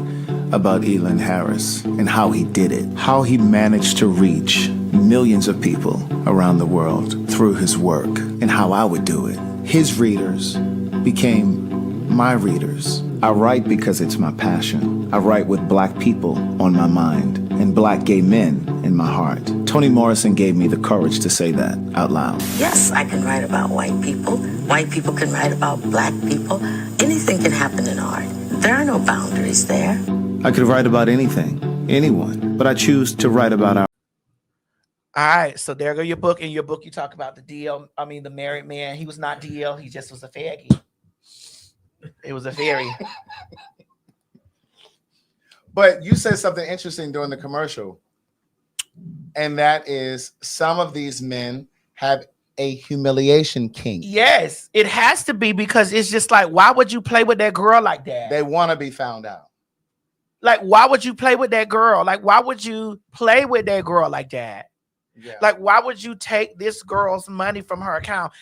about Elon Harris and how he did it, how he managed to reach millions of people around the world through his work, and how I would do it. His readers became my readers. I write because it's my passion. I write with Black people on my mind and Black gay men in my heart. Toni Morrison gave me the courage to say that out loud.
Yes, I can write about white people. White people can write about Black people. Anything can happen in art. There are no boundaries there.
I could write about anything, anyone, but I choose to write about our.
All right, so there go your book. In your book, you talk about the married man. He was not DL. He just was a faggy. It was a fairy.
But you said something interesting during the commercial, and that is some of these men have a humiliation kink.
Yes, it has to be, because it's just like, why would you play with that girl like that?
They want to be found out.
Like, why would you play with that girl? Like, why would you play with that girl like that?
Yeah.
Like, why would you take this girl's money from her account?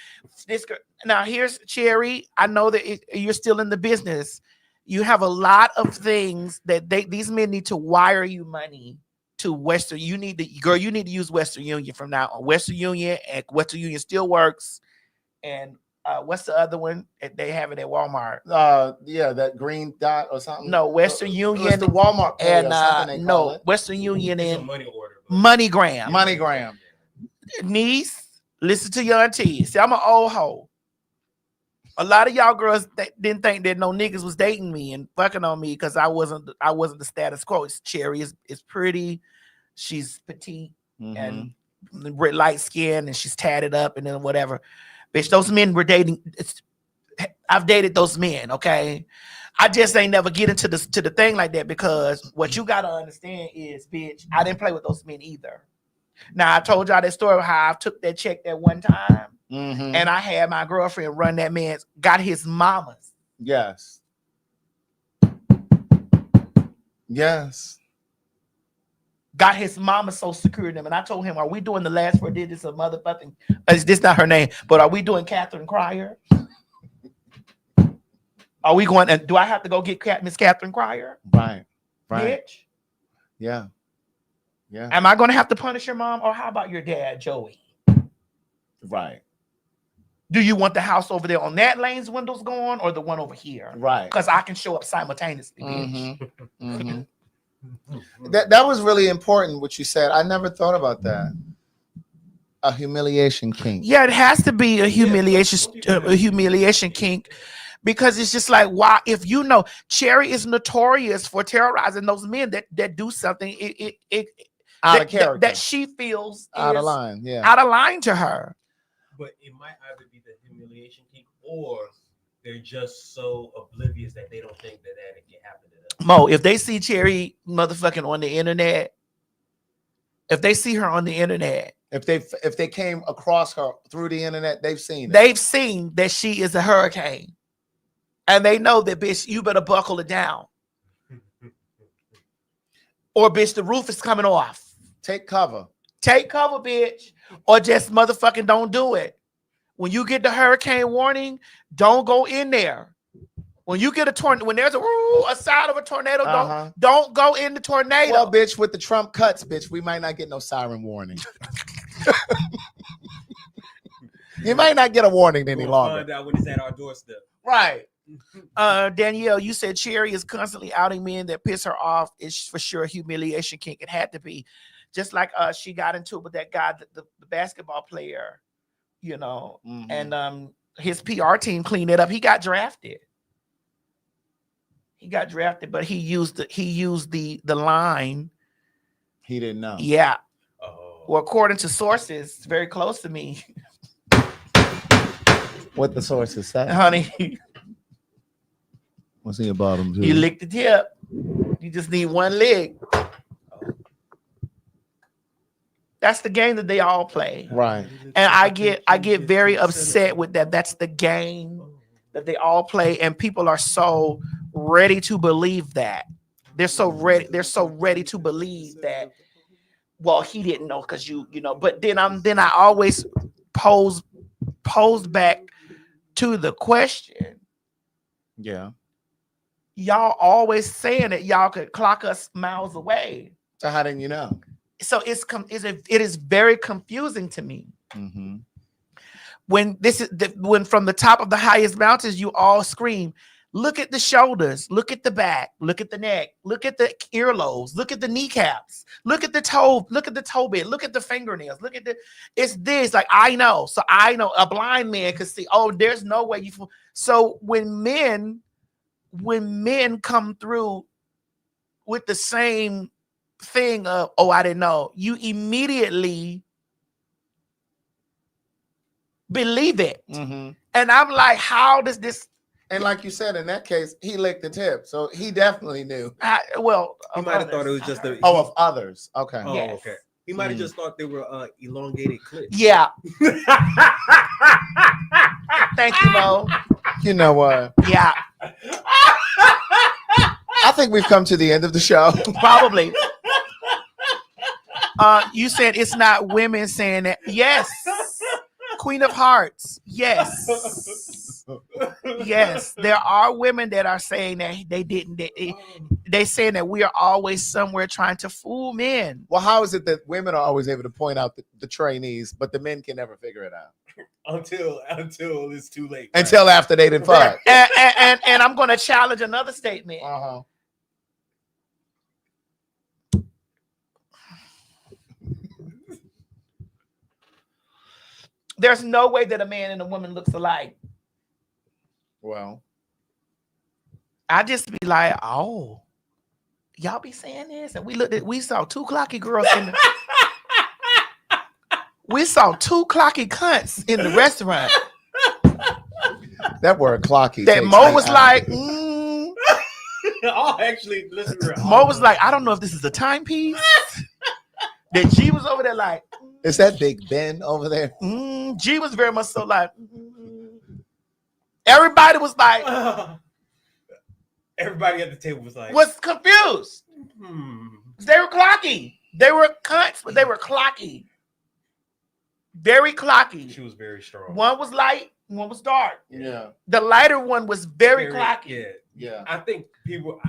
This girl. Now, here's Cherry. I know that you're still in the business. You have a lot of things that these men need to wire you money to Western. You need to use Western Union from now on. Western Union still works, and what's the other one? They have it at Walmart.
Yeah, that green dot or something.
No, Western Union.
It's the Walmart Pay
and
or something they call it.
Western Union
It's a
and
money order.
MoneyGram.
MoneyGram.
Niece, listen to your auntie. See, I'm an old hoe. A lot of y'all girls didn't think that no niggas was dating me and fucking on me because I wasn't the status quo. Cherry is pretty, she's petite and light skin and she's tatted up and then whatever. Bitch, those men were dating. I've dated those men, okay? I just ain't never get into the thing like that because what you gotta understand is, bitch, I didn't play with those men either. Now I told y'all that story how I took that check that one time. And I had my girlfriend run that man's, got his mama's.
Yes. Yes.
Got his mama Social Security number. And I told him, are we doing the last four digits of motherfucking, is this not her name, but are we doing Catherine Cryer? Are we going, and do I have to go get Miss Catherine Cryer?
Right.
Bitch?
Yeah. Yeah.
Am I going to have to punish your mom? Or how about your dad, Joey?
Right.
Do you want the house over there on that lane's windows going or the one over here?
Right.
Because I can show up simultaneously, bitch.
That was really important what you said. I never thought about that. A humiliation kink.
Yeah, it has to be a humiliation kink because it's just like, why? If you know, Cherry is notorious for terrorizing those men that do something
out of character
that she feels
out of line. Yeah,
out of line to her.
But it might either be the humiliation kink or they're just so oblivious that they don't think that can happen to them.
Mo, if they see Cherry motherfucking on the internet, if they see her on the internet,
if they came across her through the internet, they've seen it.
They've seen that she is a hurricane. And they know that, bitch, you better buckle it down. Or, bitch, the roof is coming off.
Take cover.
Take cover, bitch. Or just motherfucking don't do it. When you get the hurricane warning, don't go in there. When you get a tornado, when there's a sign of a tornado, don't go in the tornado.
Well, bitch, with the Trump cuts, bitch, we might not get no siren warning. You might not get a warning any longer.
Find out when it's at our doorstep.
Right. Danielle, you said Cherry is constantly outing men that piss her off. It's for sure a humiliation kink. It had to be. Just like she got into it with that guy, the basketball player, you know, and his PR team cleaned it up. He got drafted. But he used the line.
He didn't know.
Yeah. Well, according to sources very close to me.
What the sources say?
Honey.
What's in your bottom?
You lick the tip. You just need one lick. That's the game that they all play.
Right.
And I get very upset with that. That's the game that they all play. And people are so ready to believe that. They're so ready to believe that, well, he didn't know because you know, but then I always pose back to the question.
Yeah.
Y'all always saying that y'all could clock us miles away.
So how didn't you know?
So it is very confusing to me. When when from the top of the highest mountains, you all scream, look at the shoulders, look at the back, look at the neck, look at the earlobes, look at the kneecaps, look at the toe bit, look at the fingernails, look at it's this. Like, I know. So I know a blind man could see, oh, there's no way you. So when men come through with the same thing of, oh, I didn't know, you immediately believe it. And I'm like, how does this?
And like you said, in that case, he licked the tip, so he definitely knew.
He might have thought it was just
of others. Okay.
Oh, yes. Okay. He might have just thought they were elongated clips.
Yeah. Thank you, Mo.
You know what?
Yeah.
I think we've come to the end of the show.
Probably. You said it's not women saying that. Yes. Queen of Hearts. Yes. Yes. There are women that are saying that they they saying that we are always somewhere trying to fool men.
Well, how is it that women are always able to point out the trainees, but the men can never figure it out?
Until it's too late.
Until after they didn't fuck.
And I'm going to challenge another statement. There's no way that a man and a woman looks alike.
Well,
I just be like, oh, y'all be saying this, and we saw two clocky girls in the we saw two clocky cunts in the restaurant.
That word clocky.
That Mo was like,
I'll actually listen to
Mo was like, I don't know if this is a timepiece. That G was over there like,
is that Big Ben over there?
G was very much so like, everybody was like,
everybody at the table was like,
was confused. They were clocky. They were cunts, but they were clocky. Very clocky.
She was very strong.
One was light, one was dark.
Yeah.
The lighter one was very clocky.
Yeah. I think people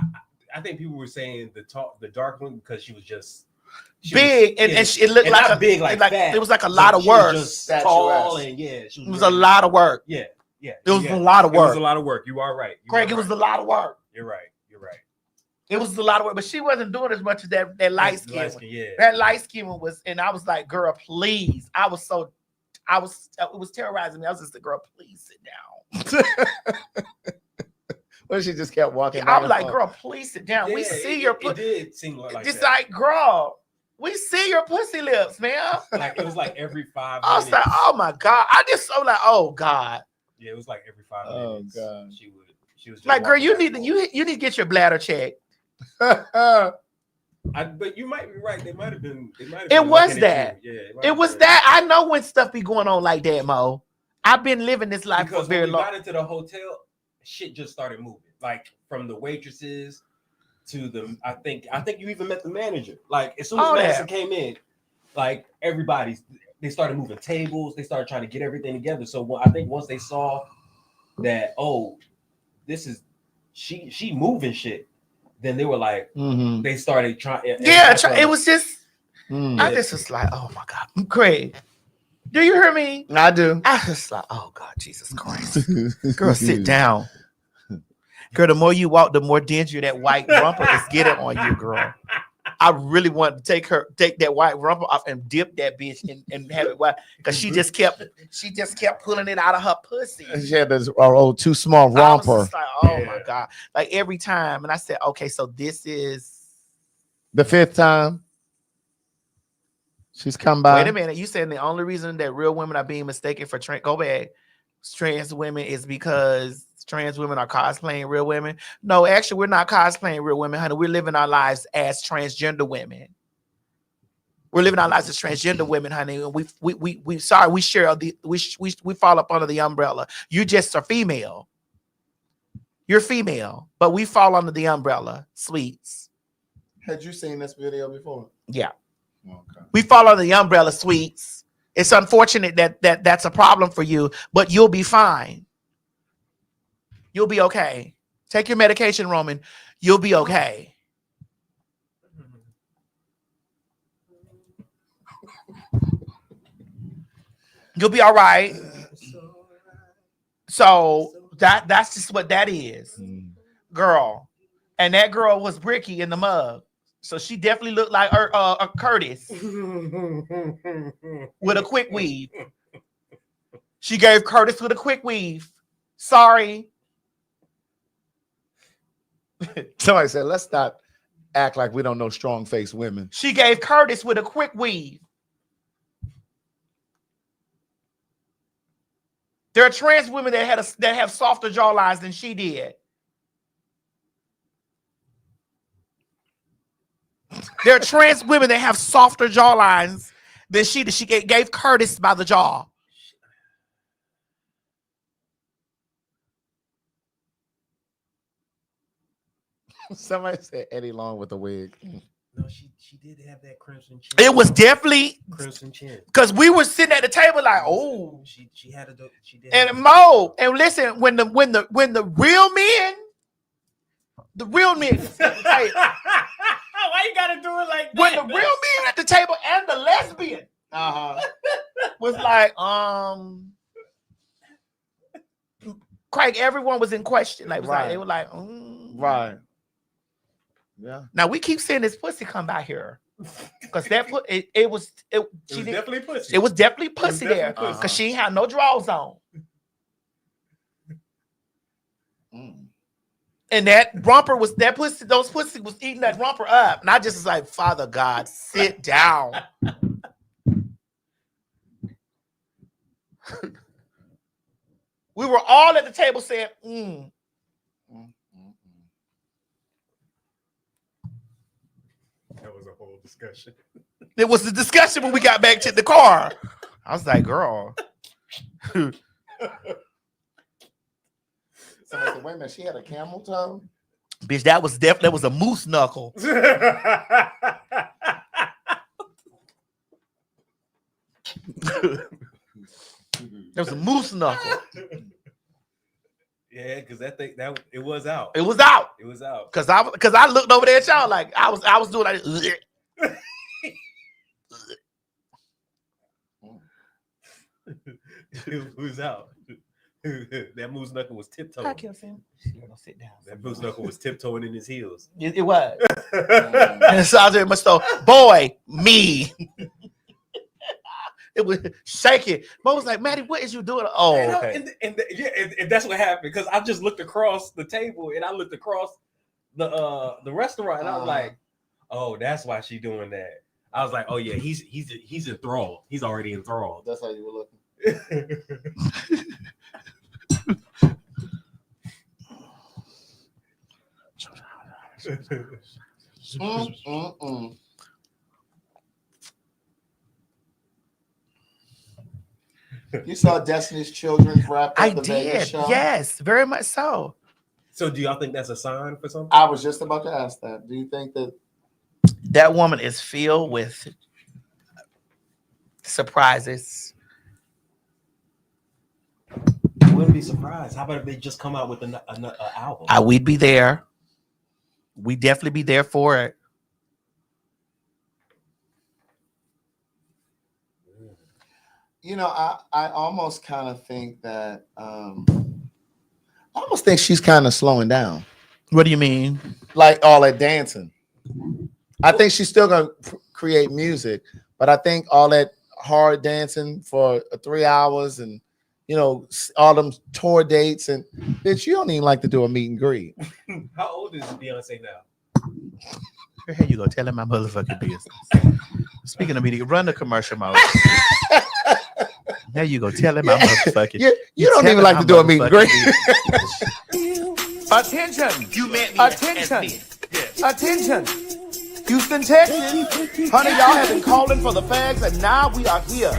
were saying the dark one because she was just
big, and it looked like
not big, like fat.
It was like a lot of work.
Just tall and
it was a lot of work.
Yeah.
It was a lot of work.
It was a lot of work. You are right.
Craig, it was a lot of work.
You're right.
It was a lot of work, but she wasn't doing as much as that light skin one.
Yeah.
That light skin one was, and I was like, girl, please. It was terrorizing me. I was just like, girl, please sit down.
Well, she just kept walking.
I was like, girl, please sit down. We see your pussy.
It did seem like
just
that.
like, girl, we see your pussy lips, man.
Like it was like every 5 minutes.
I was like, oh my God. I just so like, oh God.
Yeah, it was like every 5 minutes.
Oh God.
She was just
like, girl, you need to get your bladder checked.
But you might be right. They might have been.
It was that.
Yeah,
it was that. I know when stuff be going on like that, Mo. I've been living this life for very long.
When we got into the hotel, shit just started moving. Like from the waitresses to the. I think you even met the manager. Like as soon as Madison came in, like they started moving tables. They started trying to get everything together. So I think once they saw that, oh, this is she moving shit. Then they were like, they started trying.
It was just, I just was like, oh my God, Craig, do you hear me?
I do.
I was like, oh God, Jesus Christ, girl, sit down. Girl, the more you walk, the more dingy that white rumper is getting on you, girl. I really want to take that white rumper off and dip that bitch and have it white because she just kept pulling it out of her pussy.
She had this too small romper.
I was just like, oh my God, like every time, and I said, okay, so this is
the 5th time she's come by.
Wait a minute, you saying the only reason that real women are being mistaken for trans women is because trans women are cosplaying real women? No, actually, we're not cosplaying real women, honey. We're living our lives as transgender women. We're living our lives as transgender women, honey. And we share we fall up under the umbrella. You just are female. You're female, but we fall under the umbrella, sweets.
Had you seen this video before?
Yeah.
Okay.
We fall under the umbrella, sweets. It's unfortunate that that's a problem for you, but you'll be fine. You'll be okay. Take your medication, Roman. You'll be okay. You'll be all right. So that's just what that is, girl. And that girl was Bricky in the mug. So she definitely looked like a Curtis with a quick weave. She gave Curtis with a quick weave. Sorry.
Somebody said, let's not act like we don't know strong-faced women.
She gave Curtis with a quick weave. There are trans women that have softer jawlines than she did. There are trans women that have softer jawlines than she did. She gave Curtis by the jaw.
Somebody said Eddie Long with a wig.
No, she did have that crimson chin.
It was definitely
crimson chin.
Because we were sitting at the table like, oh,
she did.
And Mo, and listen, when the real men
The real men. Hey,
Why you gotta do it like that?
when the real men at the table and the lesbian was like, Craig, everyone was in question. Like, they were like,
right. Yeah.
Now we keep seeing this pussy come out here. Because that it was
definitely pussy.
It was definitely pussy
definitely
there.
pussy.
Because she ain't had no drawers on. And that romper was that pussy, those pussy was eating that romper up. And I just was like, Father God, sit down. We were all at the table saying,
That was a whole discussion.
There was a discussion when we got back to the car. I was like, girl.
Somebody said, wait a minute, she had a camel toe?
Bitch, that was a moose knuckle. That was a moose knuckle.
Yeah, because that it was out.
It was out.
It was out.
Cause I looked over there at y'all like I was doing like
It was out. That moose knuckle was tiptoeing.
I kept saying, sit down.
That moose knuckle was tiptoeing in his heels.
It was. And so I was so boy, me. It was shaking. Mo was like, Maddie, what is you doing? Oh, okay.
And that's what happened because I just looked across the table and I looked across the restaurant and I was like, oh, that's why she doing that. I was like, oh yeah, he's enthralled. He's already enthralled.
That's how you were looking. You saw Destiny's Children wrapped up
I
the
did.
Vegas show?
Yes, very much so.
So do y'all think that's a sign for something?
I was just about to ask that. Do you think
that woman is filled with surprises?
I wouldn't be surprised. How about if they just come out with an album?
We'd be there. We'd definitely be there for it.
You know, I almost kind of think that I almost think she's kind of slowing down.
What do you mean?
Like all that dancing. I think she's still gonna create music, but I think all that hard dancing for 3 hours and all them tour dates and bitch, you don't even like to do a meet and greet.
How old is Beyonce now?
Here you go, telling my motherfucking business. Speaking of media, run the commercial mode. There you go, telling my motherfucking.
You don't even like to do a meet and greet.
Attention, you meant me. Attention, attention. Houston, Texas. Honey, y'all have been calling for the fags, and now we are here.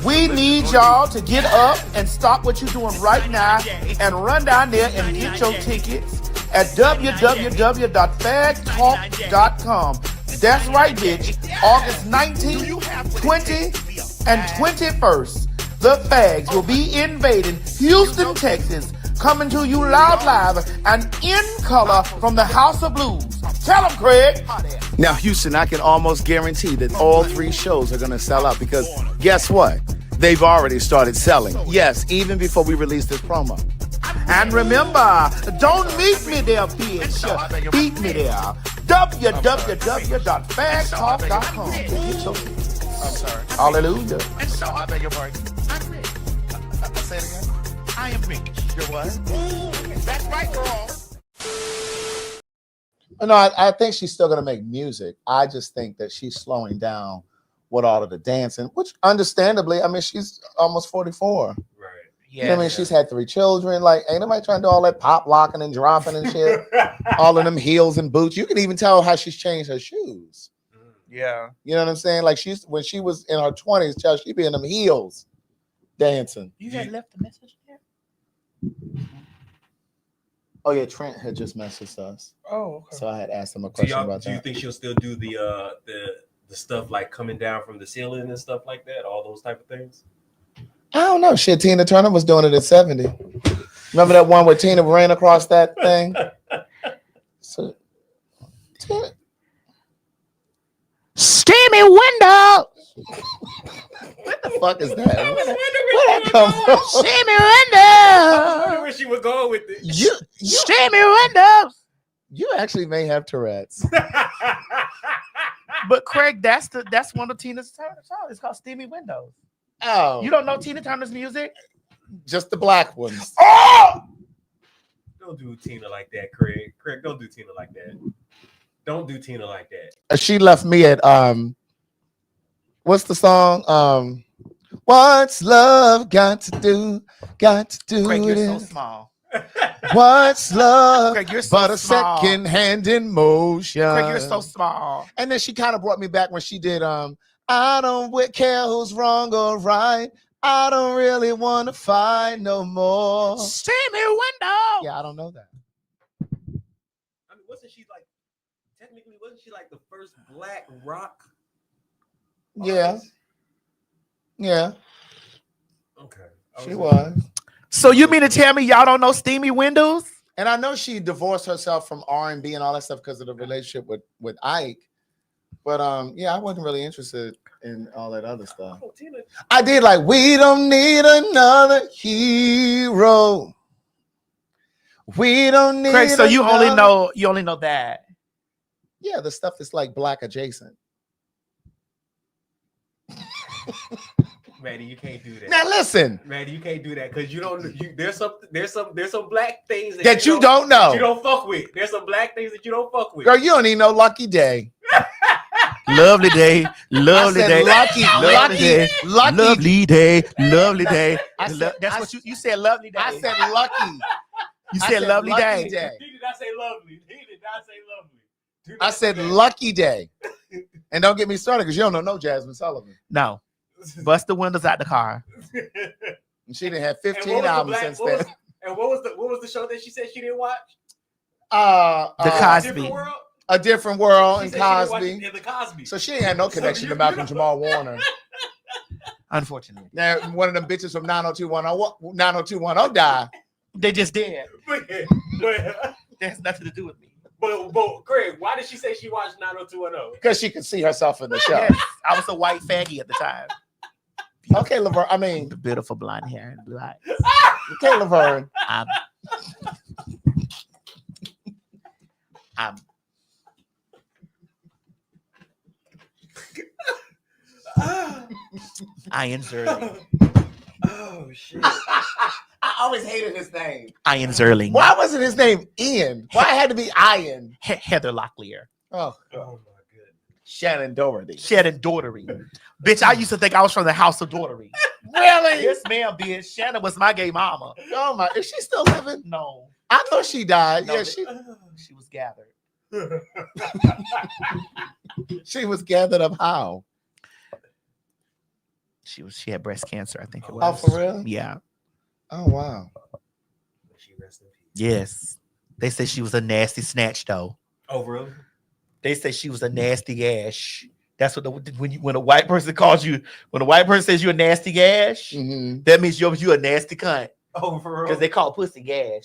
We need y'all to get up and stop what you're doing right now and run down there and get your tickets at www.PhagTawlk.com. That's right, bitch. August 19th, 20th, and 21st. The Fags will be invading Houston, Texas, coming to you loud, live, and in color from the House of Blues. Tell them, Craig.
Now, Houston, I can almost guarantee that all 3 shows are going to sell out because guess what? They've already started selling. Yes, even before we release this promo.
And remember, don't meet me there, bitch. Beat me there. www.PhagTawlk.com. Get your tickets.
I'm sorry.
Hallelujah.
I beg your pardon. I'm rich. Say it again.
I am rich.
You're what?
That's right, girl.
No, I think she's still going to make music. I just think that she's slowing down with all of the dancing, which understandably, I mean, she's almost 44.
Right.
Yeah. You know what I mean? She's had 3 children. Like, ain't nobody trying to do all that pop locking and dropping and shit. All of them heels and boots. You can even tell how she's changed her shoes.
Yeah.
You know what I'm saying? Like, when she was in her 20s, child, she'd be in them heels dancing.
You had left a message there?
Oh, yeah, Trent had just messaged us.
Oh, okay.
So I had asked him a question about
Do you
that.
think she'll still do the stuff like coming down from the ceiling and stuff like that? All those type of things?
I don't know. Shit, Tina Turner was doing it at 70. Remember that one where Tina ran across that thing? So
Steamy window. What the fuck is that? Where that come from? Steamy
I wonder
window.
where she would go with it.
You steamy window. You actually may have Tourette's.
But Craig, that's one of Tina Turner's songs. It's called Steamy Windows.
Oh,
You don't know Tina Turner's music?
just the black ones.
Oh!
Don't do Tina like that, Craig. Craig, don't do Tina like that. Don't do Tina like that.
She left me at what's the song? What's love got to do? Got to do
Craig, you're so
this.
small.
What's love
Craig, you're so
but a
small.
second hand emotion?
Craig, you're so small.
And then she kind of brought me back when she did I don't care who's wrong or right. I don't really want to fight no more.
Steamy window.
Yeah, I don't know that.
I mean, wasn't she like the first black rock?
Yeah. Yeah.
Okay.
She was.
So you mean to tell me y'all don't know Steamy Windows?
And I know she divorced herself from R&B and all that stuff because of the relationship with Ike. But yeah, I wasn't really interested in all that other stuff.
Oh, Tina.
I did like We Don't Need Another Hero. We don't need
Craig, so you only
another-
know that.
Yeah, the stuff that's like black adjacent.
Maddie, you can't do that.
Now listen.
Maddie, you can't do that because you don't. There's some black things
That you don't know.
that you don't fuck with. There's some black things that you don't fuck with.
Girl, you don't even know Lucky Day.
Lovely day, lovely
I said
day,
lucky,
lovely day,
lucky.
lovely day, lovely day.
That's
what you said. Lovely day.
I said lucky.
You said lovely day.
He did not say lovely. He did not say lovely.
I said lucky day. And don't get me started because you don't know no Jasmine Sullivan.
No. Bust the windows out the car.
And she didn't have 15 albums since then.
And what was the show that she said she didn't watch?
The Cosby.
Different World?
A Different World
She
and
said she didn't watch
Cosby.
it in the Cosby.
So she ain't had no connection to Malcolm Jamal Warner.
Unfortunately.
Now, one of them bitches from 90210 died.
They just did.
But
That has nothing to do with me.
But Craig, why did she say she watched 90210?
Because she could see herself in the show.
Yes, I was a white faggy at the time.
Okay, Laverne. I mean,
Beautiful blonde hair and blue eyes.
okay, Laverne.
Ian Zerling.
Oh shit.
I always hated his name.
Ian Zerling.
Why wasn't his name Ian? Why it had to be Ian?
Heather Locklear.
Oh,
Oh my goodness.
Shannon Doherty.
Shannon Daughtery. Bitch, I used to think I was from the house of Daughtery.
Really?
Yes, ma'am, bitch. Shannon was my gay mama.
Oh my! Is she still living?
No.
I thought she died.
No,
Yeah,
she was gathered.
she was gathered up. How?
She had breast cancer, I think it was.
Oh, for real?
Yeah.
Oh wow.
She rest in peace.
Yes. They say she was a nasty snatch though.
Oh really?
They say she was a nasty ash. That's what when a white person calls you, when a white person says you're a nasty gash, that means you're a nasty cunt.
Oh, for real?
Because they call pussy gash.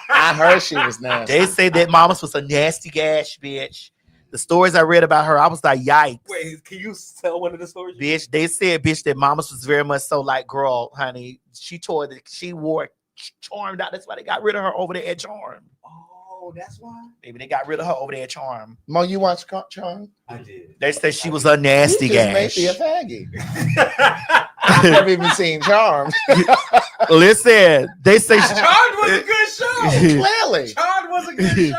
I heard she was nasty.
They say that Mama's was a nasty gash, bitch. The stories I read about her, I was like, yikes.
Wait, can you tell one of the stories?
Bitch, they said, bitch, that Mama's was very much so like, girl, honey, she wore Charmed out. That's why they got rid of her over there at Charm.
Oh, that's why?
Maybe they got rid of her over there at Charm.
Mo, you watch Charm?
I did.
They said she was a nasty
You just
gash.
made me a faggy. I've never even seen Charm.
Listen, they say
Charmed was a good show.
Clearly.
Charmed was a good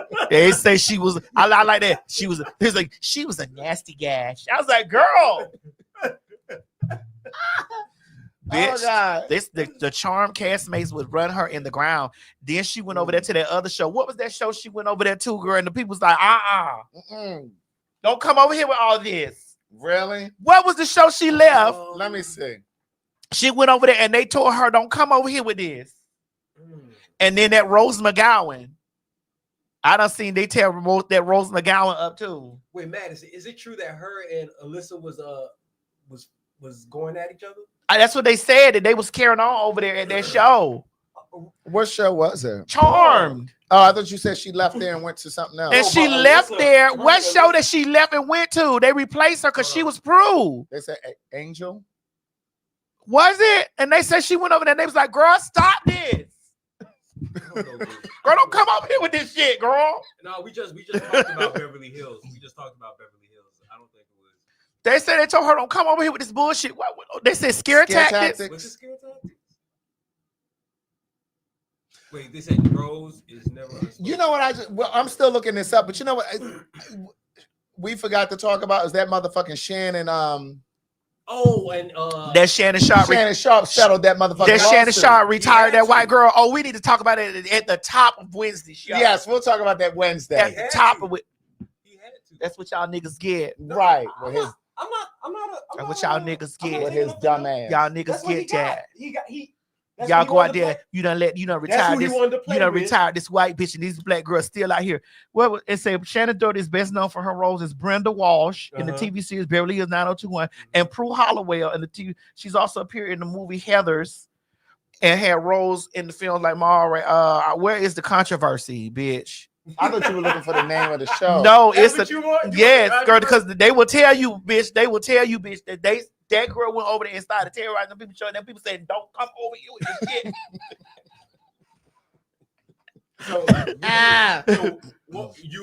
show.
They say she was. I like that. She was. He's like she was a nasty gash. I was like, girl. Bitch,
Oh God.
the Charm castmates would run her in the ground. Then she went over there to that other show. What was that show she went over there to, girl? And the people was like, don't come over here with all this.
Really?
What was the show she left?
Let me see.
She went over there and they told her, don't come over here with this. And then that Rose McGowan. I done seen they tell that Rose McGowan up too.
Wait, Matt, is it true that her and Alyssa was going at each other?
That's what they said, that they was carrying on over there at that show.
What show was it?
Charmed.
Oh, I thought you said she left there and went to something else.
And she left there. What show that she left and went to? They replaced her because she was Prue.
They said Angel.
Was it? And they said she went over there and they was like, girl, stop this. Girl, don't come over here with this shit, girl.
No, we just talked about Beverly Hills. I don't think it was.
They said they told her don't come over here with this bullshit. What they said scare tactics.
Was it scare tactics? Wait, they said Rose is never.
You know what? I'm still looking this up, but you know what? We forgot to talk about is that motherfucking Shannon.
That Shannon Sharp.
Shannon Sharp settled that motherfucking.
That Shannon
lawsuit.
Sharp retired that white girl. Oh, we need to talk about it at the top of Wednesday show.
Yes, we'll talk about that Wednesday.
At the top of it. That's what y'all niggas get.
Right.
I'm not.
That's what y'all niggas get.
With his dumb ass.
Y'all niggas get that.
That's
Y'all
what he
go
wanted
out
to
there.
play.
You done
That's
retire
who he
this.
wanted to play
You done
with.
retired this white bitch, and these black girls still out here. Well, it said Shannon Doherty is best known for her roles as Brenda Walsh in the TV series Beverly Hills 90210 and Prue Hollowell in the TV. She's also appeared in the movie Heathers and had roles in the film like Mara. Where is the controversy, bitch?
I thought you were looking for the name of the show.
No,
That's
it's
what you want?
yes, girl, because they will tell you, bitch. They will tell you, bitch, that girl went over there and started terrorizing them people, showing them people saying, "Don't come over here with this shit."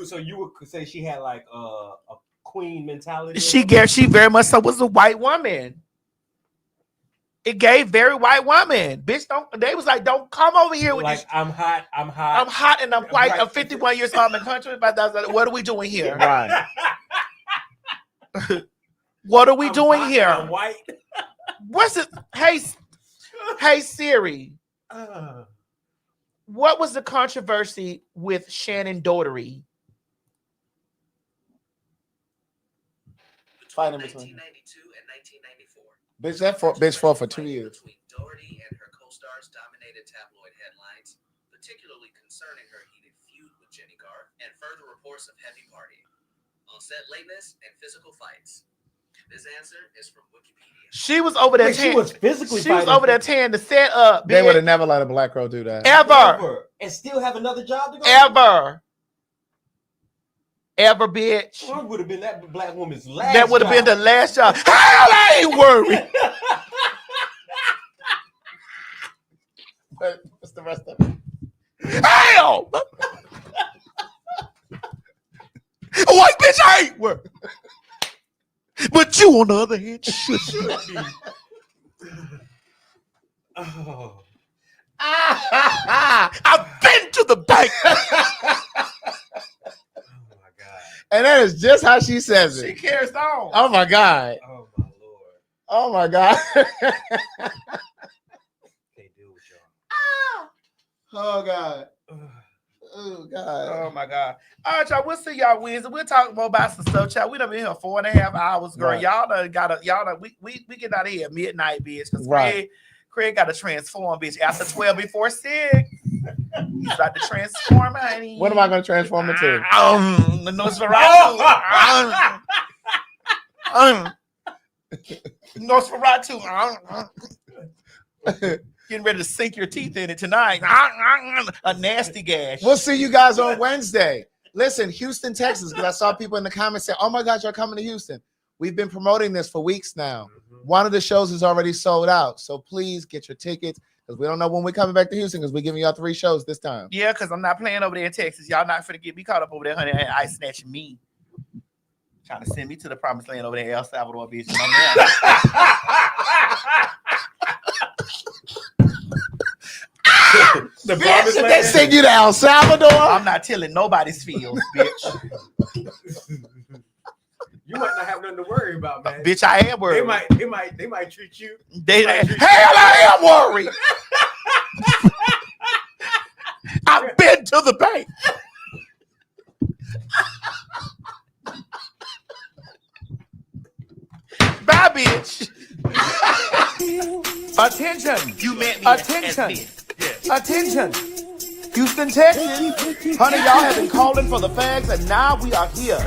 So you would say she had like a queen mentality?
She very much so was a white woman. It gave very white woman. Bitch, they was like, don't come over here with
like
this.
I'm hot and
I'm white. I'm 51 years old in the country. But what are we doing here?
Right.
What are we doing here?
I'm white.
What's it? Hey Siri. What was the controversy with Shannon Doherty?
Fight in between. 1992 and 1994. Bitch, that bitch fought for 2 years.
Between Doherty and her co-stars dominated tabloid headlines, particularly concerning her heated feud with Jenny Garth and further reports of heavy partying, on-set lateness, and physical fights. This answer is from Wikipedia.
She was over there.
She was physically.
She was over there tearing the set up.
They would have never let a black girl do that.
Ever.
And still have another job to go.
Ever, bitch.
Well, would have been that black woman's last.
That would have been the last job. Hell, I ain't worried.
But what's the rest of it?
Hell. A white bitch, I ain't worried. But you, on the other hand, should.
Oh.
I've been to the bank.
And that is just how she says it.
She carries on.
Oh my God.
Oh my Lord.
Oh my God.
Can't deal with y'all.
Oh God. Oh God.
Oh my God. All right, y'all. We'll see y'all Wednesday. We'll talk more about some stuff, y'all. We done been here 4.5 hours, girl.
Right.
We get out of here at midnight, bitch. Because
Right.
Craig got to transform, bitch. After 12 before 6. He's about to transform, honey.
What am I going to transform into?
The Nosferatu. Nosferatu. Getting ready to sink your teeth in it tonight. A nasty gash.
We'll see you guys on Wednesday. Listen, Houston, Texas, because I saw people in the comments say, oh my God, you're coming to Houston. We've been promoting this for weeks now. One of the shows is already sold out. So please get your tickets because we don't know when we're coming back to Houston because we're giving y'all 3 shows this time.
Yeah, because I'm not playing over there in Texas. Y'all not finna get me caught up over there, honey. Ice snatching me. Trying to send me to the promised land over there in El Salvador, bitch.
The bitch, they send you to El Salvador?
I'm not telling nobody's field, bitch.
You might not have nothing to worry about, man.
Bitch, I am worried.
They might treat you.
Hell, I am worried. I've been to the bank. Bye, bitch. Attention. You meant me. Attention. Yes. Attention. Houston, Texas. Honey, y'all have been calling for the fags, and now we are here.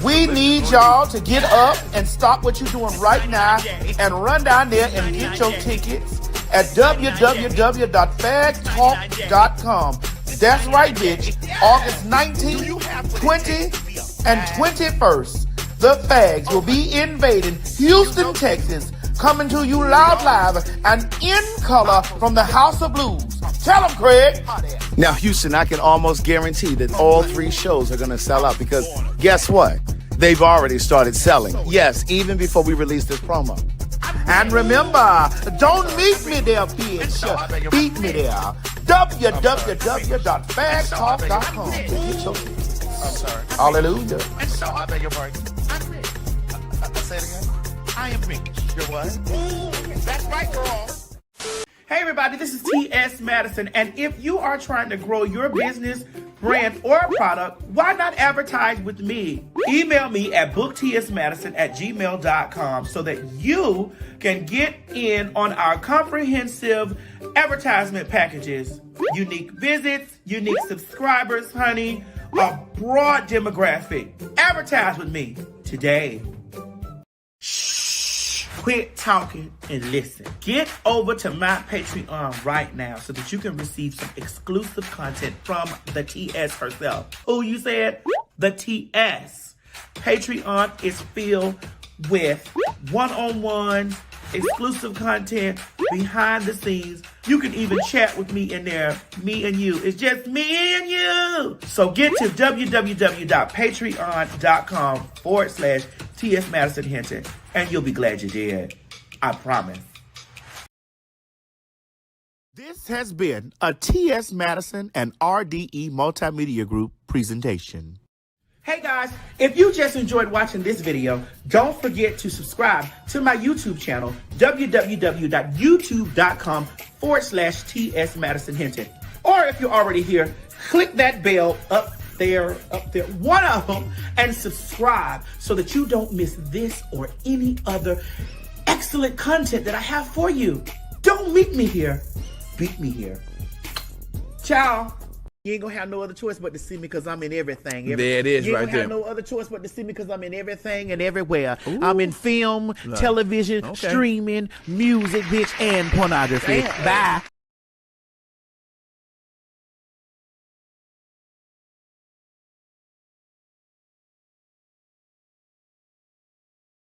We need y'all to get up and stop what you're doing right now and run down there and get your tickets at www.PhagTawlk.com.
That's right, bitch. August 19th, 20th, and 21st, the Fags will be invading Houston, Texas, coming to you loud, live, and in color from the House of Blues. Tell them, Craig.
Now, Houston, I can almost guarantee that all 3 shows are going to sell out because guess what? They've already started selling. Yes, even before we release this promo.
And remember, don't meet me there, bitch. Beat me there. www.PhagTawlk.com. Get your tickets.
I'm sorry.
Hallelujah.
And so, I beg your pardon. I'm rich. Say it again. I am rich. You're what?
That's right, girl.
Hey everybody, this is T.S. Madison, and if you are trying to grow your business, brand, or product, why not advertise with me? Email me at booktsmadison@gmail.com so that you can get in on our comprehensive advertisement packages. Unique visits, unique subscribers, honey, a broad demographic. Advertise with me today. Quit talking and listen. Get over to my Patreon right now so that you can receive some exclusive content from the TS herself. Who you said? The TS. Patreon is filled with one-on-one, exclusive content, behind the scenes. You can even chat with me in there. Me and you. It's just me and you. So get to www.patreon.com/TS Madison Hinton. And you'll be glad you did. I promise.
This has been a T.S. Madison and RDE Multimedia Group presentation.
Hey guys, if you just enjoyed watching this video, don't forget to subscribe to my YouTube channel, www.youtube.com/TS Madison Hinton. Or if you're already here, click that bell up there, one of them, and subscribe so that you don't miss this or any other excellent content that I have for you. Don't meet me here, beat me here. Ciao. You ain't gonna have no other choice but to see me because I'm in everything.
There it is,
you
right
ain't gonna
there.
have no other choice but to see me because I'm in everything and everywhere. Ooh. I'm in film, television, streaming, music, bitch, and pornography. Bye.